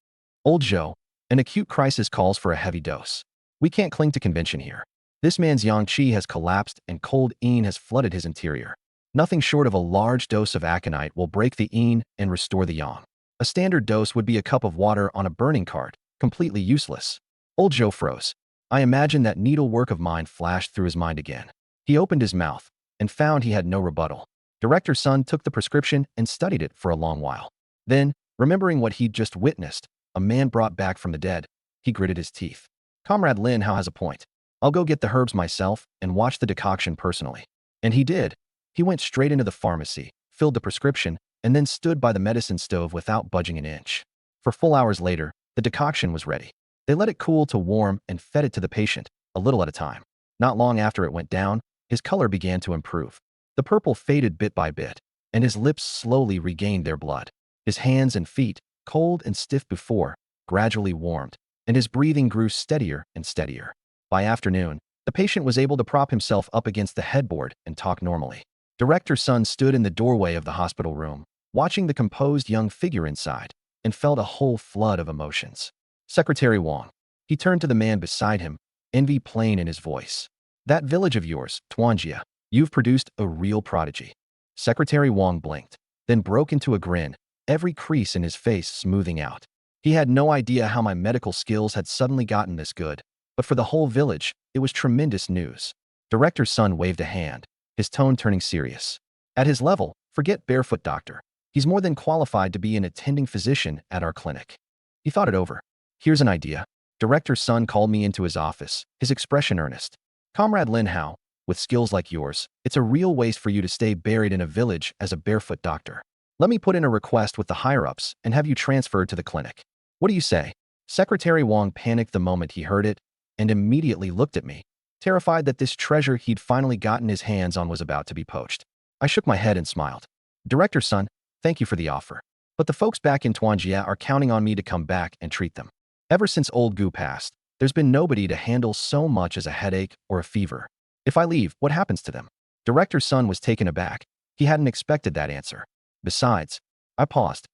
Old Zhou, an acute crisis calls for a heavy dose. We can't cling to convention here. This man's yang qi has collapsed and cold yin has flooded his interior. Nothing short of a large dose of aconite will break the yin and restore the yang. A standard dose would be a cup of water on a burning cart, completely useless. Old Joe froze. I imagine that needlework of mine flashed through his mind again. He opened his mouth and found he had no rebuttal. Director Sun took the prescription and studied it for a long while. Then, remembering what he'd just witnessed, a man brought back from the dead, he gritted his teeth. Comrade Lin Hao has a point. I'll go get the herbs myself and watch the decoction personally. And he did. He went straight into the pharmacy, filled the prescription, and then stood by the medicine stove without budging an inch. For full hours later, the decoction was ready. They let it cool to warm and fed it to the patient, a little at a time. Not long after it went down, his color began to improve. The purple faded bit by bit, and his lips slowly regained their blood. His hands and feet, cold and stiff before, gradually warmed, and his breathing grew steadier and steadier. By afternoon, the patient was able to prop himself up against the headboard and talk normally. Director Sun stood in the doorway of the hospital room, watching the composed young figure inside, and felt a whole flood of emotions. Secretary Wang. He turned to the man beside him, envy plain in his voice. That village of yours, Tuanjia, you've produced a real prodigy. Secretary Wang blinked, then broke into a grin, every crease in his face smoothing out. He had no idea how my medical skills had suddenly gotten this good, but for the whole village, it was tremendous news. Director Sun waved a hand, his tone turning serious. At his level, forget barefoot doctor. He's more than qualified to be an attending physician at our clinic. He thought it over. Here's an idea. Director Sun called me into his office, his expression earnest. Comrade Lin Hao, with skills like yours, it's a real waste for you to stay buried in a village as a barefoot doctor. Let me put in a request with the higher-ups and have you transferred to the clinic. What do you say? Secretary Wang panicked the moment he heard it and immediately looked at me, terrified that this treasure he'd finally gotten his hands on was about to be poached. I shook my head and smiled. Director Sun, thank you for the offer. But the folks back in Tuanjia are counting on me to come back and treat them. Ever since old Gu passed, there's been nobody to handle so much as a headache or a fever. If I leave, what happens to them? Director Sun was taken aback. He hadn't expected that answer. Besides, I paused.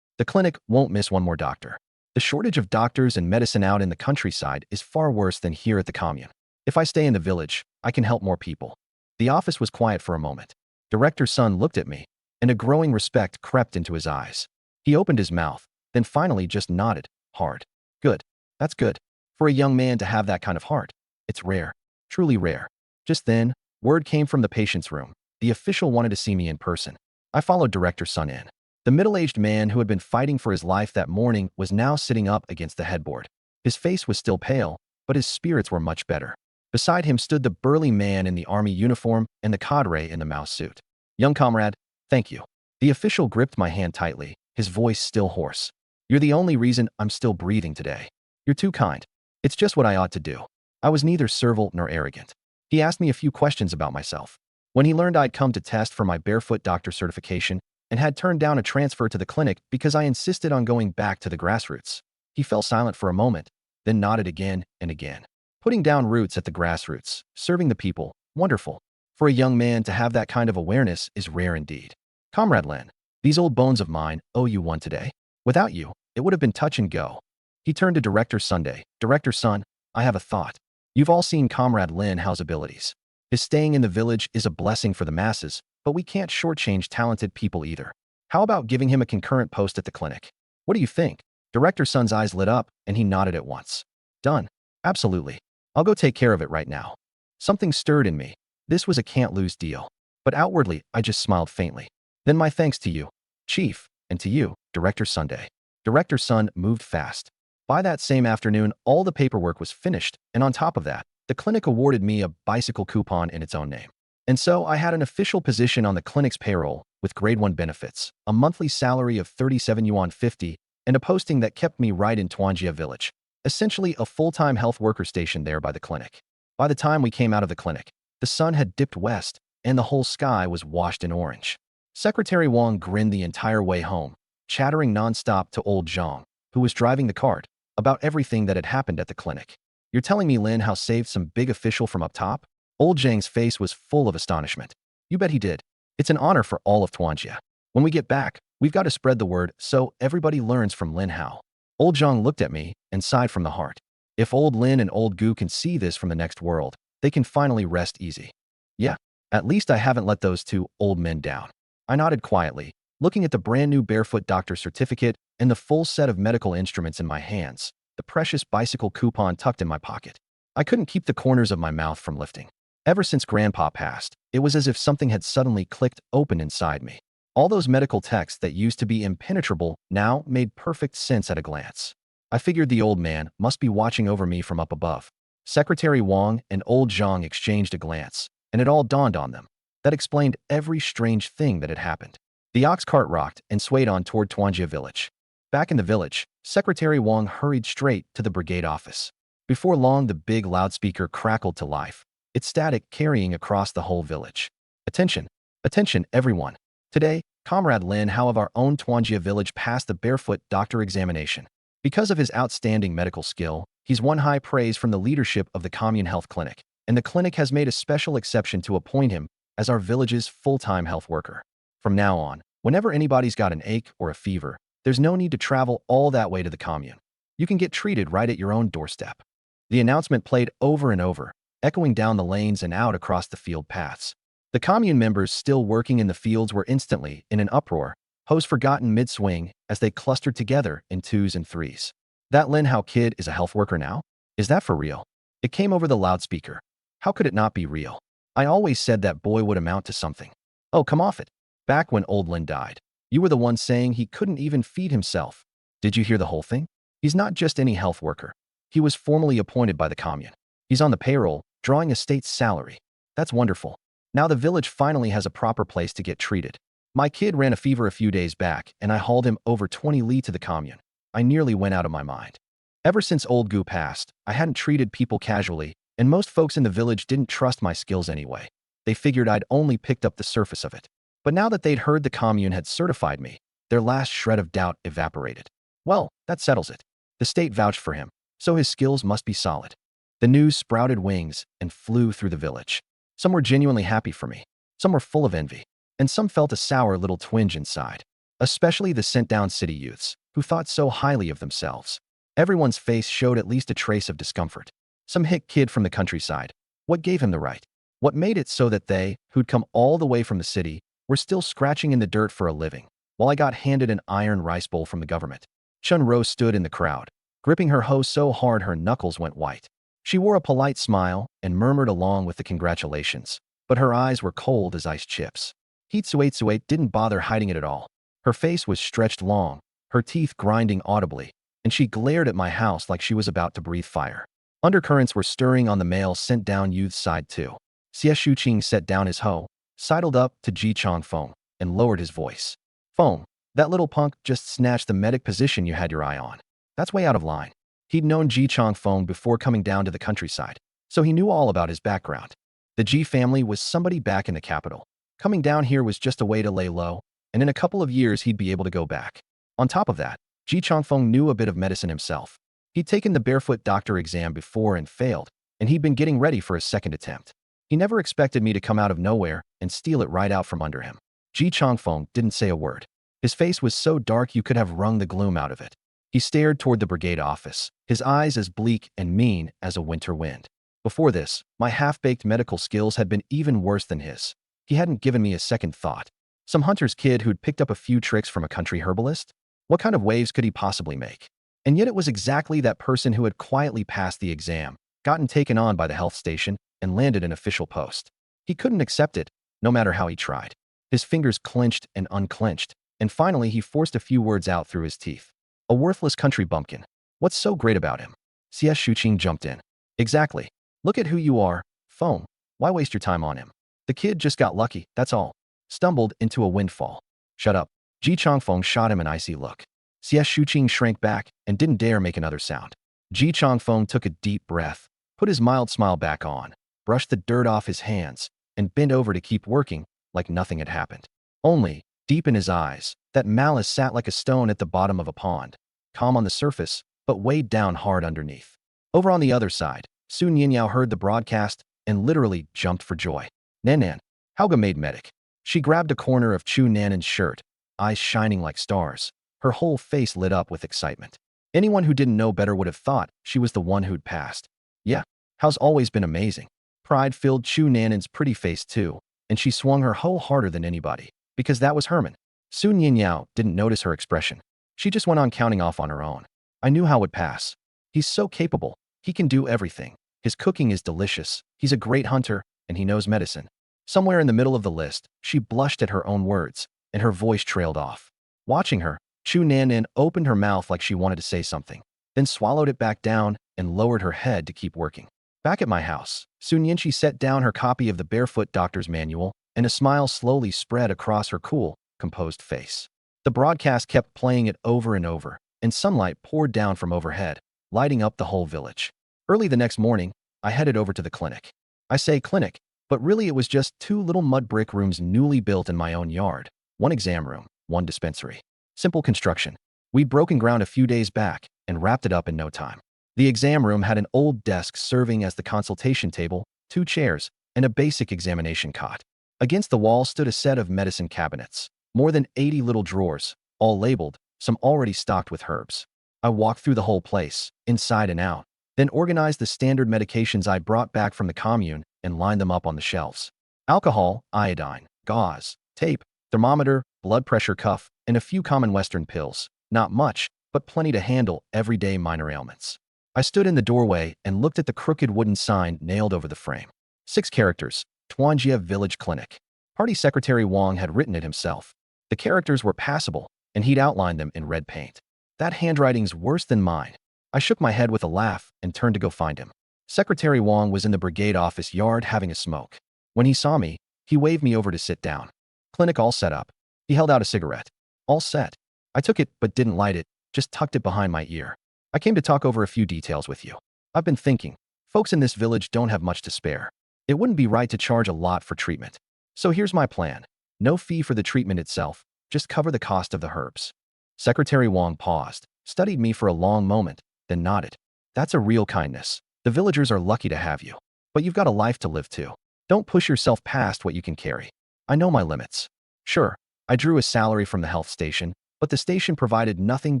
The clinic won't miss one more doctor. The shortage of doctors and medicine out in the countryside is far worse than here at the commune. If I stay in the village, I can help more people. The office was quiet for a moment. Director Sun looked at me, and a growing respect crept into his eyes. He opened his mouth, then finally just nodded, hard. Good. That's good. For a young man to have that kind of heart. It's rare. Truly rare. Just then, word came from the patient's room. The official wanted to see me in person. I followed Director Sun in. The middle-aged man who had been fighting for his life that morning was now sitting up against the headboard. His face was still pale, but his spirits were much better. Beside him stood the burly man in the army uniform and the cadre in the mouse suit. Young comrade, thank you. The official gripped my hand tightly, his voice still hoarse. You're the only reason I'm still breathing today. You're too kind. It's just what I ought to do. I was neither servile nor arrogant. He asked me a few questions about myself. When he learned I'd come to test for my barefoot doctor certification and had turned down a transfer to the clinic because I insisted on going back to the grassroots, he fell silent for a moment, then nodded again and again. Putting down roots at the grassroots, serving the people, wonderful. For a young man to have that kind of awareness is rare indeed. Comrade Len, these old bones of mine owe you one today. Without you, it would have been touch and go. He turned to Director Sunday. Director Sun, I have a thought. You've all seen Comrade Lin Hao's abilities. His staying in the village is a blessing for the masses, but we can't shortchange talented people either. How about giving him a concurrent post at the clinic? What do you think? Director Sun's eyes lit up, and he nodded at once. Done. Absolutely. I'll go take care of it right now. Something stirred in me. This was a can't-lose deal. But outwardly, I just smiled faintly. Then my thanks to you, Chief, and to you, Director Sunday. Director Sun moved fast. By that same afternoon, all the paperwork was finished, and on top of that, the clinic awarded me a bicycle coupon in its own name. And so I had an official position on the clinic's payroll with grade 1 benefits, a monthly salary of 37 yuan 50, and a posting that kept me right in Tuanjia village. Essentially a full-time health worker stationed there by the clinic. By the time we came out of the clinic, the sun had dipped west, and the whole sky was washed in orange. Secretary Wang grinned the entire way home, chattering nonstop to old Zhang, who was driving the cart, about everything that had happened at the clinic. You're telling me Lin Hao saved some big official from up top? Old Zhang's face was full of astonishment. You bet he did. It's an honor for all of Tuanjia. When we get back, we've got to spread the word so everybody learns from Lin Hao. Old Zhang looked at me and sighed from the heart. If old Lin and old Gu can see this from the next world, They can finally rest easy. Yeah, at least I haven't let those two old men down. I nodded quietly, looking at the brand new barefoot doctor certificate and the full set of medical instruments in my hands, the precious bicycle coupon tucked in my pocket. I couldn't keep the corners of my mouth from lifting. Ever since Grandpa passed, it was as if something had suddenly clicked open inside me. All those medical texts that used to be impenetrable now made perfect sense at a glance. I figured the old man must be watching over me from up above. Secretary Wang and old Zhang exchanged a glance, and it all dawned on them. That explained every strange thing that had happened. The ox cart rocked and swayed on toward Tuanjia village. Back in the village, Secretary Wang hurried straight to the brigade office. Before long, the big loudspeaker crackled to life, its static carrying across the whole village. Attention! Attention, everyone! Today, Comrade Lin Hao of our own Tuanjia village passed the barefoot doctor examination. Because of his outstanding medical skill, he's won high praise from the leadership of the Commune Health Clinic, and the clinic has made a special exception to appoint him as our village's full-time health worker. From now on, whenever anybody's got an ache or a fever, there's no need to travel all that way to the commune. You can get treated right at your own doorstep. The announcement played over and over, echoing down the lanes and out across the field paths. The commune members still working in the fields were instantly in an uproar, hose forgotten mid-swing as they clustered together in twos and threes. That Lin Hao kid is a health worker now? Is that for real? It came over the loudspeaker. How could it not be real? I always said that boy would amount to something. Oh, come off it. Back when old Lin died, you were the one saying he couldn't even feed himself. Did you hear the whole thing? He's not just any health worker. He was formally appointed by the commune. He's on the payroll, drawing a state's salary. That's wonderful. Now the village finally has a proper place to get treated. My kid ran a fever a few days back, and I hauled him over 20 li to the commune. I nearly went out of my mind. Ever since old Gu passed, I hadn't treated people casually, and most folks in the village didn't trust my skills anyway. They figured I'd only picked up the surface of it. But now that they'd heard the commune had certified me, their last shred of doubt evaporated. Well, that settles it. The state vouched for him, so his skills must be solid. The news sprouted wings and flew through the village. Some were genuinely happy for me. Some were full of envy. And some felt a sour little twinge inside. Especially the sent-down city youths, who thought so highly of themselves. Everyone's face showed at least a trace of discomfort. Some hick kid from the countryside. What gave him the right? What made it so that they, who'd come all the way from the city, were still scratching in the dirt for a living, while I got handed an iron rice bowl from the government? Chun Ro stood in the crowd, gripping her hoe so hard her knuckles went white. She wore a polite smile and murmured along with the congratulations, but her eyes were cold as ice chips. Heat Suate didn't bother hiding it at all. Her face was stretched long, her teeth grinding audibly, and she glared at my house like she was about to breathe fire. Undercurrents were stirring on the male sent-down youth's side too. Xie Shuqing set down his hoe, sidled up to Ji Changfeng, and lowered his voice. Feng, that little punk just snatched the medic position you had your eye on. That's way out of line. He'd known Ji Changfeng before coming down to the countryside, so he knew all about his background. The Ji family was somebody back in the capital. Coming down here was just a way to lay low, and in a couple of years he'd be able to go back. On top of that, Ji Changfeng knew a bit of medicine himself. He'd taken the barefoot doctor exam before and failed, and he'd been getting ready for his second attempt. He never expected me to come out of nowhere and steal it right out from under him. Ji Changfeng didn't say a word. His face was so dark you could have wrung the gloom out of it. He stared toward the brigade office, his eyes as bleak and mean as a winter wind. Before this, my half-baked medical skills had been even worse than his. He hadn't given me a second thought. Some hunter's kid who'd picked up a few tricks from a country herbalist? What kind of waves could he possibly make? And yet it was exactly that person who had quietly passed the exam, gotten taken on by the health station, and landed an official post. He couldn't accept it, no matter how he tried. His fingers clenched and unclenched, and finally he forced a few words out through his teeth. A worthless country bumpkin. What's so great about him? Xie Shuqing jumped in. Exactly. Look at who you are, Feng. Why waste your time on him? The kid just got lucky, that's all. Stumbled into a windfall. Shut up. Ji Changfeng shot him an icy look. Xie Shuqing shrank back and didn't dare make another sound. Ji Changfeng took a deep breath, put his mild smile back on, brushed the dirt off his hands, and bent over to keep working like nothing had happened. Only, deep in his eyes, that malice sat like a stone at the bottom of a pond, calm on the surface, but weighed down hard underneath. Over on the other side, Sun Yinyao heard the broadcast and literally jumped for joy. Nanan, Hauga made medic. She grabbed a corner of Chu Nanan's shirt, eyes shining like stars. Her whole face lit up with excitement. Anyone who didn't know better would have thought she was the one who'd passed. Yeah, Hao's always been amazing. Pride filled Chu Nanan's pretty face too, and she swung her hoe harder than anybody, because that was Herman. Sun Yinyao didn't notice her expression. She just went on counting off on her own. I knew how it would pass. He's so capable. He can do everything. His cooking is delicious. He's a great hunter, and he knows medicine. Somewhere in the middle of the list, she blushed at her own words, and her voice trailed off. Watching her, Chu Nanan opened her mouth like she wanted to say something, then swallowed it back down and lowered her head to keep working. Back at my house, Sun Yinchi set down her copy of the Barefoot Doctor's Manual, and a smile slowly spread across her cool, composed face. The broadcast kept playing it over and over, and sunlight poured down from overhead, lighting up the whole village. Early the next morning, I headed over to the clinic. I say clinic, but really it was just 2 little mud brick rooms newly built in my own yard. 1 exam room, 1 dispensary. Simple construction. We'd broken ground a few days back and wrapped it up in no time. The exam room had an old desk serving as the consultation table, 2 chairs, and a basic examination cot. Against the wall stood a set of medicine cabinets, more than 80 little drawers, all labeled, some already stocked with herbs. I walked through the whole place, inside and out, then organized the standard medications I brought back from the commune and lined them up on the shelves. Alcohol, iodine, gauze, tape, thermometer, blood pressure cuff, and a few common Western pills. Not much, but plenty to handle everyday minor ailments. I stood in the doorway and looked at the crooked wooden sign nailed over the frame. 6 characters, Tuanjia Village Clinic. Party Secretary Wang had written it himself. The characters were passable, and he'd outlined them in red paint. That handwriting's worse than mine. I shook my head with a laugh and turned to go find him. Secretary Wang was in the brigade office yard having a smoke. When he saw me, he waved me over to sit down. Clinic all set up. He held out a cigarette. All set. I took it but didn't light it, just tucked it behind my ear. I came to talk over a few details with you. I've been thinking, folks in this village don't have much to spare. It wouldn't be right to charge a lot for treatment. So here's my plan. No fee for the treatment itself, just cover the cost of the herbs. Secretary Wang paused, studied me for a long moment, then nodded. That's a real kindness. The villagers are lucky to have you. But you've got a life to live too. Don't push yourself past what you can carry. I know my limits. Sure, I drew a salary from the health station, but the station provided nothing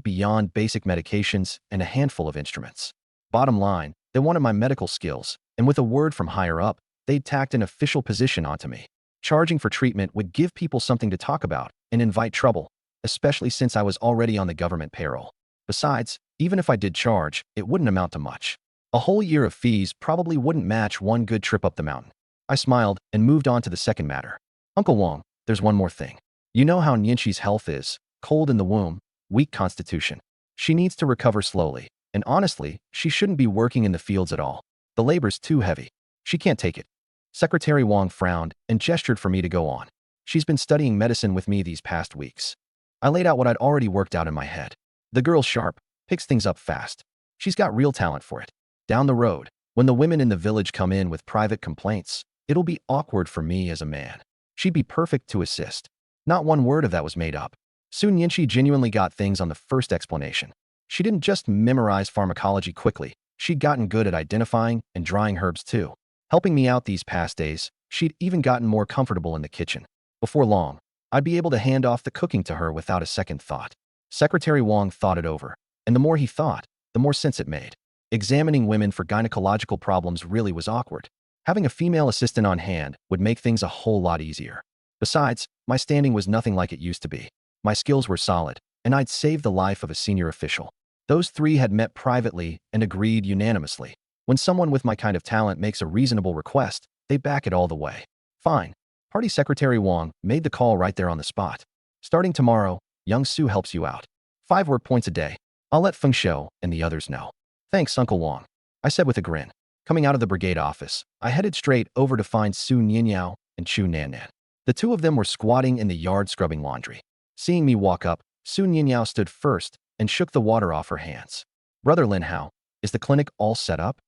beyond basic medications and a handful of instruments. Bottom line, they wanted my medical skills, and with a word from higher up, they'd tacked an official position onto me. Charging for treatment would give people something to talk about and invite trouble, especially since I was already on the government payroll. Besides, even if I did charge, it wouldn't amount to much. A whole year of fees probably wouldn't match one good trip up the mountain. I smiled and moved on to the second matter. Uncle Wang, there's one more thing. You know how Nianqi's health is, cold in the womb, weak constitution. She needs to recover slowly, and honestly, she shouldn't be working in the fields at all. The labor's too heavy. She can't take it. Secretary Wang frowned and gestured for me to go on. She's been studying medicine with me these past weeks. I laid out what I'd already worked out in my head. The girl's sharp, picks things up fast. She's got real talent for it. Down the road, when the women in the village come in with private complaints, it'll be awkward for me as a man. She'd be perfect to assist. Not one word of that was made up. Sun Yinchi genuinely got things on the first explanation. She didn't just memorize pharmacology quickly. She'd gotten good at identifying and drying herbs too. Helping me out these past days, she'd even gotten more comfortable in the kitchen. Before long, I'd be able to hand off the cooking to her without a second thought. Secretary Wang thought it over, and the more he thought, the more sense it made. Examining women for gynecological problems really was awkward. Having a female assistant on hand would make things a whole lot easier. Besides, my standing was nothing like it used to be. My skills were solid, and I'd saved the life of a senior official. Those 3 had met privately and agreed unanimously. When someone with my kind of talent makes a reasonable request, they back it all the way. Fine. Party Secretary Wang made the call right there on the spot. Starting tomorrow, Young Su helps you out. 5 work points a day. I'll let Feng Shou and the others know. Thanks, Uncle Wang, I said with a grin. Coming out of the brigade office, I headed straight over to find Su Nianyao and Chu Nannan. The 2 of them were squatting in the yard scrubbing laundry. Seeing me walk up, Su Nianyao stood first and shook the water off her hands. Brother Lin Hao, is the clinic all set up?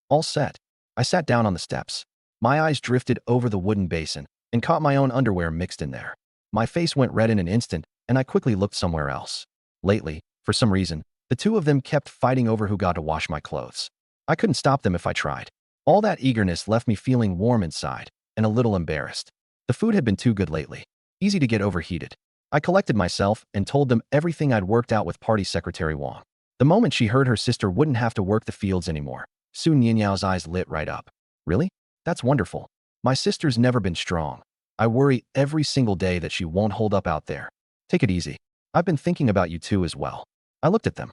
All set. I sat down on the steps. My eyes drifted over the wooden basin and caught my own underwear mixed in there. My face went red in an instant, and I quickly looked somewhere else. Lately, for some reason, the 2 of them kept fighting over who got to wash my clothes. I couldn't stop them if I tried. All that eagerness left me feeling warm inside and a little embarrassed. The food had been too good lately. Easy to get overheated. I collected myself and told them everything I'd worked out with Party Secretary Wang. The moment she heard her sister wouldn't have to work the fields anymore, Su Nianyao's eyes lit right up. Really? That's wonderful. My sister's never been strong. I worry every single day that she won't hold up out there. Take it easy. I've been thinking about you too as well. I looked at them.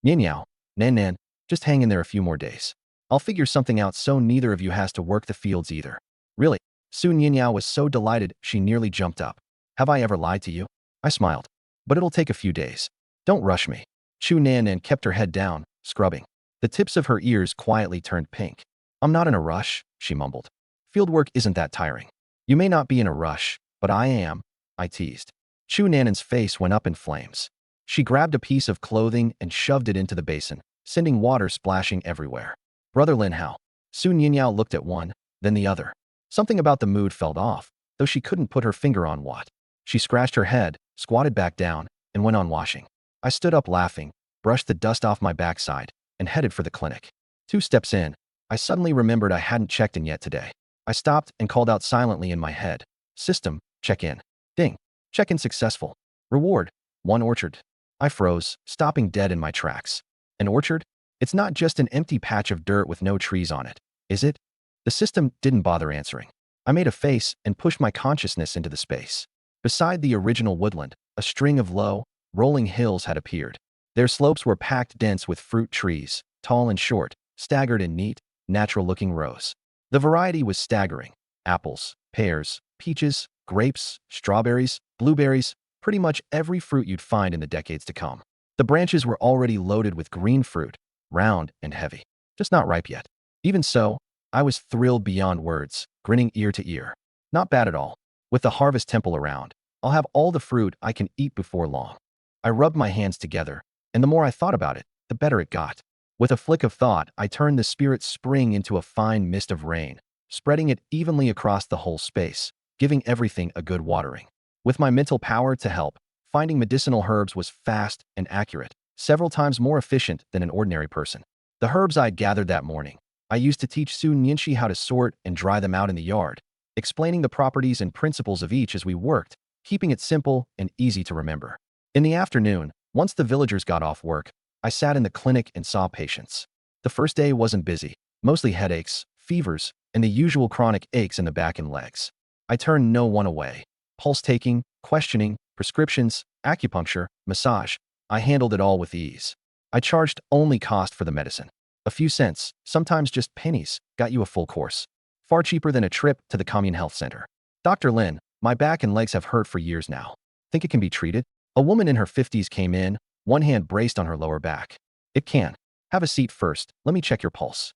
Nian, Nan, just hang in there a few more days. I'll figure something out so neither of you has to work the fields either. Really? Su Nianyao was so delighted she nearly jumped up. Have I ever lied to you? I smiled. But it'll take a few days. Don't rush me. Chu Nan kept her head down, scrubbing. The tips of her ears quietly turned pink. I'm not in a rush, she mumbled. Fieldwork isn't that tiring. You may not be in a rush, but I am, I teased. Chu Nan's face went up in flames. She grabbed a piece of clothing and shoved it into the basin, sending water splashing everywhere. Brother Lin Hao. Su Nianyao looked at one, then the other. Something about the mood felt off, though she couldn't put her finger on what. She scratched her head, squatted back down, and went on washing. I stood up laughing, brushed the dust off my backside, and headed for the clinic. 2 steps in, I suddenly remembered I hadn't checked in yet today. I stopped and called out silently in my head. System, check in. Ding. Check-in successful. Reward, 1 orchard. I froze, stopping dead in my tracks. An orchard? It's not just an empty patch of dirt with no trees on it, is it? The system didn't bother answering. I made a face and pushed my consciousness into the space. Beside the original woodland, a string of low, rolling hills had appeared. Their slopes were packed dense with fruit trees, tall and short, staggered in neat, natural-looking rows. The variety was staggering. Apples, pears, peaches, grapes, strawberries, blueberries, pretty much every fruit you'd find in the decades to come. The branches were already loaded with green fruit, round and heavy, just not ripe yet. Even so, I was thrilled beyond words, grinning ear to ear. Not bad at all. With the harvest temple around, I'll have all the fruit I can eat before long. I rubbed my hands together, and the more I thought about it, the better it got. With a flick of thought, I turned the spirit spring into a fine mist of rain, spreading it evenly across the whole space, giving everything a good watering. With my mental power to help, finding medicinal herbs was fast and accurate, several times more efficient than an ordinary person. The herbs I'd gathered that morning, I used to teach Su Nianxi how to sort and dry them out in the yard, explaining the properties and principles of each as we worked, keeping it simple and easy to remember. In the afternoon, once the villagers got off work, I sat in the clinic and saw patients. The first day wasn't busy, mostly headaches, fevers, and the usual chronic aches in the back and legs. I turned no one away. Pulse taking, questioning, prescriptions, acupuncture, massage, I handled it all with ease. I charged only cost for the medicine. A few cents, sometimes just pennies, got you a full course. Far cheaper than a trip to the commune health center. Dr. Lin, my back and legs have hurt for years now. Think it can be treated? A woman in her 50s came in, one hand braced on her lower back. It can. Have a seat first, let me check your pulse.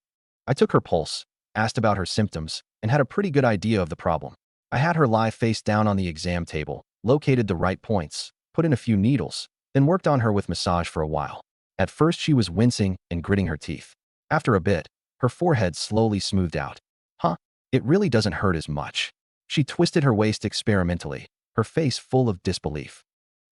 I took her pulse, asked about her symptoms, and had a pretty good idea of the problem. I had her lie face down on the exam table, located the right points, put in a few needles, then worked on her with massage for a while. At first she was wincing and gritting her teeth. After a bit, her forehead slowly smoothed out. Huh, it really doesn't hurt as much. She twisted her waist experimentally, her face full of disbelief.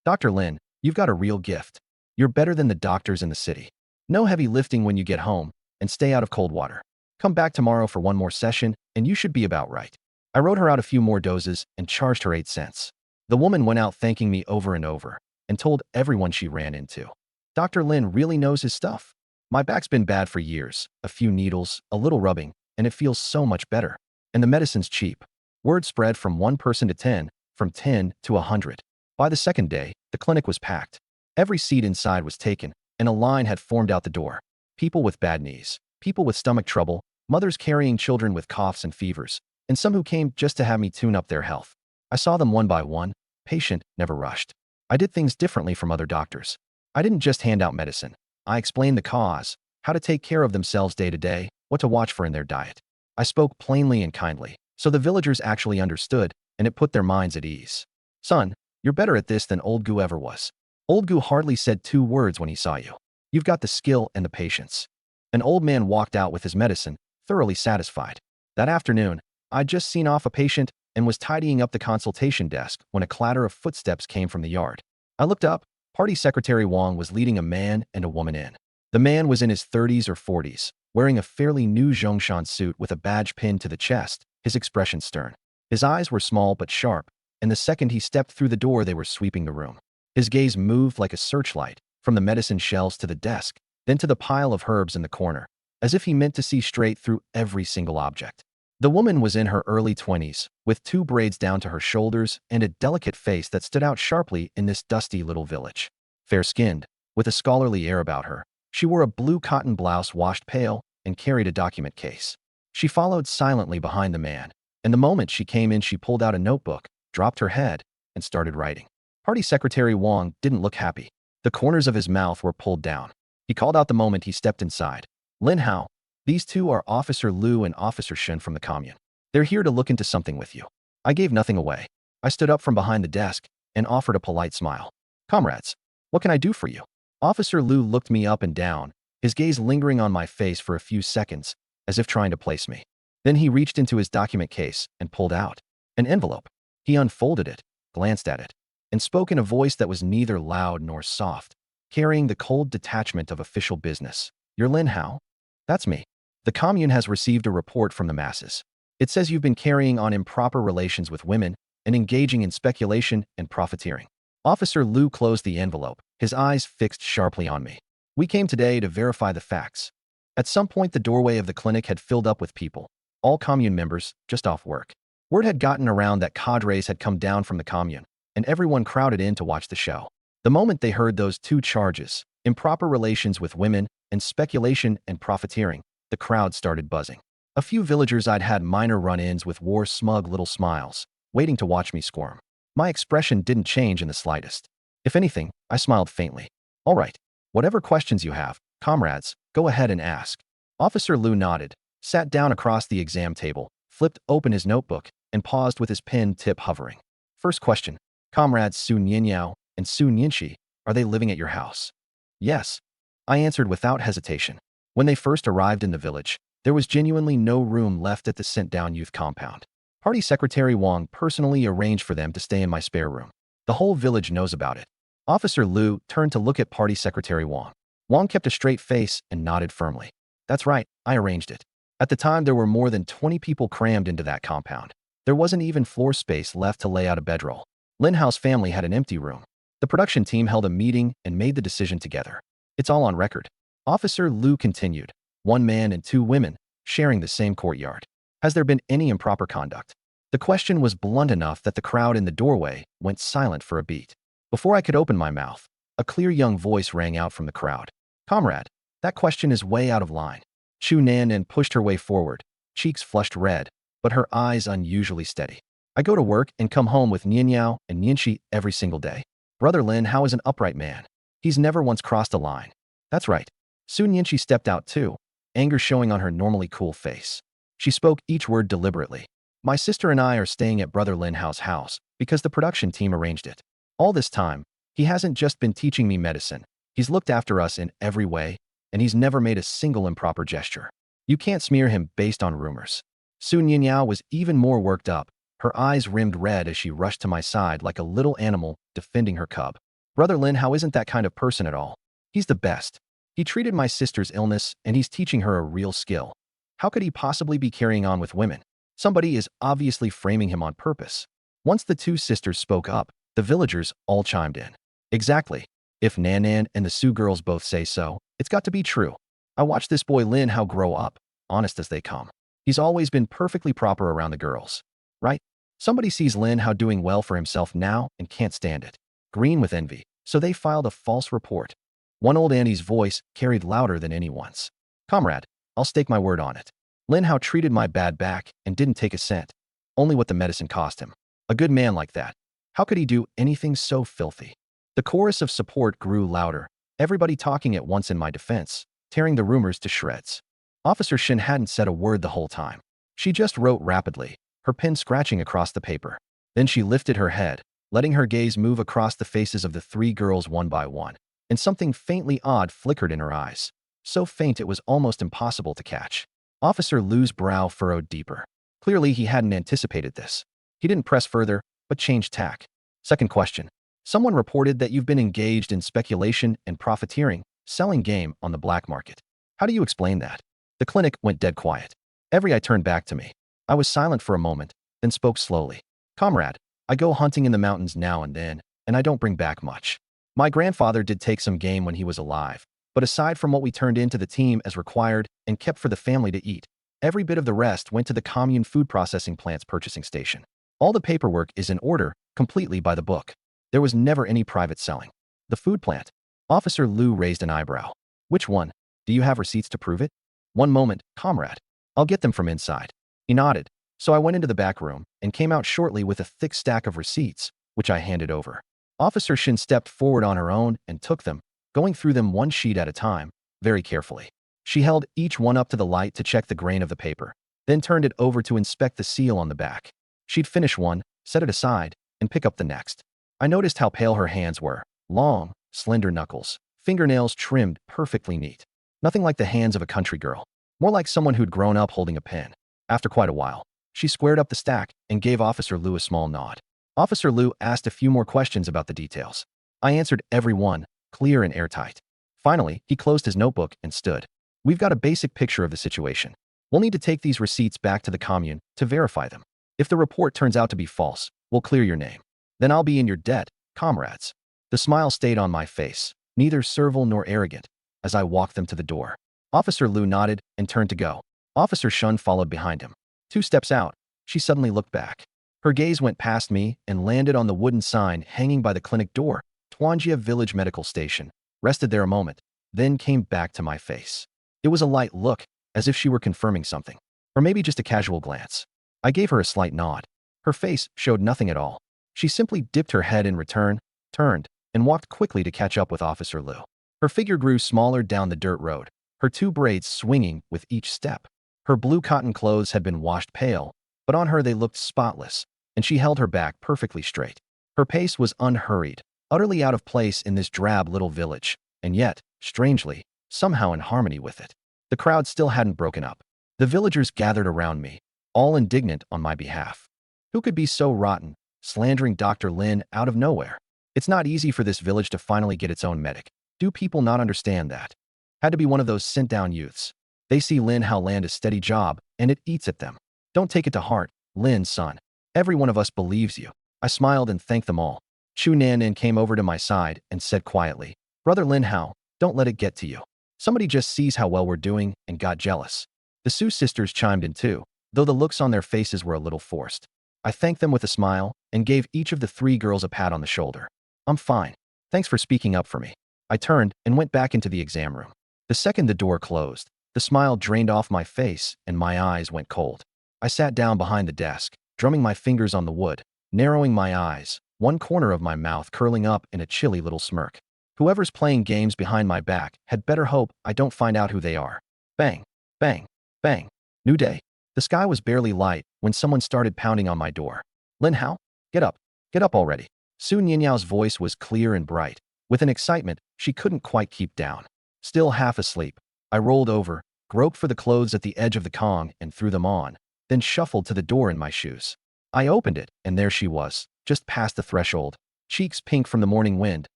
Dr. Lin, you've got a real gift. You're better than the doctors in the city. No heavy lifting when you get home, and stay out of cold water. Come back tomorrow for one more session, and you should be about right. I wrote her out a few more doses and charged her 8 cents. The woman went out thanking me over and over, and told everyone she ran into. Dr. Lin really knows his stuff. My back's been bad for years, a few needles, a little rubbing, and it feels so much better. And the medicine's cheap. Word spread from 1 person to 10, from 10 to 100. By the second day, the clinic was packed. Every seat inside was taken, and a line had formed out the door. People with bad knees, people with stomach trouble, mothers carrying children with coughs and fevers, and some who came just to have me tune up their health. I saw them one by one, patient, never rushed. I did things differently from other doctors. I didn't just hand out medicine. I explained the cause, how to take care of themselves day to day, what to watch for in their diet. I spoke plainly and kindly, so the villagers actually understood, and it put their minds at ease. Son, you're better at this than old Gu ever was. Old Gu hardly said 2 words when he saw you. You've got the skill and the patience. An old man walked out with his medicine, thoroughly satisfied. That afternoon, I'd just seen off a patient and was tidying up the consultation desk when a clatter of footsteps came from the yard. I looked up. Party Secretary Wang was leading a man and a woman in. The man was in his 30s or 40s, wearing a fairly new Zhongshan suit with a badge pinned to the chest, his expression stern. His eyes were small but sharp, and the second he stepped through the door they were sweeping the room. His gaze moved like a searchlight, from the medicine shelves to the desk, then to the pile of herbs in the corner, as if he meant to see straight through every single object. The woman was in her early 20s, with two braids down to her shoulders and a delicate face that stood out sharply in this dusty little village. Fair-skinned, with a scholarly air about her, she wore a blue cotton blouse washed pale and carried a document case. She followed silently behind the man, and the moment she came in she pulled out a notebook, dropped her head, and started writing. Party Secretary Wang didn't look happy. The corners of his mouth were pulled down. He called out the moment he stepped inside. "Lin Hao, these two are Officer Liu and Officer Shen from the commune. They're here to look into something with you." I gave nothing away. I stood up from behind the desk and offered a polite smile. "Comrades, what can I do for you?" Officer Liu looked me up and down, his gaze lingering on my face for a few seconds, as if trying to place me. Then he reached into his document case and pulled out an envelope. He unfolded it, glanced at it, and spoke in a voice that was neither loud nor soft, carrying the cold detachment of official business. "You're Lin Hao?" "That's me. The commune has received a report from the masses. It says you've been carrying on improper relations with women and engaging in speculation and profiteering." Officer Liu closed the envelope, his eyes fixed sharply on me. "We came today to verify the facts." At some point, the doorway of the clinic had filled up with people, all commune members, just off work. Word had gotten around that cadres had come down from the commune, and everyone crowded in to watch the show. The moment they heard those two charges, improper relations with women and speculation and profiteering, the crowd started buzzing. A few villagers I'd had minor run-ins with wore smug little smiles, waiting to watch me squirm. My expression didn't change in the slightest. If anything, I smiled faintly. "All right, whatever questions you have, comrades, go ahead and ask." Officer Liu nodded, sat down across the exam table, flipped open his notebook, and paused with his pen tip hovering. "First question, comrades Su Nianyao and Su Nianxi, are they living at your house?" "Yes," I answered without hesitation. When they first arrived in the village, there was genuinely no room left at the sent-down youth compound. Party Secretary Wang personally arranged for them to stay in my spare room. The whole village knows about it. Officer Liu turned to look at Party Secretary Wang. Wang kept a straight face and nodded firmly. "That's right, I arranged it." At the time, there were more than 20 people crammed into that compound. There wasn't even floor space left to lay out a bedroll. Lin Hao's family had an empty room. The production team held a meeting and made the decision together. It's all on record. Officer Liu continued. "One man and two women, sharing the same courtyard. Has there been any improper conduct?" The question was blunt enough that the crowd in the doorway went silent for a beat. Before I could open my mouth, a clear young voice rang out from the crowd. "Comrade, that question is way out of line." Chu Nan pushed her way forward, cheeks flushed red, but her eyes unusually steady. "I go to work and come home with Nianyao and Nianxi every single day. Brother Lin Hao is an upright man. He's never once crossed a line." "That's right." Su Nianxi stepped out too, anger showing on her normally cool face. She spoke each word deliberately. "My sister and I are staying at Brother Lin Hao's house because the production team arranged it. All this time, he hasn't just been teaching me medicine. He's looked after us in every way, and he's never made a single improper gesture. You can't smear him based on rumors." Su Nianyao was even more worked up, her eyes rimmed red as she rushed to my side like a little animal defending her cub. "Brother Lin Hao isn't that kind of person at all. He's the best. He treated my sister's illness, and he's teaching her a real skill. How could he possibly be carrying on with women? Somebody is obviously framing him on purpose." Once the two sisters spoke up, the villagers all chimed in. "Exactly. If Nan and the Su girls both say so, it's got to be true. I watched this boy Lin Hao grow up, honest as they come. He's always been perfectly proper around the girls. Right? Somebody sees Lin Hao doing well for himself now and can't stand it. Green with envy, so they filed a false report." One old Andy's voice carried louder than anyone's. "Comrade, I'll stake my word on it. Lin Hao treated my bad back and didn't take a cent. Only what the medicine cost him. A good man like that. How could he do anything so filthy?" The chorus of support grew louder, everybody talking at once in my defense, tearing the rumors to shreds. Officer Shin hadn't said a word the whole time. She just wrote rapidly, her pen scratching across the paper. Then she lifted her head, letting her gaze move across the faces of the three girls one by one, and something faintly odd flickered in her eyes. So faint it was almost impossible to catch. Officer Liu's brow furrowed deeper. Clearly he hadn't anticipated this. He didn't press further, but changed tack. "Second question. Someone reported that you've been engaged in speculation and profiteering, selling game on the black market. How do you explain that?" The clinic went dead quiet. Every eye turned back to me. I was silent for a moment, then spoke slowly. "Comrade, I go hunting in the mountains now and then, and I don't bring back much. My grandfather did take some game when he was alive, but aside from what we turned into the team as required and kept for the family to eat, Every bit of the rest went to the commune food processing plant's purchasing station. All the paperwork is in order, completely by the book. There was never any private selling. The food plant. Officer Liu raised an eyebrow. Which one? Do you have receipts to prove it? One moment, comrade. I'll get them from inside. He nodded. So I went into the back room and came out shortly with a thick stack of receipts, which I handed over. Officer Shin stepped forward on her own and took them, going through them one sheet at a time, very carefully. She held each one up to the light to check the grain of the paper, then turned it over to inspect the seal on the back. She'd finish one, set it aside, and pick up the next. I noticed how pale her hands were, long, slender knuckles, fingernails trimmed perfectly neat. Nothing like the hands of a country girl, more like someone who'd grown up holding a pen. After quite a while, she squared up the stack and gave Officer Liu a small nod. Officer Liu asked a few more questions about the details. I answered every one, clear and airtight. Finally, he closed his notebook and stood. We've got a basic picture of the situation. We'll need to take these receipts back to the commune to verify them. If the report turns out to be false, we'll clear your name. Then I'll be in your debt, comrades. The smile stayed on my face, neither servile nor arrogant, as I walked them to the door. Officer Liu nodded and turned to go. Officer Shun followed behind him. 2 steps out, she suddenly looked back. Her gaze went past me and landed on the wooden sign hanging by the clinic door, Twanjia Village Medical Station, rested there a moment, then came back to my face. It was a light look, as if she were confirming something, or maybe just a casual glance. I gave her a slight nod. Her face showed nothing at all. She simply dipped her head in return, turned, and walked quickly to catch up with Officer Liu. Her figure grew smaller down the dirt road, her 2 braids swinging with each step. Her blue cotton clothes had been washed pale, but on her they looked spotless, and she held her back perfectly straight. Her pace was unhurried, utterly out of place in this drab little village, and yet, strangely, somehow in harmony with it. The crowd still hadn't broken up. The villagers gathered around me, all indignant on my behalf. Who could be so rotten, slandering Dr. Lin out of nowhere? It's not easy for this village to finally get its own medic. Do people not understand that? Had to be one of those sent-down youths. They see Lin Hao land a steady job, and it eats at them. Don't take it to heart, Lin, son. Every one of us believes you. I smiled and thanked them all. Chu Nanin came over to my side and said quietly, Brother Lin Hao, don't let it get to you. Somebody just sees how well we're doing and got jealous. The Su sisters chimed in too, though the looks on their faces were a little forced. I thanked them with a smile and gave each of the 3 girls a pat on the shoulder. I'm fine. Thanks for speaking up for me. I turned and went back into the exam room. The second the door closed, the smile drained off my face and my eyes went cold. I sat down behind the desk, drumming my fingers on the wood, narrowing my eyes, one corner of my mouth curling up in a chilly little smirk. Whoever's playing games behind my back had better hope I don't find out who they are. Bang, bang, bang. New day. The sky was barely light when someone started pounding on my door. Lin Hao? Get up already. Su Nianyao's voice was clear and bright, with an excitement she couldn't quite keep down. Still half asleep, I rolled over, groped for the clothes at the edge of the Kong and threw them on, then shuffled to the door in my shoes. I opened it, and there she was, just past the threshold, cheeks pink from the morning wind,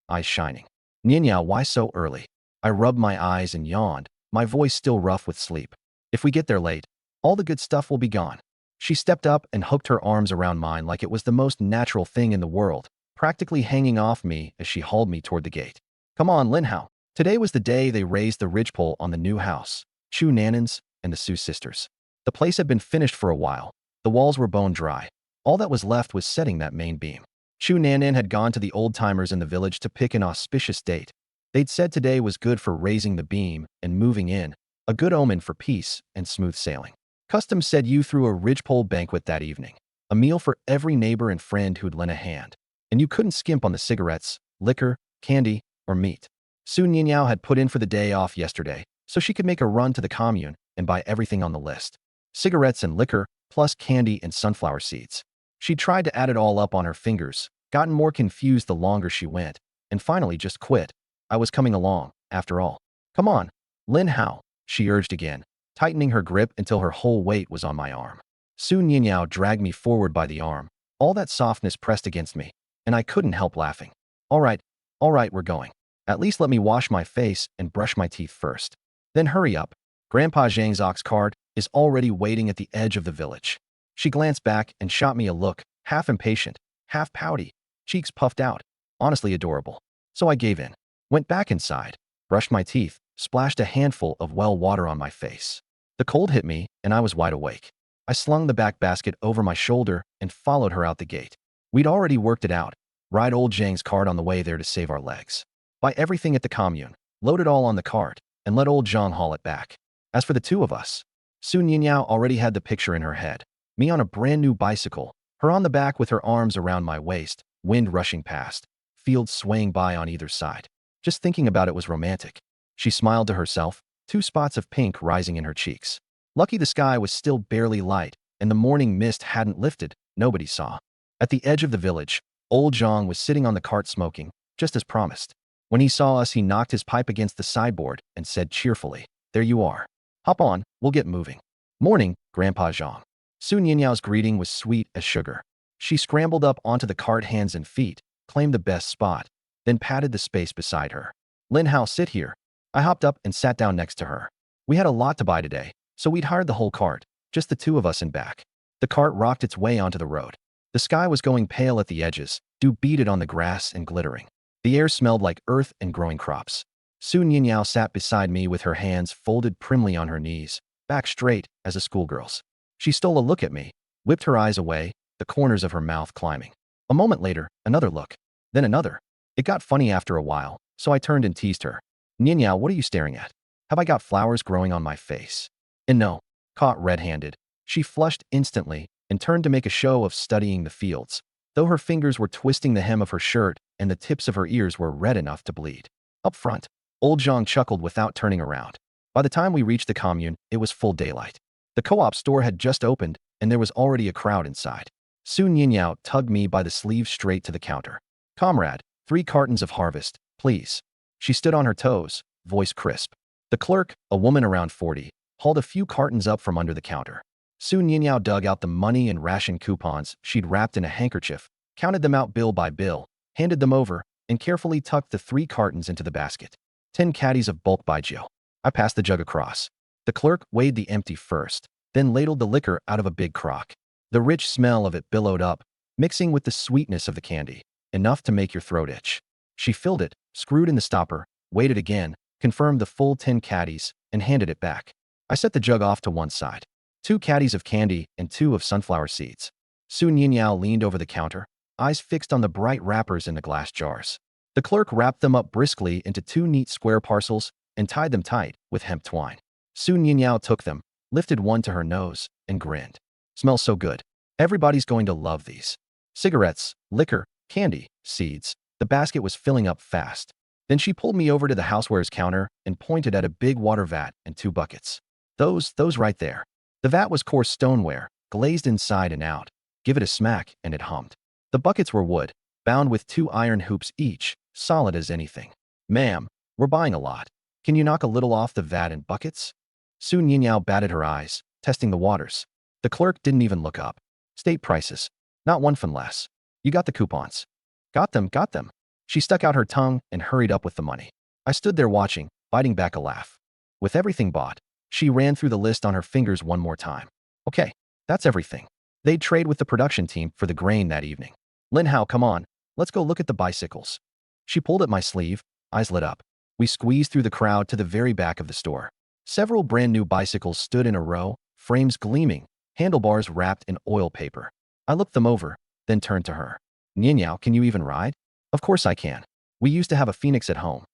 eyes shining. Nianyao, why so early? I rubbed my eyes and yawned, my voice still rough with sleep. If we get there late, all the good stuff will be gone. She stepped up and hooked her arms around mine like it was the most natural thing in the world, practically hanging off me as she hauled me toward the gate. Come on, Lin Hao. Today was the day they raised the ridgepole on the new house, Chu Nanin's and the Su sisters. The place had been finished for a while. The walls were bone dry. All that was left was setting that main beam. Chu Nanin had gone to the old-timers in the village to pick an auspicious date. They'd said today was good for raising the beam and moving in, a good omen for peace and smooth sailing. Custom said you threw a ridgepole banquet that evening, a meal for every neighbor and friend who'd lent a hand. And you couldn't skimp on the cigarettes, liquor, candy, or meat. Su Nianyao had put in for the day off yesterday, so she could make a run to the commune and buy everything on the list. Cigarettes and liquor, plus candy and sunflower seeds. She tried to add it all up on her fingers, gotten more confused the longer she went, and finally just quit. I was coming along, after all. Come on, Lin Hao, she urged again, tightening her grip until her whole weight was on my arm. Su Nianyao dragged me forward by the arm, all that softness pressed against me, and I couldn't help laughing. All right, we're going. At least let me wash my face and brush my teeth first. Then hurry up. Grandpa Zhang's ox cart is already waiting at the edge of the village. She glanced back and shot me a look, half impatient, half pouty, cheeks puffed out, honestly adorable. So I gave in, went back inside, brushed my teeth, splashed a handful of well water on my face. The cold hit me, and I was wide awake. I slung the back basket over my shoulder and followed her out the gate. We'd already worked it out. Ride old Zhang's cart on the way there to save our legs. Buy everything at the commune, load it all on the cart, and let old Zhang haul it back. As for the two of us, Su Ninyao already had the picture in her head. Me on a brand new bicycle, her on the back with her arms around my waist, wind rushing past, fields swaying by on either side. Just thinking about it was romantic. She smiled to herself, 2 spots of pink rising in her cheeks. Lucky the sky was still barely light, and the morning mist hadn't lifted, nobody saw. At the edge of the village, old Zhang was sitting on the cart smoking, just as promised. When he saw us, he knocked his pipe against the sideboard and said cheerfully, "There you are. Hop on, we'll get moving." "Morning, Grandpa Zhang." Su Nyanyao's greeting was sweet as sugar. She scrambled up onto the cart hands and feet, claimed the best spot, then patted the space beside her. "Lin Hao, sit here." I hopped up and sat down next to her. We had a lot to buy today, so we'd hired the whole cart, just the two of us in back. The cart rocked its way onto the road. The sky was going pale at the edges, dew beaded on the grass and glittering. The air smelled like earth and growing crops. Su Ninyao sat beside me with her hands folded primly on her knees, back straight as a schoolgirl's. She stole a look at me, whipped her eyes away, the corners of her mouth climbing. A moment later, another look, then another. It got funny after a while, so I turned and teased her. "Ninyao, what are you staring at? Have I got flowers growing on my face?" And no, caught red-handed. She flushed instantly and turned to make a show of studying the fields, though her fingers were twisting the hem of her shirt and the tips of her ears were red enough to bleed. Up front, old Zhang chuckled without turning around. By the time we reached the commune, it was full daylight. The co-op store had just opened, and there was already a crowd inside. Su Ninyao tugged me by the sleeve straight to the counter. "Comrade, 3 cartons of Harvest, please." She stood on her toes, voice crisp. The clerk, a woman around 40, hauled a few cartons up from under the counter. Su Ninyao dug out the money and ration coupons she'd wrapped in a handkerchief, counted them out bill by bill, handed them over, and carefully tucked the 3 cartons into the basket. 10 caddies of bulk baijiu. I passed the jug across. The clerk weighed the empty first, then ladled the liquor out of a big crock. The rich smell of it billowed up, mixing with the sweetness of the candy, enough to make your throat itch. She filled it, screwed in the stopper, weighed it again, confirmed the full 10 caddies, and handed it back. I set the jug off to one side. 2 caddies of candy and 2 of sunflower seeds. Su Ninyao leaned over the counter, eyes fixed on the bright wrappers in the glass jars. The clerk wrapped them up briskly into 2 neat square parcels and tied them tight with hemp twine. Su Ninyao took them, lifted one to her nose, and grinned. "Smells so good. Everybody's going to love these." Cigarettes, liquor, candy, seeds. The basket was filling up fast. Then she pulled me over to the housewares counter and pointed at a big water vat and 2 buckets. Those right there." The vat was coarse stoneware, glazed inside and out. Give it a smack, and it hummed. The buckets were wood, bound with 2 iron hoops each, solid as anything. "Ma'am, we're buying a lot. Can you knock a little off the vat and buckets?" Su Ninyao batted her eyes, testing the waters. The clerk didn't even look up. "State prices. Not 1 fin less. You got the coupons." Got them. She stuck out her tongue and hurried up with the money. I stood there watching, biting back a laugh. With everything bought, she ran through the list on her fingers one more time. "Okay, that's everything." They'd trade with the production team for the grain that evening. "Lin Hao, come on. Let's go look at the bicycles." She pulled at my sleeve, eyes lit up. We squeezed through the crowd to the very back of the store. Several brand new bicycles stood in a row, frames gleaming, handlebars wrapped in oil paper. I looked them over, then turned to her. "Ninyao, can you even ride?" "Of course I can. We used to have a phoenix at home."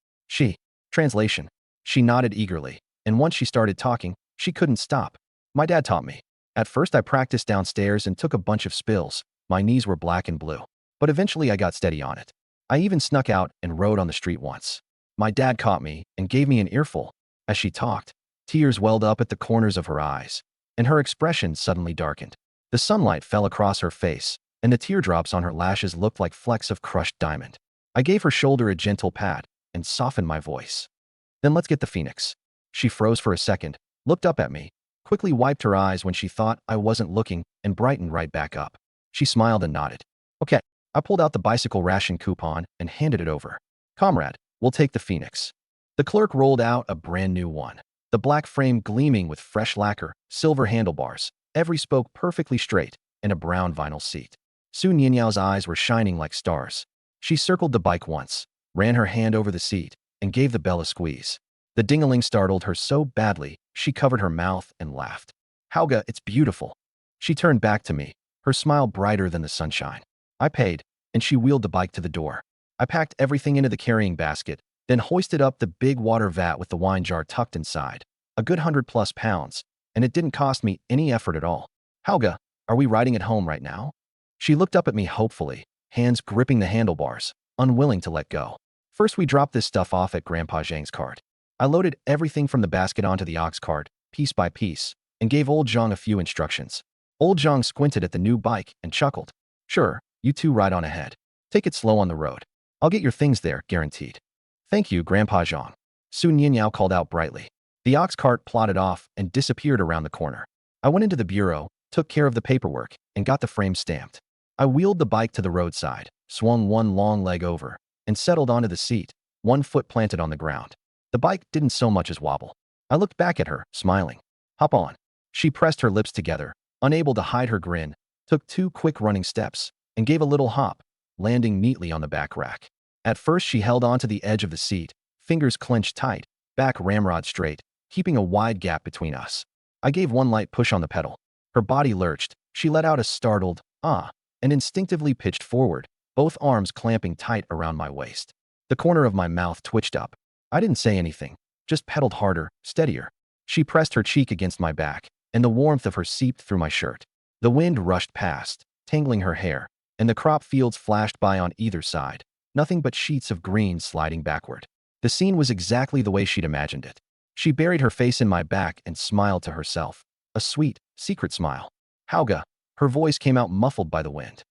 Translation. She nodded eagerly, and once she started talking, she couldn't stop. "My dad taught me. At first I practiced downstairs and took a bunch of spills. My knees were black and blue. But eventually I got steady on it. I even snuck out and rode on the street once. My dad caught me and gave me an earful." As she talked, tears welled up at the corners of her eyes, and her expression suddenly darkened. The sunlight fell across her face, and the teardrops on her lashes looked like flecks of crushed diamond. I gave her shoulder a gentle pat and softened my voice. "Then let's get the phoenix." She froze for a second, looked up at me, quickly wiped her eyes when she thought I wasn't looking, and brightened right back up. She smiled and nodded. "Okay." I pulled out the bicycle ration coupon and handed it over. "Comrade, we'll take the phoenix." The clerk rolled out a brand new one. The black frame gleaming with fresh lacquer, silver handlebars, every spoke perfectly straight, and a brown vinyl seat. Su Nyanyao's eyes were shining like stars. She circled the bike once, ran her hand over the seat, and gave the bell a squeeze. The ding-a-ling startled her so badly, She covered her mouth and laughed. Hauga, it's beautiful. She turned back to me, her smile brighter than the sunshine. I paid, and she wheeled the bike to the door. I packed everything into the carrying basket, then hoisted up the big water vat with the wine jar tucked inside. A good 100+ pounds, and it didn't cost me any effort at all. Hauga, are we riding it home right now? She looked up at me hopefully, hands gripping the handlebars, unwilling to let go. First we dropped this stuff off at Grandpa Zhang's cart. I loaded everything from the basket onto the ox cart, piece by piece, and gave old Zhang a few instructions. Old Zhang squinted at the new bike and chuckled. Sure, you two ride on ahead. Take it slow on the road. I'll get your things there, guaranteed. Thank you, Grandpa Zhang. Su Nianyao called out brightly. The ox cart plodded off and disappeared around the corner. I went into the bureau, took care of the paperwork, and got the frame stamped. I wheeled the bike to the roadside, swung one long leg over, and settled onto the seat, one foot planted on the ground. The bike didn't so much as wobble. I looked back at her, smiling. Hop on. She pressed her lips together, unable to hide her grin, took 2 quick running steps, and gave a little hop, landing neatly on the back rack. At first she held onto the edge of the seat, fingers clenched tight, back ramrod straight, keeping a wide gap between us. I gave one light push on the pedal. Her body lurched, she let out a startled, ah, and instinctively pitched forward, both arms clamping tight around my waist. The corner of my mouth twitched up. I didn't say anything, just pedaled harder, steadier. She pressed her cheek against my back, and the warmth of her seeped through my shirt. The wind rushed past, tangling her hair, and the crop fields flashed by on either side, nothing but sheets of green sliding backward. The scene was exactly the way she'd imagined it. She buried her face in my back and smiled to herself, a sweet, secret smile. Hauga, her voice came out muffled by the wind.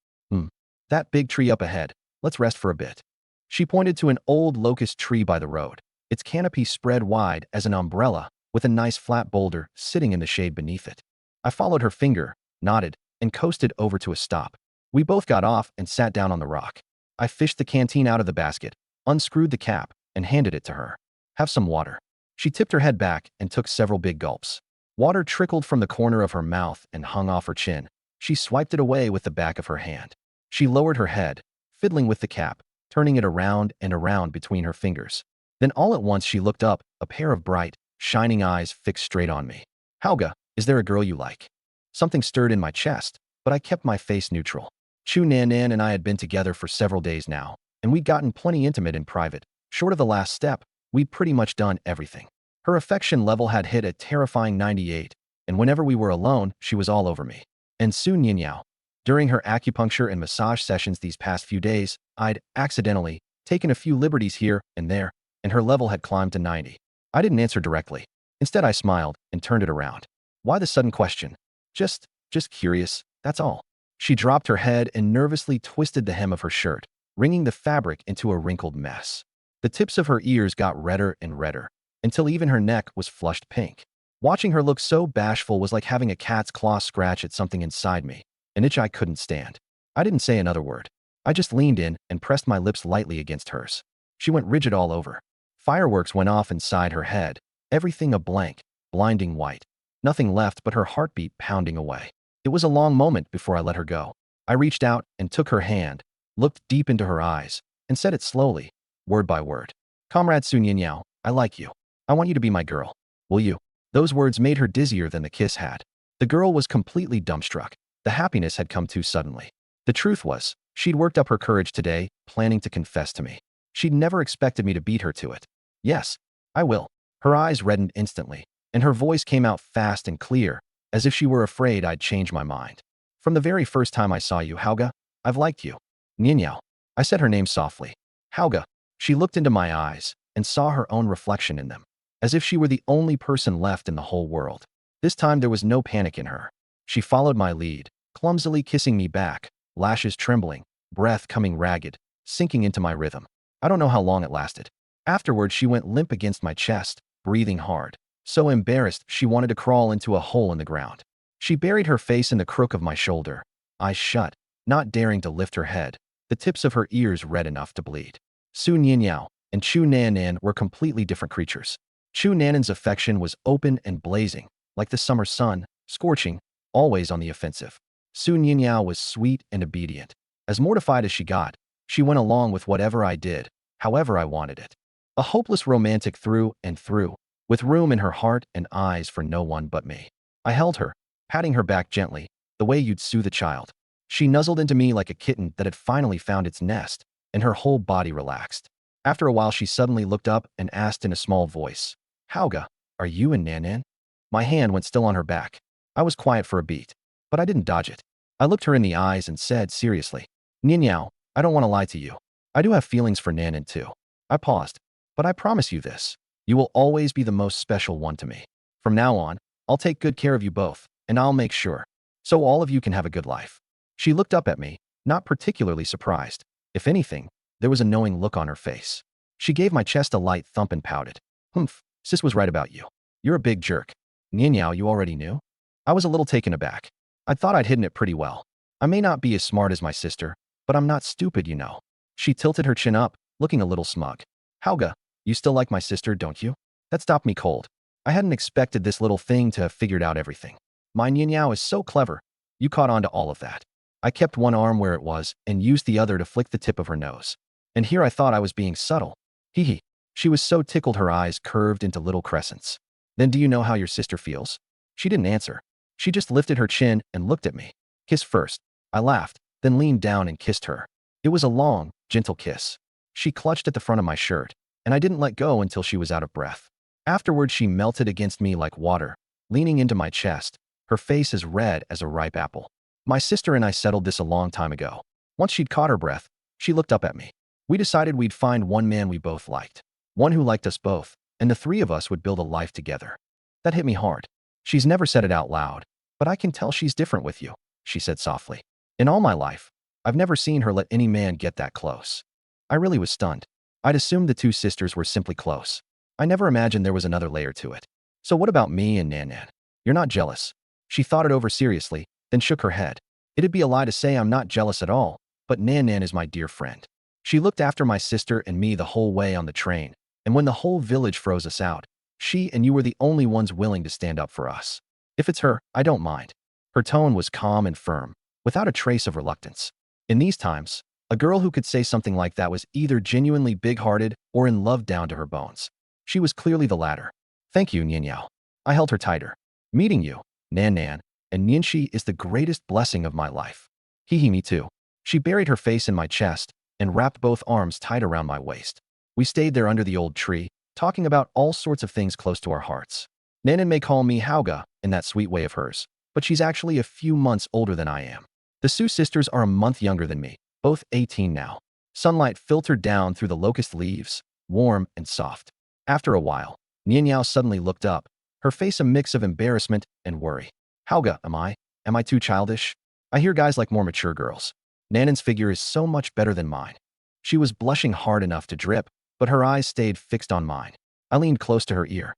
That big tree up ahead, let's rest for a bit. She pointed to an old locust tree by the road, its canopy spread wide as an umbrella, with a nice flat boulder sitting in the shade beneath it. I followed her finger, nodded, and coasted over to a stop. We both got off and sat down on the rock. I fished the canteen out of the basket, unscrewed the cap, and handed it to her. Have some water. She tipped her head back and took several big gulps. Water trickled from the corner of her mouth and hung off her chin. She swiped it away with the back of her hand. She lowered her head, fiddling with the cap, turning it around and around between her fingers. Then all at once she looked up, a pair of bright, shining eyes fixed straight on me. Hauga, is there a girl you like? Something stirred in my chest, but I kept my face neutral. Chu Nanan and I had been together for several days now, and we'd gotten plenty intimate in private. Short of the last step, we'd pretty much done everything. Her affection level had hit a terrifying 98, and whenever we were alone, she was all over me. And Su Nianyao. During her acupuncture and massage sessions these past few days, I'd accidentally taken a few liberties here and there, and her level had climbed to 90. I didn't answer directly. Instead, I smiled and turned it around. Why the sudden question? Just curious, that's all. She dropped her head and nervously twisted the hem of her shirt, wringing the fabric into a wrinkled mess. The tips of her ears got redder and redder, until even her neck was flushed pink. Watching her look so bashful was like having a cat's claw scratch at something inside me, an itch I couldn't stand. I didn't say another word. I just leaned in and pressed my lips lightly against hers. She went rigid all over. Fireworks went off inside her head, everything a blank, blinding white. Nothing left but her heartbeat pounding away. It was a long moment before I let her go. I reached out and took her hand, looked deep into her eyes, and said it slowly, word by word. Comrade Su Nianyao, I like you. I want you to be my girl. Will you? Those words made her dizzier than the kiss had. The girl was completely dumbstruck. The happiness had come too suddenly. The truth was, she'd worked up her courage today, planning to confess to me. She'd never expected me to beat her to it. Yes, I will. Her eyes reddened instantly, and her voice came out fast and clear, as if she were afraid I'd change my mind. From the very first time I saw you, Hauga, I've liked you. Nianyao. I said her name softly. Hauga. She looked into my eyes and saw her own reflection in them, as if she were the only person left in the whole world. This time there was no panic in her. She followed my lead, clumsily kissing me back, lashes trembling, breath coming ragged, sinking into my rhythm. I don't know how long it lasted. Afterward, she went limp against my chest, breathing hard, so embarrassed she wanted to crawl into a hole in the ground. She buried her face in the crook of my shoulder, eyes shut, not daring to lift her head, the tips of her ears red enough to bleed. Su Nianyao and Chu Nanan were completely different creatures. Chu Nanan's affection was open and blazing, like the summer sun, scorching, always on the offensive. Su Nianyao was sweet and obedient. As mortified as she got, she went along with whatever I did, however I wanted it. A hopeless romantic through and through, with room in her heart and eyes for no one but me. I held her, patting her back gently, the way you'd soothe a child. She nuzzled into me like a kitten that had finally found its nest, and her whole body relaxed. After a while, she suddenly looked up and asked in a small voice, Hauga, are you and Nan? My hand went still on her back. I was quiet for a beat, but I didn't dodge it. I looked her in the eyes and said seriously, Ninyao, I don't want to lie to you. I do have feelings for Nanan too. I paused, but I promise you this. You will always be the most special one to me. From now on, I'll take good care of you both, and I'll make sure. So all of you can have a good life. She looked up at me, not particularly surprised. If anything, there was a knowing look on her face. She gave my chest a light thump and pouted. Humph, sis was right about you. You're a big jerk. Ninyao, you already knew? I was a little taken aback. I thought I'd hidden it pretty well. I may not be as smart as my sister, but I'm not stupid, you know. She tilted her chin up, looking a little smug. Hauga, you still like my sister, don't you? That stopped me cold. I hadn't expected this little thing to have figured out everything. My Ninyao is so clever. You caught on to all of that. I kept one arm where it was and used the other to flick the tip of her nose. And here I thought I was being subtle. Hee hee. She was so tickled her eyes curved into little crescents. Then do you know how your sister feels? She didn't answer. She just lifted her chin and looked at me. Kiss first. I laughed, then leaned down and kissed her. It was a long, gentle kiss. She clutched at the front of my shirt, and I didn't let go until she was out of breath. Afterward, she melted against me like water, leaning into my chest, her face as red as a ripe apple. My sister and I settled this a long time ago. Once she'd caught her breath, she looked up at me. We decided we'd find one man we both liked, one who liked us both, and the three of us would build a life together. That hit me hard. She's never said it out loud, but I can tell she's different with you, she said softly. In all my life, I've never seen her let any man get that close. I really was stunned. I'd assumed the two sisters were simply close. I never imagined there was another layer to it. So what about me and Nan? You're not jealous. She thought it over seriously, then shook her head. It'd be a lie to say I'm not jealous at all, but Nan is my dear friend. She looked after my sister and me the whole way on the train, and when the whole village froze us out, she and you were the only ones willing to stand up for us. If it's her, I don't mind. Her tone was calm and firm, without a trace of reluctance. In these times, a girl who could say something like that was either genuinely big-hearted or in love down to her bones. She was clearly the latter. Thank you, Ninyao. I held her tighter. Meeting you, Nan, and Ninshi is the greatest blessing of my life. Hee me too. She buried her face in my chest and wrapped both arms tight around my waist. We stayed there under the old tree, talking about all sorts of things close to our hearts. Nanan may call me Hauga in that sweet way of hers, but she's actually a few months older than I am. The Su sisters are a month younger than me, both 18 now. Sunlight filtered down through the locust leaves, warm and soft. After a while, Nianyao suddenly looked up, her face a mix of embarrassment and worry. Hauga, am I too childish? I hear guys like more mature girls. Nanan's figure is so much better than mine. She was blushing hard enough to drip, but her eyes stayed fixed on mine. I leaned close to her ear.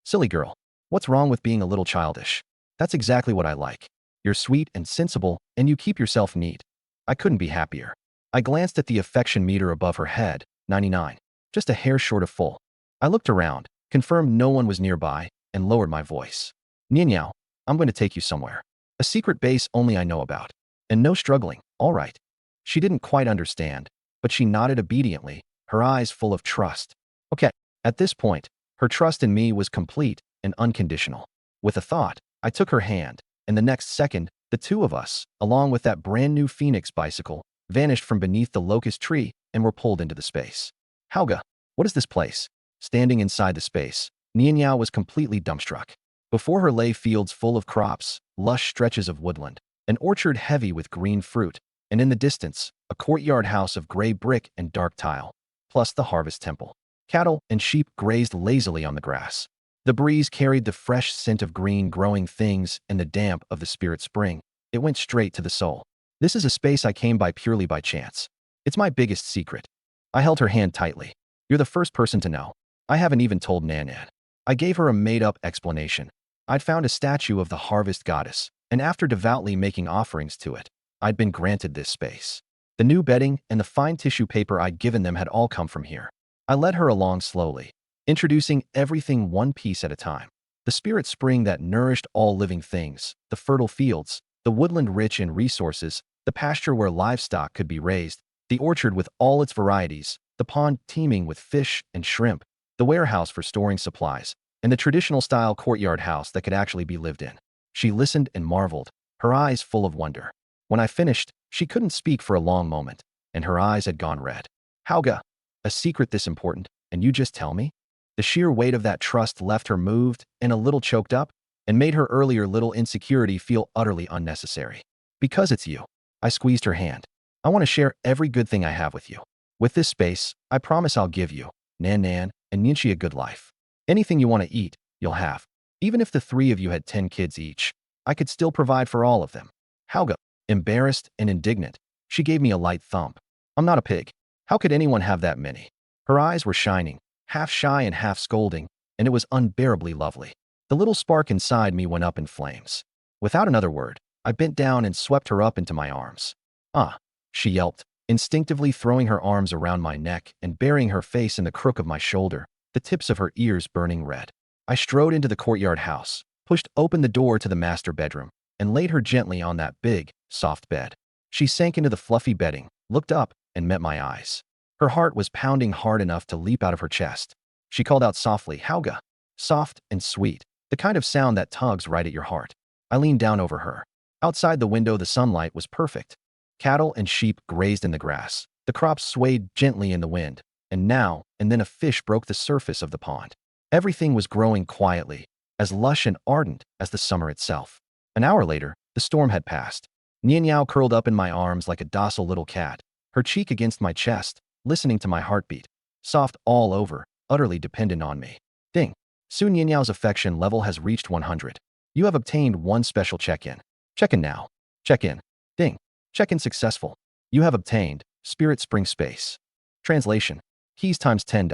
Silly girl, what's wrong with being a little childish? That's exactly what I like. You're sweet and sensible, and you keep yourself neat. I couldn't be happier. I glanced at the affection meter above her head, 99, just a hair short of full. I looked around, confirmed no one was nearby, and lowered my voice. Nianyao, I'm going to take you somewhere. A secret base only I know about. And no struggling, all right. She didn't quite understand, but she nodded obediently, her eyes full of trust. Okay, at this point, her trust in me was complete and unconditional. With a thought, I took her hand, and the next second, the two of us, along with that brand new Phoenix bicycle, vanished from beneath the locust tree and were pulled into the space. Hauga, what is this place? Standing inside the space, Nianyao was completely dumbstruck. Before her lay fields full of crops, lush stretches of woodland, an orchard heavy with green fruit, and in the distance, a courtyard house of gray brick and dark tile, plus the harvest temple. Cattle and sheep grazed lazily on the grass. The breeze carried the fresh scent of green growing things and the damp of the spirit spring. It went straight to the soul. This is a space I came by purely by chance. It's my biggest secret. I held her hand tightly. You're the first person to know. I haven't even told Nanan. I gave her a made-up explanation. I'd found a statue of the harvest goddess, and after devoutly making offerings to it, I'd been granted this space. The new bedding and the fine tissue paper I'd given them had all come from here. I led her along slowly, introducing everything one piece at a time. The spirit spring that nourished all living things, the fertile fields, the woodland rich in resources, the pasture where livestock could be raised, the orchard with all its varieties, the pond teeming with fish and shrimp, the warehouse for storing supplies, and the traditional style courtyard house that could actually be lived in. She listened and marveled, her eyes full of wonder. When I finished, she couldn't speak for a long moment, and her eyes had gone red. Hauga, a secret this important, and you just tell me? The sheer weight of that trust left her moved and a little choked up, and made her earlier little insecurity feel utterly unnecessary. Because it's you. I squeezed her hand. I want to share every good thing I have with you. With this space, I promise I'll give you, Nan, and Ninchi a good life. Anything you want to eat, you'll have. Even if the three of you had 10 kids each, I could still provide for all of them. Hauga, embarrassed and indignant, she gave me a light thump. I'm not a pig. How could anyone have that many? Her eyes were shining, half shy and half scolding, and it was unbearably lovely. The little spark inside me went up in flames. Without another word, I bent down and swept her up into my arms. Ah, she yelped, instinctively throwing her arms around my neck and burying her face in the crook of my shoulder, the tips of her ears burning red. I strode into the courtyard house, pushed open the door to the master bedroom, and laid her gently on that big, soft bed. She sank into the fluffy bedding, looked up, and met my eyes. Her heart was pounding hard enough to leap out of her chest. She called out softly, Hauga, soft and sweet, the kind of sound that tugs right at your heart. I leaned down over her. Outside the window, the sunlight was perfect. Cattle and sheep grazed in the grass. The crops swayed gently in the wind, and now and then a fish broke the surface of the pond. Everything was growing quietly, as lush and ardent as the summer itself. An hour later, the storm had passed. Nianyao curled up in my arms like a docile little cat, her cheek against my chest, listening to my heartbeat. Soft all over, utterly dependent on me. Ding. Soon Nianyao's affection level has reached 100. You have obtained one special check-in. Check-in now. Check-in. Ding. Check-in successful. You have obtained Spirit Spring Space. Translation. Keys times 10.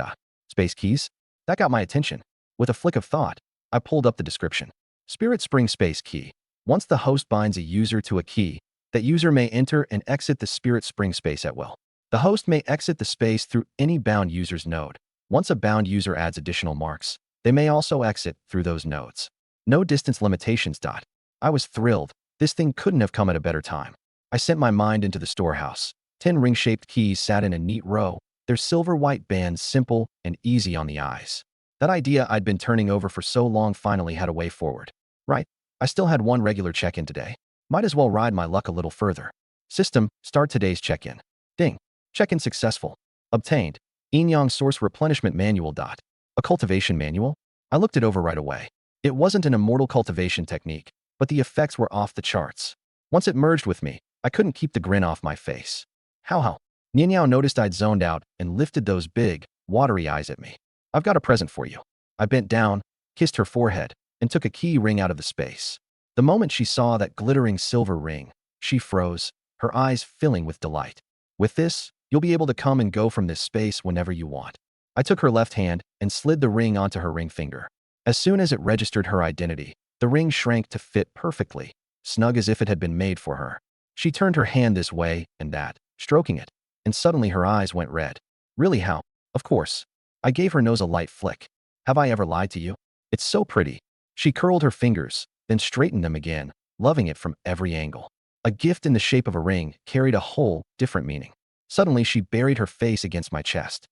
Space keys? That got my attention. With a flick of thought, I pulled up the description. Spirit Spring Space Key. Once the host binds a user to a key, that user may enter and exit the Spirit Spring Space at will. The host may exit the space through any bound user's node. Once a bound user adds additional marks, they may also exit through those nodes. No distance limitations. I was thrilled. This thing couldn't have come at a better time. I sent my mind into the storehouse. 10 ring-shaped keys sat in a neat row, their silver-white bands simple and easy on the eyes. That idea I'd been turning over for so long finally had a way forward. Right, I still had one regular check-in today. Might as well ride my luck a little further. System, start today's check-in. Ding. Check-in successful. Obtained. Inyang Source Replenishment Manual. A cultivation manual? I looked it over right away. It wasn't an immortal cultivation technique, but the effects were off the charts. Once it merged with me, I couldn't keep the grin off my face. How? Nianyao noticed I'd zoned out and lifted those big, watery eyes at me. I've got a present for you. I bent down, kissed her forehead, and took a key ring out of the space. The moment she saw that glittering silver ring, she froze, her eyes filling with delight. With this, you'll be able to come and go from this space whenever you want. I took her left hand and slid the ring onto her ring finger. As soon as it registered her identity, the ring shrank to fit perfectly, snug as if it had been made for her. She turned her hand this way and that, stroking it, and suddenly her eyes went red. Really, how? Of course. I gave her nose a light flick. Have I ever lied to you? It's so pretty. She curled her fingers, then straightened them again, loving it from every angle. A gift in the shape of a ring carried a whole, different meaning. Suddenly, she buried her face against my chest.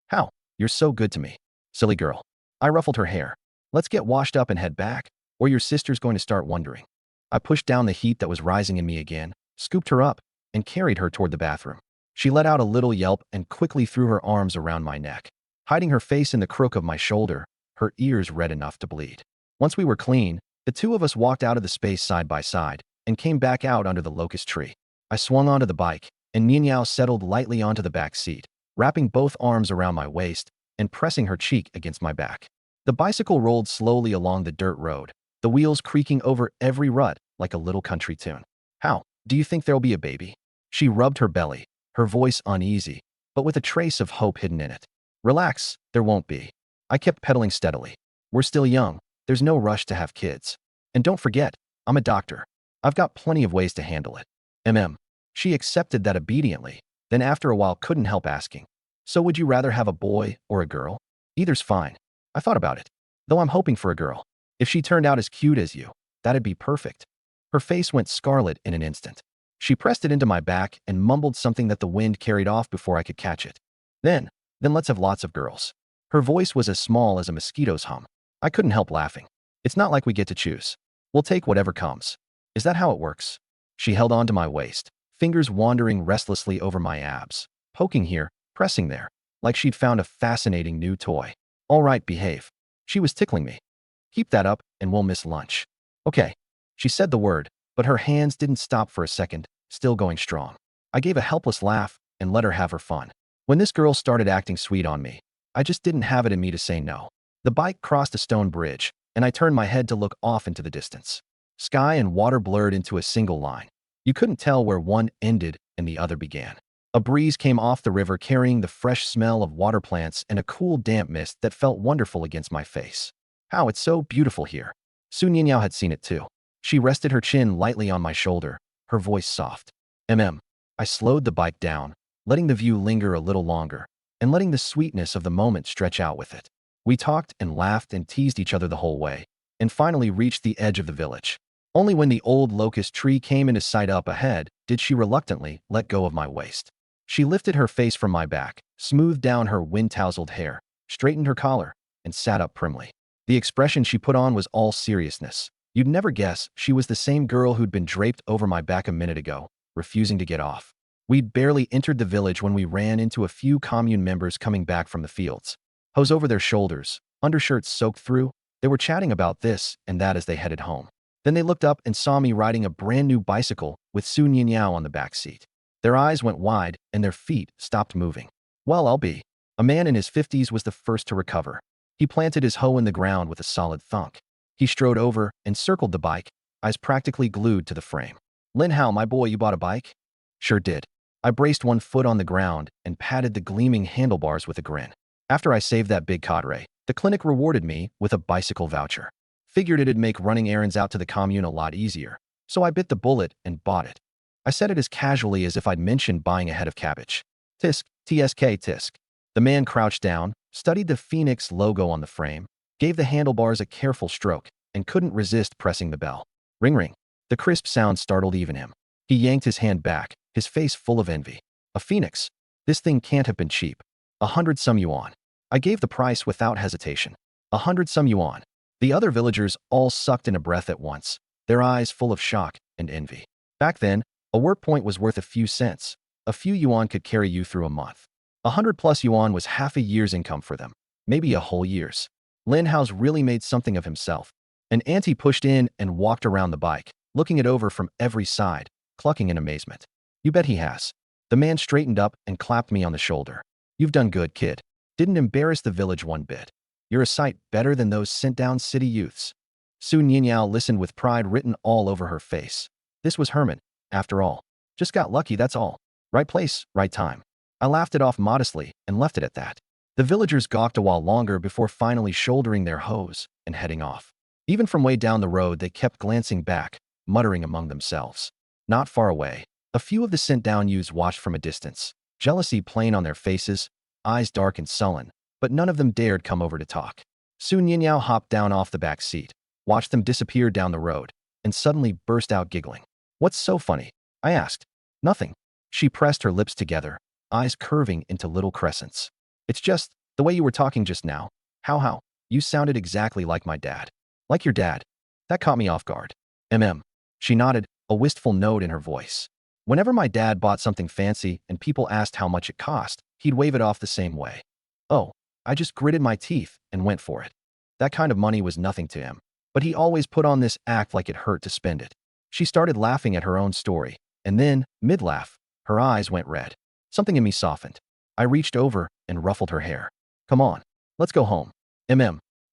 How? You're so good to me. Silly girl. I ruffled her hair. Let's get washed up and head back, or your sister's going to start wondering. I pushed down the heat that was rising in me again, scooped her up, and carried her toward the bathroom. She let out a little yelp and quickly threw her arms around my neck, hiding her face in the crook of my shoulder, her ears red enough to bleed. Once we were clean, the two of us walked out of the space side by side and came back out under the locust tree. I swung onto the bike, and Nianyao settled lightly onto the back seat, wrapping both arms around my waist and pressing her cheek against my back. The bicycle rolled slowly along the dirt road, the wheels creaking over every rut like a little country tune. How? Do you think there'll be a baby? She rubbed her belly, her voice uneasy, but with a trace of hope hidden in it. Relax, there won't be. I kept pedaling steadily. We're still young. There's no rush to have kids. And don't forget, I'm a doctor. I've got plenty of ways to handle it. She accepted that obediently, then after a while couldn't help asking. So would you rather have a boy or a girl? Either's fine. I thought about it. Though I'm hoping for a girl. If she turned out as cute as you, that'd be perfect. Her face went scarlet in an instant. She pressed it into my back and mumbled something that the wind carried off before I could catch it. Then let's have lots of girls. Her voice was as small as a mosquito's hum. I couldn't help laughing. It's not like we get to choose. We'll take whatever comes. Is that how it works? She held on to my waist, fingers wandering restlessly over my abs, poking here, pressing there, like she'd found a fascinating new toy. All right, behave. She was tickling me. Keep that up and we'll miss lunch. Okay. She said the word, but her hands didn't stop for a second, still going strong. I gave a helpless laugh and let her have her fun. When this girl started acting sweet on me, I just didn't have it in me to say no. The bike crossed a stone bridge, and I turned my head to look off into the distance. Sky and water blurred into a single line. You couldn't tell where one ended and the other began. A breeze came off the river carrying the fresh smell of water plants and a cool damp mist that felt wonderful against my face. How it's so beautiful here. Su Ninyao had seen it too. She rested her chin lightly on my shoulder, her voice soft. I slowed the bike down, letting the view linger a little longer, and letting the sweetness of the moment stretch out with it. We talked and laughed and teased each other the whole way, and finally reached the edge of the village. Only when the old locust tree came into sight up ahead did she reluctantly let go of my waist. She lifted her face from my back, smoothed down her wind-tousled hair, straightened her collar, and sat up primly. The expression she put on was all seriousness. You'd never guess she was the same girl who'd been draped over my back a minute ago, refusing to get off. We'd barely entered the village when we ran into a few commune members coming back from the fields. Hose over their shoulders, undershirts soaked through, they were chatting about this and that as they headed home. Then they looked up and saw me riding a brand new bicycle with Su Ninyao on the back seat. Their eyes went wide and their feet stopped moving. Well, I'll be. A man in his 50s was the first to recover. He planted his hoe in the ground with a solid thunk. He strode over and circled the bike, eyes practically glued to the frame. Lin Hao, my boy, you bought a bike? Sure did. I braced one foot on the ground and patted the gleaming handlebars with a grin. After I saved that big cadre, the clinic rewarded me with a bicycle voucher. Figured it'd make running errands out to the commune a lot easier, so I bit the bullet and bought it. I said it as casually as if I'd mentioned buying a head of cabbage. Tisk, TSK, tisk. The man crouched down, studied the Phoenix logo on the frame, gave the handlebars a careful stroke, and couldn't resist pressing the bell. Ring ring. The crisp sound startled even him. He yanked his hand back, his face full of envy. A Phoenix? This thing can't have been cheap. 100 some yuan. I gave the price without hesitation. 100 some yuan. The other villagers all sucked in a breath at once, their eyes full of shock and envy. Back then, a work point was worth a few cents. A few yuan could carry you through a month. 100 plus yuan was half a year's income for them, maybe a whole year's. Lin Hao's really made something of himself. An auntie pushed in and walked around the bike, looking it over from every side, clucking in amazement. You bet he has. The man straightened up and clapped me on the shoulder. You've done good, kid. Didn't embarrass the village one bit. You're a sight better than those sent-down city youths. Su Ninyao listened with pride written all over her face. This was Herman, after all. Just got lucky, that's all. Right place, right time. I laughed it off modestly and left it at that. The villagers gawked a while longer before finally shouldering their hoes and heading off. Even from way down the road, they kept glancing back, muttering among themselves. Not far away, a few of the sent-down youths watched from a distance, jealousy plain on their faces, eyes dark and sullen, but none of them dared come over to talk. Su Ninyao hopped down off the back seat, watched them disappear down the road, and suddenly burst out giggling. What's so funny? I asked. Nothing. She pressed her lips together, eyes curving into little crescents. It's just, the way you were talking just now. How? You sounded exactly like my dad. Like your dad. That caught me off guard. She nodded, a wistful note in her voice. Whenever my dad bought something fancy and people asked how much it cost, he'd wave it off the same way. Oh, I just gritted my teeth and went for it. That kind of money was nothing to him, but he always put on this act like it hurt to spend it. She started laughing at her own story, and then, mid-laugh, her eyes went red. Something in me softened. I reached over and ruffled her hair. Come on, let's go home.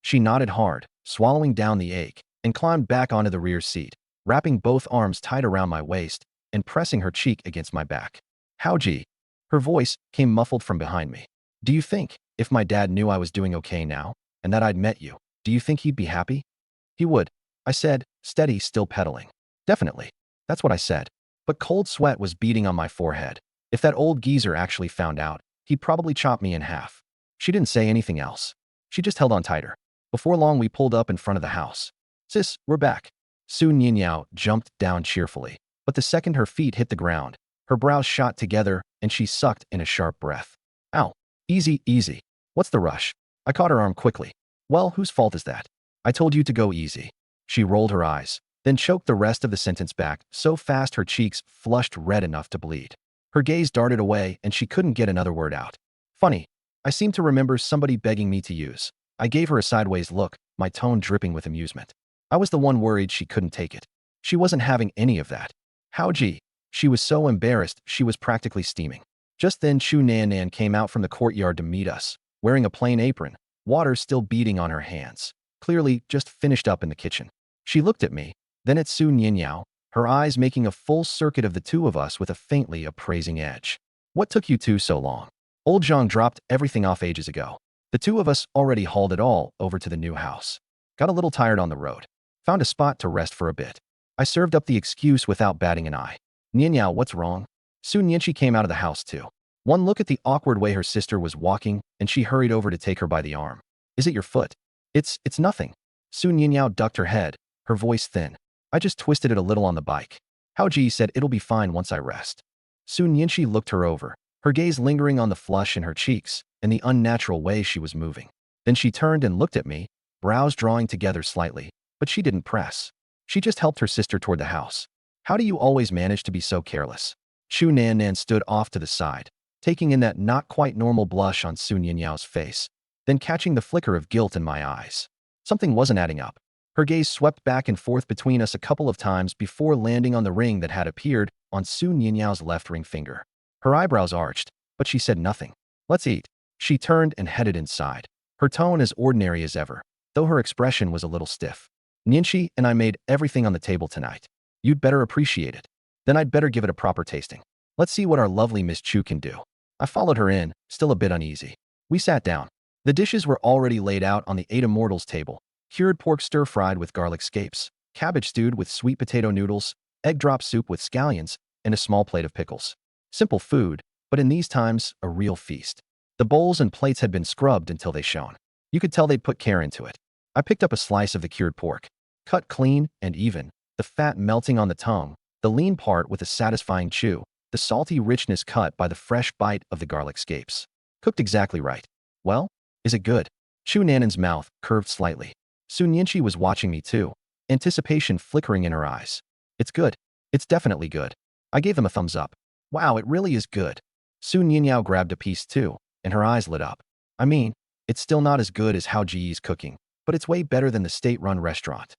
She nodded hard, swallowing down the ache, and climbed back onto the rear seat, wrapping both arms tight around my waist and pressing her cheek against my back. How gee? Her voice came muffled from behind me. Do you think, if my dad knew I was doing okay now, and that I'd met you, do you think he'd be happy? He would, I said, steady, still pedaling. Definitely. That's what I said. But cold sweat was beading on my forehead. If that old geezer actually found out, he'd probably chop me in half. She didn't say anything else. She just held on tighter. Before long, we pulled up in front of the house. Sis, we're back. Su Ninyao jumped down cheerfully, but the second her feet hit the ground, her brows shot together and she sucked in a sharp breath. Ow. Easy, easy. What's the rush? I caught her arm quickly. Well, whose fault is that? I told you to go easy. She rolled her eyes, then choked the rest of the sentence back so fast her cheeks flushed red enough to bleed. Her gaze darted away and she couldn't get another word out. Funny. I seem to remember somebody begging me to use. I gave her a sideways look, my tone dripping with amusement. I was the one worried she couldn't take it. She wasn't having any of that. How gee. She was so embarrassed she was practically steaming. Just then Chu Nan Nan came out from the courtyard to meet us, wearing a plain apron, water still beading on her hands. Clearly just finished up in the kitchen. She looked at me, then at Su Nianyao, her eyes making a full circuit of the two of us with a faintly appraising edge. What took you two so long? Old Zhang dropped everything off ages ago. The two of us already hauled it all over to the new house. Got a little tired on the road. Found a spot to rest for a bit. I served up the excuse without batting an eye. Nianyao, what's wrong? Su Nianqi came out of the house too. One look at the awkward way her sister was walking, and she hurried over to take her by the arm. Is it your foot? It's nothing. Su Nianyao ducked her head, her voice thin. I just twisted it a little on the bike. Hao Ji said it'll be fine once I rest. Su Nianqi looked her over, her gaze lingering on the flush in her cheeks and the unnatural way she was moving. Then she turned and looked at me, brows drawing together slightly, but she didn't press. She just helped her sister toward the house. How do you always manage to be so careless? Chu Nan Nan stood off to the side, taking in that not quite normal blush on Su Nianyao's face, then catching the flicker of guilt in my eyes. Something wasn't adding up. Her gaze swept back and forth between us a couple of times before landing on the ring that had appeared on Su Nianyao's left ring finger. Her eyebrows arched, but she said nothing. Let's eat. She turned and headed inside, her tone as ordinary as ever, though her expression was a little stiff. Nianqi and I made everything on the table tonight. You'd better appreciate it. Then I'd better give it a proper tasting. Let's see what our lovely Miss Chu can do. I followed her in, still a bit uneasy. We sat down. The dishes were already laid out on the Eight Immortals table. Cured pork stir-fried with garlic scapes, cabbage stewed with sweet potato noodles, egg drop soup with scallions, and a small plate of pickles. Simple food, but in these times, a real feast. The bowls and plates had been scrubbed until they shone. You could tell they'd put care into it. I picked up a slice of the cured pork, cut clean and even, the fat melting on the tongue, the lean part with a satisfying chew, the salty richness cut by the fresh bite of the garlic scapes. Cooked exactly right. Well, is it good? Chu Nanan's mouth curved slightly. Su Nianqi was watching me too, anticipation flickering in her eyes. It's good. It's definitely good. I gave them a thumbs up. Wow, it really is good. Su Nianyao grabbed a piece too, and her eyes lit up. I mean, it's still not as good as Hao Ji's cooking, but it's way better than the state-run restaurant.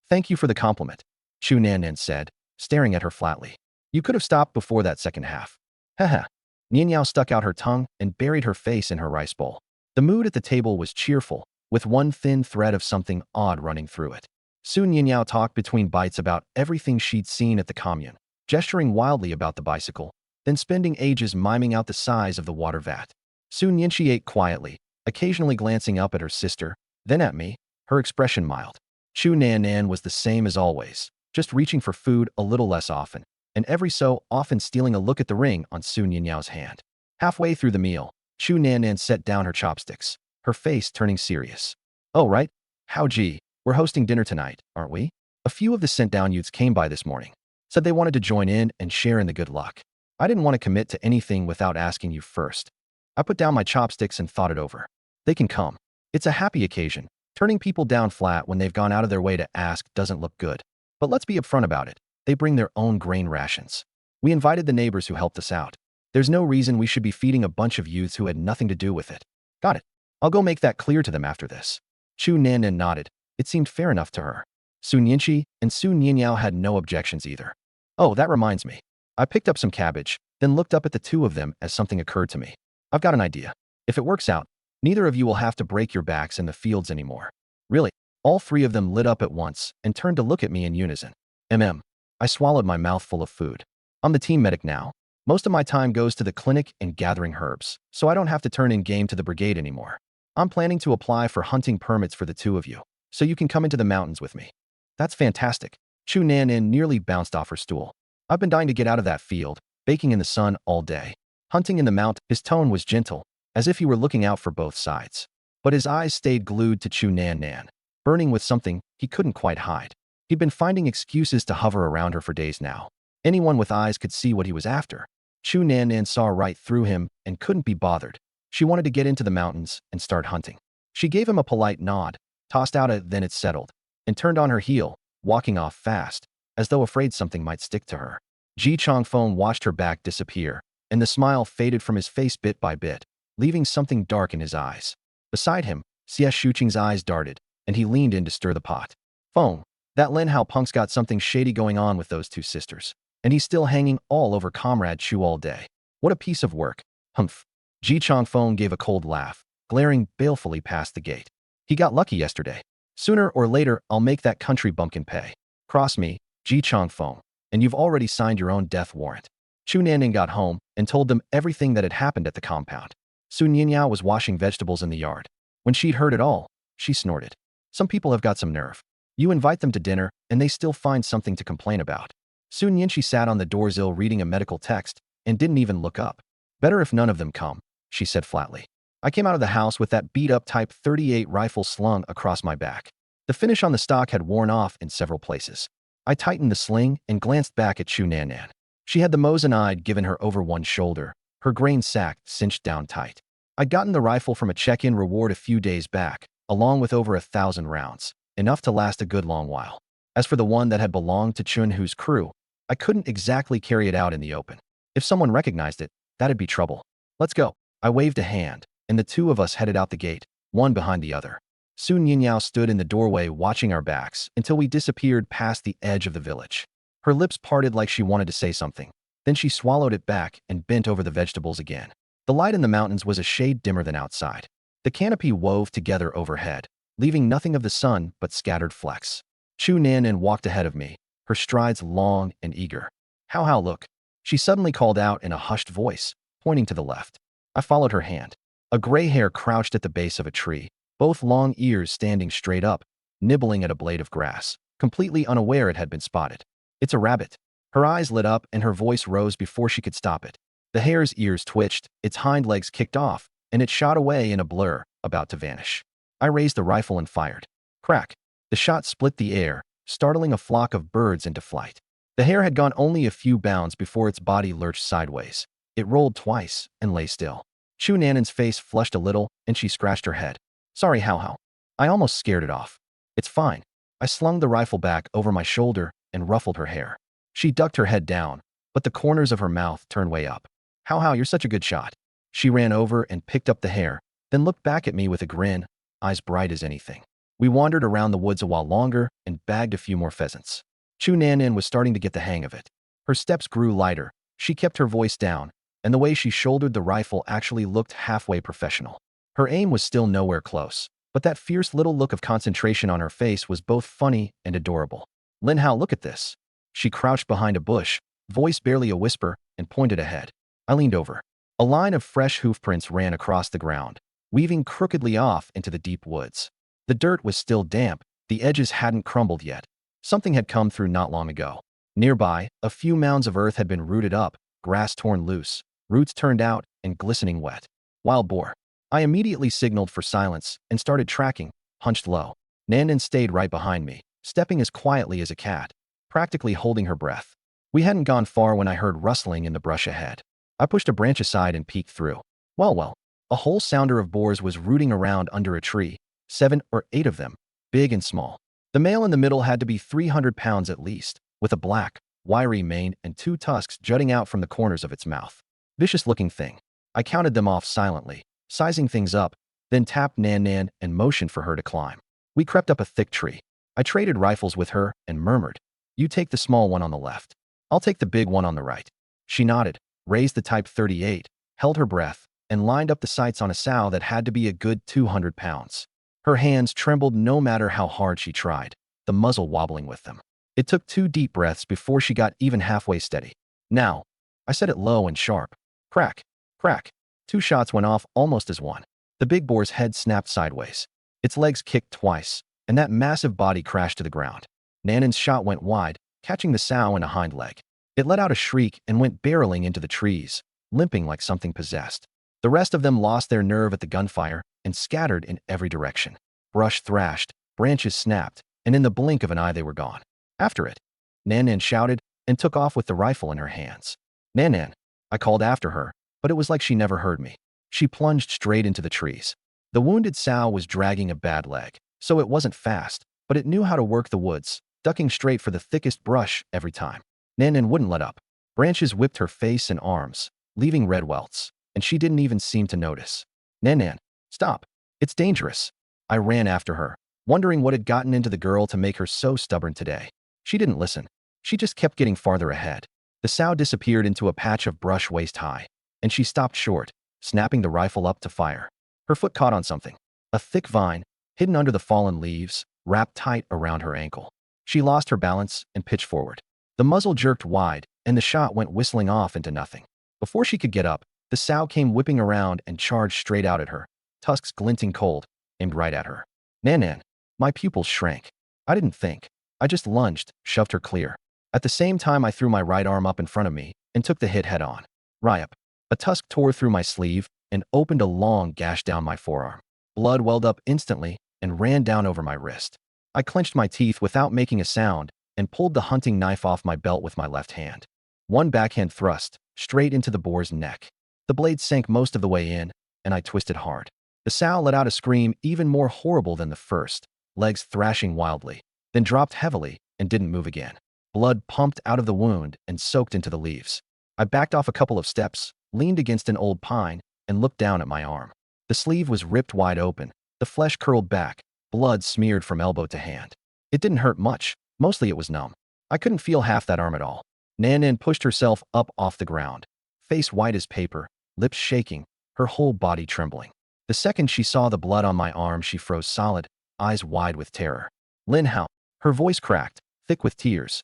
Thank you for the compliment, Chu Nannan said, staring at her flatly. You could have stopped before that second half. Haha. Nianyao stuck out her tongue and buried her face in her rice bowl. The mood at the table was cheerful, with one thin thread of something odd running through it. Su Nianyao talked between bites about everything she'd seen at the commune, gesturing wildly about the bicycle, then spending ages miming out the size of the water vat. Su Nianqi ate quietly, occasionally glancing up at her sister, then at me, her expression mild. Chu Nannan was the same as always, just reaching for food a little less often, and every so often stealing a look at the ring on Su Nianyao's hand. Halfway through the meal, Chu Nannan set down her chopsticks, her face turning serious. Oh, right. Hao Ji, we're hosting dinner tonight, aren't we? A few of the sent-down youths came by this morning. Said they wanted to join in and share in the good luck. I didn't want to commit to anything without asking you first. I put down my chopsticks and thought it over. They can come. It's a happy occasion. Turning people down flat when they've gone out of their way to ask doesn't look good. But let's be upfront about it. They bring their own grain rations. We invited the neighbors who helped us out. There's no reason we should be feeding a bunch of youths who had nothing to do with it. Got it. I'll go make that clear to them after this. Chu Nannan nodded. It seemed fair enough to her. Su Nianqi and Su Nianyao had no objections either. Oh, that reminds me. I picked up some cabbage, then looked up at the two of them as something occurred to me. I've got an idea. If it works out, neither of you will have to break your backs in the fields anymore. Really? All three of them lit up at once and turned to look at me in unison. I swallowed my mouthful of food. I'm the team medic now. Most of my time goes to the clinic and gathering herbs, so I don't have to turn in game to the brigade anymore. I'm planning to apply for hunting permits for the two of you, so you can come into the mountains with me. That's fantastic. Chu Nannan nearly bounced off her stool. I've been dying to get out of that field, baking in the sun all day. Hunting in the mount, his tone was gentle, as if he were looking out for both sides. But his eyes stayed glued to Chu Nannan, burning with something he couldn't quite hide. He'd been finding excuses to hover around her for days now. Anyone with eyes could see what he was after. Chu Nannan saw right through him and couldn't be bothered. She wanted to get into the mountains and start hunting. She gave him a polite nod, tossed out then it settled, and turned on her heel, walking off fast, as though afraid something might stick to her. Ji Changfeng watched her back disappear, and the smile faded from his face bit by bit, leaving something dark in his eyes. Beside him, Xie Shuqing's eyes darted, and he leaned in to stir the pot. Feng, that Lin Hao punk's got something shady going on with those two sisters, and he's still hanging all over Comrade Chu all day. What a piece of work. Humph. Ji Changfeng gave a cold laugh, glaring balefully past the gate. He got lucky yesterday. Sooner or later, I'll make that country bumpkin pay. Cross me, Ji Changfeng, and you've already signed your own death warrant. Chu Nanning got home and told them everything that had happened at the compound. Su Nianyao was washing vegetables in the yard. When she'd heard it all, she snorted. Some people have got some nerve. You invite them to dinner, and they still find something to complain about. Su Nianqi sat on the doorsill reading a medical text and didn't even look up. Better if none of them come, she said flatly. I came out of the house with that beat-up Type 38 rifle slung across my back. The finish on the stock had worn off in several places. I tightened the sling and glanced back at Chu Nannan. She had the Mosin I'd given her over one shoulder, her grain sack cinched down tight. I'd gotten the rifle from a check-in reward a few days back, along with over 1,000 rounds, enough to last a good long while. As for the one that had belonged to Chun Hu's crew, I couldn't exactly carry it out in the open. If someone recognized it, that'd be trouble. Let's go. I waved a hand, and the two of us headed out the gate, one behind the other. Su Nianyao stood in the doorway watching our backs until we disappeared past the edge of the village. Her lips parted like she wanted to say something. Then she swallowed it back and bent over the vegetables again. The light in the mountains was a shade dimmer than outside. The canopy wove together overhead, leaving nothing of the sun but scattered flecks. Chu Nannan walked ahead of me, her strides long and eager. How, look. She suddenly called out in a hushed voice, pointing to the left. I followed her hand. A gray hare crouched at the base of a tree, both long ears standing straight up, nibbling at a blade of grass, completely unaware it had been spotted. It's a rabbit. Her eyes lit up and her voice rose before she could stop it. The hare's ears twitched, its hind legs kicked off, and it shot away in a blur, about to vanish. I raised the rifle and fired. Crack. The shot split the air, startling a flock of birds into flight. The hare had gone only a few bounds before its body lurched sideways. It rolled twice and lay still. Chu Nannan's face flushed a little, and she scratched her head. Sorry, Hao. I almost scared it off. It's fine. I slung the rifle back over my shoulder and ruffled her hair. She ducked her head down, but the corners of her mouth turned way up. Hao, you're such a good shot. She ran over and picked up the hare, then looked back at me with a grin, eyes bright as anything. We wandered around the woods a while longer and bagged a few more pheasants. Chu Nannan was starting to get the hang of it. Her steps grew lighter, she kept her voice down, and the way she shouldered the rifle actually looked halfway professional. Her aim was still nowhere close, but that fierce little look of concentration on her face was both funny and adorable. Lin Hao, look at this. She crouched behind a bush, voice barely a whisper, and pointed ahead. I leaned over. A line of fresh hoofprints ran across the ground, weaving crookedly off into the deep woods. The dirt was still damp, the edges hadn't crumbled yet. Something had come through not long ago. Nearby, a few mounds of earth had been rooted up, grass torn loose, roots turned out, and glistening wet. Wild boar. I immediately signaled for silence and started tracking, hunched low. Nandan stayed right behind me, stepping as quietly as a cat, practically holding her breath. We hadn't gone far when I heard rustling in the brush ahead. I pushed a branch aside and peeked through. Well, a whole sounder of boars was rooting around under a tree, 7 or 8 of them, big and small. The male in the middle had to be 300 pounds at least, with a black, wiry mane and 2 tusks jutting out from the corners of its mouth. Vicious-looking thing. I counted them off silently, sizing things up, then tapped Nannan and motioned for her to climb. We crept up a thick tree. I traded rifles with her and murmured, "You take the small one on the left. I'll take the big one on the right." She nodded, raised the Type 38, held her breath, and lined up the sights on a sow that had to be a good 200 pounds. Her hands trembled no matter how hard she tried, the muzzle wobbling with them. It took 2 deep breaths before she got even halfway steady. Now, I said it low and sharp. Crack, crack. 2 shots went off almost as one. The big boar's head snapped sideways. Its legs kicked twice, and that massive body crashed to the ground. Nannan's shot went wide, catching the sow in a hind leg. It let out a shriek and went barreling into the trees, limping like something possessed. The rest of them lost their nerve at the gunfire and scattered in every direction. Brush thrashed, branches snapped, and in the blink of an eye they were gone. After it, Nannan shouted and took off with the rifle in her hands. Nannan, I called after her, but it was like she never heard me. She plunged straight into the trees. The wounded sow was dragging a bad leg, so it wasn't fast, but it knew how to work the woods, ducking straight for the thickest brush every time. Nan wouldn't let up. Branches whipped her face and arms, leaving red welts, and she didn't even seem to notice. Nan, stop. It's dangerous. I ran after her, wondering what had gotten into the girl to make her so stubborn today. She didn't listen. She just kept getting farther ahead. The sow disappeared into a patch of brush waist high, and she stopped short, snapping the rifle up to fire. Her foot caught on something. A thick vine, hidden under the fallen leaves, wrapped tight around her ankle. She lost her balance and pitched forward. The muzzle jerked wide, and the shot went whistling off into nothing. Before she could get up, the sow came whipping around and charged straight out at her, tusks glinting cold, aimed right at her. Nan. My pupils shrank. I didn't think. I just lunged, shoved her clear. At the same time, I threw my right arm up in front of me and took the hit head on. Ryup. A tusk tore through my sleeve and opened a long gash down my forearm. Blood welled up instantly and ran down over my wrist. I clenched my teeth without making a sound and pulled the hunting knife off my belt with my left hand. One backhand thrust, straight into the boar's neck. The blade sank most of the way in, and I twisted hard. The sow let out a scream even more horrible than the first, legs thrashing wildly, then dropped heavily and didn't move again. Blood pumped out of the wound and soaked into the leaves. I backed off a couple of steps, leaned against an old pine, and looked down at my arm. The sleeve was ripped wide open, the flesh curled back, blood smeared from elbow to hand. It didn't hurt much, mostly it was numb. I couldn't feel half that arm at all. Nan pushed herself up off the ground, face white as paper, lips shaking, her whole body trembling. The second she saw the blood on my arm, she froze solid, eyes wide with terror. Lin Hao. Her voice cracked, thick with tears.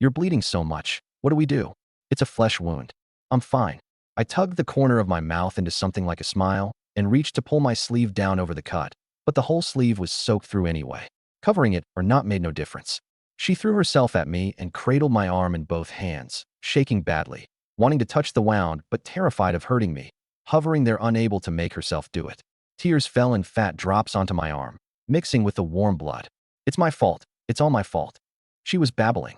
You're bleeding so much. What do we do? It's a flesh wound. I'm fine. I tugged the corner of my mouth into something like a smile and reached to pull my sleeve down over the cut, but the whole sleeve was soaked through anyway. Covering it or not made no difference. She threw herself at me and cradled my arm in both hands, shaking badly, wanting to touch the wound but terrified of hurting me, hovering there unable to make herself do it. Tears fell in fat drops onto my arm, mixing with the warm blood. It's my fault. It's all my fault. She was babbling.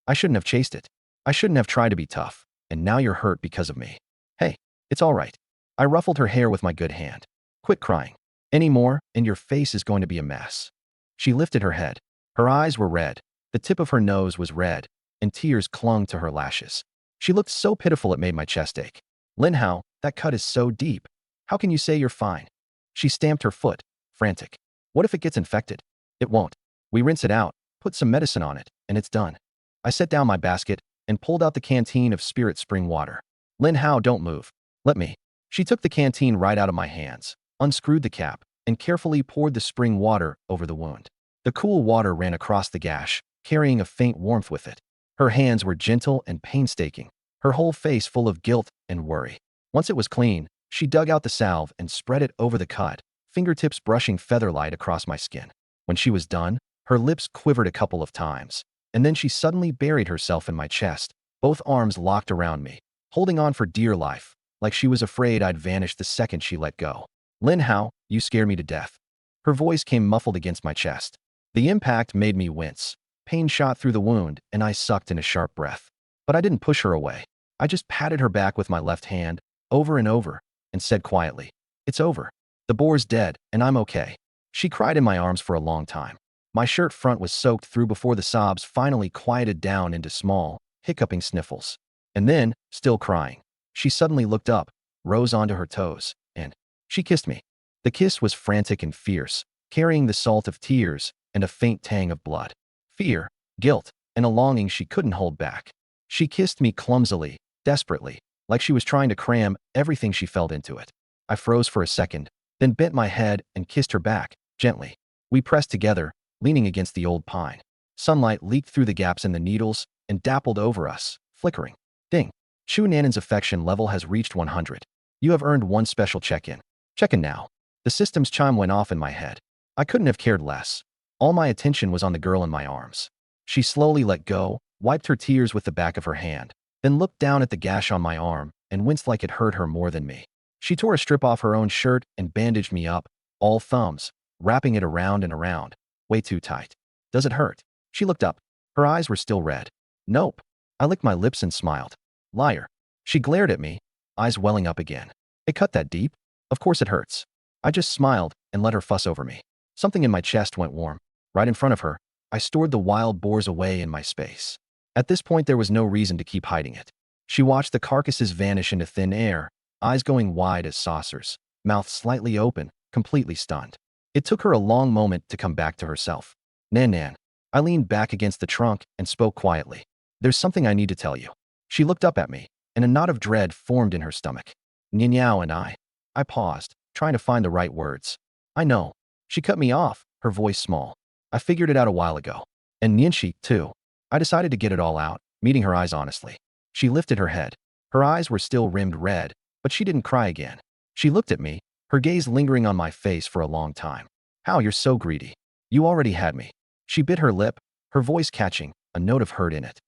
I shouldn't have chased it. I shouldn't have tried to be tough, and now you're hurt because of me. Hey, it's all right. I ruffled her hair with my good hand. Quit crying. Any more, and your face is going to be a mess. She lifted her head. Her eyes were red. The tip of her nose was red, and tears clung to her lashes. She looked so pitiful it made my chest ache. Lin Hao, that cut is so deep. How can you say you're fine? She stamped her foot, frantic. What if it gets infected? It won't. We rinse it out, put some medicine on it, and it's done. I set down my basket and pulled out the canteen of spirit spring water. Lin Hao, don't move. Let me. She took the canteen right out of my hands, unscrewed the cap, and carefully poured the spring water over the wound. The cool water ran across the gash, carrying a faint warmth with it. Her hands were gentle and painstaking, her whole face full of guilt and worry. Once it was clean, she dug out the salve and spread it over the cut, fingertips brushing featherlight across my skin. When she was done, her lips quivered a couple of times, and then she suddenly buried herself in my chest, both arms locked around me, holding on for dear life, like she was afraid I'd vanish the second she let go. Lin Hao, you scare me to death. Her voice came muffled against my chest. The impact made me wince. Pain shot through the wound, and I sucked in a sharp breath. But I didn't push her away. I just patted her back with my left hand, over and over, and said quietly, it's over. The boar's dead, and I'm okay. She cried in my arms for a long time. My shirt front was soaked through before the sobs finally quieted down into small, hiccuping sniffles. And then, still crying, she suddenly looked up, rose onto her toes, and she kissed me. The kiss was frantic and fierce, carrying the salt of tears and a faint tang of blood. Fear, guilt, and a longing she couldn't hold back. She kissed me clumsily, desperately, like she was trying to cram everything she felt into it. I froze for a second, then bent my head and kissed her back, gently. We pressed together, leaning against the old pine. Sunlight leaked through the gaps in the needles and dappled over us, flickering. Ding. Chu Nanan's affection level has reached 100. You have earned one special check-in. Check-in now. The system's chime went off in my head. I couldn't have cared less. All my attention was on the girl in my arms. She slowly let go, wiped her tears with the back of her hand, then looked down at the gash on my arm and winced like it hurt her more than me. She tore a strip off her own shirt and bandaged me up, all thumbs, wrapping it around and around. Way too tight. Does it hurt? She looked up. Her eyes were still red. Nope. I licked my lips and smiled. Liar. She glared at me, eyes welling up again. It cut that deep? Of course it hurts. I just smiled and let her fuss over me. Something in my chest went warm. Right in front of her, I stored the wild boars away in my space. At this point, there was no reason to keep hiding it. She watched the carcasses vanish into thin air, eyes going wide as saucers, mouth slightly open, completely stunned. It took her a long moment to come back to herself. Nan. I leaned back against the trunk and spoke quietly. There's something I need to tell you. She looked up at me, and a knot of dread formed in her stomach. Nianyao and I. I paused, trying to find the right words. I know. She cut me off, her voice small. I figured it out a while ago. And Nianxi, too. I decided to get it all out, meeting her eyes honestly. She lifted her head. Her eyes were still rimmed red, but she didn't cry again. She looked at me, her gaze lingering on my face for a long time. How you're so greedy. You already had me. She bit her lip, her voice catching, a note of hurt in it.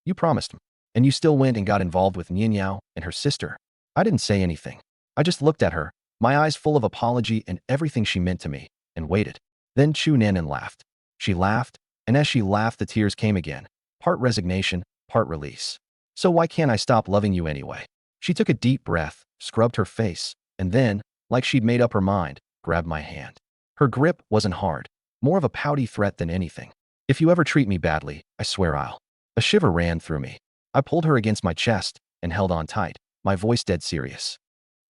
You promised me. And you still went and got involved with Nianyao and her sister. I didn't say anything. I just looked at her, my eyes full of apology and everything she meant to me, and waited. Then Chu Nanan laughed. She laughed, and as she laughed the tears came again, part resignation, part release. So why can't I stop loving you anyway? She took a deep breath, scrubbed her face, and then, like she'd made up her mind, grabbed my hand. Her grip wasn't hard, more of a pouty threat than anything. If you ever treat me badly, I swear I'll. A shiver ran through me. I pulled her against my chest and held on tight, my voice dead serious.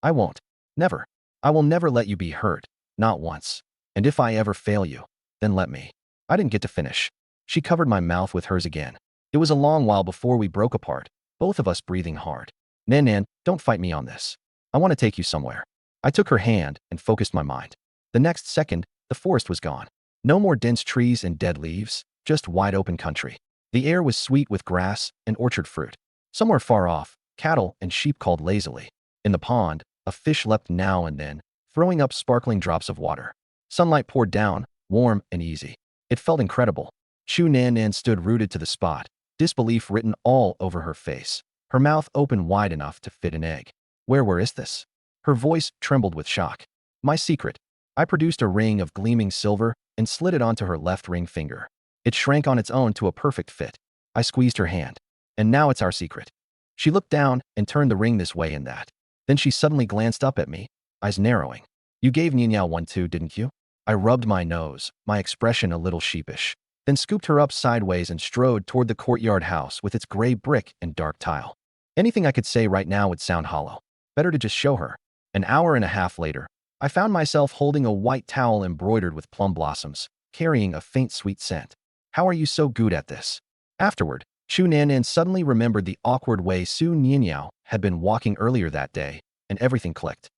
I won't. Never. I will never let you be hurt, not once. And if I ever fail you, then let me. I didn't get to finish. She covered my mouth with hers again. It was a long while before we broke apart, both of us breathing hard. Nan, don't fight me on this. I want to take you somewhere. I took her hand and focused my mind. The next second, the forest was gone. No more dense trees and dead leaves, just wide open country. The air was sweet with grass and orchard fruit. Somewhere far off, cattle and sheep called lazily. In the pond, a fish leapt now and then, throwing up sparkling drops of water. Sunlight poured down, warm and easy. It felt incredible. Chu Nan stood rooted to the spot, disbelief written all over her face, her mouth open wide enough to fit an egg. Where is this? Her voice trembled with shock. My secret. I produced a ring of gleaming silver and slid it onto her left ring finger. It shrank on its own to a perfect fit. I squeezed her hand. And now it's our secret. She looked down and turned the ring this way and that. Then she suddenly glanced up at me, eyes narrowing. You gave Nianyao one too, didn't you? I rubbed my nose, my expression a little sheepish, then scooped her up sideways and strode toward the courtyard house with its gray brick and dark tile. Anything I could say right now would sound hollow. Better to just show her. An hour and a half later, I found myself holding a white towel embroidered with plum blossoms, carrying a faint sweet scent. How are you so good at this? Afterward, Chu Nan suddenly remembered the awkward way Su Nianyao had been walking earlier that day, and everything clicked.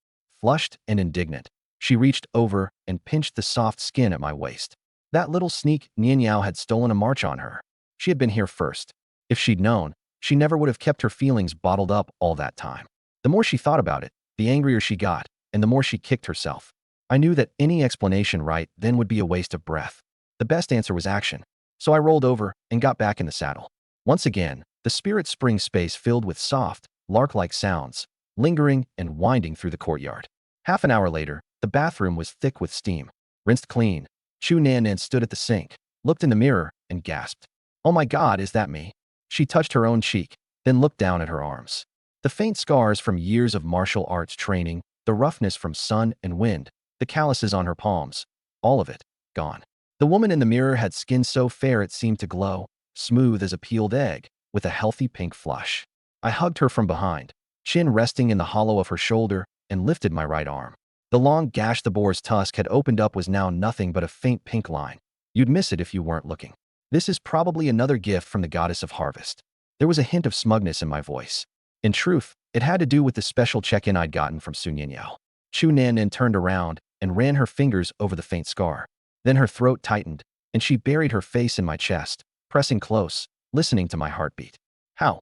Flushed and indignant, she reached over and pinched the soft skin at my waist. That little sneak Nianyao had stolen a march on her. She had been here first. If she'd known, she never would have kept her feelings bottled up all that time. The more she thought about it, the angrier she got, and the more she kicked herself. I knew that any explanation right then would be a waste of breath. The best answer was action, so I rolled over and got back in the saddle. Once again, the spirit spring space filled with soft, lark-like sounds, lingering and winding through the courtyard. Half an hour later, the bathroom was thick with steam. Rinsed clean, Chu Nan stood at the sink, looked in the mirror, and gasped. Oh my God, is that me? She touched her own cheek, then looked down at her arms. The faint scars from years of martial arts training, the roughness from sun and wind, the calluses on her palms, all of it, gone. The woman in the mirror had skin so fair it seemed to glow, smooth as a peeled egg, with a healthy pink flush. I hugged her from behind, chin resting in the hollow of her shoulder, and lifted my right arm. The long gash the boar's tusk had opened up was now nothing but a faint pink line. You'd miss it if you weren't looking. This is probably another gift from the goddess of harvest. There was a hint of smugness in my voice. In truth, it had to do with the special check-in I'd gotten from Su Nianyao. Chu Nan turned around and ran her fingers over the faint scar. Then her throat tightened, and she buried her face in my chest, pressing close, listening to my heartbeat. How?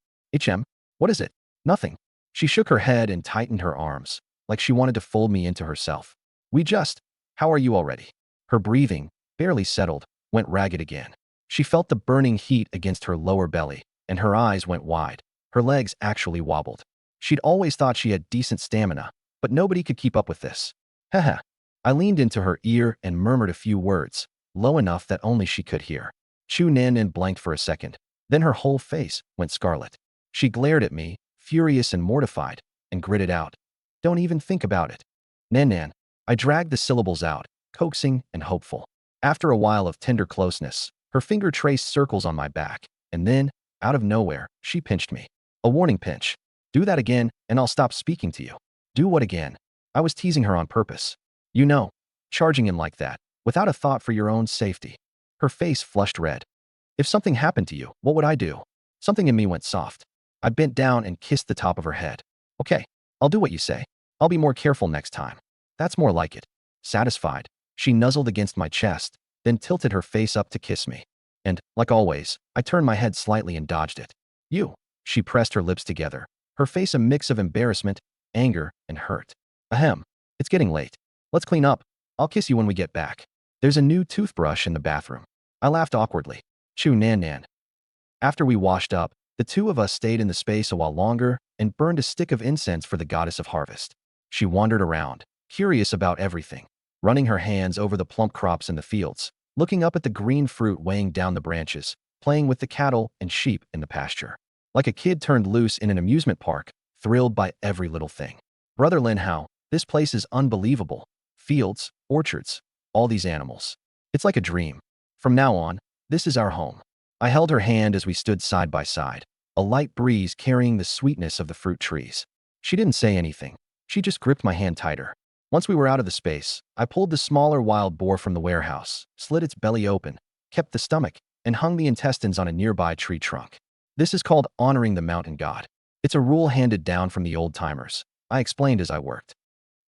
What is it? Nothing. She shook her head and tightened her arms, like she wanted to fold me into herself. How are you already? Her breathing, barely settled, went ragged again. She felt the burning heat against her lower belly, and her eyes went wide. Her legs actually wobbled. She'd always thought she had decent stamina, but nobody could keep up with this. Haha. I leaned into her ear and murmured a few words, low enough that only she could hear. Chu Nan blanked for a second. Then her whole face went scarlet. She glared at me, furious and mortified, and gritted out. Don't even think about it. Nan. I dragged the syllables out, coaxing and hopeful. After a while of tender closeness, her finger traced circles on my back, and then, out of nowhere, she pinched me. A warning pinch. Do that again, and I'll stop speaking to you. Do what again? I was teasing her on purpose. You know, charging in like that, without a thought for your own safety. Her face flushed red. If something happened to you, what would I do? Something in me went soft. I bent down and kissed the top of her head. Okay, I'll do what you say. I'll be more careful next time. That's more like it. Satisfied, she nuzzled against my chest, then tilted her face up to kiss me. And, like always, I turned my head slightly and dodged it. You. She pressed her lips together, her face a mix of embarrassment, anger, and hurt. Ahem. It's getting late. Let's clean up. I'll kiss you when we get back. There's a new toothbrush in the bathroom. I laughed awkwardly. Choo nan nan. After we washed up, the two of us stayed in the space a while longer and burned a stick of incense for the goddess of harvest. She wandered around, curious about everything, running her hands over the plump crops in the fields, looking up at the green fruit weighing down the branches, playing with the cattle and sheep in the pasture. Like a kid turned loose in an amusement park, thrilled by every little thing. Brother Lin Hao, this place is unbelievable. Fields, orchards, all these animals. It's like a dream. From now on, this is our home. I held her hand as we stood side by side, a light breeze carrying the sweetness of the fruit trees. She didn't say anything. She just gripped my hand tighter. Once we were out of the space, I pulled the smaller wild boar from the warehouse, slit its belly open, kept the stomach, and hung the intestines on a nearby tree trunk. This is called honoring the mountain god. It's a rule handed down from the old-timers, I explained as I worked.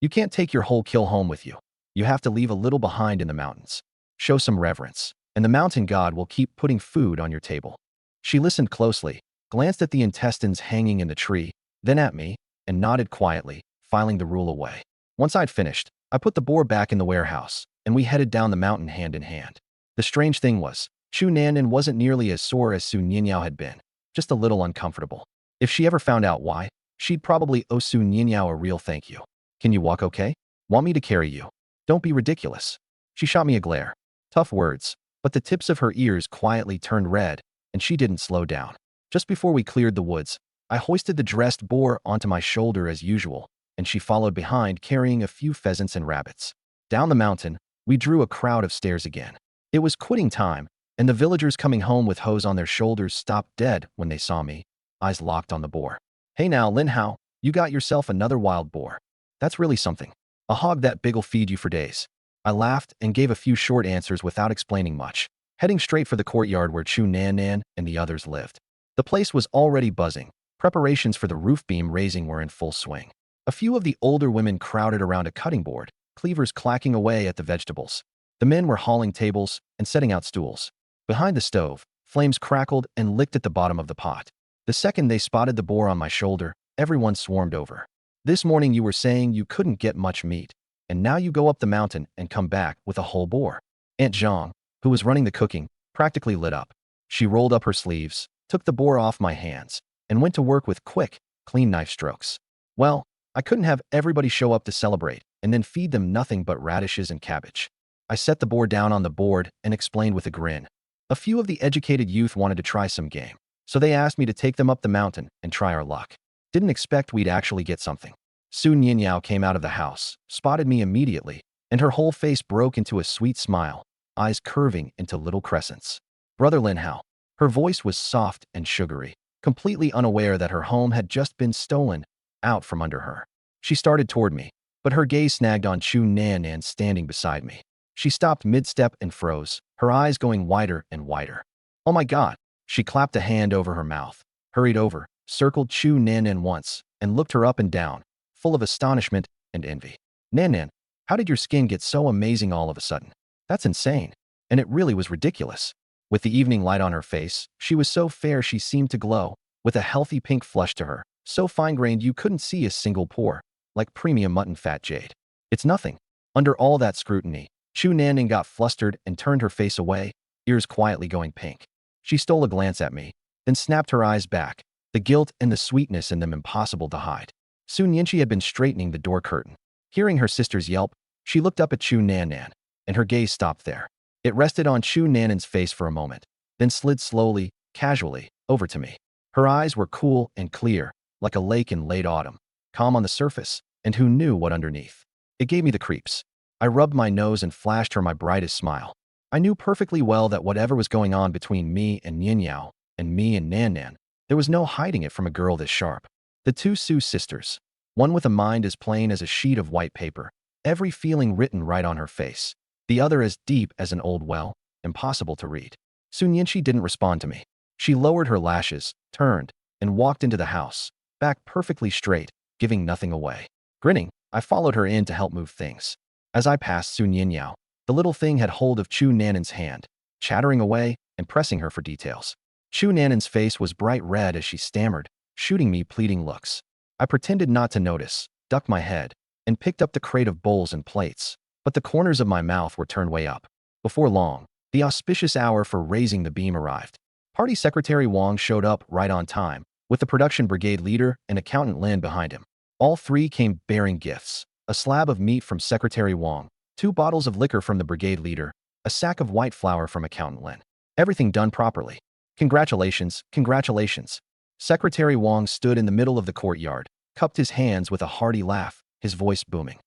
You can't take your whole kill home with you. You have to leave a little behind in the mountains. Show some reverence, and the mountain god will keep putting food on your table. She listened closely, glanced at the intestines hanging in the tree, then at me, and nodded quietly, filing the rule away. Once I'd finished, I put the boar back in the warehouse, and we headed down the mountain hand in hand. The strange thing was, Chu Nanan wasn't nearly as sore as Su Nianyao had been, just a little uncomfortable. If she ever found out why, she'd probably owe Su Nianyao a real thank you. Can you walk okay? Want me to carry you? Don't be ridiculous. She shot me a glare. Tough words, but the tips of her ears quietly turned red, and she didn't slow down. Just before we cleared the woods, I hoisted the dressed boar onto my shoulder as usual, and she followed behind carrying a few pheasants and rabbits. Down the mountain, we drew a crowd of stairs again. It was quitting time, and the villagers coming home with hoes on their shoulders stopped dead when they saw me, eyes locked on the boar. Hey now, Lin Hao, you got yourself another wild boar. That's really something. A hog that big'll feed you for days. I laughed and gave a few short answers without explaining much, heading straight for the courtyard where Chu Nanan and the others lived. The place was already buzzing. Preparations for the roof beam raising were in full swing. A few of the older women crowded around a cutting board, cleavers clacking away at the vegetables. The men were hauling tables and setting out stools. Behind the stove, flames crackled and licked at the bottom of the pot. The second they spotted the boar on my shoulder, everyone swarmed over. This morning you were saying you couldn't get much meat, and now you go up the mountain and come back with a whole boar. Aunt Zhang, who was running the cooking, practically lit up. She rolled up her sleeves, took the boar off my hands, and went to work with quick, clean knife strokes. Well, I couldn't have everybody show up to celebrate and then feed them nothing but radishes and cabbage. I set the boar down on the board and explained with a grin. A few of the educated youth wanted to try some game, so they asked me to take them up the mountain and try our luck. Didn't expect we'd actually get something. Su Nianyao came out of the house, spotted me immediately, and her whole face broke into a sweet smile, eyes curving into little crescents. Brother Lin Hao. Her voice was soft and sugary, completely unaware that her home had just been stolen out from under her. She started toward me, but her gaze snagged on Chu Nanan standing beside me. She stopped mid-step and froze, her eyes going wider and wider. Oh my God! She clapped a hand over her mouth, hurried over, circled Chu Nanan once, and looked her up and down, full of astonishment and envy. Nanan, how did your skin get so amazing all of a sudden? That's insane. And it really was ridiculous. With the evening light on her face, she was so fair she seemed to glow, with a healthy pink flush to her, so fine-grained you couldn't see a single pore, like premium mutton fat jade. It's nothing. Under all that scrutiny, Chu Nanan got flustered and turned her face away, ears quietly going pink. She stole a glance at me, then snapped her eyes back, the guilt and the sweetness in them impossible to hide. Sun Yinchi had been straightening the door curtain. Hearing her sister's yelp, she looked up at Chu Nanan, and her gaze stopped there. It rested on Chu Nanan's face for a moment, then slid slowly, casually, over to me. Her eyes were cool and clear, like a lake in late autumn, calm on the surface, and who knew what underneath. It gave me the creeps. I rubbed my nose and flashed her my brightest smile. I knew perfectly well that whatever was going on between me and Nian Yao, and me and Nan Nan, there was no hiding it from a girl this sharp. The two Su sisters, one with a mind as plain as a sheet of white paper, every feeling written right on her face. The other as deep as an old well, impossible to read. Sun Yinshi didn't respond to me. She lowered her lashes, turned, and walked into the house, back perfectly straight, giving nothing away. Grinning, I followed her in to help move things. As I passed Sun Yinyao, the little thing had hold of Chu Nanan's hand, chattering away and pressing her for details. Chu Nanan's face was bright red as she stammered, shooting me pleading looks. I pretended not to notice, ducked my head, and picked up the crate of bowls and plates, but the corners of my mouth were turned way up. Before long, the auspicious hour for raising the beam arrived. Party Secretary Wang showed up right on time, with the production brigade leader and accountant Lin behind him. All three came bearing gifts: a slab of meat from Secretary Wang, 2 bottles of liquor from the brigade leader, a sack of white flour from accountant Lin. Everything done properly. Congratulations, congratulations. Secretary Wang stood in the middle of the courtyard, cupped his hands with a hearty laugh, his voice booming.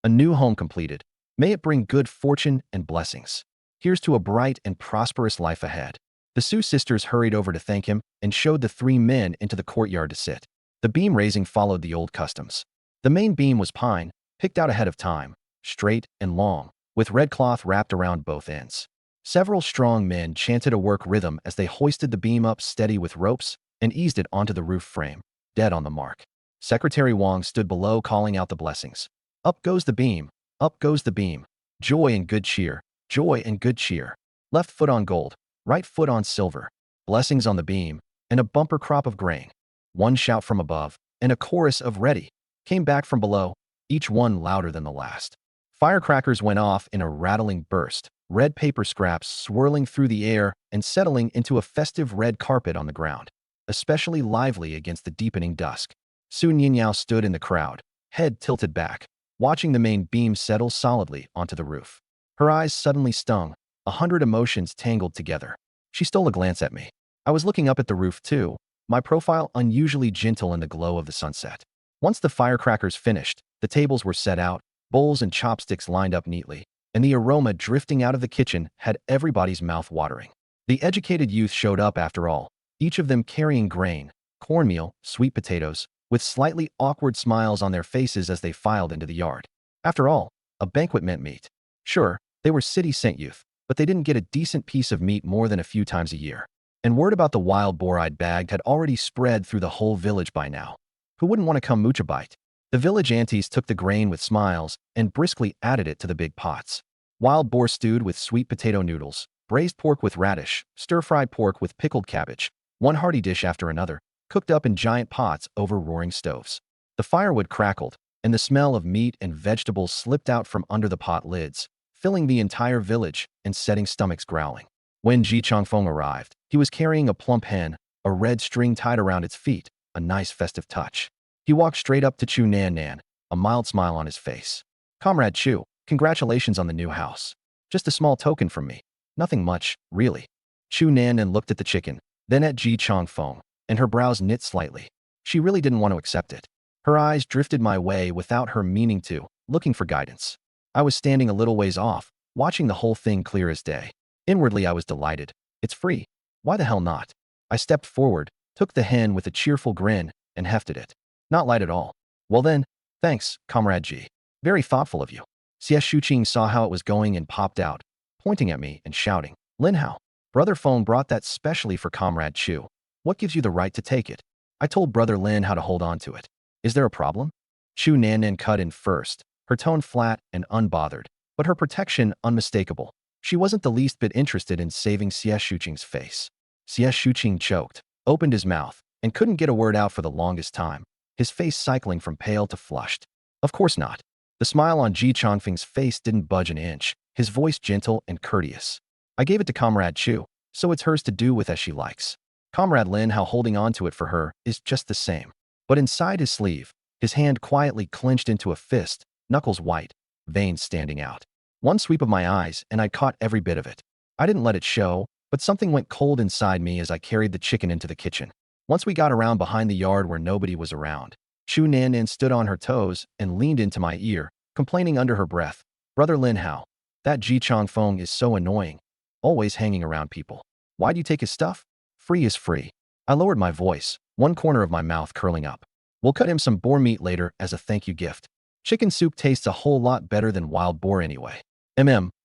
A new home completed. May it bring good fortune and blessings. Here's to a bright and prosperous life ahead. The Su sisters hurried over to thank him and showed the 3 men into the courtyard to sit. The beam raising followed the old customs. The main beam was pine, picked out ahead of time, straight and long, with red cloth wrapped around both ends. Several strong men chanted a work rhythm as they hoisted the beam up steady with ropes and eased it onto the roof frame, dead on the mark. Secretary Wang stood below calling out the blessings. Up goes the beam, up goes the beam. Joy and good cheer, joy and good cheer. Left foot on gold, right foot on silver. Blessings on the beam, and a bumper crop of grain. One shout from above, and a chorus of ready came back from below, each one louder than the last. Firecrackers went off in a rattling burst, red paper scraps swirling through the air and settling into a festive red carpet on the ground, especially lively against the deepening dusk. Sun Yinyao stood in the crowd, head tilted back, watching the main beam settle solidly onto the roof. Her eyes suddenly stung, 100 emotions tangled together. She stole a glance at me. I was looking up at the roof too, my profile unusually gentle in the glow of the sunset. Once the firecrackers finished, the tables were set out, bowls and chopsticks lined up neatly, and the aroma drifting out of the kitchen had everybody's mouth watering. The educated youth showed up after all, each of them carrying grain, cornmeal, sweet potatoes, with slightly awkward smiles on their faces as they filed into the yard. After all, a banquet meant meat. Sure, they were city-sent youth, but they didn't get a decent piece of meat more than a few times a year. And word about the wild boar I'd bagged had already spread through the whole village by now. Who wouldn't want to come mooch a bite? The village aunties took the grain with smiles and briskly added it to the big pots. Wild boar stewed with sweet potato noodles, braised pork with radish, stir-fried pork with pickled cabbage, one hearty dish after another, cooked up in giant pots over roaring stoves. The firewood crackled, and the smell of meat and vegetables slipped out from under the pot lids, filling the entire village and setting stomachs growling. When Ji Changfeng arrived, he was carrying a plump hen, a red string tied around its feet, a nice festive touch. He walked straight up to Chu Nan Nan, a mild smile on his face. Comrade Chu, congratulations on the new house. Just a small token from me. Nothing much, really. Chu Nan Nan looked at the chicken, then at Ji Changfeng, and her brows knit slightly. She really didn't want to accept it. Her eyes drifted my way without her meaning to, looking for guidance. I was standing a little ways off, watching the whole thing clear as day. Inwardly I was delighted. It's free. Why the hell not? I stepped forward, took the hen with a cheerful grin, and hefted it. Not light at all. Well then, thanks, Comrade G. Very thoughtful of you. Xie Shuqing saw how it was going and popped out, pointing at me and shouting, Lin Hao, Brother Feng brought that specially for Comrade Chu. What gives you the right to take it? I told Brother Lin how to hold on to it. Is there a problem? Chu Nannan cut in first, her tone flat and unbothered, but her protection unmistakable. She wasn't the least bit interested in saving Xie Shuqing's face. Xie Shuqing choked, opened his mouth, and couldn't get a word out for the longest time, his face cycling from pale to flushed. Of course not. The smile on Ji Changfeng's face didn't budge an inch, his voice gentle and courteous. I gave it to Comrade Chu, so it's hers to do with as she likes. Comrade Lin Hao holding on to it for her is just the same. But inside his sleeve, his hand quietly clenched into a fist, knuckles white, veins standing out. One sweep of my eyes and I caught every bit of it. I didn't let it show, but something went cold inside me as I carried the chicken into the kitchen. Once we got around behind the yard where nobody was around, Chu Nannan stood on her toes and leaned into my ear, complaining under her breath, Brother Lin Hao. That Ji Chong Feng is so annoying. Always hanging around people. Why'd you take his stuff? Free is free. I lowered my voice, one corner of my mouth curling up. We'll cut him some boar meat later as a thank you gift. Chicken soup tastes a whole lot better than wild boar anyway.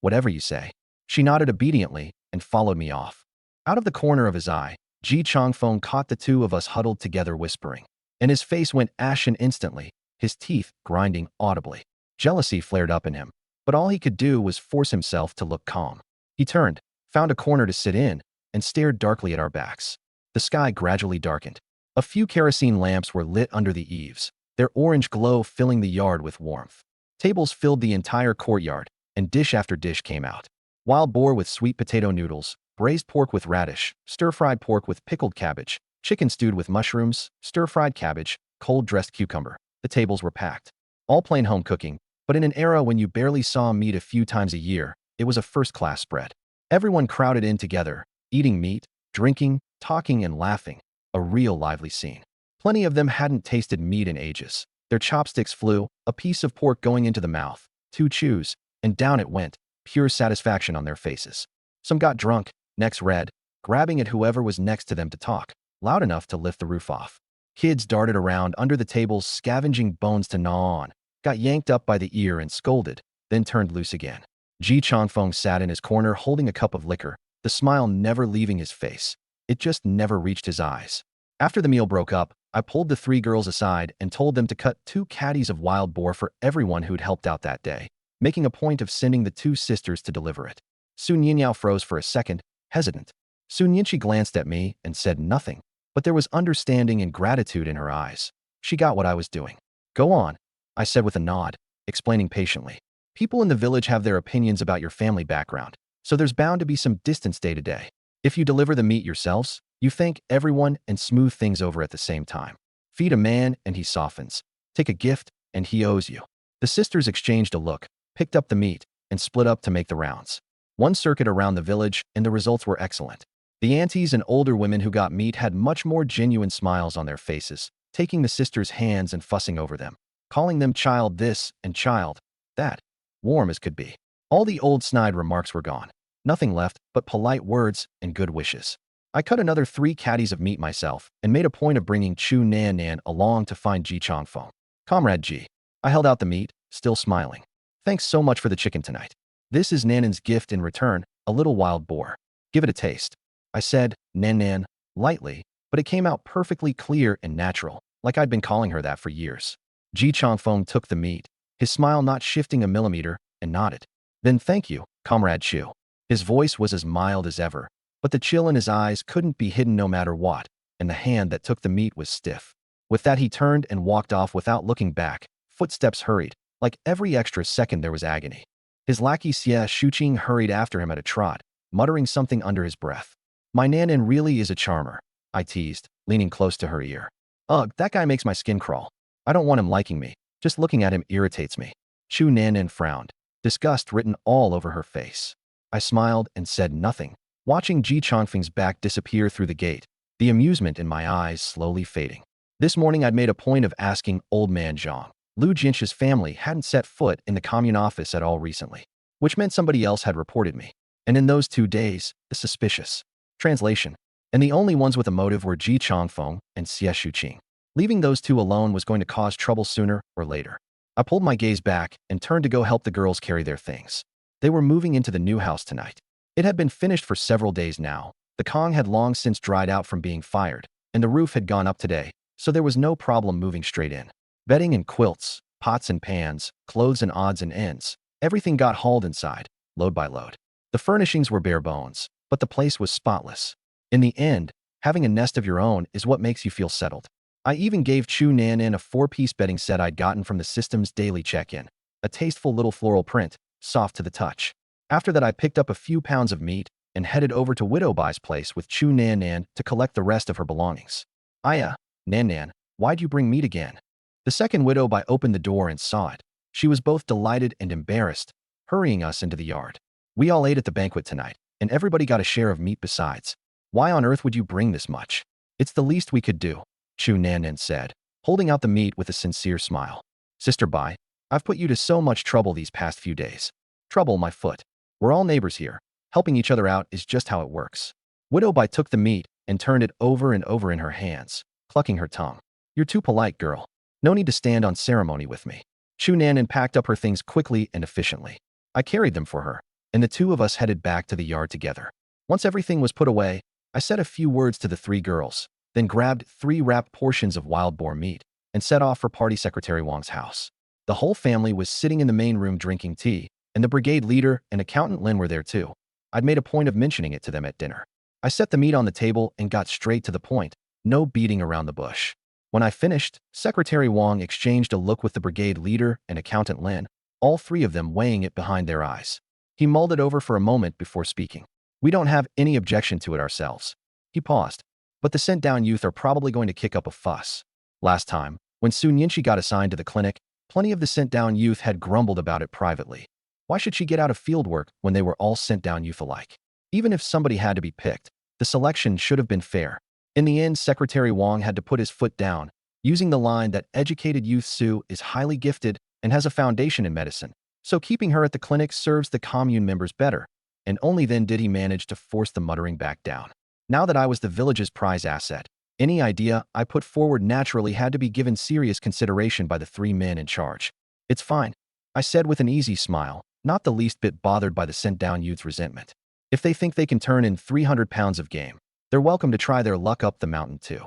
Whatever you say. She nodded obediently and followed me off. Out of the corner of his eye, Ji Chongfeng caught the two of us huddled together whispering. And his face went ashen instantly, his teeth grinding audibly. Jealousy flared up in him, but all he could do was force himself to look calm. He turned, found a corner to sit in, and stared darkly at our backs. The sky gradually darkened. A few kerosene lamps were lit under the eaves, their orange glow filling the yard with warmth. Tables filled the entire courtyard, and dish after dish came out. Wild boar with sweet potato noodles, braised pork with radish, stir-fried pork with pickled cabbage, chicken stewed with mushrooms, stir-fried cabbage, cold-dressed cucumber. The tables were packed. All plain home cooking, but in an era when you barely saw meat a few times a year, it was a first-class spread. Everyone crowded in together, eating meat, drinking, talking, and laughing. A real lively scene. Plenty of them hadn't tasted meat in ages. Their chopsticks flew, a piece of pork going into the mouth, 2 chews, and down it went, pure satisfaction on their faces. Some got drunk, necks red, grabbing at whoever was next to them to talk, loud enough to lift the roof off. Kids darted around under the tables scavenging bones to gnaw on, got yanked up by the ear and scolded, then turned loose again. Ji Chongfeng sat in his corner holding a cup of liquor, the smile never leaving his face. It just never reached his eyes. After the meal broke up, I pulled the 3 girls aside and told them to cut 2 caddies of wild boar for everyone who'd helped out that day, making a point of sending the 2 sisters to deliver it. Sun Yinyao froze for a second, hesitant. Sun Yinchi glanced at me and said nothing, but there was understanding and gratitude in her eyes. She got what I was doing. Go on, I said with a nod, explaining patiently. People in the village have their opinions about your family background, so there's bound to be some distance day to day. If you deliver the meat yourselves, you thank everyone and smooth things over at the same time. Feed a man and he softens. Take a gift and he owes you. The sisters exchanged a look, picked up the meat, and split up to make the rounds. One circuit around the village, and the results were excellent. The aunties and older women who got meat had much more genuine smiles on their faces, taking the sisters' hands and fussing over them, calling them child this and child that, warm as could be. All the old snide remarks were gone. Nothing left but polite words and good wishes. I cut another 3 caddies of meat myself and made a point of bringing Chu Nan Nan along to find Ji Chongfeng. Comrade Ji. I held out the meat, still smiling. Thanks so much for the chicken tonight. This is Nanan's gift in return, a little wild boar. Give it a taste. I said, Nan Nan, lightly, but it came out perfectly clear and natural, like I'd been calling her that for years. Ji Chongfeng took the meat, his smile not shifting a millimeter, and nodded. Then thank you, Comrade Chu. His voice was as mild as ever, but the chill in his eyes couldn't be hidden no matter what, and the hand that took the meat was stiff. With that he turned and walked off without looking back, footsteps hurried, like every extra second there was agony. His lackey Xie Shuqing hurried after him at a trot, muttering something under his breath. My Nanan really is a charmer, I teased, leaning close to her ear. Ugh, that guy makes my skin crawl. I don't want him liking me, just looking at him irritates me. Chu Nanan frowned, disgust written all over her face. I smiled and said nothing, watching Ji Chongfeng's back disappear through the gate, the amusement in my eyes slowly fading. This morning I'd made a point of asking Old Man Zhang. Lu Jinsha's family hadn't set foot in the commune office at all recently, which meant somebody else had reported me. And in those 2 days, the suspicious. Translation. And the only ones with a motive were Ji Chongfeng and Xie Shuqing. Leaving those 2 alone was going to cause trouble sooner or later. I pulled my gaze back and turned to go help the girls carry their things. They were moving into the new house tonight. It had been finished for several days now. The Kong had long since dried out from being fired, and the roof had gone up today, so there was no problem moving straight in. Bedding and quilts, pots and pans, clothes and odds and ends, everything got hauled inside, load by load. The furnishings were bare bones, but the place was spotless. In the end, having a nest of your own is what makes you feel settled. I even gave Chu Nanan a 4-piece bedding set I'd gotten from the system's daily check-in, a tasteful little floral print, soft to the touch. After that I picked up a few pounds of meat and headed over to Widow Bai's place with Chu Nanan to collect the rest of her belongings. Aya, Nanan, why'd you bring meat again? The second Widow Bai opened the door and saw it. She was both delighted and embarrassed, hurrying us into the yard. We all ate at the banquet tonight, and everybody got a share of meat besides. Why on earth would you bring this much? It's the least we could do, Chu Nanan said, holding out the meat with a sincere smile. Sister Bai, I've put you to so much trouble these past few days. Trouble, my foot. We're all neighbors here. Helping each other out is just how it works. Widow Bai took the meat and turned it over and over in her hands, clucking her tongue. You're too polite, girl. No need to stand on ceremony with me. Chu Nanan packed up her things quickly and efficiently. I carried them for her, and the two of us headed back to the yard together. Once everything was put away, I said a few words to the three girls, then grabbed 3 wrapped portions of wild boar meat and set off for Party Secretary Wang's house. The whole family was sitting in the main room drinking tea, and the brigade leader and Accountant Lin were there too. I'd made a point of mentioning it to them at dinner. I set the meat on the table and got straight to the point, no beating around the bush. When I finished, Secretary Wang exchanged a look with the brigade leader and Accountant Lin, all three of them weighing it behind their eyes. He mulled it over for a moment before speaking. We don't have any objection to it ourselves. He paused. But the sent-down youth are probably going to kick up a fuss. Last time, when Sun Yinshi got assigned to the clinic, plenty of the sent-down youth had grumbled about it privately. Why should she get out of field work when they were all sent-down youth alike? Even if somebody had to be picked, the selection should have been fair. In the end, Secretary Wang had to put his foot down, using the line that educated youth Su is highly gifted and has a foundation in medicine, so keeping her at the clinic serves the commune members better, and only then did he manage to force the muttering back down. Now that I was the village's prize asset, any idea I put forward naturally had to be given serious consideration by the 3 men in charge. It's fine, I said with an easy smile, not the least bit bothered by the sent-down youth's resentment. If they think they can turn in 300 pounds of game, they're welcome to try their luck up the mountain too.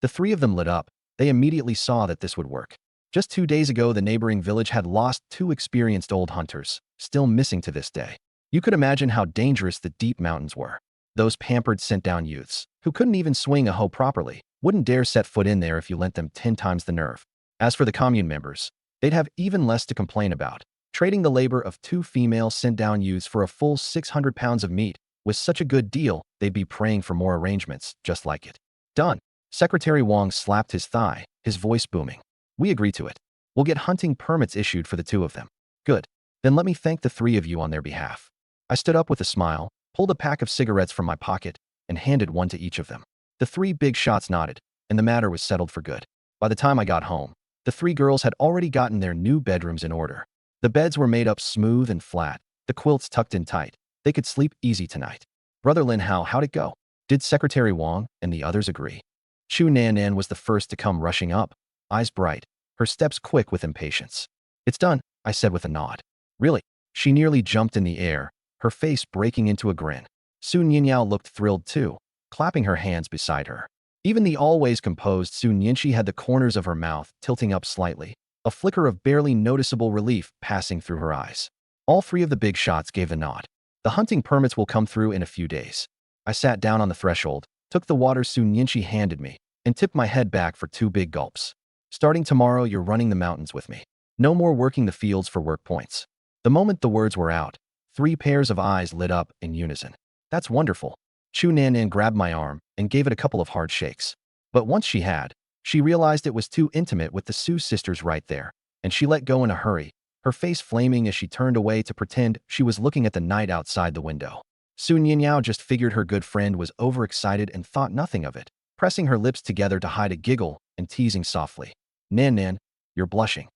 The 3 of them lit up. They immediately saw that this would work. Just 2 days ago, the neighboring village had lost 2 experienced old hunters, still missing to this day. You could imagine how dangerous the deep mountains were. Those pampered sent-down youths, who couldn't even swing a hoe properly, wouldn't dare set foot in there if you lent them 10 times the nerve. As for the commune members, they'd have even less to complain about. Trading the labor of 2 female sent-down youths for a full 600 pounds of meat was such a good deal, they'd be praying for more arrangements just like it. Done. Secretary Wang slapped his thigh, his voice booming. We agree to it. We'll get hunting permits issued for the 2 of them. Good. Then let me thank the 3 of you on their behalf. I stood up with a smile, pulled a pack of cigarettes from my pocket, and handed one to each of them. The 3 big shots nodded, and the matter was settled for good. By the time I got home, the 3 girls had already gotten their new bedrooms in order. The beds were made up smooth and flat, the quilts tucked in tight. They could sleep easy tonight. Brother Lin Hao, how'd it go? Did Secretary Wang and the others agree? Chu Nanan was the first to come rushing up, eyes bright, her steps quick with impatience. It's done, I said with a nod. Really? She nearly jumped in the air, her face breaking into a grin. Sun Yinyao looked thrilled too, clapping her hands beside her. Even the always composed Sun Yinshi had the corners of her mouth tilting up slightly, a flicker of barely noticeable relief passing through her eyes. All 3 of the big shots gave the nod. The hunting permits will come through in a few days. I sat down on the threshold, took the water Sun Yinshi handed me, and tipped my head back for 2 big gulps. Starting tomorrow, you're running the mountains with me. No more working the fields for work points. The moment the words were out, 3 pairs of eyes lit up in unison. That's wonderful. Chu Nanan grabbed my arm and gave it a couple of hard shakes. But once she had, she realized it was too intimate with the Su sisters right there, and she let go in a hurry, her face flaming as she turned away to pretend she was looking at the night outside the window. Sun Yinyao just figured her good friend was overexcited and thought nothing of it, pressing her lips together to hide a giggle and teasing softly. Nan, you're blushing.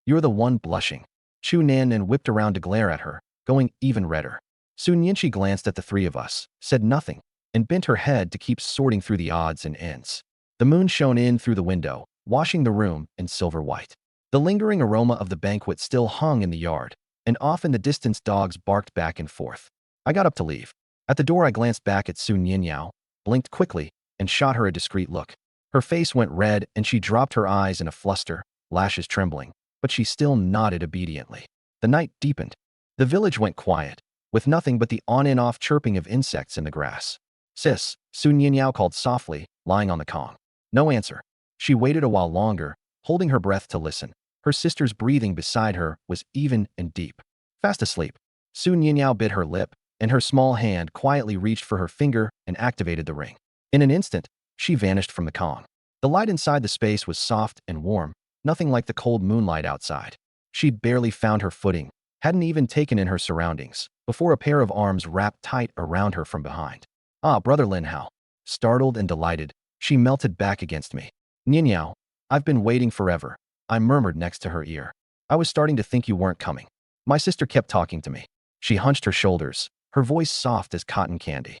You're the one blushing. Chu Nanan whipped around to glare at her, going even redder. Sun Yinshi glanced at the 3 of us, said nothing, and bent her head to keep sorting through the odds and ends. The moon shone in through the window, washing the room in silver white. The lingering aroma of the banquet still hung in the yard, and off in the distance dogs barked back and forth. I got up to leave. At the door I glanced back at Sun Yinyao, blinked quickly, and shot her a discreet look. Her face went red and she dropped her eyes in a fluster, lashes trembling, but she still nodded obediently. The night deepened. The village went quiet, with nothing but the on-and-off chirping of insects in the grass. Sis, Sun Yinyao called softly, lying on the kong. No answer. She waited a while longer, holding her breath to listen. Her sister's breathing beside her was even and deep. Fast asleep. Sun Yinyao bit her lip, and her small hand quietly reached for her finger and activated the ring. In an instant, she vanished from the kong. The light inside the space was soft and warm, nothing like the cold moonlight outside. She'd barely found her footing, hadn't even taken in her surroundings, before a pair of arms wrapped tight around her from behind. Ah, Brother Lin Hao. Startled and delighted, she melted back against me. Ninyao, I've been waiting forever, I murmured next to her ear. I was starting to think you weren't coming. My sister kept talking to me. She hunched her shoulders, her voice soft as cotton candy.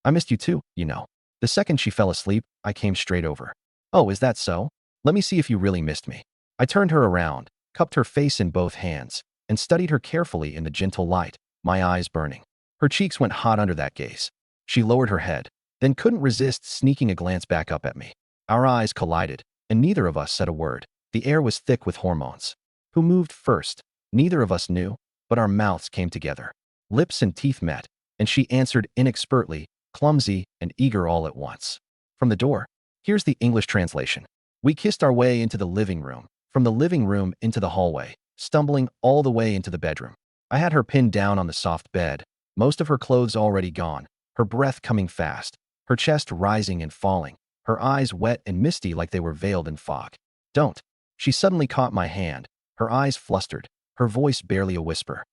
I missed you too, you know. The second she fell asleep, I came straight over. Oh, is that so? Let me see if you really missed me. I turned her around, cupped her face in both hands, and studied her carefully in the gentle light, my eyes burning. Her cheeks went hot under that gaze. She lowered her head, then couldn't resist sneaking a glance back up at me. Our eyes collided, and neither of us said a word. The air was thick with hormones. Who moved first? Neither of us knew, but our mouths came together. Lips and teeth met, and she answered inexpertly, clumsy and eager all at once. From the door, here's the English translation. We kissed our way into the living room, from the living room into the hallway, stumbling all the way into the bedroom. I had her pinned down on the soft bed, most of her clothes already gone, her breath coming fast, her chest rising and falling, her eyes wet and misty like they were veiled in fog. Don't. She suddenly caught my hand, her eyes flustered, her voice barely a whisper.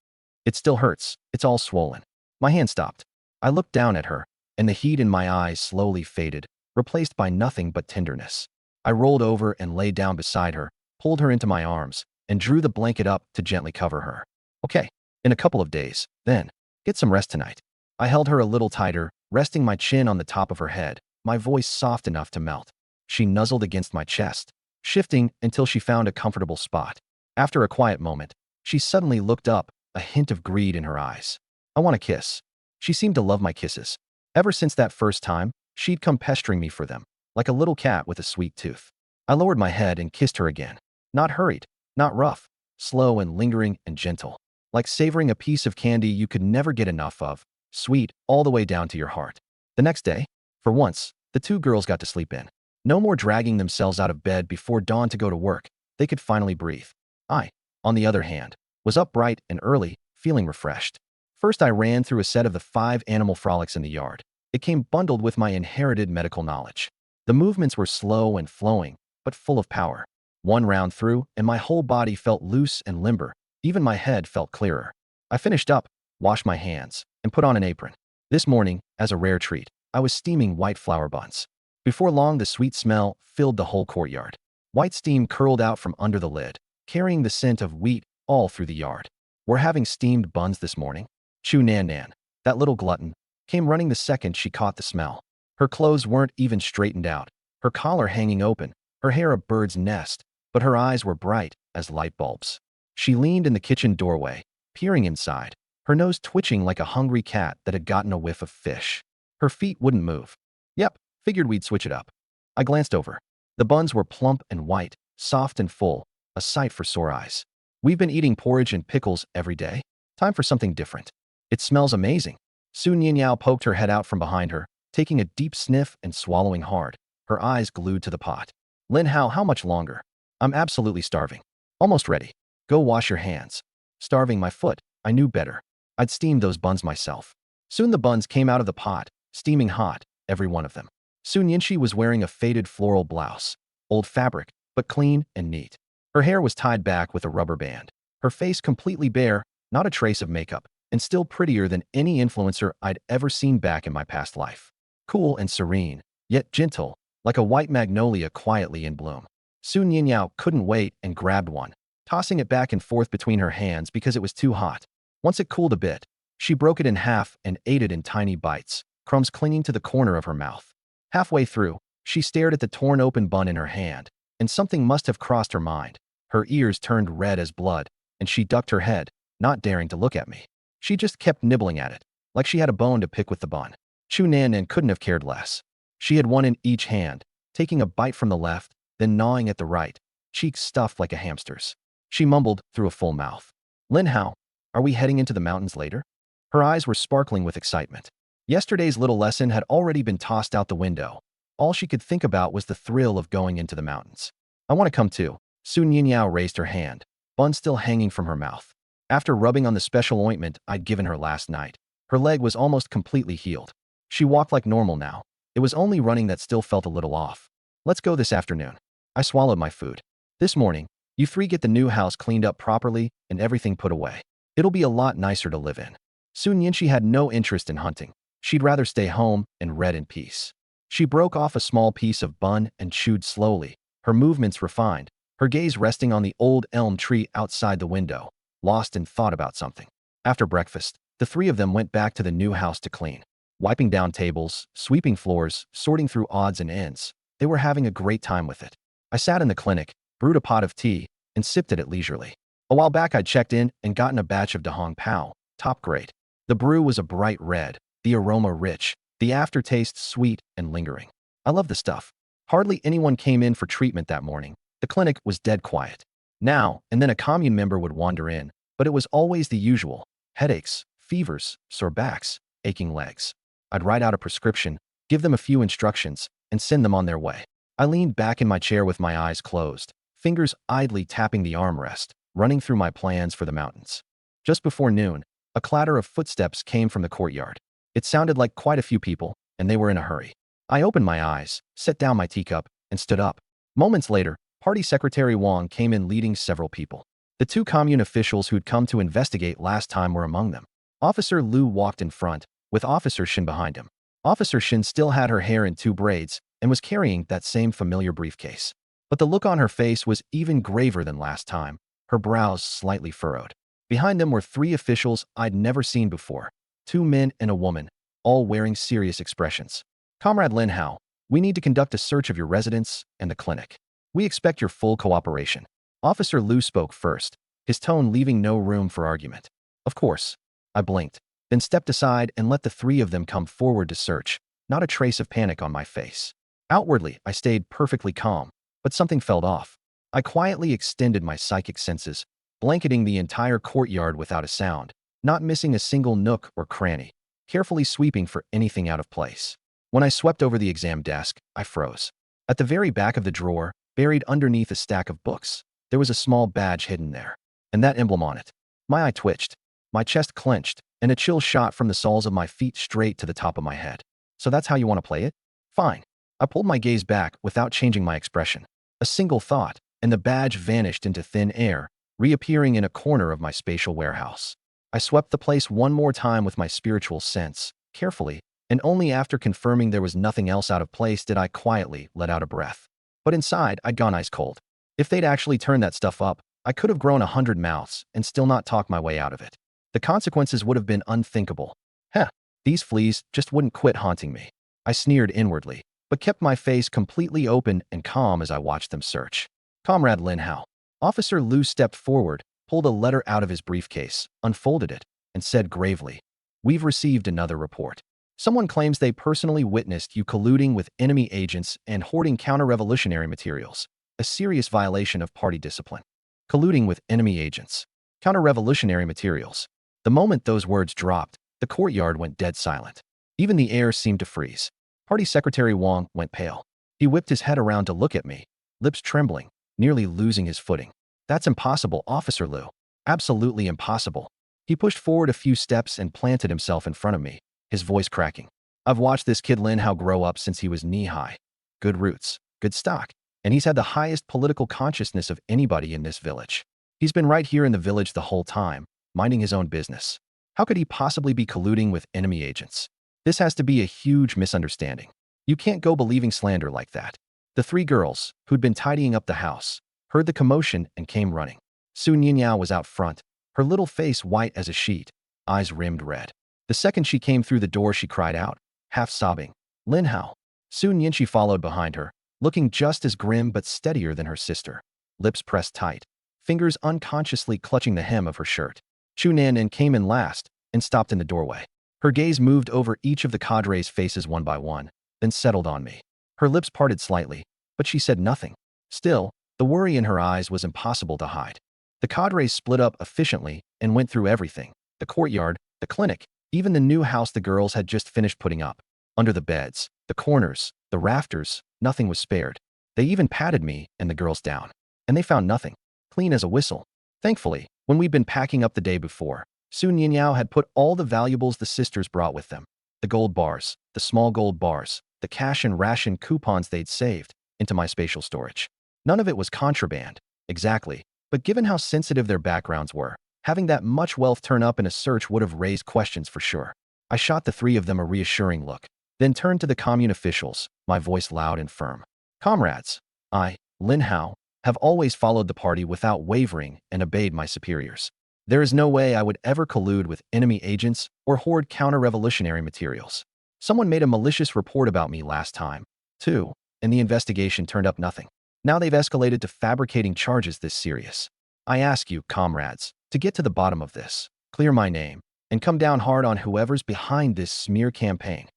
It still hurts. It's all swollen. My hand stopped. I looked down at her, and the heat in my eyes slowly faded, replaced by nothing but tenderness. I rolled over and lay down beside her, pulled her into my arms, and drew the blanket up to gently cover her. Okay, in a couple of days, then. Get some rest tonight. I held her a little tighter, resting my chin on the top of her head, my voice soft enough to melt. She nuzzled against my chest, shifting until she found a comfortable spot. After a quiet moment, she suddenly looked up, a hint of greed in her eyes. I want a kiss. She seemed to love my kisses. Ever since that first time, she'd come pestering me for them, like a little cat with a sweet tooth. I lowered my head and kissed her again. Not hurried, not rough, slow and lingering and gentle. Like savoring a piece of candy you could never get enough of, sweet all the way down to your heart. The next day, for once, the two girls got to sleep in. No more dragging themselves out of bed before dawn to go to work. They could finally breathe. I, on the other hand, was up bright and early, feeling refreshed. First, I ran through a set of the 5 animal frolics in the yard. It came bundled with my inherited medical knowledge. The movements were slow and flowing, but full of power. One round through, and my whole body felt loose and limber. Even my head felt clearer. I finished up, washed my hands, and put on an apron. This morning, as a rare treat, I was steaming white flour buns. Before long, the sweet smell filled the whole courtyard. White steam curled out from under the lid, carrying the scent of wheat all through the yard. We're having steamed buns this morning. Chu Nan Nan, that little glutton, came running the second she caught the smell. Her clothes weren't even straightened out, her collar hanging open, her hair a bird's nest, but her eyes were bright as light bulbs. She leaned in the kitchen doorway, peering inside, her nose twitching like a hungry cat that had gotten a whiff of fish. Her feet wouldn't move. Yep, figured we'd switch it up. I glanced over. The buns were plump and white, soft and full, a sight for sore eyes. We've been eating porridge and pickles every day. Time for something different. It smells amazing. Su Nianyao poked her head out from behind her, taking a deep sniff and swallowing hard, her eyes glued to the pot. Lin Hao, how much longer? I'm absolutely starving. Almost ready. Go wash your hands. Starving my foot. I knew better. I'd steamed those buns myself. Soon the buns came out of the pot, steaming hot, every one of them. Su Nianxi was wearing a faded floral blouse. Old fabric, but clean and neat. Her hair was tied back with a rubber band. Her face completely bare, not a trace of makeup, and still prettier than any influencer I'd ever seen back in my past life. Cool and serene, yet gentle, like a white magnolia quietly in bloom. Su Nianyao couldn't wait and grabbed one, tossing it back and forth between her hands because it was too hot. Once it cooled a bit, she broke it in half and ate it in tiny bites, crumbs clinging to the corner of her mouth. Halfway through, she stared at the torn open bun in her hand, and something must have crossed her mind. Her ears turned red as blood, and she ducked her head, not daring to look at me. She just kept nibbling at it, like she had a bone to pick with the bun. Chu Nan couldn't have cared less. She had one in each hand, taking a bite from the left, then gnawing at the right, cheeks stuffed like a hamster's. She mumbled through a full mouth. Lin Hao, are we heading into the mountains later? Her eyes were sparkling with excitement. Yesterday's little lesson had already been tossed out the window. All she could think about was the thrill of going into the mountains. I want to come too. Su Nianyao raised her hand, bun still hanging from her mouth. After rubbing on the special ointment I'd given her last night, her leg was almost completely healed. She walked like normal now. It was only running that still felt a little off. Let's go this afternoon. I swallowed my food. This morning, you 3 get the new house cleaned up properly and everything put away. It'll be a lot nicer to live in. Su Nianxi had no interest in hunting. She'd rather stay home and read in peace. She broke off a small piece of bun and chewed slowly, her movements refined, her gaze resting on the old elm tree outside the window, lost in thought about something. After breakfast, The three of them went back to the new house to clean, wiping down tables, sweeping floors, sorting through odds and ends. They were having a great time with it. I sat in the clinic, brewed a pot of tea, and sipped at it leisurely. A while back I'd checked in and gotten a batch of Da Hong Pao, top grade. The brew was a bright red, the aroma rich, the aftertaste sweet and lingering. I love the stuff. Hardly anyone came in for treatment that morning. The clinic was dead quiet. Now and then a commune member would wander in, but it was always the usual: headaches, fevers, sore backs, aching legs. I'd write out a prescription, give them a few instructions, and send them on their way. I leaned back in my chair with my eyes closed, fingers idly tapping the armrest, running through my plans for the mountains. Just before noon, a clatter of footsteps came from the courtyard. It sounded like quite a few people, and they were in a hurry. I opened my eyes, set down my teacup, and stood up. Moments later, Party Secretary Wang came in leading several people. The two commune officials who'd come to investigate last time were among them. Officer Liu walked in front, with Officer Shin behind him. Officer Shin still had her hair in two braids and was carrying that same familiar briefcase. But the look on her face was even graver than last time, her brows slightly furrowed. Behind them were three officials I'd never seen before, two men and a woman, all wearing serious expressions. Comrade Lin Hao, we need to conduct a search of your residence and the clinic. We expect your full cooperation. Officer Liu spoke first, his tone leaving no room for argument. Of course. I blinked, then stepped aside and let the three of them come forward to search, not a trace of panic on my face. Outwardly, I stayed perfectly calm, but something felt off. I quietly extended my psychic senses, blanketing the entire courtyard without a sound, not missing a single nook or cranny, carefully sweeping for anything out of place. When I swept over the exam desk, I froze. At the very back of the drawer, buried underneath a stack of books, there was a small badge hidden there, and that emblem on it. My eye twitched, my chest clenched, and a chill shot from the soles of my feet straight to the top of my head. So that's how you want to play it? Fine. I pulled my gaze back without changing my expression. A single thought, and the badge vanished into thin air, reappearing in a corner of my spatial warehouse. I swept the place one more time with my spiritual sense, carefully, and only after confirming there was nothing else out of place did I quietly let out a breath. But inside, I'd gone ice cold. If they'd actually turned that stuff up, I could have grown 100 mouths and still not talked my way out of it. The consequences would have been unthinkable. Heh, these fleas just wouldn't quit haunting me. I sneered inwardly, but kept my face completely open and calm as I watched them search. Comrade Lin Hao. Officer Liu stepped forward, pulled a letter out of his briefcase, unfolded it, and said gravely, "We've received another report. Someone claims they personally witnessed you colluding with enemy agents and hoarding counter-revolutionary materials, a serious violation of party discipline. Colluding with enemy agents. Counter-revolutionary materials." The moment those words dropped, the courtyard went dead silent. Even the air seemed to freeze. Party Secretary Wang went pale. He whipped his head around to look at me, lips trembling, nearly losing his footing. "That's impossible, Officer Liu. Absolutely impossible." He pushed forward a few steps and planted himself in front of me, his voice cracking. "I've watched this kid Lin Hao grow up since he was knee-high. Good roots, good stock, and he's had the highest political consciousness of anybody in this village. He's been right here in the village the whole time, minding his own business. How could he possibly be colluding with enemy agents? This has to be a huge misunderstanding. You can't go believing slander like that." The three girls, who'd been tidying up the house, heard the commotion and came running. Su Ninyao was out front, her little face white as a sheet, eyes rimmed red. The second she came through the door, she cried out, half sobbing, "Lin Hao." Su Nianqi followed behind her, looking just as grim but steadier than her sister, lips pressed tight, fingers unconsciously clutching the hem of her shirt. Chu Nanan came in last and stopped in the doorway. Her gaze moved over each of the cadres' faces one by one, then settled on me. Her lips parted slightly, but she said nothing. Still, the worry in her eyes was impossible to hide. The cadres split up efficiently and went through everything: the courtyard, the clinic, even the new house the girls had just finished putting up. Under the beds, the corners, the rafters, nothing was spared. They even patted me and the girls down. And they found nothing. Clean as a whistle. Thankfully, when we'd been packing up the day before, Su Ninyao had put all the valuables the sisters brought with them, the gold bars, the small gold bars, the cash and ration coupons they'd saved, into my spatial storage. None of it was contraband, exactly, but given how sensitive their backgrounds were, having that much wealth turn up in a search would have raised questions for sure. I shot the three of them a reassuring look, then turned to the commune officials, my voice loud and firm. "Comrades, I, Lin Hao, have always followed the party without wavering and obeyed my superiors. There is no way I would ever collude with enemy agents or hoard counter-revolutionary materials. Someone made a malicious report about me last time, too, and the investigation turned up nothing. Now they've escalated to fabricating charges this serious. I ask you, comrades, to get to the bottom of this, clear my name, and come down hard on whoever's behind this smear campaign.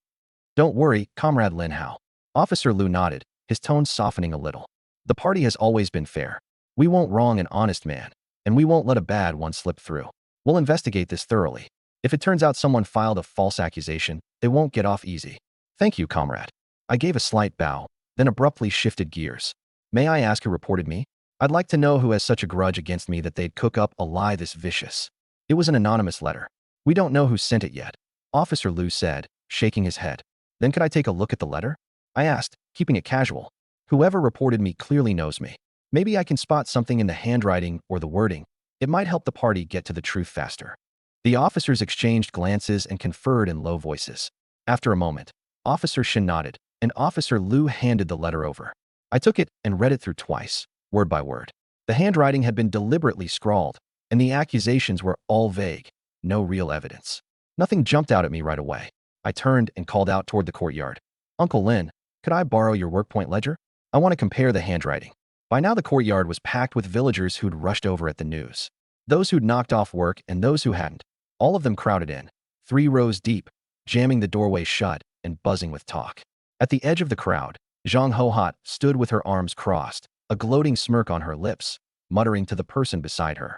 Don't worry, Comrade Lin Hao. Officer Liu nodded, his tone softening a little. The party has always been fair. We won't wrong an honest man, and we won't let a bad one slip through. We'll investigate this thoroughly. If it turns out someone filed a false accusation, they won't get off easy. Thank you, comrade. I gave a slight bow, then abruptly shifted gears. May I ask who reported me? I'd like to know who has such a grudge against me that they'd cook up a lie this vicious. It was an anonymous letter. We don't know who sent it yet, Officer Liu said, shaking his head. Then could I take a look at the letter? I asked, keeping it casual. Whoever reported me clearly knows me. Maybe I can spot something in the handwriting or the wording. It might help the party get to the truth faster. The officers exchanged glances and conferred in low voices. After a moment, Officer Shin nodded, and Officer Liu handed the letter over. I took it and read it through twice, word by word. The handwriting had been deliberately scrawled, and the accusations were all vague, no real evidence. Nothing jumped out at me right away. I turned and called out toward the courtyard. Uncle Lin, could I borrow your workpoint ledger? I want to compare the handwriting. By now the courtyard was packed with villagers who'd rushed over at the news. Those who'd knocked off work and those who hadn't. All of them crowded in, 3 rows deep, jamming the doorway shut and buzzing with talk. At the edge of the crowd, Zhang Hohat stood with her arms crossed, a gloating smirk on her lips, muttering to the person beside her.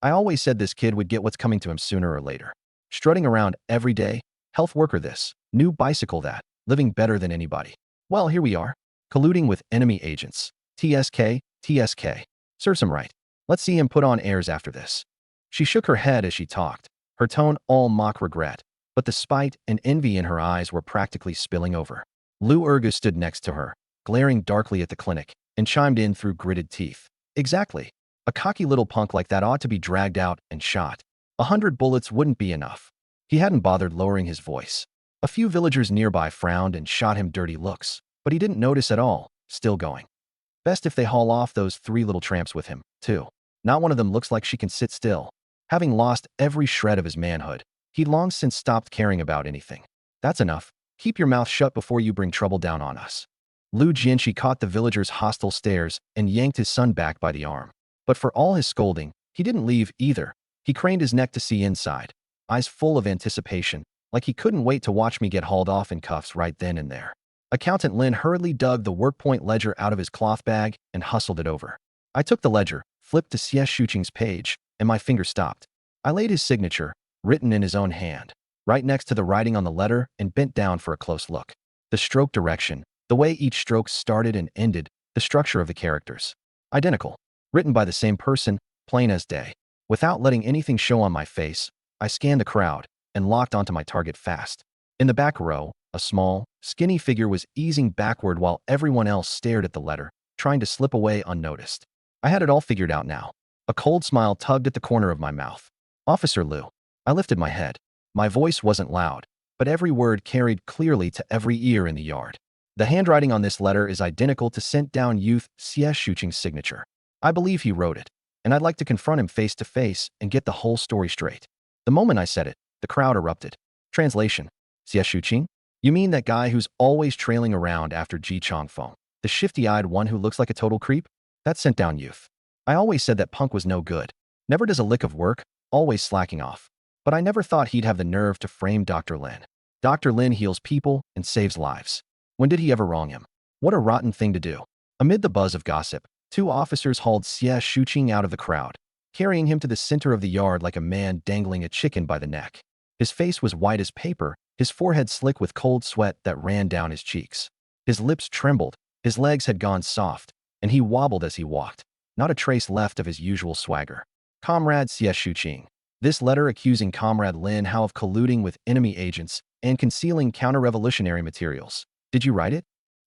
I always said this kid would get what's coming to him sooner or later. Strutting around every day, health worker this, new bicycle that, living better than anybody. Well, here we are, colluding with enemy agents. TSK, TSK. Serves him right. Let's see him put on airs after this. She shook her head as she talked, her tone all mock regret, but the spite and envy in her eyes were practically spilling over. Liu Ergu stood next to her, glaring darkly at the clinic, and chimed in through gritted teeth. Exactly. A cocky little punk like that ought to be dragged out and shot. 100 bullets wouldn't be enough. He hadn't bothered lowering his voice. A few villagers nearby frowned and shot him dirty looks, but he didn't notice at all, still going. Best if they haul off those 3 little tramps with him, too. Not one of them looks like she can sit still. Having lost every shred of his manhood, he'd long since stopped caring about anything. That's enough. Keep your mouth shut before you bring trouble down on us. Liu Jianqi caught the villager's hostile stares and yanked his son back by the arm. But for all his scolding, he didn't leave either. He craned his neck to see inside, eyes full of anticipation, like he couldn't wait to watch me get hauled off in cuffs right then and there. Accountant Lin hurriedly dug the workpoint ledger out of his cloth bag and hustled it over. I took the ledger, flipped to Xie Shuqing's page, and my finger stopped. I laid his signature, written in his own hand, right next to the writing on the letter and bent down for a close look. The stroke direction, the way each stroke started and ended, the structure of the characters. Identical. Written by the same person, plain as day. Without letting anything show on my face, I scanned the crowd and locked onto my target fast. In the back row, a small, skinny figure was easing backward while everyone else stared at the letter, trying to slip away unnoticed. I had it all figured out now. A cold smile tugged at the corner of my mouth. Officer Liu. I lifted my head. My voice wasn't loud, but every word carried clearly to every ear in the yard. The handwriting on this letter is identical to sent-down youth Xie Shuqing's signature. I believe he wrote it, and I'd like to confront him face to face and get the whole story straight. The moment I said it, the crowd erupted. Translation. Xie Shuqing? You mean that guy who's always trailing around after Ji Chongfeng, the shifty-eyed one who looks like a total creep? That's sent-down youth. I always said that punk was no good. Never does a lick of work, always slacking off. But I never thought he'd have the nerve to frame Dr. Lin. Dr. Lin heals people and saves lives. When did he ever wrong him? What a rotten thing to do. Amid the buzz of gossip, 2 officers hauled Xie Shuqing out of the crowd, carrying him to the center of the yard like a man dangling a chicken by the neck. His face was white as paper, his forehead slick with cold sweat that ran down his cheeks. His lips trembled, his legs had gone soft, and he wobbled as he walked, not a trace left of his usual swagger. Comrade Xie Shuqing. This letter accusing Comrade Lin Hao of colluding with enemy agents and concealing counter-revolutionary materials. Did you write it?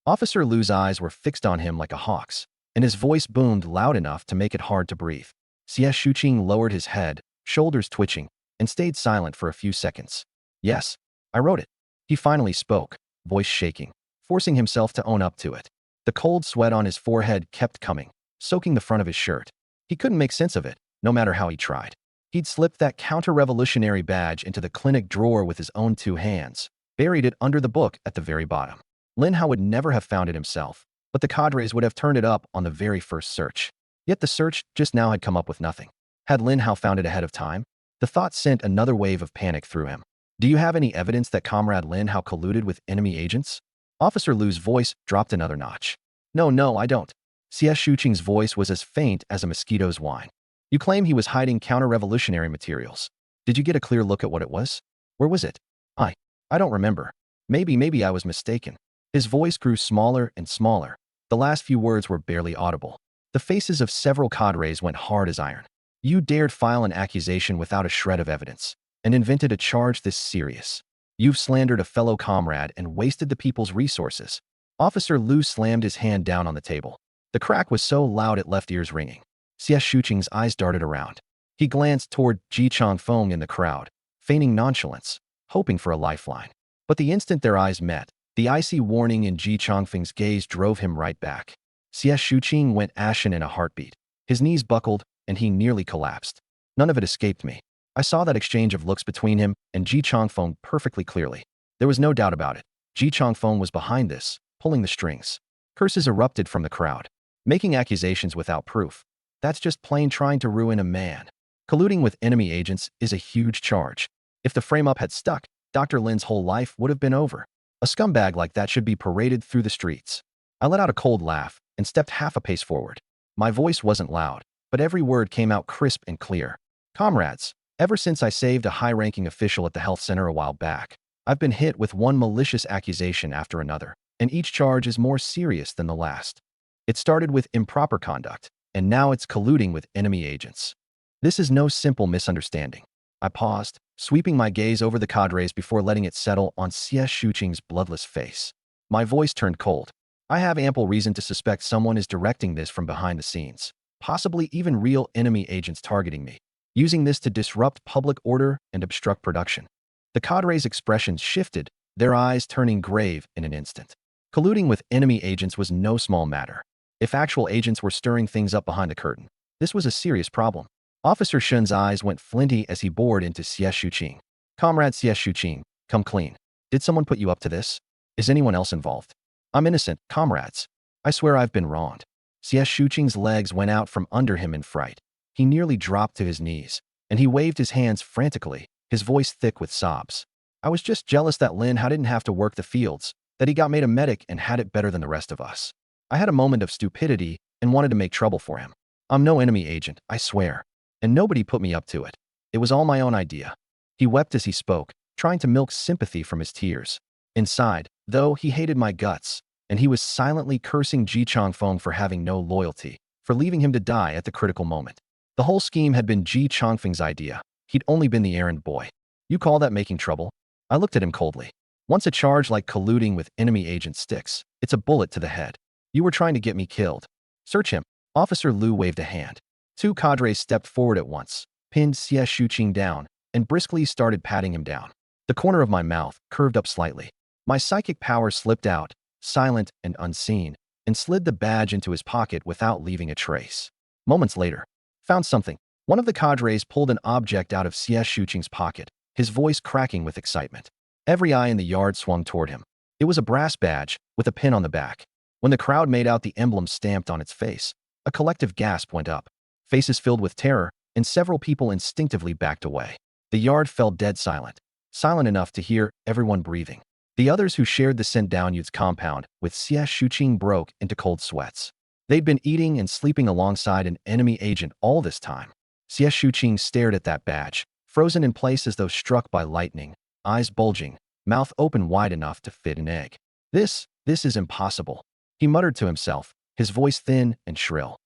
Officer Liu's eyes were fixed on him like a hawk's, and his voice boomed loud enough to make it hard to breathe. Xie Shuqing lowered his head, shoulders twitching, and stayed silent for a few seconds. Yes, I wrote it. He finally spoke, voice shaking, forcing himself to own up to it. The cold sweat on his forehead kept coming, soaking the front of his shirt. He couldn't make sense of it, no matter how he tried. He'd slipped that counter-revolutionary badge into the clinic drawer with his own 2 hands, buried it under the book at the very bottom. Lin Hao would never have found it himself, but the cadres would have turned it up on the very first search. Yet the search just now had come up with nothing. Had Lin Hao found it ahead of time? The thought sent another wave of panic through him. Do you have any evidence that Comrade Lin Hao colluded with enemy agents? Officer Lu's voice dropped another notch. No, I don't. CS Shuqing's voice was as faint as a mosquito's whine. You claim he was hiding counter-revolutionary materials. Did you get a clear look at what it was? Where was it? I don't remember. Maybe I was mistaken. His voice grew smaller and smaller. The last few words were barely audible. The faces of several cadres went hard as iron. You dared file an accusation without a shred of evidence, and invented a charge this serious. You've slandered a fellow comrade and wasted the people's resources. Officer Lu slammed his hand down on the table. The crack was so loud it left ears ringing. CS Shuqing's eyes darted around. He glanced toward Ji Changfeng in the crowd, feigning nonchalance, hoping for a lifeline. But the instant their eyes met, the icy warning in Ji Changfeng's gaze drove him right back. CS Shuqing went ashen in a heartbeat. His knees buckled, and he nearly collapsed. None of it escaped me. I saw that exchange of looks between him and Ji Changfeng perfectly clearly. There was no doubt about it. Ji Changfeng was behind this, pulling the strings. Curses erupted from the crowd. Making accusations without proof. That's just plain trying to ruin a man. Colluding with enemy agents is a huge charge. If the frame-up had stuck, Dr. Lin's whole life would have been over. A scumbag like that should be paraded through the streets. I let out a cold laugh and stepped half a pace forward. My voice wasn't loud, but every word came out crisp and clear. Comrades, ever since I saved a high-ranking official at the health center a while back, I've been hit with one malicious accusation after another, and each charge is more serious than the last. It started with improper conduct, and now it's colluding with enemy agents. This is no simple misunderstanding. I paused, sweeping my gaze over the cadres before letting it settle on CS Shuqing's bloodless face. My voice turned cold. I have ample reason to suspect someone is directing this from behind the scenes, possibly even real enemy agents targeting me, using this to disrupt public order and obstruct production. The cadres' expressions shifted, their eyes turning grave in an instant. Colluding with enemy agents was no small matter. If actual agents were stirring things up behind the curtain, this was a serious problem. Officer Shun's eyes went flinty as he bored into CS Shuqing. Comrade CS Shuqing, come clean. Did someone put you up to this? Is anyone else involved? I'm innocent, comrades. I swear I've been wronged. CS Shuqing's legs went out from under him in fright. He nearly dropped to his knees, and he waved his hands frantically, his voice thick with sobs. I was just jealous that Lin Hao didn't have to work the fields, that he got made a medic and had it better than the rest of us. I had a moment of stupidity and wanted to make trouble for him. I'm no enemy agent, I swear. And nobody put me up to it. It was all my own idea. He wept as he spoke, trying to milk sympathy from his tears. Inside, though, he hated my guts, and he was silently cursing Ji Changfeng for having no loyalty, for leaving him to die at the critical moment. The whole scheme had been Ji Changfeng's idea. He'd only been the errand boy. You call that making trouble? I looked at him coldly. Once a charge like colluding with enemy agents sticks, it's a bullet to the head. You were trying to get me killed. Search him. Officer Lu waved a hand. 2 cadres stepped forward at once, pinned CS Shuqing down, and briskly started patting him down. The corner of my mouth curved up slightly. My psychic power slipped out, silent and unseen, and slid the badge into his pocket without leaving a trace. Moments later, found something. One of the cadres pulled an object out of CS Shuqing's pocket, his voice cracking with excitement. Every eye in the yard swung toward him. It was a brass badge with a pin on the back. When the crowd made out the emblem stamped on its face, a collective gasp went up. Faces filled with terror, and several people instinctively backed away. The yard fell dead silent, silent enough to hear everyone breathing. The others who shared the St. Youth's compound with CS Shuqing broke into cold sweats. They'd been eating and sleeping alongside an enemy agent all this time. CS Shuqing stared at that badge, frozen in place as though struck by lightning, eyes bulging, mouth open wide enough to fit an egg. This is impossible, he muttered to himself, his voice thin and shrill.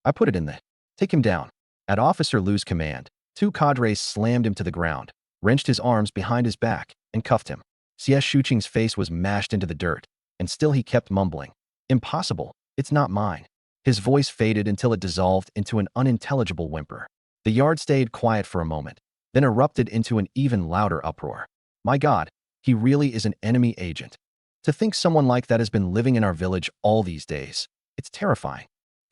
I put it in the... Take him down. At Officer Lu's command, 2 cadres slammed him to the ground, wrenched his arms behind his back, and cuffed him. CS Shuqing's face was mashed into the dirt, and still he kept mumbling. Impossible. It's not mine. His voice faded until it dissolved into an unintelligible whimper. The yard stayed quiet for a moment, then erupted into an even louder uproar. My God, he really is an enemy agent. To think someone like that has been living in our village all these days. It's terrifying.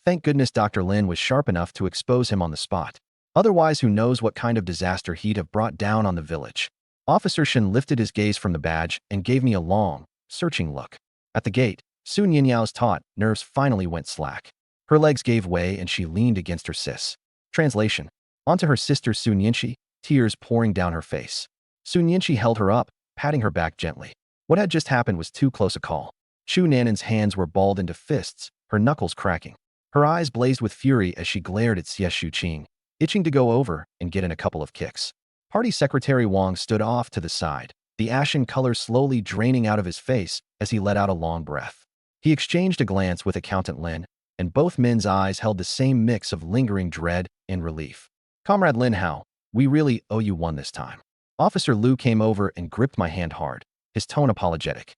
Thank goodness Dr. Lin was sharp enough to expose him on the spot. Otherwise, who knows what kind of disaster he'd have brought down on the village. Officer Shen lifted his gaze from the badge and gave me a long, searching look. At the gate, Su Nianyao's taut nerves finally went slack. Her legs gave way and she leaned against her sis. Translation. Onto her sister Su Nianxi, tears pouring down her face. Su Nianxi held her up, patting her back gently. What had just happened was too close a call. Shu Nanan's hands were balled into fists, her knuckles cracking. Her eyes blazed with fury as she glared at Xie Shuqing, itching to go over and get in a couple of kicks. Party Secretary Wang stood off to the side, the ashen color slowly draining out of his face as he let out a long breath. He exchanged a glance with Accountant Lin, and both men's eyes held the same mix of lingering dread and relief. Comrade Lin Hao, we really owe you one this time. Officer Liu came over and gripped my hand hard, his tone apologetic.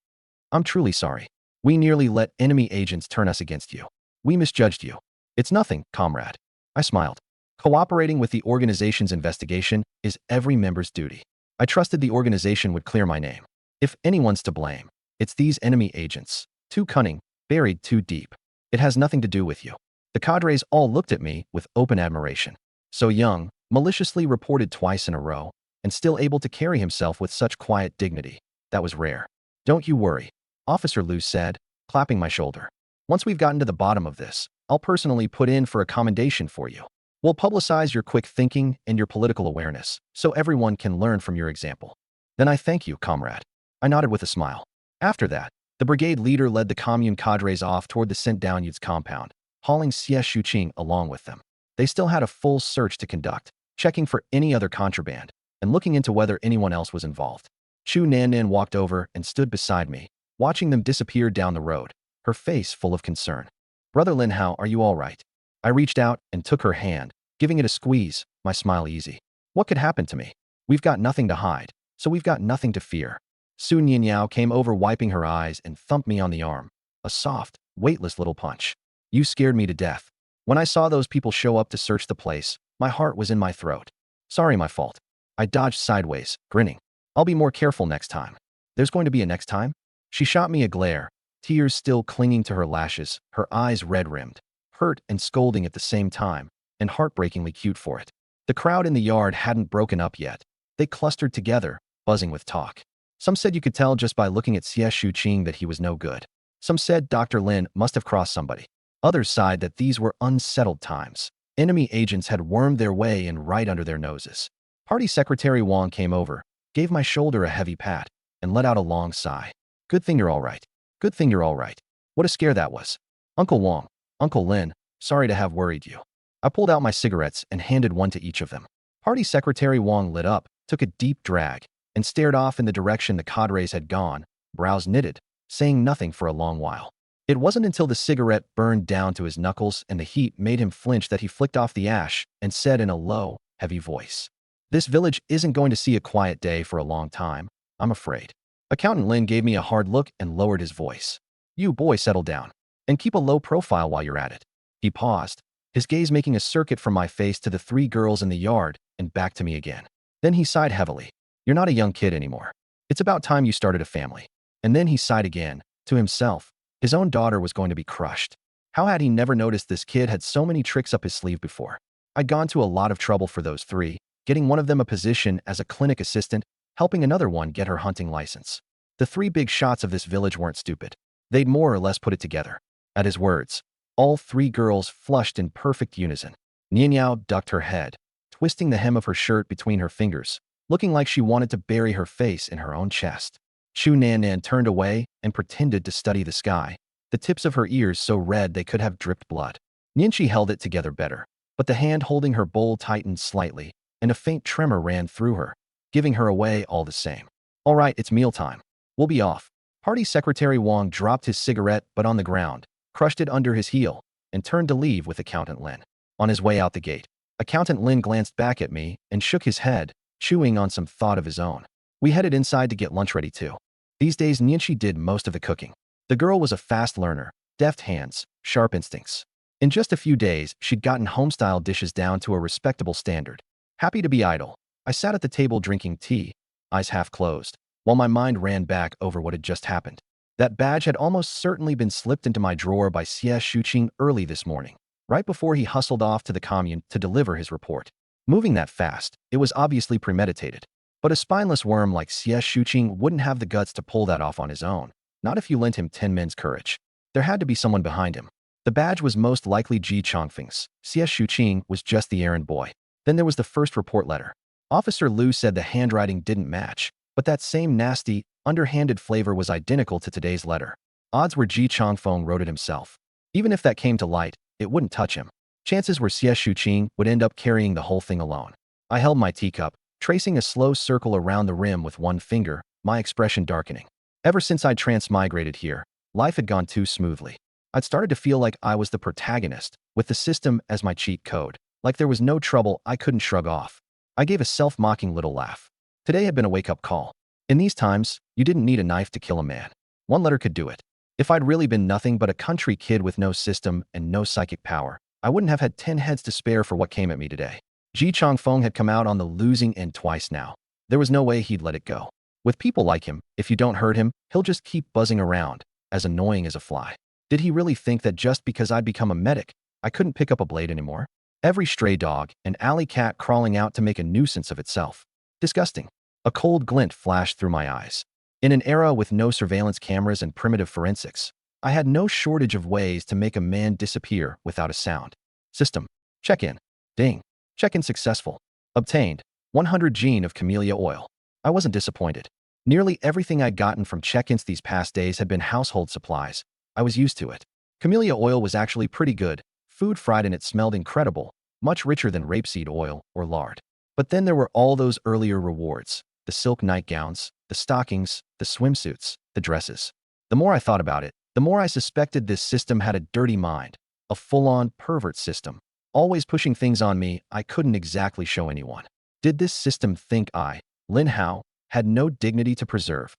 I'm truly sorry. We nearly let enemy agents turn us against you. We misjudged you. It's nothing, comrade. I smiled. Cooperating with the organization's investigation is every member's duty. I trusted the organization would clear my name. If anyone's to blame, it's these enemy agents. Too cunning, buried too deep. It has nothing to do with you. The cadres all looked at me with open admiration. So young, maliciously reported twice in a row, and still able to carry himself with such quiet dignity. That was rare. Don't you worry, Officer Liu said, clapping my shoulder. Once we've gotten to the bottom of this, I'll personally put in for a commendation for you. We'll publicize your quick thinking and your political awareness, so everyone can learn from your example. Then I thank you, comrade. I nodded with a smile. After that, the brigade leader led the commune cadres off toward the St. Downude's compound, hauling Xie Shuqing along with them. They still had a full search to conduct, checking for any other contraband, and looking into whether anyone else was involved. Chu Nannan walked over and stood beside me, watching them disappear down the road, her face full of concern. Brother Lin Hao, are you all right? I reached out and took her hand, giving it a squeeze, my smile easy. What could happen to me? We've got nothing to hide, so we've got nothing to fear. Su Nianyao came over wiping her eyes and thumped me on the arm. A soft, weightless little punch. You scared me to death. When I saw those people show up to search the place, my heart was in my throat. Sorry, my fault. I dodged sideways, grinning. I'll be more careful next time. There's going to be a next time? She shot me a glare, tears still clinging to her lashes, her eyes red-rimmed, hurt and scolding at the same time, and heartbreakingly cute for it. The crowd in the yard hadn't broken up yet. They clustered together, buzzing with talk. Some said you could tell just by looking at Xie Shuqing that he was no good. Some said Dr. Lin must have crossed somebody. Others sighed that these were unsettled times. Enemy agents had wormed their way in right under their noses. Party Secretary Wang came over, gave my shoulder a heavy pat, and let out a long sigh. Good thing you're all right. Good thing you're all right. What a scare that was. Uncle Wang, Uncle Lin, sorry to have worried you. I pulled out my cigarettes and handed one to each of them. Party Secretary Wang lit up, took a deep drag, and stared off in the direction the cadres had gone, brows knitted, saying nothing for a long while. It wasn't until the cigarette burned down to his knuckles and the heat made him flinch that he flicked off the ash and said in a low, heavy voice, "This village isn't going to see a quiet day for a long time, I'm afraid." Accountant Lin gave me a hard look and lowered his voice. You boy, settle down. And keep a low profile while you're at it. He paused, his gaze making a circuit from my face to the three girls in the yard and back to me again. Then he sighed heavily. You're not a young kid anymore. It's about time you started a family. And then he sighed again, to himself. His own daughter was going to be crushed. How had he never noticed this kid had so many tricks up his sleeve before? I'd gone to a lot of trouble for those three, getting one of them a position as a clinic assistant, helping another one get her hunting license. The three big shots of this village weren't stupid. They'd more or less put it together. At his words, all three girls flushed in perfect unison. Nianyao ducked her head, twisting the hem of her shirt between her fingers, looking like she wanted to bury her face in her own chest. Chu Nannan turned away and pretended to study the sky, the tips of her ears so red they could have dripped blood. Nianxi held it together better, but the hand holding her bowl tightened slightly, and a faint tremor ran through her, giving her away all the same. All right, it's mealtime. We'll be off. Party Secretary Wang dropped his cigarette but on the ground, crushed it under his heel, and turned to leave with Accountant Lin. On his way out the gate, Accountant Lin glanced back at me and shook his head, chewing on some thought of his own. We headed inside to get lunch ready too. These days, Nianxi did most of the cooking. The girl was a fast learner, deft hands, sharp instincts. In just a few days, she'd gotten home-style dishes down to a respectable standard. Happy to be idle, I sat at the table drinking tea, eyes half closed, while my mind ran back over what had just happened. That badge had almost certainly been slipped into my drawer by Xie Shuqing early this morning, right before he hustled off to the commune to deliver his report. Moving that fast, it was obviously premeditated. But a spineless worm like Xie Shuqing wouldn't have the guts to pull that off on his own, not if you lent him 10 men's courage. There had to be someone behind him. The badge was most likely Ji Chongfeng's. Xie Shuqing was just the errand boy. Then there was the first report letter. Officer Liu said the handwriting didn't match, but that same nasty, underhanded flavor was identical to today's letter. Odds were Ji Chongfeng wrote it himself. Even if that came to light, it wouldn't touch him. Chances were Xie Shuqing would end up carrying the whole thing alone. I held my teacup, tracing a slow circle around the rim with one finger, my expression darkening. Ever since I'd transmigrated here, life had gone too smoothly. I'd started to feel like I was the protagonist, with the system as my cheat code, like there was no trouble I couldn't shrug off. I gave a self-mocking little laugh. Today had been a wake-up call. In these times, you didn't need a knife to kill a man. One letter could do it. If I'd really been nothing but a country kid with no system and no psychic power, I wouldn't have had 10 heads to spare for what came at me today. Ji Chongfeng had come out on the losing end twice now. There was no way he'd let it go. With people like him, if you don't hurt him, he'll just keep buzzing around, as annoying as a fly. Did he really think that just because I'd become a medic, I couldn't pick up a blade anymore? Every stray dog and alley cat crawling out to make a nuisance of itself. Disgusting. A cold glint flashed through my eyes. In an era with no surveillance cameras and primitive forensics, I had no shortage of ways to make a man disappear without a sound. System. Check-in. Ding. Check-in successful. Obtained. 100 gene of camellia oil. I wasn't disappointed. Nearly everything I'd gotten from check-ins these past days had been household supplies. I was used to it. Camellia oil was actually pretty good. Food fried in it smelled incredible, much richer than rapeseed oil or lard. But then there were all those earlier rewards. The silk nightgowns, the stockings, the swimsuits, the dresses. The more I thought about it, the more I suspected this system had a dirty mind. A full-on pervert system. Always pushing things on me I couldn't exactly show anyone. Did this system think I, Lin Hao, had no dignity to preserve?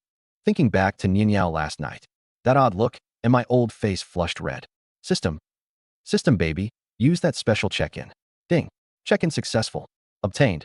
Thinking back to Nianyao last night, that odd look, and my old face flushed red. System. System baby, use that special check-in. Ding. Check-in successful. Obtained.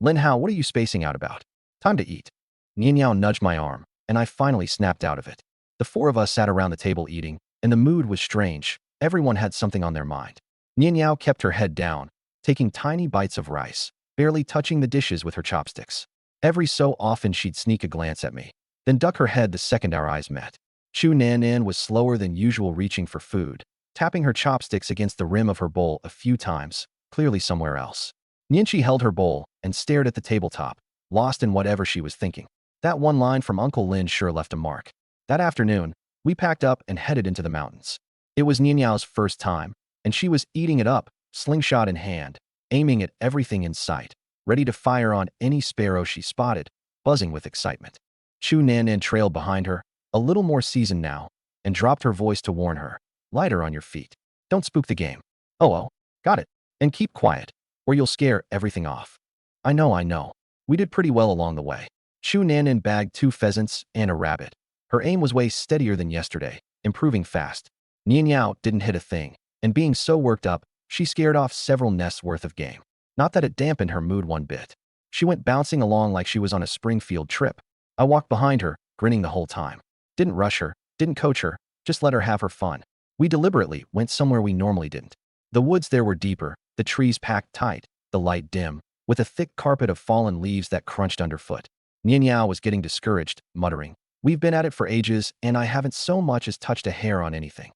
Lin Hao, what are you spacing out about? Time to eat. Nianyao nudged my arm, and I finally snapped out of it. The four of us sat around the table eating, and the mood was strange. Everyone had something on their mind. Nianyao kept her head down, taking tiny bites of rice, barely touching the dishes with her chopsticks. Every so often she'd sneak a glance at me, then duck her head the second our eyes met. Chu Nanan was slower than usual reaching for food, tapping her chopsticks against the rim of her bowl a few times, clearly somewhere else. Nianqi held her bowl and stared at the tabletop, lost in whatever she was thinking. That one line from Uncle Lin sure left a mark. That afternoon, we packed up and headed into the mountains. It was Nianyao's first time, and she was eating it up, slingshot in hand, aiming at everything in sight, ready to fire on any sparrow she spotted, buzzing with excitement. Chu Nanan trailed behind her, a little more seasoned now, and dropped her voice to warn her. Lighter on your feet. Don't spook the game. Oh, got it. And keep quiet, or you'll scare everything off. I know. We did pretty well along the way. Chu Nanan bagged 2 pheasants and a rabbit. Her aim was way steadier than yesterday, improving fast. Nianyao didn't hit a thing, and being so worked up, she scared off several nests worth of game. Not that it dampened her mood one bit. She went bouncing along like she was on a Springfield trip. I walked behind her, grinning the whole time. Didn't rush her, didn't coach her, just let her have her fun. We deliberately went somewhere we normally didn't. The woods there were deeper, the trees packed tight, the light dim, with a thick carpet of fallen leaves that crunched underfoot. Nianyao was getting discouraged, muttering, "We've been at it for ages, and I haven't so much as touched a hair on anything."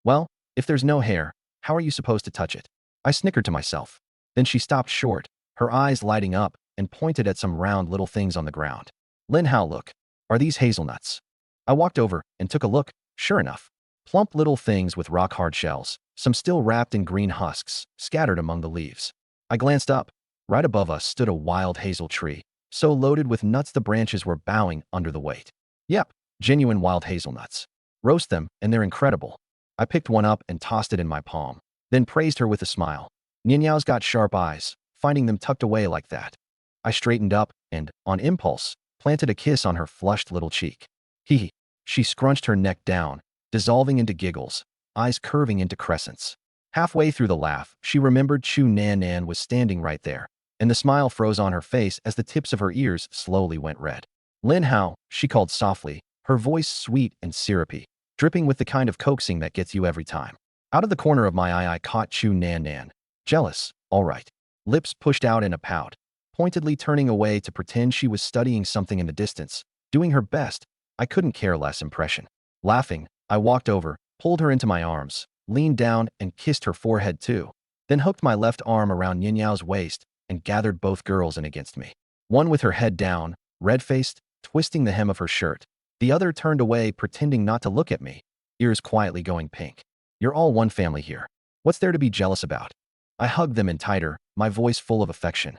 Well, if there's no hair, how are you supposed to touch it? I snickered to myself. Then she stopped short, her eyes lighting up, and pointed at some round little things on the ground. Lin Hao, look. Are these hazelnuts? I walked over and took a look. Sure enough. Plump little things with rock-hard shells, some still wrapped in green husks, scattered among the leaves. I glanced up. Right above us stood a wild hazel tree, so loaded with nuts the branches were bowing under the weight. Yep, genuine wild hazelnuts. Roast them, and they're incredible. I picked one up and tossed it in my palm, then praised her with a smile. Nianyao's got sharp eyes, finding them tucked away like that. I straightened up and, on impulse, planted a kiss on her flushed little cheek. Hee. She scrunched her neck down, dissolving into giggles, eyes curving into crescents. Halfway through the laugh, she remembered Chu Nanan was standing right there, and the smile froze on her face as the tips of her ears slowly went red. Lin Hao, she called softly, her voice sweet and syrupy, dripping with the kind of coaxing that gets you every time. Out of the corner of my eye I caught Chu Nanan. Jealous, all right. lips pushed out in a pout, pointedly turning away to pretend she was studying something in the distance, doing her best, I couldn't care less impression. Laughing, I walked over, pulled her into my arms, leaned down and kissed her forehead too, then hooked my left arm around Ninyao waist and gathered both girls in against me. One with her head down, red-faced, twisting the hem of her shirt. The other turned away, pretending not to look at me, ears quietly going pink. You're all one family here. What's there to be jealous about? I hugged them in tighter, my voice full of affection.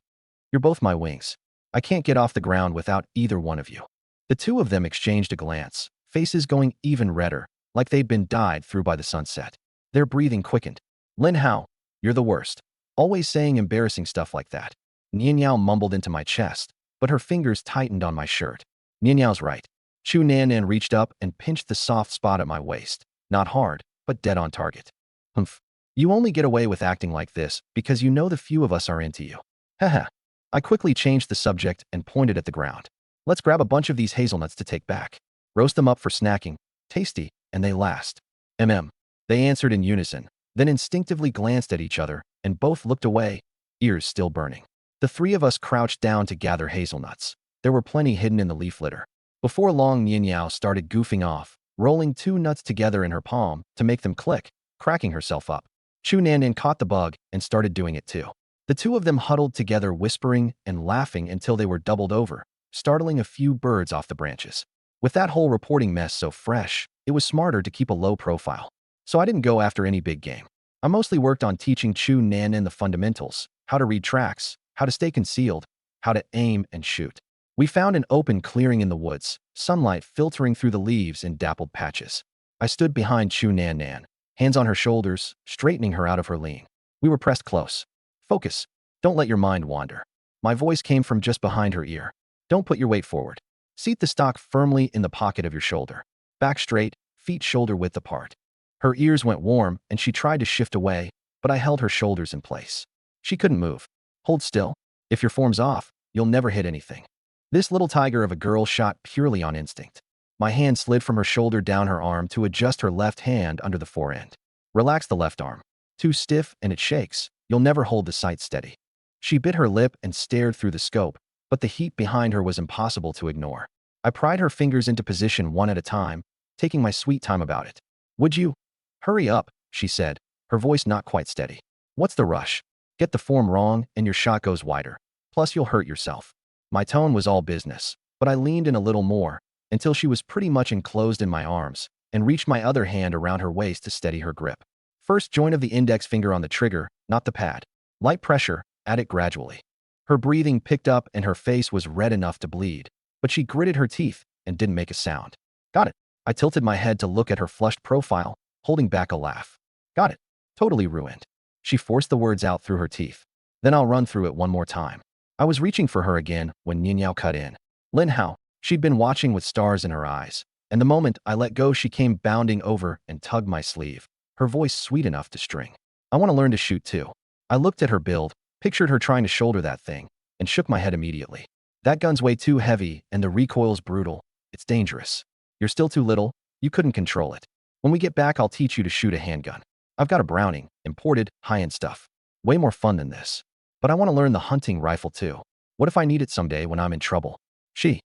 You're both my wings. I can't get off the ground without either one of you. The two of them exchanged a glance, faces going even redder, like they'd been dyed through by the sunset. Their breathing quickened. Lin Hao, you're the worst. Always saying embarrassing stuff like that. Nianyao mumbled into my chest, but her fingers tightened on my shirt. Nianyao's right. Chu Nanan reached up and pinched the soft spot at my waist. Not hard, but dead on target. Humph. You only get away with acting like this because you know the few of us are into you. Haha. I quickly changed the subject and pointed at the ground. Let's grab a bunch of these hazelnuts to take back. Roast them up for snacking. Tasty, and they last. They answered in unison, then instinctively glanced at each other, and both looked away, ears still burning. The three of us crouched down to gather hazelnuts. There were plenty hidden in the leaf litter. Before long, Nianyao started goofing off, rolling two nuts together in her palm to make them click, cracking herself up. Chu Nanan caught the bug and started doing it too. The two of them huddled together, whispering and laughing until they were doubled over, startling a few birds off the branches. With that whole reporting mess so fresh, it was smarter to keep a low profile. So I didn't go after any big game. I mostly worked on teaching Chu Nanan the fundamentals, how to read tracks, how to stay concealed, how to aim and shoot. We found an open clearing in the woods, sunlight filtering through the leaves in dappled patches. I stood behind Chu Nanan, hands on her shoulders, straightening her out of her lean. We were pressed close. Focus. Don't let your mind wander. My voice came from just behind her ear. Don't put your weight forward. Seat the stock firmly in the pocket of your shoulder. Back straight, feet shoulder width apart. Her ears went warm and she tried to shift away, but I held her shoulders in place. She couldn't move. Hold still. If your form's off, you'll never hit anything. This little tiger of a girl shot purely on instinct. My hand slid from her shoulder down her arm to adjust her left hand under the forend. Relax the left arm. Too stiff and it shakes. You'll never hold the sight steady. She bit her lip and stared through the scope, but the heat behind her was impossible to ignore. I pried her fingers into position one at a time, taking my sweet time about it. Would you? Hurry up, she said, her voice not quite steady. What's the rush? Get the form wrong and your shot goes wider. Plus you'll hurt yourself. My tone was all business, but I leaned in a little more until she was pretty much enclosed in my arms and reached my other hand around her waist to steady her grip. First joint of the index finger on the trigger, not the pad. Light pressure, add it gradually. Her breathing picked up and her face was red enough to bleed, but she gritted her teeth and didn't make a sound. Got it. I tilted my head to look at her flushed profile, holding back a laugh. Got it. Totally ruined. She forced the words out through her teeth. Then I'll run through it one more time. I was reaching for her again when Nianyao cut in. Lin Hao, she'd been watching with stars in her eyes, and the moment I let go she came bounding over and tugged my sleeve, her voice sweet enough to string. I want to learn to shoot too. I looked at her build, pictured her trying to shoulder that thing, and shook my head immediately. That gun's way too heavy and the recoil's brutal. It's dangerous. You're still too little. You couldn't control it. When we get back, I'll teach you to shoot a handgun. I've got a Browning, imported, high-end stuff. Way more fun than this. But I want to learn the hunting rifle too. What if I need it someday when I'm in trouble? She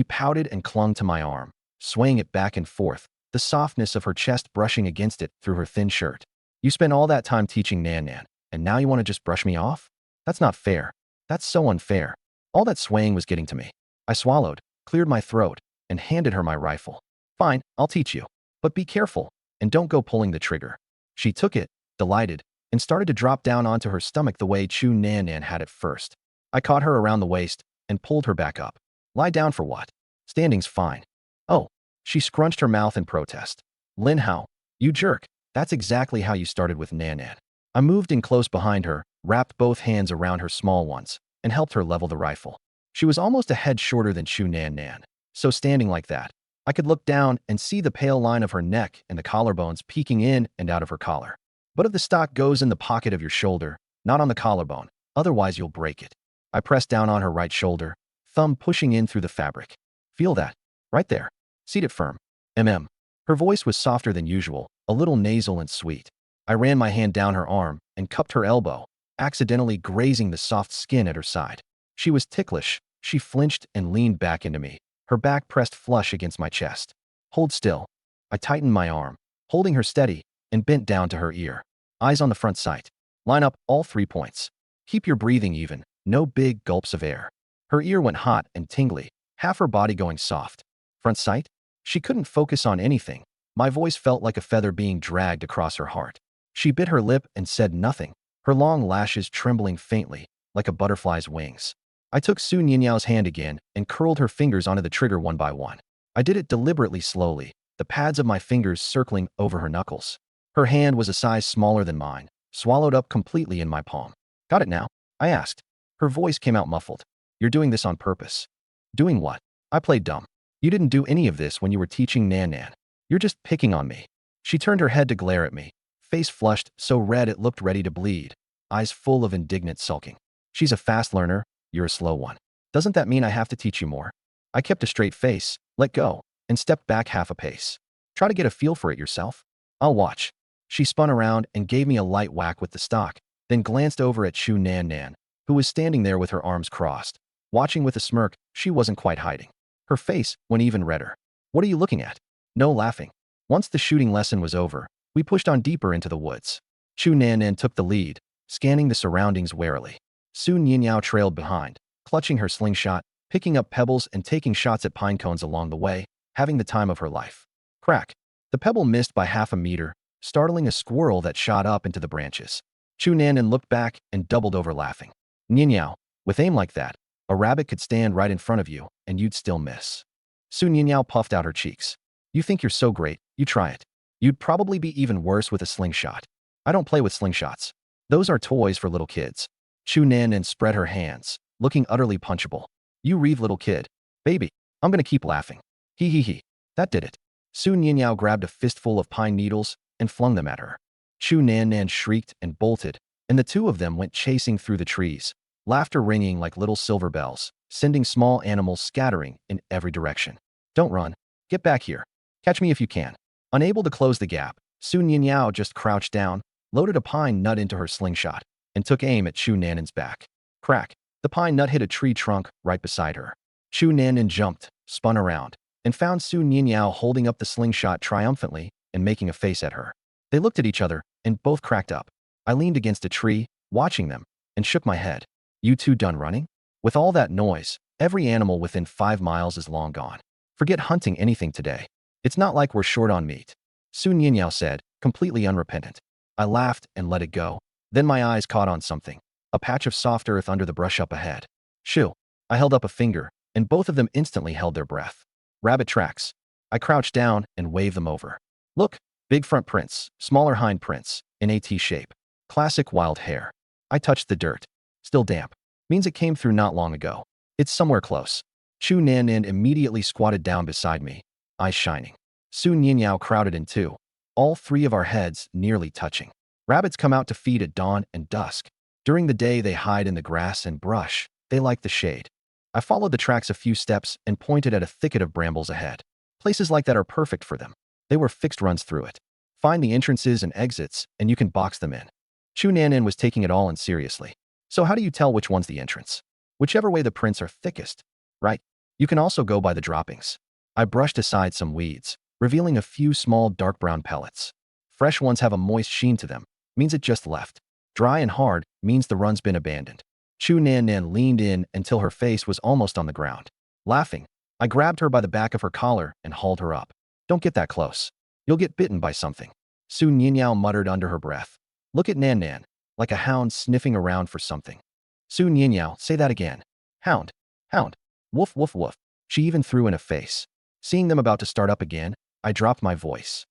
pouted and clung to my arm, swaying it back and forth, the softness of her chest brushing against it through her thin shirt. You spent all that time teaching Nan, and now you want to just brush me off? That's not fair. That's so unfair. All that swaying was getting to me. I swallowed, cleared my throat, and handed her my rifle. Fine, I'll teach you. But be careful, and don't go pulling the trigger. She took it, delighted, and started to drop down onto her stomach the way Chu Nanan had at first. I caught her around the waist and pulled her back up. Lie down for what? Standing's fine. Oh, she scrunched her mouth in protest. Lin Hao, you jerk. That's exactly how you started with Nanan. I moved in close behind her, wrapped both hands around her small ones, and helped her level the rifle. She was almost a head shorter than Chu Nanan, so standing like that, I could look down and see the pale line of her neck and the collarbones peeking in and out of her collar. But if the stock goes in the pocket of your shoulder, not on the collarbone, otherwise you'll break it. I pressed down on her right shoulder, thumb pushing in through the fabric. Feel that? Right there. Seat it firm. Her voice was softer than usual, a little nasal and sweet. I ran my hand down her arm and cupped her elbow, accidentally grazing the soft skin at her side. She was ticklish. She flinched and leaned back into me, her back pressed flush against my chest. Hold still. I tightened my arm, holding her steady, and bent down to her ear. Eyes on the front sight. Line up all 3 points. Keep your breathing even, no big gulps of air. Her ear went hot and tingly, half her body going soft. Front sight? She couldn't focus on anything. My voice felt like a feather being dragged across her heart. She bit her lip and said nothing, her long lashes trembling faintly, like a butterfly's wings. I took Su Nianyao's hand again and curled her fingers onto the trigger one by one. I did it deliberately slowly, the pads of my fingers circling over her knuckles. Her hand was a size smaller than mine, swallowed up completely in my palm. Got it now? I asked. Her voice came out muffled. You're doing this on purpose. Doing what? I played dumb. You didn't do any of this when you were teaching Nan Nan. You're just picking on me. She turned her head to glare at me, face flushed so red it looked ready to bleed, eyes full of indignant sulking. She's a fast learner, you're a slow one. Doesn't that mean I have to teach you more? I kept a straight face, let go, and stepped back half a pace. Try to get a feel for it yourself. I'll watch. She spun around and gave me a light whack with the stock, then glanced over at Chu Nan Nan, who was standing there with her arms crossed, watching with a smirk she wasn't quite hiding. Her face went even redder. What are you looking at? No laughing. Once the shooting lesson was over, we pushed on deeper into the woods. Chu Nan Nan took the lead, scanning the surroundings warily. Su Nianyao trailed behind, clutching her slingshot, picking up pebbles and taking shots at pine cones along the way, having the time of her life. Crack. The pebble missed by half a meter, startling a squirrel that shot up into the branches. Chu Nanan looked back and doubled over laughing. Nianyao, with aim like that, a rabbit could stand right in front of you, and you'd still miss. Su Nianyao puffed out her cheeks. You think you're so great, you try it. You'd probably be even worse with a slingshot. I don't play with slingshots. Those are toys for little kids. Chu Nanan spread her hands, looking utterly punchable. You reeve, little kid. Baby, I'm gonna keep laughing. Hee hee hee. That did it. Su Nianyao grabbed a fistful of pine needles and flung them at her. Chu Nanan shrieked and bolted, and the two of them went chasing through the trees, laughter ringing like little silver bells, sending small animals scattering in every direction. Don't run. Get back here. Catch me if you can. Unable to close the gap, Su Nianyao just crouched down, loaded a pine nut into her slingshot, and took aim at Chu Nanan's back. Crack. The pine nut hit a tree trunk right beside her. Chu Nanan jumped, spun around, and found Su Nianyao holding up the slingshot triumphantly and making a face at her. They looked at each other, and both cracked up. I leaned against a tree, watching them, and shook my head. You two done running? With all that noise, every animal within 5 miles is long gone. Forget hunting anything today. It's not like we're short on meat. Su Nianyao said, completely unrepentant. I laughed and let it go. Then my eyes caught on something. A patch of soft earth under the brush up ahead. Shoo. I held up a finger, and both of them instantly held their breath. Rabbit tracks. I crouched down and waved them over. Look, big front prints, smaller hind prints, in a T shape. Classic wild hare. I touched the dirt. Still damp. Means it came through not long ago. It's somewhere close. Chu Nanan immediately squatted down beside me, eyes shining. Su Nianyao crowded in too, all 3 of our heads nearly touching. Rabbits come out to feed at dawn and dusk. During the day, they hide in the grass and brush. They like the shade. I followed the tracks a few steps and pointed at a thicket of brambles ahead. Places like that are perfect for them. They were fixed runs through it. Find the entrances and exits, and you can box them in. Chu Nanan was taking it all in seriously. So how do you tell which one's the entrance? Whichever way the prints are thickest, right? You can also go by the droppings. I brushed aside some weeds, revealing a few small dark brown pellets. Fresh ones have a moist sheen to them, means it just left. Dry and hard means the run's been abandoned. Chu Nanan leaned in until her face was almost on the ground. Laughing, I grabbed her by the back of her collar and hauled her up. Don't get that close. You'll get bitten by something. Su Nianyao muttered under her breath. Look at Nan Nan, like a hound sniffing around for something. Su Nianyao, say that again. Hound. Hound. Woof woof woof. She even threw in a face. Seeing them about to start up again, I dropped my voice.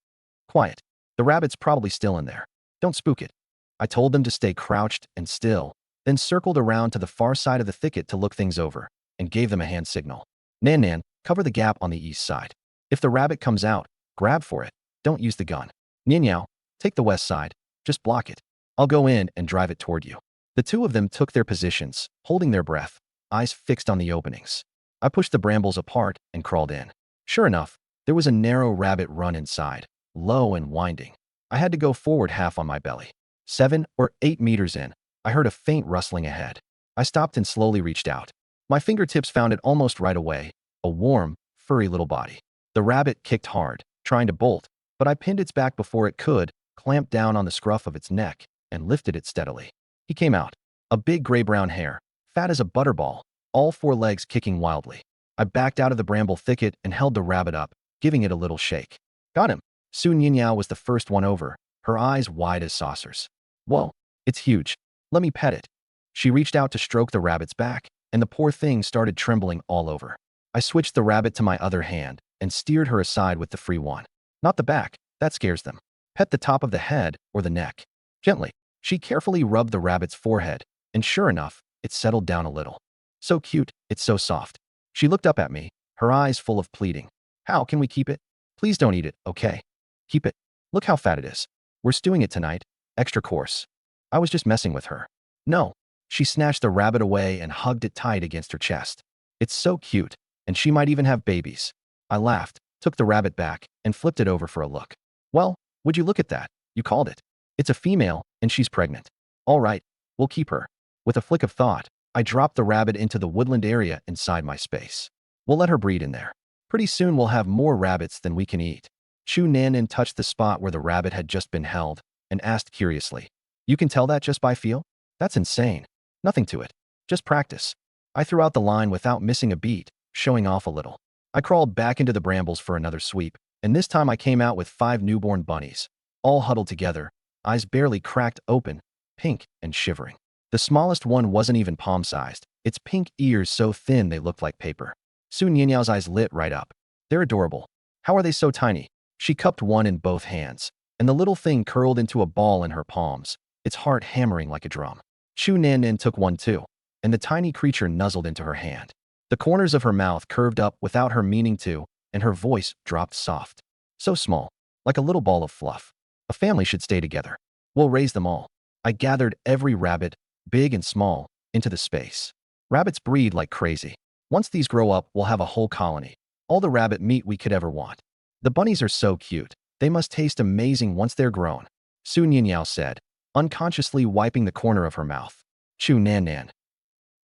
Quiet. The rabbit's probably still in there. Don't spook it. I told them to stay crouched and still, then circled around to the far side of the thicket to look things over, and gave them a hand signal. Nan Nan, cover the gap on the east side. If the rabbit comes out, grab for it. Don't use the gun. Nianyao, take the west side. Just block it. I'll go in and drive it toward you. The two of them took their positions, holding their breath, eyes fixed on the openings. I pushed the brambles apart and crawled in. Sure enough, there was a narrow rabbit run inside, low and winding. I had to go forward half on my belly. 7 or 8 meters in, I heard a faint rustling ahead. I stopped and slowly reached out. My fingertips found it almost right away, a warm, furry little body. The rabbit kicked hard, trying to bolt, but I pinned its back before it could, clamped down on the scruff of its neck, and lifted it steadily. He came out, a big gray-brown hair, fat as a butterball, all four legs kicking wildly. I backed out of the bramble thicket and held the rabbit up, giving it a little shake. Got him. Su Ninyao was the first one over, her eyes wide as saucers. Whoa, it's huge. Let me pet it. She reached out to stroke the rabbit's back, and the poor thing started trembling all over. I switched the rabbit to my other hand and steered her aside with the free one. Not the back, that scares them. Pet the top of the head or the neck. Gently. She carefully rubbed the rabbit's forehead, and sure enough, it settled down a little. So cute, it's so soft. She looked up at me, her eyes full of pleading. How can we keep it? Please don't eat it, okay? Keep it. Look how fat it is. We're stewing it tonight. Extra course. I was just messing with her. No. She snatched the rabbit away and hugged it tight against her chest. It's so cute, and she might even have babies. I laughed, took the rabbit back, and flipped it over for a look. Well, would you look at that? You called it. It's a female, and she's pregnant. All right, we'll keep her. With a flick of thought, I dropped the rabbit into the woodland area inside my space. We'll let her breed in there. Pretty soon we'll have more rabbits than we can eat. Chu Nanan touched the spot where the rabbit had just been held and asked curiously, You can tell that just by feel? That's insane. Nothing to it. Just practice. I threw out the line without missing a beat, showing off a little. I crawled back into the brambles for another sweep, and this time I came out with 5 newborn bunnies, all huddled together, eyes barely cracked open, pink and shivering. The smallest one wasn't even palm-sized, its pink ears so thin they looked like paper. Su Nianyao's eyes lit right up. They're adorable. How are they so tiny? She cupped one in both hands, and the little thing curled into a ball in her palms, its heart hammering like a drum. Chu Nanan took one too, and the tiny creature nuzzled into her hand. The corners of her mouth curved up without her meaning to, and her voice dropped soft. So small, like a little ball of fluff. A family should stay together. We'll raise them all. I gathered every rabbit, big and small, into the space. Rabbits breed like crazy. Once these grow up, we'll have a whole colony. All the rabbit meat we could ever want. The bunnies are so cute. They must taste amazing once they're grown, Su Nianyao said, unconsciously wiping the corner of her mouth. Chu Nanan.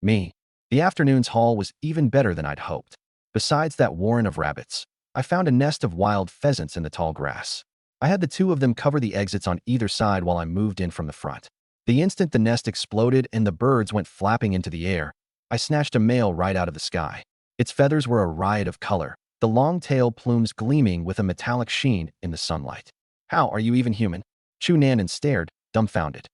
Me. The afternoon's haul was even better than I'd hoped. Besides that warren of rabbits, I found a nest of wild pheasants in the tall grass. I had the 2 of them cover the exits on either side while I moved in from the front. The instant the nest exploded and the birds went flapping into the air, I snatched a male right out of the sky. Its feathers were a riot of color, the long tail plumes gleaming with a metallic sheen in the sunlight. How are you even human? Chu Nanan stared, dumbfounded.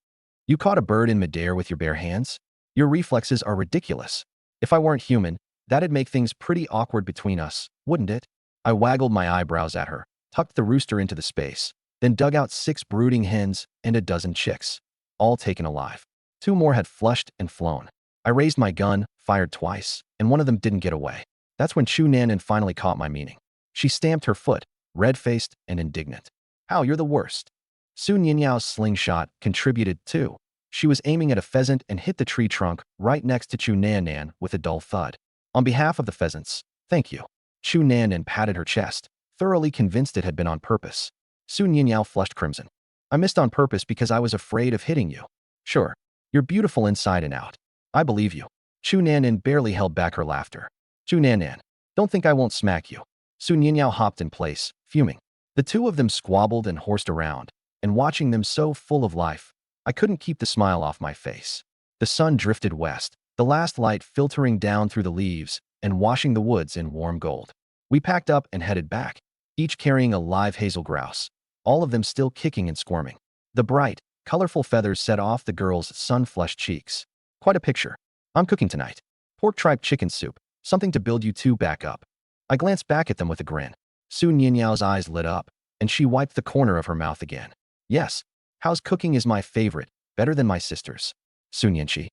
You caught a bird in midair with your bare hands? Your reflexes are ridiculous. If I weren't human, that'd make things pretty awkward between us, wouldn't it? I waggled my eyebrows at her, tucked the rooster into the space, then dug out 6 brooding hens and a dozen chicks, all taken alive. 2 more had flushed and flown. I raised my gun, fired twice, and one of them didn't get away. That's when Chu Nanan finally caught my meaning. She stamped her foot, red-faced and indignant. How, you're the worst. Su Nianyao's slingshot contributed too. She was aiming at a pheasant and hit the tree trunk right next to Chu Nanan with a dull thud. On behalf of the pheasants, thank you. Chu Nanan patted her chest, thoroughly convinced it had been on purpose. Su Nianyao flushed crimson. I missed on purpose because I was afraid of hitting you. Sure, you're beautiful inside and out. I believe you. Chu Nanan barely held back her laughter. Chu Nanan, don't think I won't smack you. Su Nianyao hopped in place, fuming. The 2 of them squabbled and horsed around, and watching them so full of life, I couldn't keep the smile off my face. The sun drifted west, the last light filtering down through the leaves and washing the woods in warm gold. We packed up and headed back, each carrying a live hazel grouse, all of them still kicking and squirming. The bright, colorful feathers set off the girls' sun-flushed cheeks. Quite a picture. I'm cooking tonight. Pork tripe chicken soup, something to build you 2 back up. I glanced back at them with a grin. Su Nianyao's eyes lit up, and she wiped the corner of her mouth again. Yes, Hao's cooking is my favorite, better than my sister's. Su Nianqi.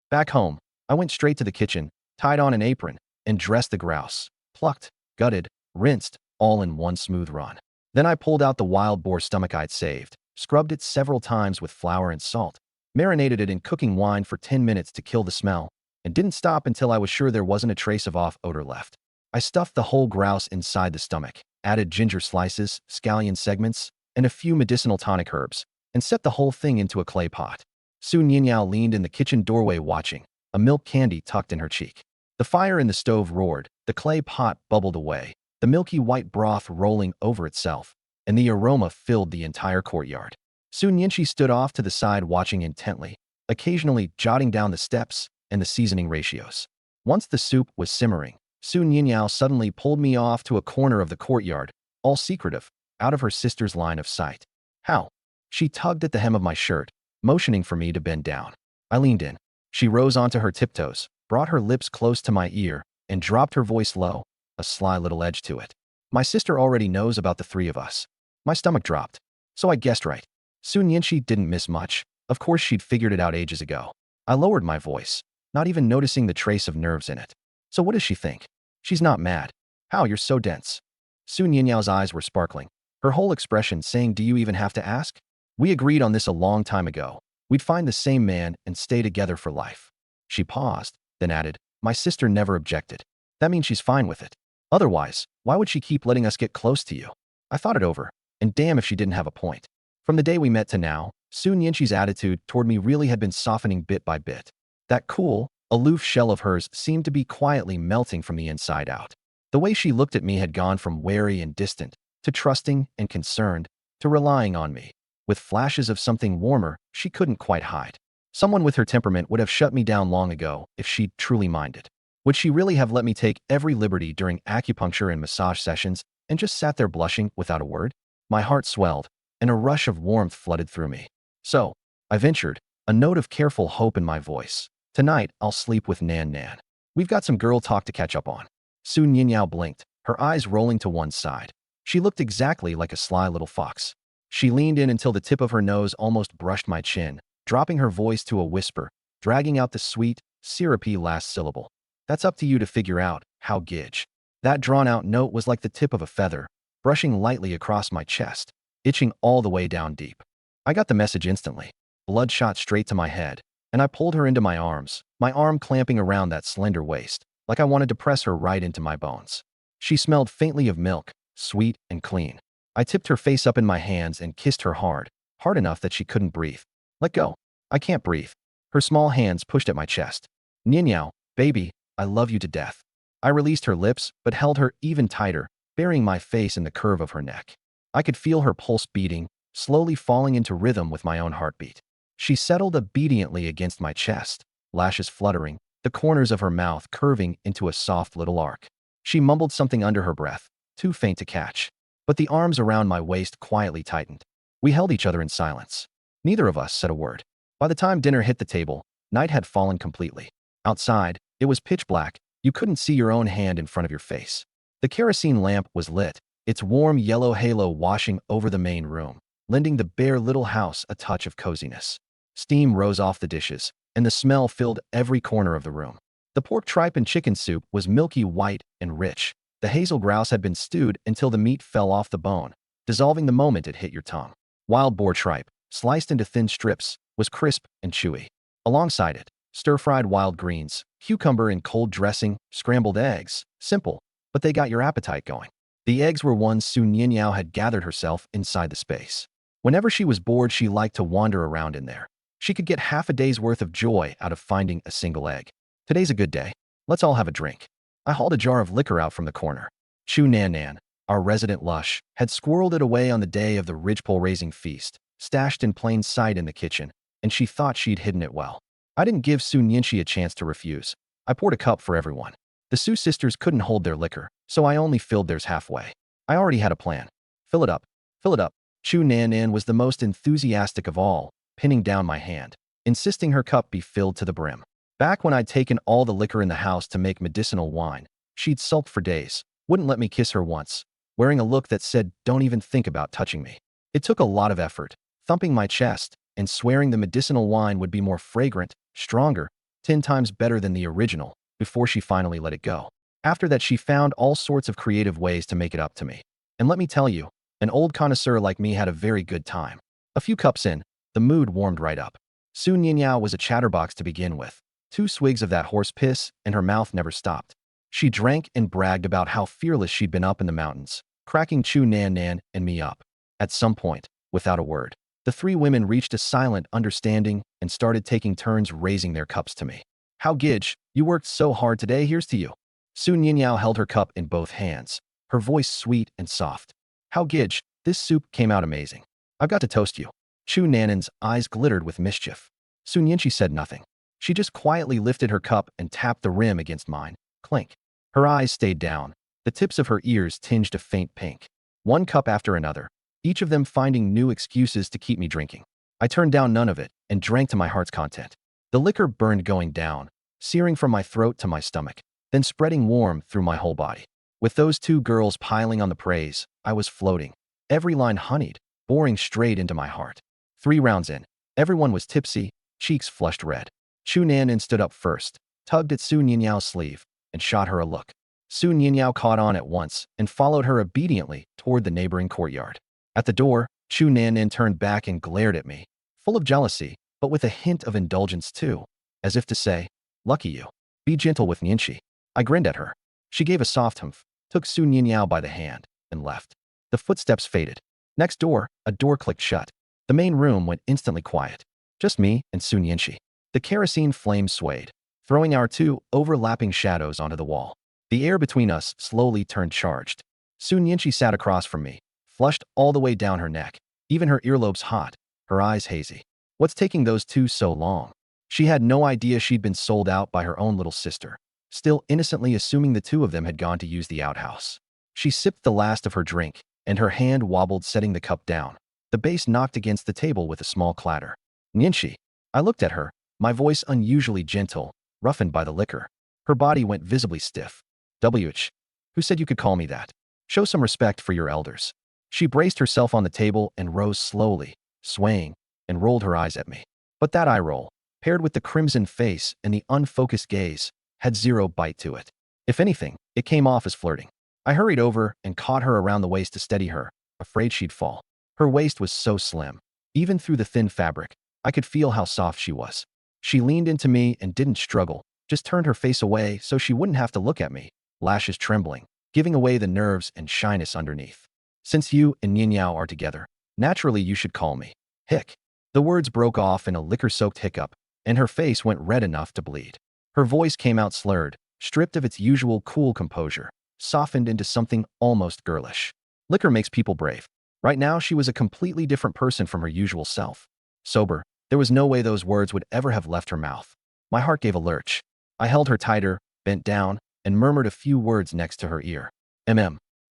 Back home, I went straight to the kitchen, tied on an apron, and dressed the grouse. Plucked, gutted, rinsed, all in one smooth run. Then I pulled out the wild boar stomach I'd saved, scrubbed it several times with flour and salt, marinated it in cooking wine for 10 minutes to kill the smell, and didn't stop until I was sure there wasn't a trace of off odor left. I stuffed the whole grouse inside the stomach, added ginger slices, scallion segments, and a few medicinal tonic herbs, and set the whole thing into a clay pot. Su Ninyao leaned in the kitchen doorway watching, a milk candy tucked in her cheek. The fire in the stove roared, the clay pot bubbled away, the milky white broth rolling over itself, and the aroma filled the entire courtyard. Su Nianqi stood off to the side watching intently, occasionally jotting down the steps and the seasoning ratios. Once the soup was simmering, Su Ninyao suddenly pulled me off to a corner of the courtyard, all secretive, out of her sister's line of sight. How? She tugged at the hem of my shirt, motioning for me to bend down. I leaned in. She rose onto her tiptoes, brought her lips close to my ear, and dropped her voice low, a sly little edge to it. My sister already knows about the three of us. My stomach dropped. So I guessed right. Su Nianqi didn't miss much. Of course she'd figured it out ages ago. I lowered my voice, not even noticing the trace of nerves in it. So what does she think? She's not mad. How, you're so dense. Su Nianyao's eyes were sparkling, her whole expression saying, do you even have to ask? We agreed on this a long time ago. We'd find the same man and stay together for life. She paused, then added, my sister never objected. That means she's fine with it. Otherwise, why would she keep letting us get close to you? I thought it over, and damn if she didn't have a point. From the day we met to now, Su Nianqi's attitude toward me really had been softening bit by bit. That cool, aloof shell of hers seemed to be quietly melting from the inside out. The way she looked at me had gone from wary and distant, to trusting and concerned, to relying on me, with flashes of something warmer she couldn't quite hide. Someone with her temperament would have shut me down long ago if she'd truly minded. Would she really have let me take every liberty during acupuncture and massage sessions and just sat there blushing without a word? My heart swelled, and a rush of warmth flooded through me. So, I ventured, a note of careful hope in my voice. Tonight, I'll sleep with Nan Nan. We've got some girl talk to catch up on. Su Ninyao blinked, her eyes rolling to one side. She looked exactly like a sly little fox. She leaned in until the tip of her nose almost brushed my chin, dropping her voice to a whisper, dragging out the sweet, syrupy last syllable. That's up to you to figure out, how gidge. That drawn-out note was like the tip of a feather, brushing lightly across my chest, itching all the way down deep. I got the message instantly. Blood shot straight to my head, and I pulled her into my arms, my arm clamping around that slender waist, like I wanted to press her right into my bones. She smelled faintly of milk, sweet and clean. I tipped her face up in my hands and kissed her hard, hard enough that she couldn't breathe. Let go. I can't breathe. Her small hands pushed at my chest. Ninyao, baby, I love you to death. I released her lips, but held her even tighter, burying my face in the curve of her neck. I could feel her pulse beating, slowly falling into rhythm with my own heartbeat. She settled obediently against my chest, lashes fluttering, the corners of her mouth curving into a soft little arc. She mumbled something under her breath, too faint to catch. But the arms around my waist quietly tightened. We held each other in silence. Neither of us said a word. By the time dinner hit the table, night had fallen completely. Outside, it was pitch black. You couldn't see your own hand in front of your face. The kerosene lamp was lit, its warm yellow halo washing over the main room, lending the bare little house a touch of coziness. Steam rose off the dishes, and the smell filled every corner of the room. The pork tripe and chicken soup was milky white and rich. The hazel grouse had been stewed until the meat fell off the bone, dissolving the moment it hit your tongue. Wild boar tripe, sliced into thin strips, was crisp and chewy. Alongside it, stir-fried wild greens, cucumber in cold dressing, scrambled eggs. Simple, but they got your appetite going. The eggs were ones Su Nianyao had gathered herself inside the space. Whenever she was bored, she liked to wander around in there. She could get half a day's worth of joy out of finding a single egg. Today's a good day. Let's all have a drink. I hauled a jar of liquor out from the corner. Chu Nan Nan, our resident lush, had squirreled it away on the day of the ridgepole-raising feast, stashed in plain sight in the kitchen, and she thought she'd hidden it well. I didn't give Su Nianqi a chance to refuse. I poured a cup for everyone. The Su sisters couldn't hold their liquor, so I only filled theirs halfway. I already had a plan. Fill it up. Fill it up. Chu Nan Nan was the most enthusiastic of all, pinning down my hand, insisting her cup be filled to the brim. Back when I'd taken all the liquor in the house to make medicinal wine, she'd sulked for days, wouldn't let me kiss her once, wearing a look that said, don't even think about touching me. It took a lot of effort, thumping my chest, and swearing the medicinal wine would be more fragrant, stronger, 10 times better than the original, before she finally let it go. After that, she found all sorts of creative ways to make it up to me. And let me tell you, an old connoisseur like me had a very good time. A few cups in, the mood warmed right up. Su Nianyao was a chatterbox to begin with. 2 swigs of that horse piss, and her mouth never stopped. She drank and bragged about how fearless she'd been up in the mountains, cracking Chu Nan Nan and me up. At some point, without a word, The three women reached a silent understanding and started taking turns raising their cups to me. How Gidge, you worked so hard today, here's to you. Su Ninyao held her cup in both hands, her voice sweet and soft. How Gidge, this soup came out amazing. I've got to toast you. Chu Nanan's eyes glittered with mischief. Su Nyenchi said nothing. She just quietly lifted her cup and tapped the rim against mine. Clink. Her eyes stayed down, the tips of her ears tinged a faint pink. One cup after another, each of them finding new excuses to keep me drinking. I turned down none of it and drank to my heart's content. The liquor burned going down, searing from my throat to my stomach, then spreading warm through my whole body. With those two girls piling on the praise, I was floating, every line honeyed, boring straight into my heart. 3 rounds in, everyone was tipsy, cheeks flushed red. Chu Nanan stood up first, tugged at Su Nyenyao's sleeve, and shot her a look. Su Ninyao caught on at once and followed her obediently toward the neighboring courtyard. At the door, Chu Nanan turned back and glared at me, full of jealousy, but with a hint of indulgence too, as if to say, lucky you. Be gentle with Nyenchi. I grinned at her. She gave a soft humph, took Su Ninyao by the hand, and left. The footsteps faded. Next door, a door clicked shut. The main room went instantly quiet. Just me and Su Nyenchi. The kerosene flame swayed, throwing our 2 overlapping shadows onto the wall. The air between us slowly turned charged. Su Nyenchi sat across from me, flushed all the way down her neck, even her earlobes hot, her eyes hazy. What's taking those 2 so long? She had no idea she'd been sold out by her own little sister, still innocently assuming the 2 of them had gone to use the outhouse. She sipped the last of her drink, and her hand wobbled, setting the cup down. The base knocked against the table with a small clatter. Nyenchi. I looked at her, my voice unusually gentle, roughened by the liquor. Her body went visibly stiff. WH. Who said you could call me that? Show some respect for your elders. She braced herself on the table and rose slowly, swaying, and rolled her eyes at me. But that eye roll, paired with the crimson face and the unfocused gaze, had zero bite to it. If anything, it came off as flirting. I hurried over and caught her around the waist to steady her, afraid she'd fall. Her waist was so slim. Even through the thin fabric, I could feel how soft she was. She leaned into me and didn't struggle, just turned her face away so she wouldn't have to look at me, lashes trembling, giving away the nerves and shyness underneath. Since you and Ninyao are together, naturally you should call me. Hick. The words broke off in a liquor-soaked hiccup, and her face went red enough to bleed. Her voice came out slurred, stripped of its usual cool composure, softened into something almost girlish. Liquor makes people brave. Right now, she was a completely different person from her usual self. Sober, there was no way those words would ever have left her mouth. My heart gave a lurch. I held her tighter, bent down, and murmured a few words next to her ear.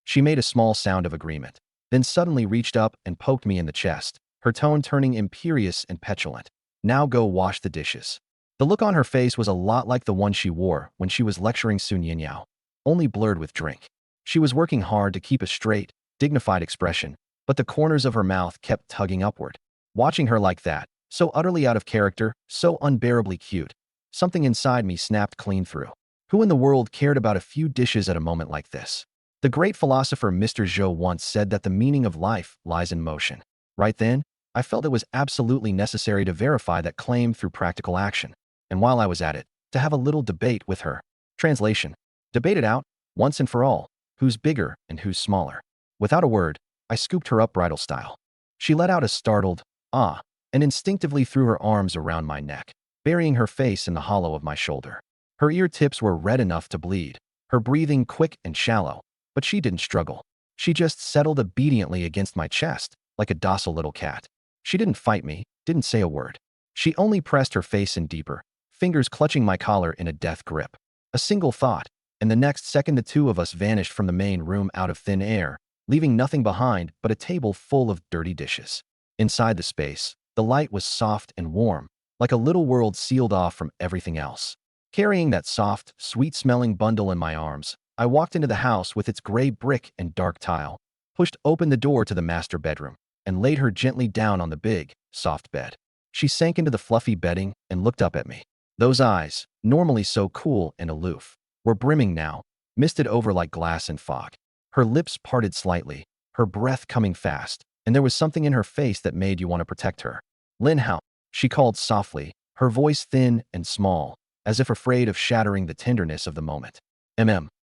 She made a small sound of agreement, then suddenly reached up and poked me in the chest, her tone turning imperious and petulant. Now go wash the dishes. The look on her face was a lot like the one she wore when she was lecturing Su Ninyao, only blurred with drink. She was working hard to keep a straight, dignified expression, but the corners of her mouth kept tugging upward. Watching her like that, so utterly out of character, so unbearably cute, something inside me snapped clean through. Who in the world cared about a few dishes at a moment like this? The great philosopher Mr. Zhou once said that the meaning of life lies in motion. Right then, I felt it was absolutely necessary to verify that claim through practical action, and while I was at it, to have a little debate with her. Translation. Debate it out, once and for all, who's bigger and who's smaller. Without a word, I scooped her up bridal style. She let out a startled, ah, and instinctively threw her arms around my neck, burying her face in the hollow of my shoulder. Her ear tips were red enough to bleed, her breathing quick and shallow, but she didn't struggle. She just settled obediently against my chest, like a docile little cat. She didn't fight me, didn't say a word. She only pressed her face in deeper, fingers clutching my collar in a death grip. A single thought, and the next second the 2 of us vanished from the main room out of thin air, leaving nothing behind but a table full of dirty dishes. Inside the space, the light was soft and warm, like a little world sealed off from everything else. Carrying that soft, sweet-smelling bundle in my arms, I walked into the house with its gray brick and dark tile, pushed open the door to the master bedroom, and laid her gently down on the big, soft bed. She sank into the fluffy bedding and looked up at me. Those eyes, normally so cool and aloof, were brimming now, misted over like glass and fog. Her lips parted slightly, her breath coming fast, and there was something in her face that made you want to protect her. Lin Hao, she called softly, her voice thin and small, as if afraid of shattering the tenderness of the moment.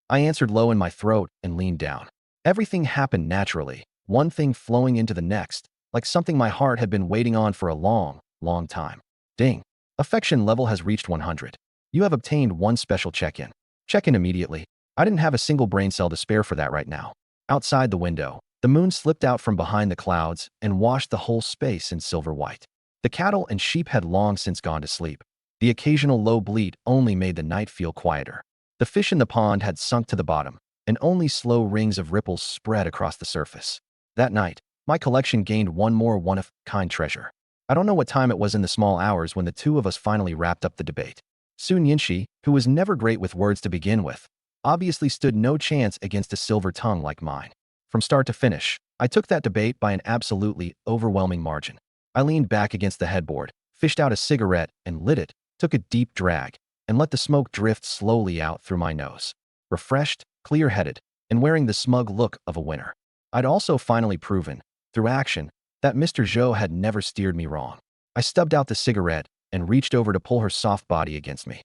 I answered low in my throat and leaned down. Everything happened naturally, one thing flowing into the next, like something my heart had been waiting on for a long, long time. Ding. Affection level has reached 100. You have obtained one special check-in. Check in immediately. I didn't have a single brain cell to spare for that right now. Outside the window, the moon slipped out from behind the clouds and washed the whole space in silver white. The cattle and sheep had long since gone to sleep. The occasional low bleat only made the night feel quieter. The fish in the pond had sunk to the bottom, and only slow rings of ripples spread across the surface. That night, my collection gained one more one-of-kind treasure. I don't know what time it was in the small hours when the two of us finally wrapped up the debate. Sun Yinshi, who was never great with words to begin with, obviously stood no chance against a silver tongue like mine. From start to finish, I took that debate by an absolutely overwhelming margin. I leaned back against the headboard, fished out a cigarette and lit it, took a deep drag, and let the smoke drift slowly out through my nose. Refreshed, clear-headed, and wearing the smug look of a winner. I'd also finally proven, through action, that Mr. Zhou had never steered me wrong. I stubbed out the cigarette and reached over to pull her soft body against me.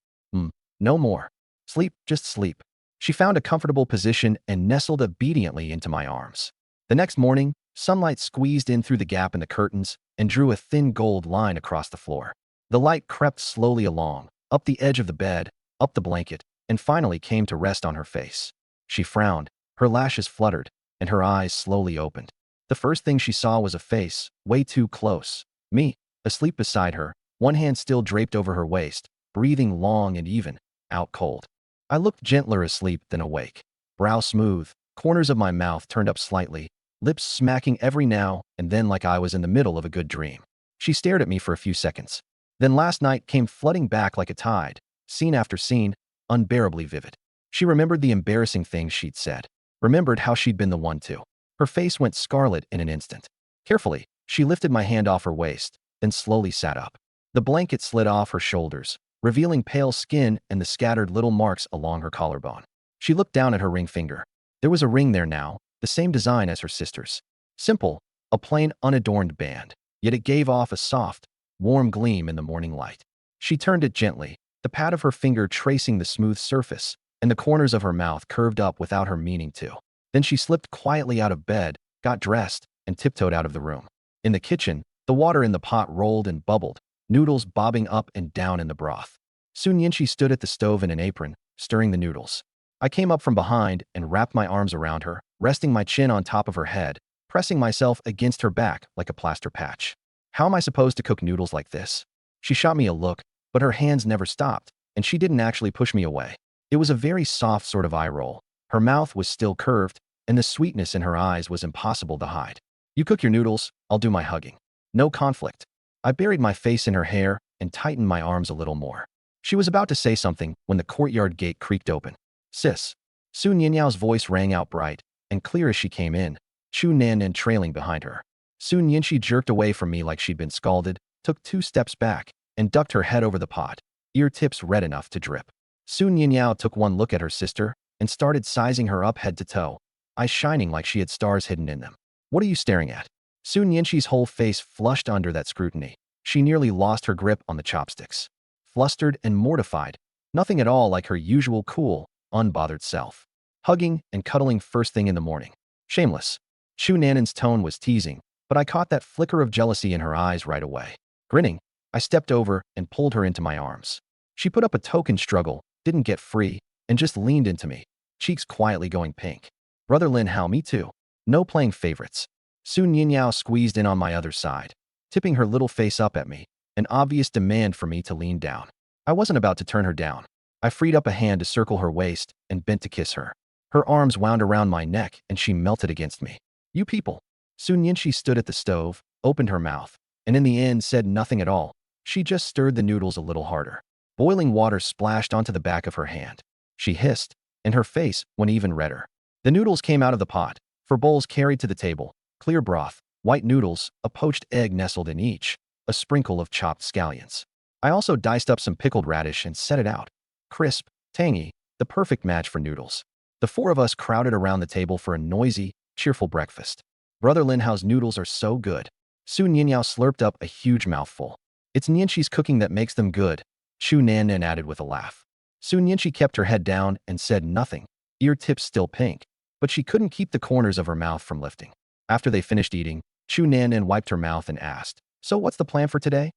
No more. Sleep, just sleep. She found a comfortable position and nestled obediently into my arms. The next morning, sunlight squeezed in through the gap in the curtains and drew a thin gold line across the floor. The light crept slowly along, up the edge of the bed, up the blanket, and finally came to rest on her face. She frowned, her lashes fluttered, and her eyes slowly opened. The first thing she saw was a face, way too close. Me, asleep beside her, one hand still draped over her waist, breathing long and even, out cold. I looked gentler asleep than awake. Brow smooth, corners of my mouth turned up slightly, lips smacking every now and then like I was in the middle of a good dream. She stared at me for a few seconds. Then last night came flooding back like a tide, scene after scene, unbearably vivid. She remembered the embarrassing things she'd said, remembered how she'd been the one to. Her face went scarlet in an instant. Carefully, she lifted my hand off her waist, then slowly sat up. The blanket slid off her shoulders, revealing pale skin and the scattered little marks along her collarbone. She looked down at her ring finger. There was a ring there now, the same design as her sister's. Simple, a plain unadorned band, yet it gave off a soft, warm gleam in the morning light. She turned it gently, the pad of her finger tracing the smooth surface, and the corners of her mouth curved up without her meaning to. Then she slipped quietly out of bed, got dressed, and tiptoed out of the room. In the kitchen, the water in the pot rolled and bubbled, noodles bobbing up and down in the broth. Sun Yinshi stood at the stove in an apron, stirring the noodles. I came up from behind and wrapped my arms around her, resting my chin on top of her head, pressing myself against her back like a plaster patch. How am I supposed to cook noodles like this? She shot me a look, but her hands never stopped, and she didn't actually push me away. It was a very soft sort of eye roll. Her mouth was still curved, and the sweetness in her eyes was impossible to hide. You cook your noodles, I'll do my hugging. No conflict. I buried my face in her hair and tightened my arms a little more. She was about to say something when the courtyard gate creaked open. Sis. Sun Yinyao's voice rang out bright and clear as she came in, Chu Nannan trailing behind her. Sun Yinshi jerked away from me like she'd been scalded, took 2 steps back, and ducked her head over the pot, ear tips red enough to drip. Sun Yinyao took one look at her sister and started sizing her up head to toe, eyes shining like she had stars hidden in them. What are you staring at? Sun Yinshi's whole face flushed under that scrutiny. She nearly lost her grip on the chopsticks. Flustered and mortified, nothing at all like her usual cool, unbothered self. Hugging and cuddling first thing in the morning. Shameless. Chu Nannan's tone was teasing, but I caught that flicker of jealousy in her eyes right away. Grinning, I stepped over and pulled her into my arms. She put up a token struggle, didn't get free, and just leaned into me, cheeks quietly going pink. Brother Lin Hao, me too. No playing favorites. Sun Yinyao squeezed in on my other side, tipping her little face up at me, an obvious demand for me to lean down. I wasn't about to turn her down. I freed up a hand to circle her waist and bent to kiss her. Her arms wound around my neck and she melted against me. You people. Sun Yinshi stood at the stove, opened her mouth, and in the end said nothing at all. She just stirred the noodles a little harder. Boiling water splashed onto the back of her hand. She hissed, and her face went even redder. The noodles came out of the pot, 4 bowls carried to the table, clear broth, white noodles, a poached egg nestled in each, a sprinkle of chopped scallions. I also diced up some pickled radish and set it out. Crisp, tangy, the perfect match for noodles. The 4 of us crowded around the table for a noisy, cheerful breakfast. Brother Lin Hao's noodles are so good. Sun Yinyao slurped up a huge mouthful. It's Nianshi's cooking that makes them good, Chu Nannan added with a laugh. Sun Yinshi kept her head down and said nothing, ear tips still pink, but she couldn't keep the corners of her mouth from lifting. After they finished eating, Chu Nanan wiped her mouth and asked, "So what's the plan for today?"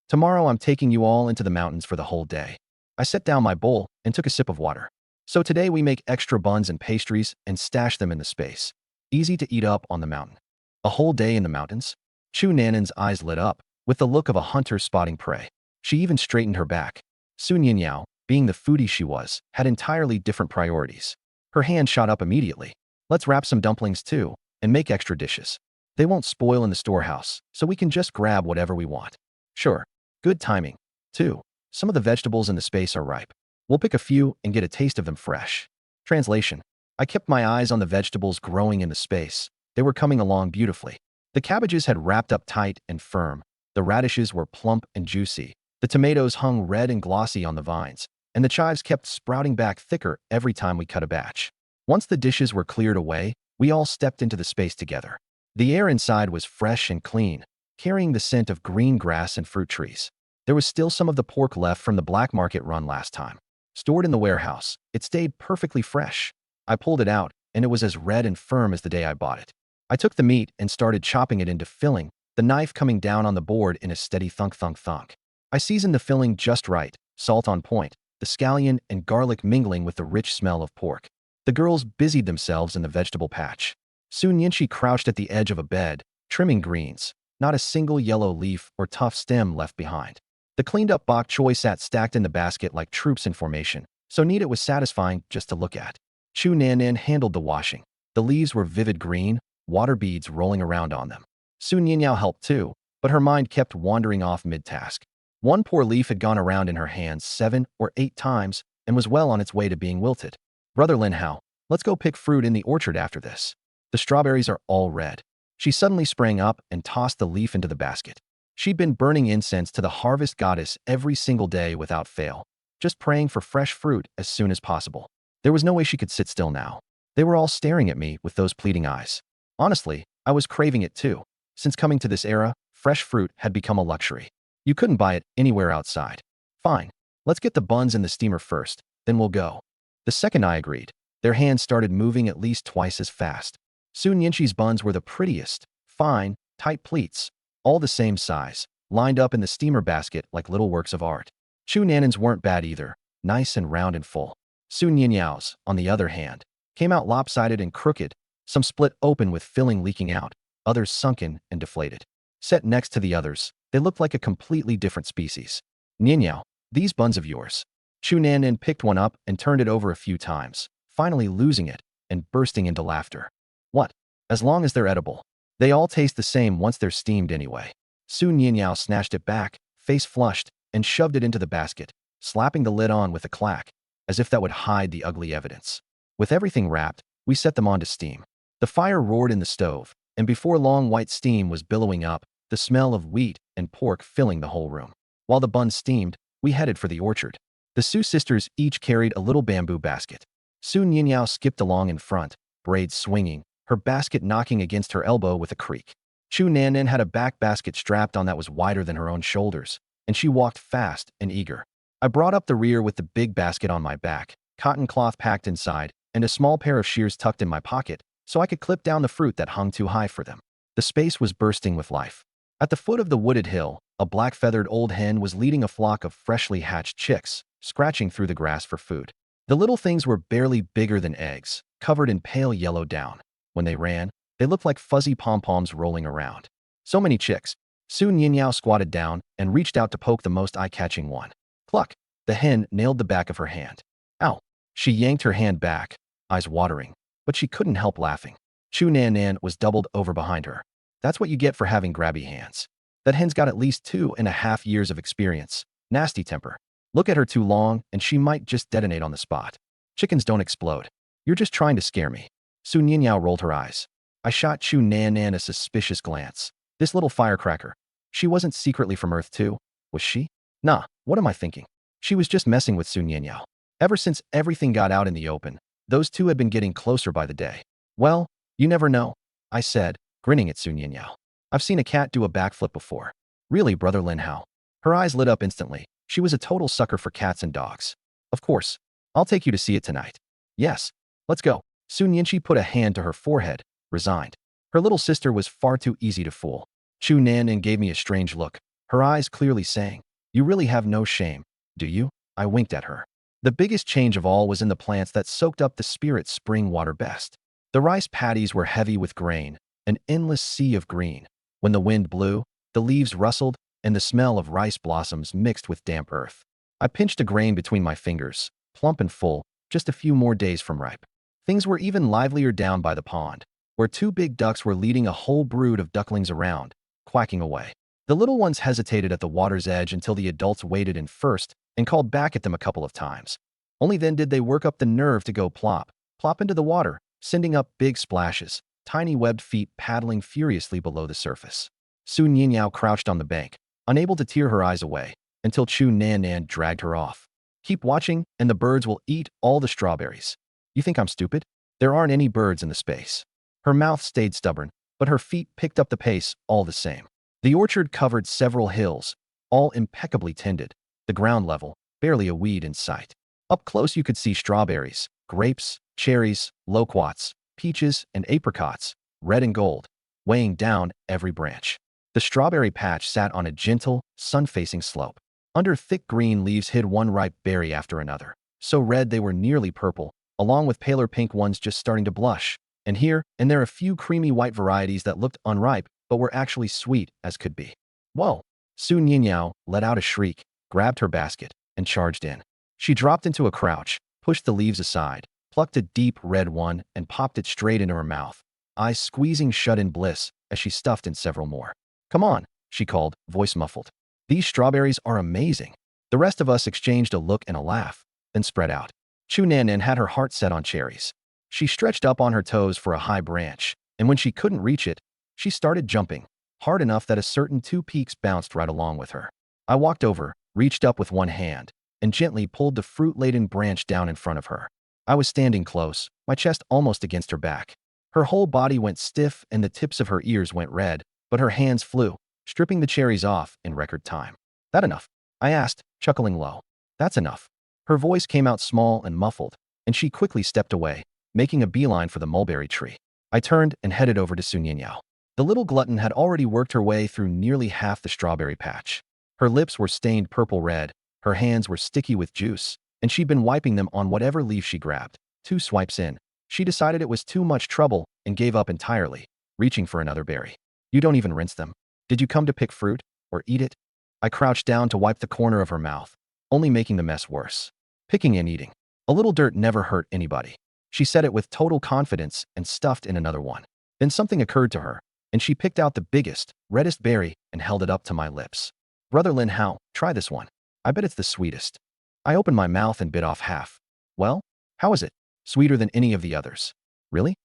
"Tomorrow I'm taking you all into the mountains for the whole day." I set down my bowl and took a sip of water. "So today we make extra buns and pastries and stash them in the space. Easy to eat up on the mountain." "A whole day in the mountains?" Chu Nanan's eyes lit up with the look of a hunter spotting prey. She even straightened her back. Sun Yinyao, being the foodie she was, had entirely different priorities. Her hand shot up immediately. "Let's wrap some dumplings too, and make extra dishes. They won't spoil in the storehouse, so we can just grab whatever we want." "Sure. Good timing, too. Some of the vegetables in the space are ripe. We'll pick a few and get a taste of them fresh." Translation: I kept my eyes on the vegetables growing in the space. They were coming along beautifully. The cabbages had wrapped up tight and firm. The radishes were plump and juicy. The tomatoes hung red and glossy on the vines, and the chives kept sprouting back thicker every time we cut a batch. Once the dishes were cleared away, we all stepped into the space together. The air inside was fresh and clean, carrying the scent of green grass and fruit trees. There was still some of the pork left from the black market run last time. Stored in the warehouse, it stayed perfectly fresh. I pulled it out, and it was as red and firm as the day I bought it. I took the meat and started chopping it into filling, the knife coming down on the board in a steady thunk-thunk-thunk. I seasoned the filling just right, salt on point, the scallion and garlic mingling with the rich smell of pork. The girls busied themselves in the vegetable patch. Soon Yinshi crouched at the edge of a bed, trimming greens, not a single yellow leaf or tough stem left behind. The cleaned-up bok choy sat stacked in the basket like troops in formation, so neat it was satisfying just to look at. Chu Nanan handled the washing. The leaves were vivid green, water beads rolling around on them. Sun Yinyao helped too, but her mind kept wandering off mid-task. One poor leaf had gone around in her hands 7 or 8 times and was well on its way to being wilted. "Brother Lin Hao, let's go pick fruit in the orchard after this. The strawberries are all red." She suddenly sprang up and tossed the leaf into the basket. She'd been burning incense to the harvest goddess every single day without fail, just praying for fresh fruit as soon as possible. There was no way she could sit still now. They were all staring at me with those pleading eyes. Honestly, I was craving it too. Since coming to this era, fresh fruit had become a luxury. You couldn't buy it anywhere outside. "Fine, let's get the buns in the steamer first, then we'll go." The second I agreed, their hands started moving at least twice as fast. Soon Yinshi's buns were the prettiest, fine, tight pleats, all the same size, lined up in the steamer basket like little works of art. Chu Nanan's weren't bad either, nice and round and full. Sun Yinyao's, on the other hand, came out lopsided and crooked, some split open with filling leaking out, others sunken and deflated. Set next to the others, they looked like a completely different species. "Ninyao, these buns of yours." Chu Nanan picked one up and turned it over a few times, finally losing it and bursting into laughter. "What? As long as they're edible. They all taste the same once they're steamed anyway." Sun Yinyao snatched it back, face flushed, and shoved it into the basket, slapping the lid on with a clack, as if that would hide the ugly evidence. With everything wrapped, we set them on to steam. The fire roared in the stove, and before long white steam was billowing up, the smell of wheat and pork filling the whole room. While the buns steamed, we headed for the orchard. The Su sisters each carried a little bamboo basket. Sun Yinyao skipped along in front, braids swinging, her basket knocking against her elbow with a creak. Chu Nanan had a back basket strapped on that was wider than her own shoulders, and she walked fast and eager. I brought up the rear with the big basket on my back, cotton cloth packed inside, and a small pair of shears tucked in my pocket, so I could clip down the fruit that hung too high for them. The space was bursting with life. At the foot of the wooded hill, a black-feathered old hen was leading a flock of freshly hatched chicks, scratching through the grass for food. The little things were barely bigger than eggs, covered in pale yellow down. When they ran, they looked like fuzzy pom-poms rolling around. So many chicks. Soon Yinyao squatted down and reached out to poke the most eye-catching one. Cluck! The hen nailed the back of her hand. Ow! She yanked her hand back, eyes watering, but she couldn't help laughing. Chu Nanan was doubled over behind her. "That's what you get for having grabby hands. That hen's got at least 2.5 years of experience. Nasty temper. Look at her too long, and she might just detonate on the spot. Chickens don't explode. You're just trying to scare me." Sun Yinyao rolled her eyes. I shot Chu Nanan a suspicious glance. This little firecracker. She wasn't secretly from Earth too, was she? Nah, what am I thinking? She was just messing with Sun Yinyao. Ever since everything got out in the open, those two had been getting closer by the day. "Well, you never know," I said, grinning at Sun Yinyao. "I've seen a cat do a backflip before." "Really, Brother Lin Hao?" Her eyes lit up instantly. She was a total sucker for cats and dogs. "Of course. I'll take you to see it tonight." "Yes. Let's go." Sun Yinshi put a hand to her forehead, resigned. Her little sister was far too easy to fool. Chu Nan gave me a strange look, her eyes clearly saying, "You really have no shame, do you?" I winked at her. The biggest change of all was in the plants that soaked up the spirit spring water best. The rice paddies were heavy with grain, an endless sea of green. When the wind blew, the leaves rustled, and the smell of rice blossoms mixed with damp earth. I pinched a grain between my fingers, plump and full, just a few more days from ripe. Things were even livelier down by the pond, where two big ducks were leading a whole brood of ducklings around, quacking away. The little ones hesitated at the water's edge until the adults waded in first and called back at them a couple of times. Only then did they work up the nerve to go plop, plop into the water, sending up big splashes, tiny webbed feet paddling furiously below the surface. Su Ninyao crouched on the bank, unable to tear her eyes away, until Chu Nan dragged her off. "Keep watching, and the birds will eat all the strawberries." "You think I'm stupid? There aren't any birds in the space." Her mouth stayed stubborn, but her feet picked up the pace all the same. The orchard covered several hills, all impeccably tended, the ground level, barely a weed in sight. Up close you could see strawberries, grapes, cherries, loquats, peaches, and apricots, red and gold, weighing down every branch. The strawberry patch sat on a gentle, sun-facing slope. Under thick green leaves hid one ripe berry after another, so red they were nearly purple, along with paler pink ones just starting to blush, and here and there a few creamy white varieties that looked unripe but were actually sweet as could be. "Whoa!" Su Ninyao let out a shriek, grabbed her basket, and charged in. She dropped into a crouch, pushed the leaves aside, plucked a deep red one, and popped it straight into her mouth, eyes squeezing shut in bliss as she stuffed in several more. "Come on," she called, voice muffled. "These strawberries are amazing." The rest of us exchanged a look and a laugh, then spread out. Chu Nan had her heart set on cherries. She stretched up on her toes for a high branch, and when she couldn't reach it, she started jumping, hard enough that a certain two peaks bounced right along with her. I walked over, reached up with one hand, and gently pulled the fruit-laden branch down in front of her. I was standing close, my chest almost against her back. Her whole body went stiff and the tips of her ears went red, but her hands flew, stripping the cherries off in record time. "That enough?" I asked, chuckling low. "That's enough." Her voice came out small and muffled, and she quickly stepped away, making a beeline for the mulberry tree. I turned and headed over to Su Ninyao. The little glutton had already worked her way through nearly half the strawberry patch. Her lips were stained purple-red, her hands were sticky with juice, and she'd been wiping them on whatever leaf she grabbed. 2 swipes in, she decided it was too much trouble and gave up entirely, reaching for another berry. "You don't even rinse them. Did you come to pick fruit, or eat it?" I crouched down to wipe the corner of her mouth, only making the mess worse. "Picking and eating. A little dirt never hurt anybody." She said it with total confidence and stuffed in another one. Then something occurred to her, and she picked out the biggest, reddest berry and held it up to my lips. "Brother Lin Hao, try this one. I bet it's the sweetest." I opened my mouth and bit off half. "Well, how is it?" "Sweeter than any of the others." "Really?"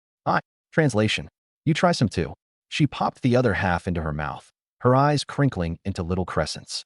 Translation. "You try some too." She popped the other half into her mouth, her eyes crinkling into little crescents.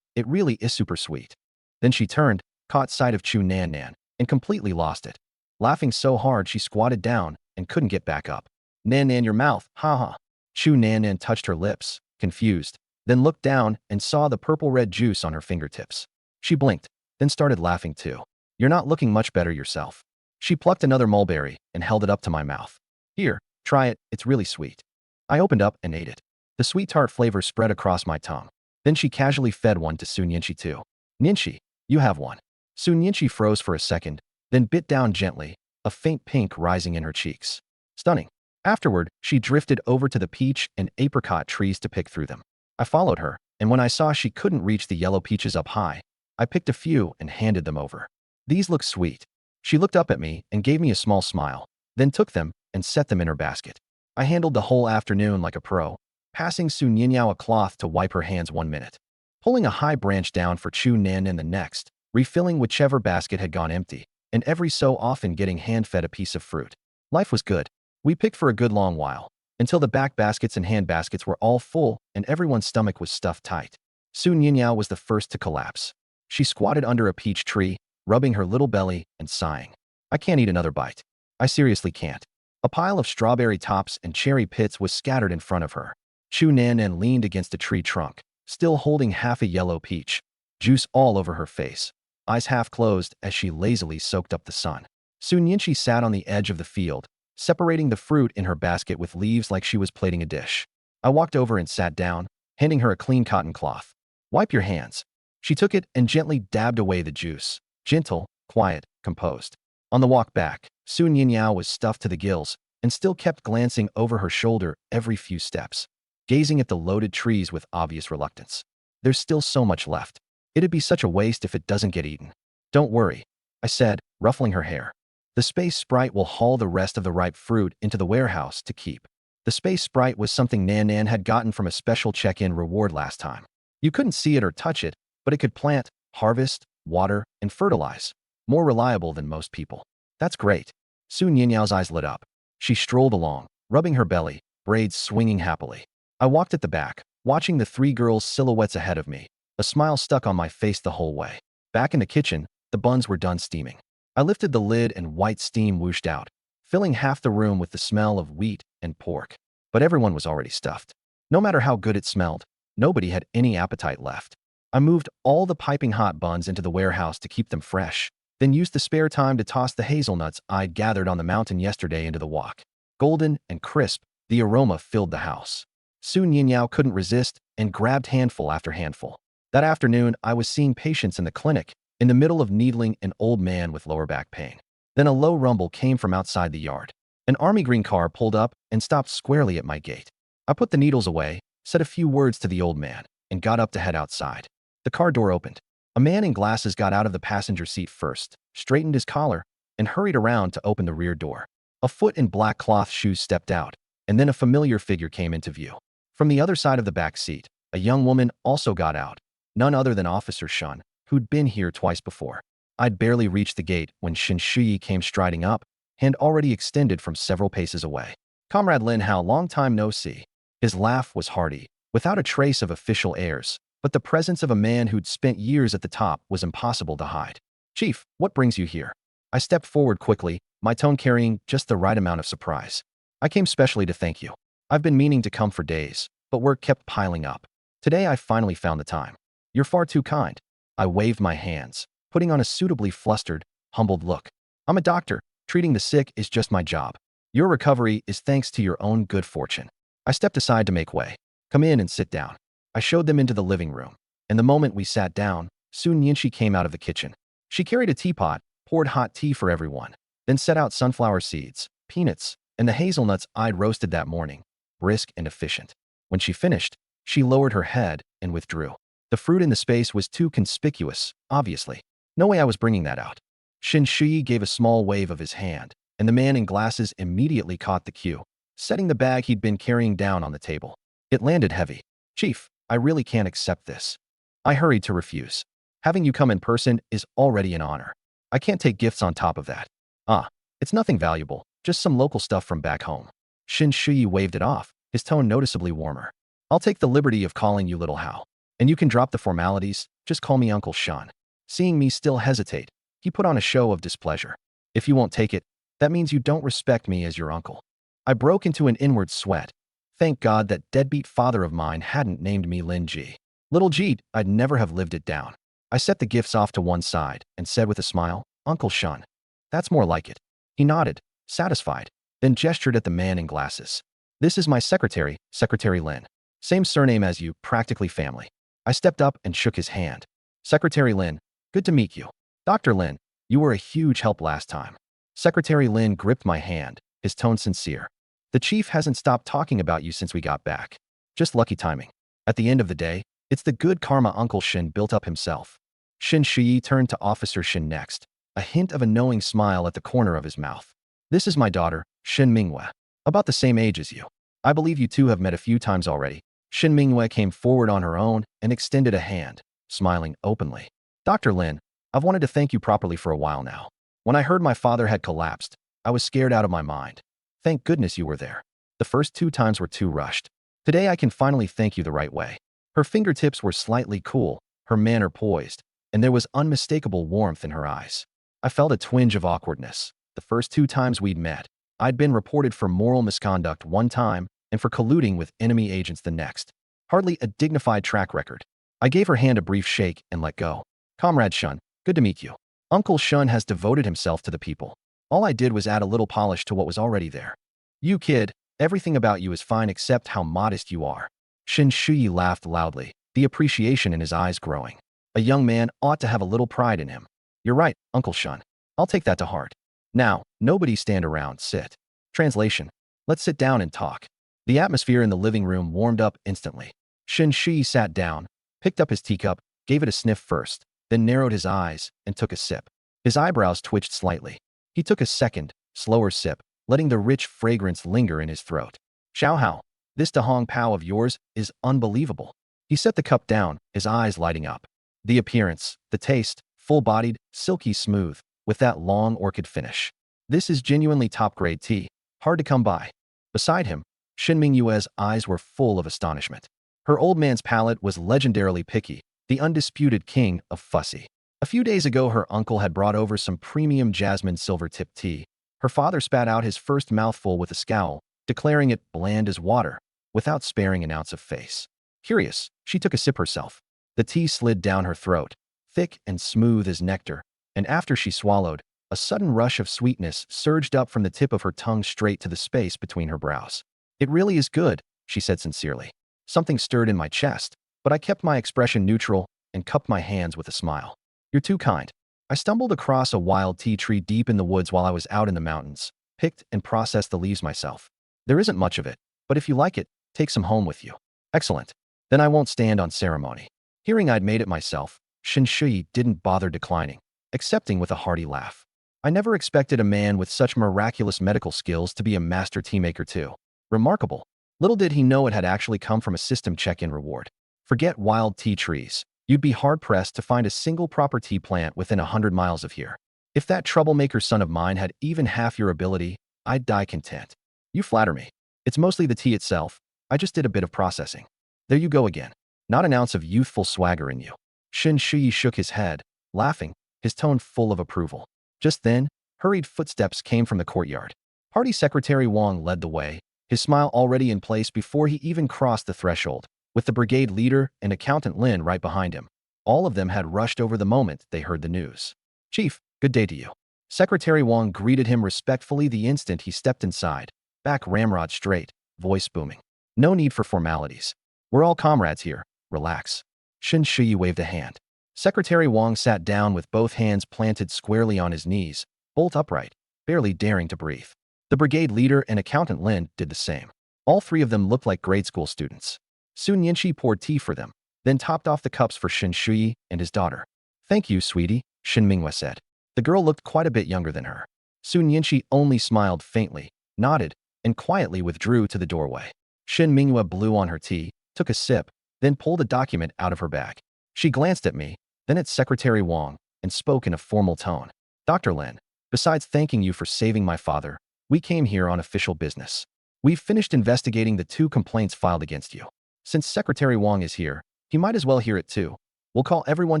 It really is super sweet." Then she turned, caught sight of Chu Nan, and completely lost it. Laughing so hard she squatted down and couldn't get back up. Nan, your mouth, ha." Chu Nan touched her lips, confused, then looked down and saw the purple-red juice on her fingertips. She blinked, then started laughing too. "You're not looking much better yourself." She plucked another mulberry and held it up to my mouth. "Here, try it, it's really sweet." I opened up and ate it. The sweet tart flavor spread across my tongue. Then she casually fed one to Su Nianqi too. "Nianqi, you have one." Su Nianqi froze for a second, then bit down gently, a faint pink rising in her cheeks. Stunning. Afterward, she drifted over to the peach and apricot trees to pick through them. I followed her, and when I saw she couldn't reach the yellow peaches up high, I picked a few and handed them over. "These look sweet." She looked up at me and gave me a small smile, then took them and set them in her basket. I handled the whole afternoon like a pro, passing Su Ninyao a cloth to wipe her hands 1 minute, pulling a high branch down for Chu Nan in the next, refilling whichever basket had gone empty, and every so often getting hand-fed a piece of fruit. Life was good. We picked for a good long while, until the back baskets and hand baskets were all full and everyone's stomach was stuffed tight. Su Ninyao was the first to collapse. She squatted under a peach tree, rubbing her little belly and sighing. "I can't eat another bite. I seriously can't." A pile of strawberry tops and cherry pits was scattered in front of her. Chu Nan leaned against a tree trunk, still holding half a yellow peach, juice all over her face, eyes half closed as she lazily soaked up the sun. Su Nianqi sat on the edge of the field, separating the fruit in her basket with leaves like she was plating a dish. I walked over and sat down, handing her a clean cotton cloth. "Wipe your hands." She took it and gently dabbed away the juice. Gentle, quiet, composed. On the walk back, Su Ninyao was stuffed to the gills and still kept glancing over her shoulder every few steps, gazing at the loaded trees with obvious reluctance. "There's still so much left. It'd be such a waste if it doesn't get eaten." "Don't worry," I said, ruffling her hair. "The Space Sprite will haul the rest of the ripe fruit into the warehouse to keep." The Space Sprite was something Nan Nan had gotten from a special check-in reward last time. You couldn't see it or touch it, but it could plant, harvest, water, and fertilize. More reliable than most people. "That's great." Su Nyanyao's eyes lit up. She strolled along, rubbing her belly, braids swinging happily. I walked at the back, watching the three girls' silhouettes ahead of me. A smile stuck on my face the whole way. Back in the kitchen, the buns were done steaming. I lifted the lid and white steam whooshed out, filling half the room with the smell of wheat and pork. But everyone was already stuffed. No matter how good it smelled, nobody had any appetite left. I moved all the piping hot buns into the warehouse to keep them fresh, then used the spare time to toss the hazelnuts I'd gathered on the mountain yesterday into the wok. Golden and crisp, the aroma filled the house. Su Ninyao couldn't resist and grabbed handful after handful. That afternoon, I was seeing patients in the clinic, in the middle of needling an old man with lower back pain. Then a low rumble came from outside the yard. An army green car pulled up and stopped squarely at my gate. I put the needles away, said a few words to the old man, and got up to head outside. The car door opened. A man in glasses got out of the passenger seat first, straightened his collar, and hurried around to open the rear door. A foot in black cloth shoes stepped out, and then a familiar figure came into view. From the other side of the back seat, a young woman also got out, none other than Officer Shun, who'd been here twice before. I'd barely reached the gate when Shin Shui came striding up, hand already extended from several paces away. "Comrade Lin Hao, long time no see." His laugh was hearty, without a trace of official airs, but the presence of a man who'd spent years at the top was impossible to hide. "Chief, what brings you here?" I stepped forward quickly, my tone carrying just the right amount of surprise. "I came specially to thank you. I've been meaning to come for days, but work kept piling up. Today I finally found the time." "You're far too kind." I waved my hands, putting on a suitably flustered, humbled look. "I'm a doctor. Treating the sick is just my job. Your recovery is thanks to your own good fortune." I stepped aside to make way. "Come in and sit down." I showed them into the living room, and the moment we sat down, Sun Yinshi came out of the kitchen. She carried a teapot, poured hot tea for everyone, then set out sunflower seeds, peanuts, and the hazelnuts I'd roasted that morning, brisk and efficient. When she finished, she lowered her head and withdrew. The fruit in the space was too conspicuous, obviously. No way I was bringing that out. Shin Shui gave a small wave of his hand, and the man in glasses immediately caught the cue, setting the bag he'd been carrying down on the table. It landed heavy. "Chief, I really can't accept this." I hurried to refuse. "Having you come in person is already an honor. I can't take gifts on top of that." "Ah, it's nothing valuable, just some local stuff from back home." Shin Shui waved it off, his tone noticeably warmer. "I'll take the liberty of calling you Little Hao. And you can drop the formalities, just call me Uncle Sean." Seeing me still hesitate, he put on a show of displeasure. "If you won't take it, that means you don't respect me as your uncle." I broke into an inward sweat. Thank God that deadbeat father of mine hadn't named me Lin Ji. Little Ji, I'd never have lived it down. I set the gifts off to one side and said with a smile, "Uncle Sean. That's more like it." He nodded, satisfied, then gestured at the man in glasses. "This is my secretary, Secretary Lin. Same surname as you, practically family." I stepped up and shook his hand. "Secretary Lin, good to meet you. Dr. Lin, you were a huge help last time." Secretary Lin gripped my hand, his tone sincere. "The chief hasn't stopped talking about you since we got back. Just lucky timing. At the end of the day, it's the good karma Uncle Shin built up himself." Shin Shi turned to Officer Shin next, a hint of a knowing smile at the corner of his mouth. "This is my daughter, Shin Minghua. About the same age as you. I believe you two have met a few times already." Shin Minghua came forward on her own and extended a hand, smiling openly. "Dr. Lin, I've wanted to thank you properly for a while now. When I heard my father had collapsed, I was scared out of my mind. Thank goodness you were there. The first 2 times were too rushed. Today I can finally thank you the right way." Her fingertips were slightly cool, her manner poised, and there was unmistakable warmth in her eyes. I felt a twinge of awkwardness. The first 2 times we'd met, I'd been reported for moral misconduct one time and for colluding with enemy agents the next. Hardly a dignified track record. I gave her hand a brief shake and let go. "Comrade Shun, good to meet you. Uncle Shun has devoted himself to the people. All I did was add a little polish to what was already there. You kid, everything about you is fine except how modest you are. Shin Shuyi laughed loudly, the appreciation in his eyes growing. A young man ought to have a little pride in him. You're right, Uncle Shun. I'll take that to heart. Now, nobody stand around, sit. Translation. Let's sit down and talk. The atmosphere in the living room warmed up instantly. Shin Shuyi sat down, picked up his teacup, gave it a sniff first, then narrowed his eyes and took a sip. His eyebrows twitched slightly. He took a second, slower sip, letting the rich fragrance linger in his throat. Xiao Hao, this Dahong Pao of yours is unbelievable. He set the cup down, his eyes lighting up. The appearance, the taste, full-bodied, silky smooth, with that long orchid finish. This is genuinely top-grade tea, hard to come by. Beside him, Shin Mingyue's eyes were full of astonishment. Her old man's palate was legendarily picky, the undisputed king of fussy. A few days ago, her uncle had brought over some premium jasmine silver-tipped tea. Her father spat out his first mouthful with a scowl, declaring it bland as water, without sparing an ounce of face. Curious, she took a sip herself. The tea slid down her throat, thick and smooth as nectar, and after she swallowed, a sudden rush of sweetness surged up from the tip of her tongue straight to the space between her brows. It really is good, she said sincerely. Something stirred in my chest, but I kept my expression neutral and cupped my hands with a smile. You're too kind. I stumbled across a wild tea tree deep in the woods while I was out in the mountains, picked and processed the leaves myself. There isn't much of it, but if you like it, take some home with you. Excellent. Then I won't stand on ceremony. Hearing I'd made it myself, Shin Shui didn't bother declining, accepting with a hearty laugh. I never expected a man with such miraculous medical skills to be a master tea maker too. Remarkable. Little did he know it had actually come from a system check-in reward. Forget wild tea trees. You'd be hard-pressed to find a single proper tea plant within 100 miles of here. If that troublemaker son of mine had even half your ability, I'd die content. You flatter me. It's mostly the tea itself. I just did a bit of processing. There you go again. Not an ounce of youthful swagger in you. Shin Shui shook his head, laughing, his tone full of approval. Just then, hurried footsteps came from the courtyard. Party Secretary Wang led the way, his smile already in place before he even crossed the threshold, with the brigade leader and Accountant Lin right behind him. All of them had rushed over the moment they heard the news. Chief, good day to you. Secretary Wang greeted him respectfully the instant he stepped inside, back ramrod straight, voice booming. No need for formalities. We're all comrades here. Relax. Shin Shui waved a hand. Secretary Wang sat down with both hands planted squarely on his knees, bolt upright, barely daring to breathe. The brigade leader and Accountant Lin did the same. All three of them looked like grade school students. Sun Yinshi poured tea for them, then topped off the cups for Shin Shui and his daughter. Thank you, sweetie, Shin Minghua said. The girl looked quite a bit younger than her. Sun Yinshi only smiled faintly, nodded, and quietly withdrew to the doorway. Shin Minghua blew on her tea, took a sip, then pulled a document out of her bag. She glanced at me, then at Secretary Wang, and spoke in a formal tone. Dr. Lin, besides thanking you for saving my father, we came here on official business. We've finished investigating the 2 complaints filed against you. Since Secretary Wang is here, he might as well hear it too. We'll call everyone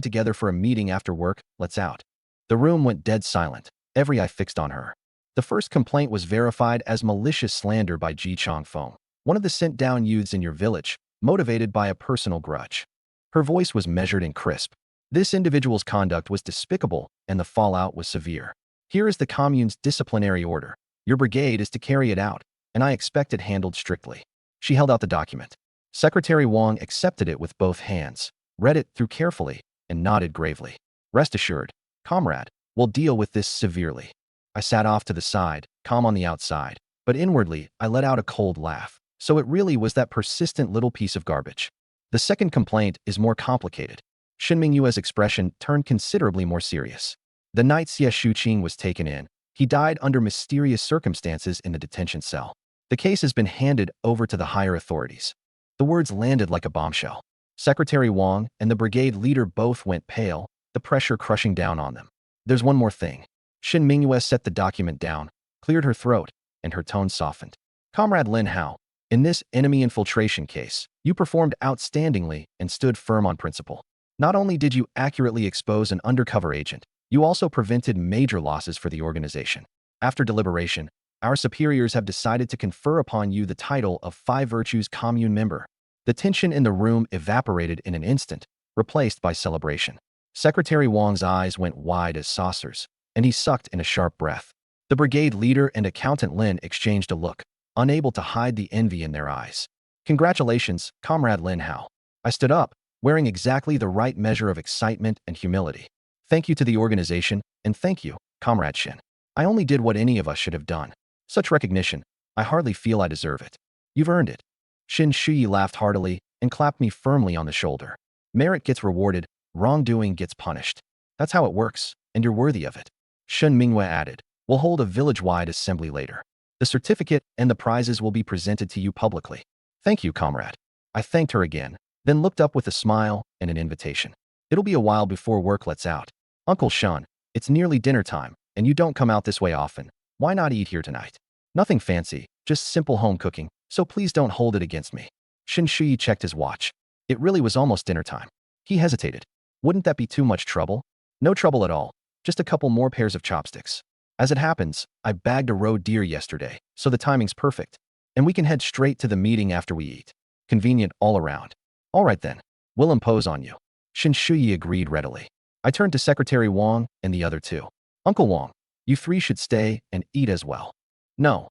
together for a meeting after work. Let's out. The room went dead silent, every eye fixed on her. The first complaint was verified as malicious slander by Ji Chongfeng, one of the sent-down youths in your village, motivated by a personal grudge. Her voice was measured and crisp. This individual's conduct was despicable, and the fallout was severe. Here is the commune's disciplinary order. Your brigade is to carry it out, and I expect it handled strictly. She held out the document. Secretary Wang accepted it with both hands, read it through carefully, and nodded gravely. Rest assured, comrade, we'll deal with this severely. I sat off to the side, calm on the outside, but inwardly I let out a cold laugh. So it really was that persistent little piece of garbage. The second complaint is more complicated. Shin Mingyue's expression turned considerably more serious. The night Xie Shuqing was taken in, he died under mysterious circumstances in the detention cell. The case has been handed over to the higher authorities. The words landed like a bombshell. Secretary Wang and the brigade leader both went pale, the pressure crushing down on them. There's one more thing. Shin Mingyue set the document down, cleared her throat, and her tone softened. Comrade Lin Hao, in this enemy infiltration case, you performed outstandingly and stood firm on principle. Not only did you accurately expose an undercover agent, you also prevented major losses for the organization. After deliberation, our superiors have decided to confer upon you the title of 5 Virtues Commune member. The tension in the room evaporated in an instant, replaced by celebration. Secretary Wang's eyes went wide as saucers, and he sucked in a sharp breath. The brigade leader and accountant Lin exchanged a look, unable to hide the envy in their eyes. Congratulations, Comrade Lin Hao. I stood up, wearing exactly the right measure of excitement and humility. Thank you to the organization, and thank you, Comrade Shin. I only did what any of us should have done. Such recognition, I hardly feel I deserve it. You've earned it. Shin Shuyi laughed heartily and clapped me firmly on the shoulder. Merit gets rewarded, wrongdoing gets punished. That's how it works, and you're worthy of it. Shen Mingyue added, we'll hold a village-wide assembly later. The certificate and the prizes will be presented to you publicly. Thank you, comrade. I thanked her again, then looked up with a smile and an invitation. It'll be a while before work lets out. Uncle Shun, it's nearly dinner time, and you don't come out this way often. Why not eat here tonight? Nothing fancy, just simple home cooking, so please don't hold it against me. Shin Shuyi checked his watch. It really was almost dinner time. He hesitated. Wouldn't that be too much trouble? No trouble at all. Just a couple more pairs of chopsticks. As it happens, I bagged a roe deer yesterday, so the timing's perfect. And we can head straight to the meeting after we eat. Convenient all around. All right then. We'll impose on you. Shin Shuyi agreed readily. I turned to Secretary Wang and the other two. Uncle Wang, you three should stay and eat as well. No.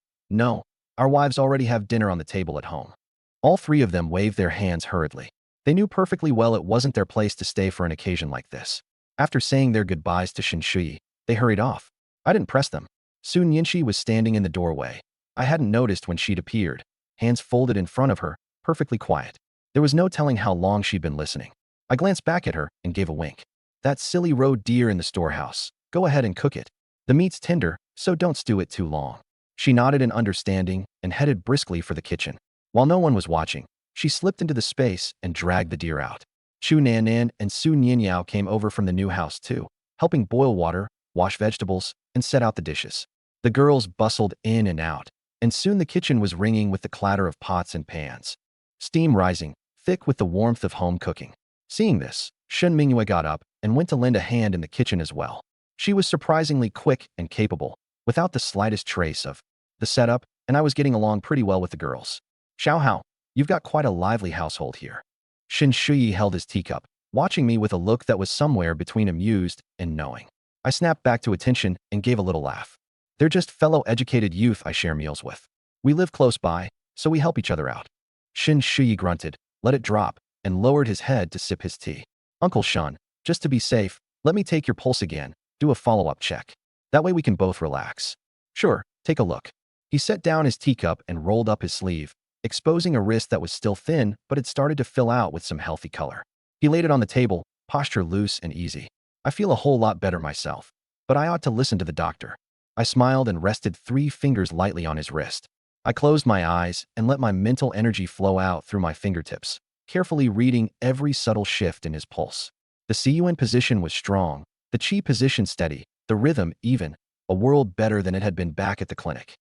Our wives already have dinner on the table at home. All three of them waved their hands hurriedly. They knew perfectly well it wasn't their place to stay for an occasion like this. After saying their goodbyes to Shin Shuyi, they hurried off. I didn't press them. Soon Yinshi was standing in the doorway. I hadn't noticed when she'd appeared, hands folded in front of her, perfectly quiet. There was no telling how long she'd been listening. I glanced back at her and gave a wink. That silly roe deer in the storehouse. Go ahead and cook it. The meat's tender, so don't stew it too long. She nodded in understanding and headed briskly for the kitchen. While no one was watching, she slipped into the space and dragged the deer out. Chu Nanan and Su Nianyao came over from the new house too, helping boil water, wash vegetables, and set out the dishes. The girls bustled in and out, and soon the kitchen was ringing with the clatter of pots and pans. Steam rising, thick with the warmth of home cooking. Seeing this, Shen Mingyue got up and went to lend a hand in the kitchen as well. She was surprisingly quick and capable, without the slightest trace of the setup, and I was getting along pretty well with the girls. Xiao Hao, you've got quite a lively household here. Shin Shuyi held his teacup, watching me with a look that was somewhere between amused and knowing. I snapped back to attention and gave a little laugh. They're just fellow educated youth I share meals with. We live close by, so we help each other out. Shin Shuyi grunted, let it drop, and lowered his head to sip his tea. Uncle Shun, just to be safe, let me take your pulse again, do a follow-up check. That way we can both relax. Sure, take a look. He set down his teacup and rolled up his sleeve, exposing a wrist that was still thin but had started to fill out with some healthy color. He laid it on the table, posture loose and easy. I feel a whole lot better myself, but I ought to listen to the doctor. I smiled and rested 3 fingers lightly on his wrist. I closed my eyes and let my mental energy flow out through my fingertips, carefully reading every subtle shift in his pulse. The CUN position was strong, the Qi position steady, the rhythm even, a world better than it had been back at the clinic.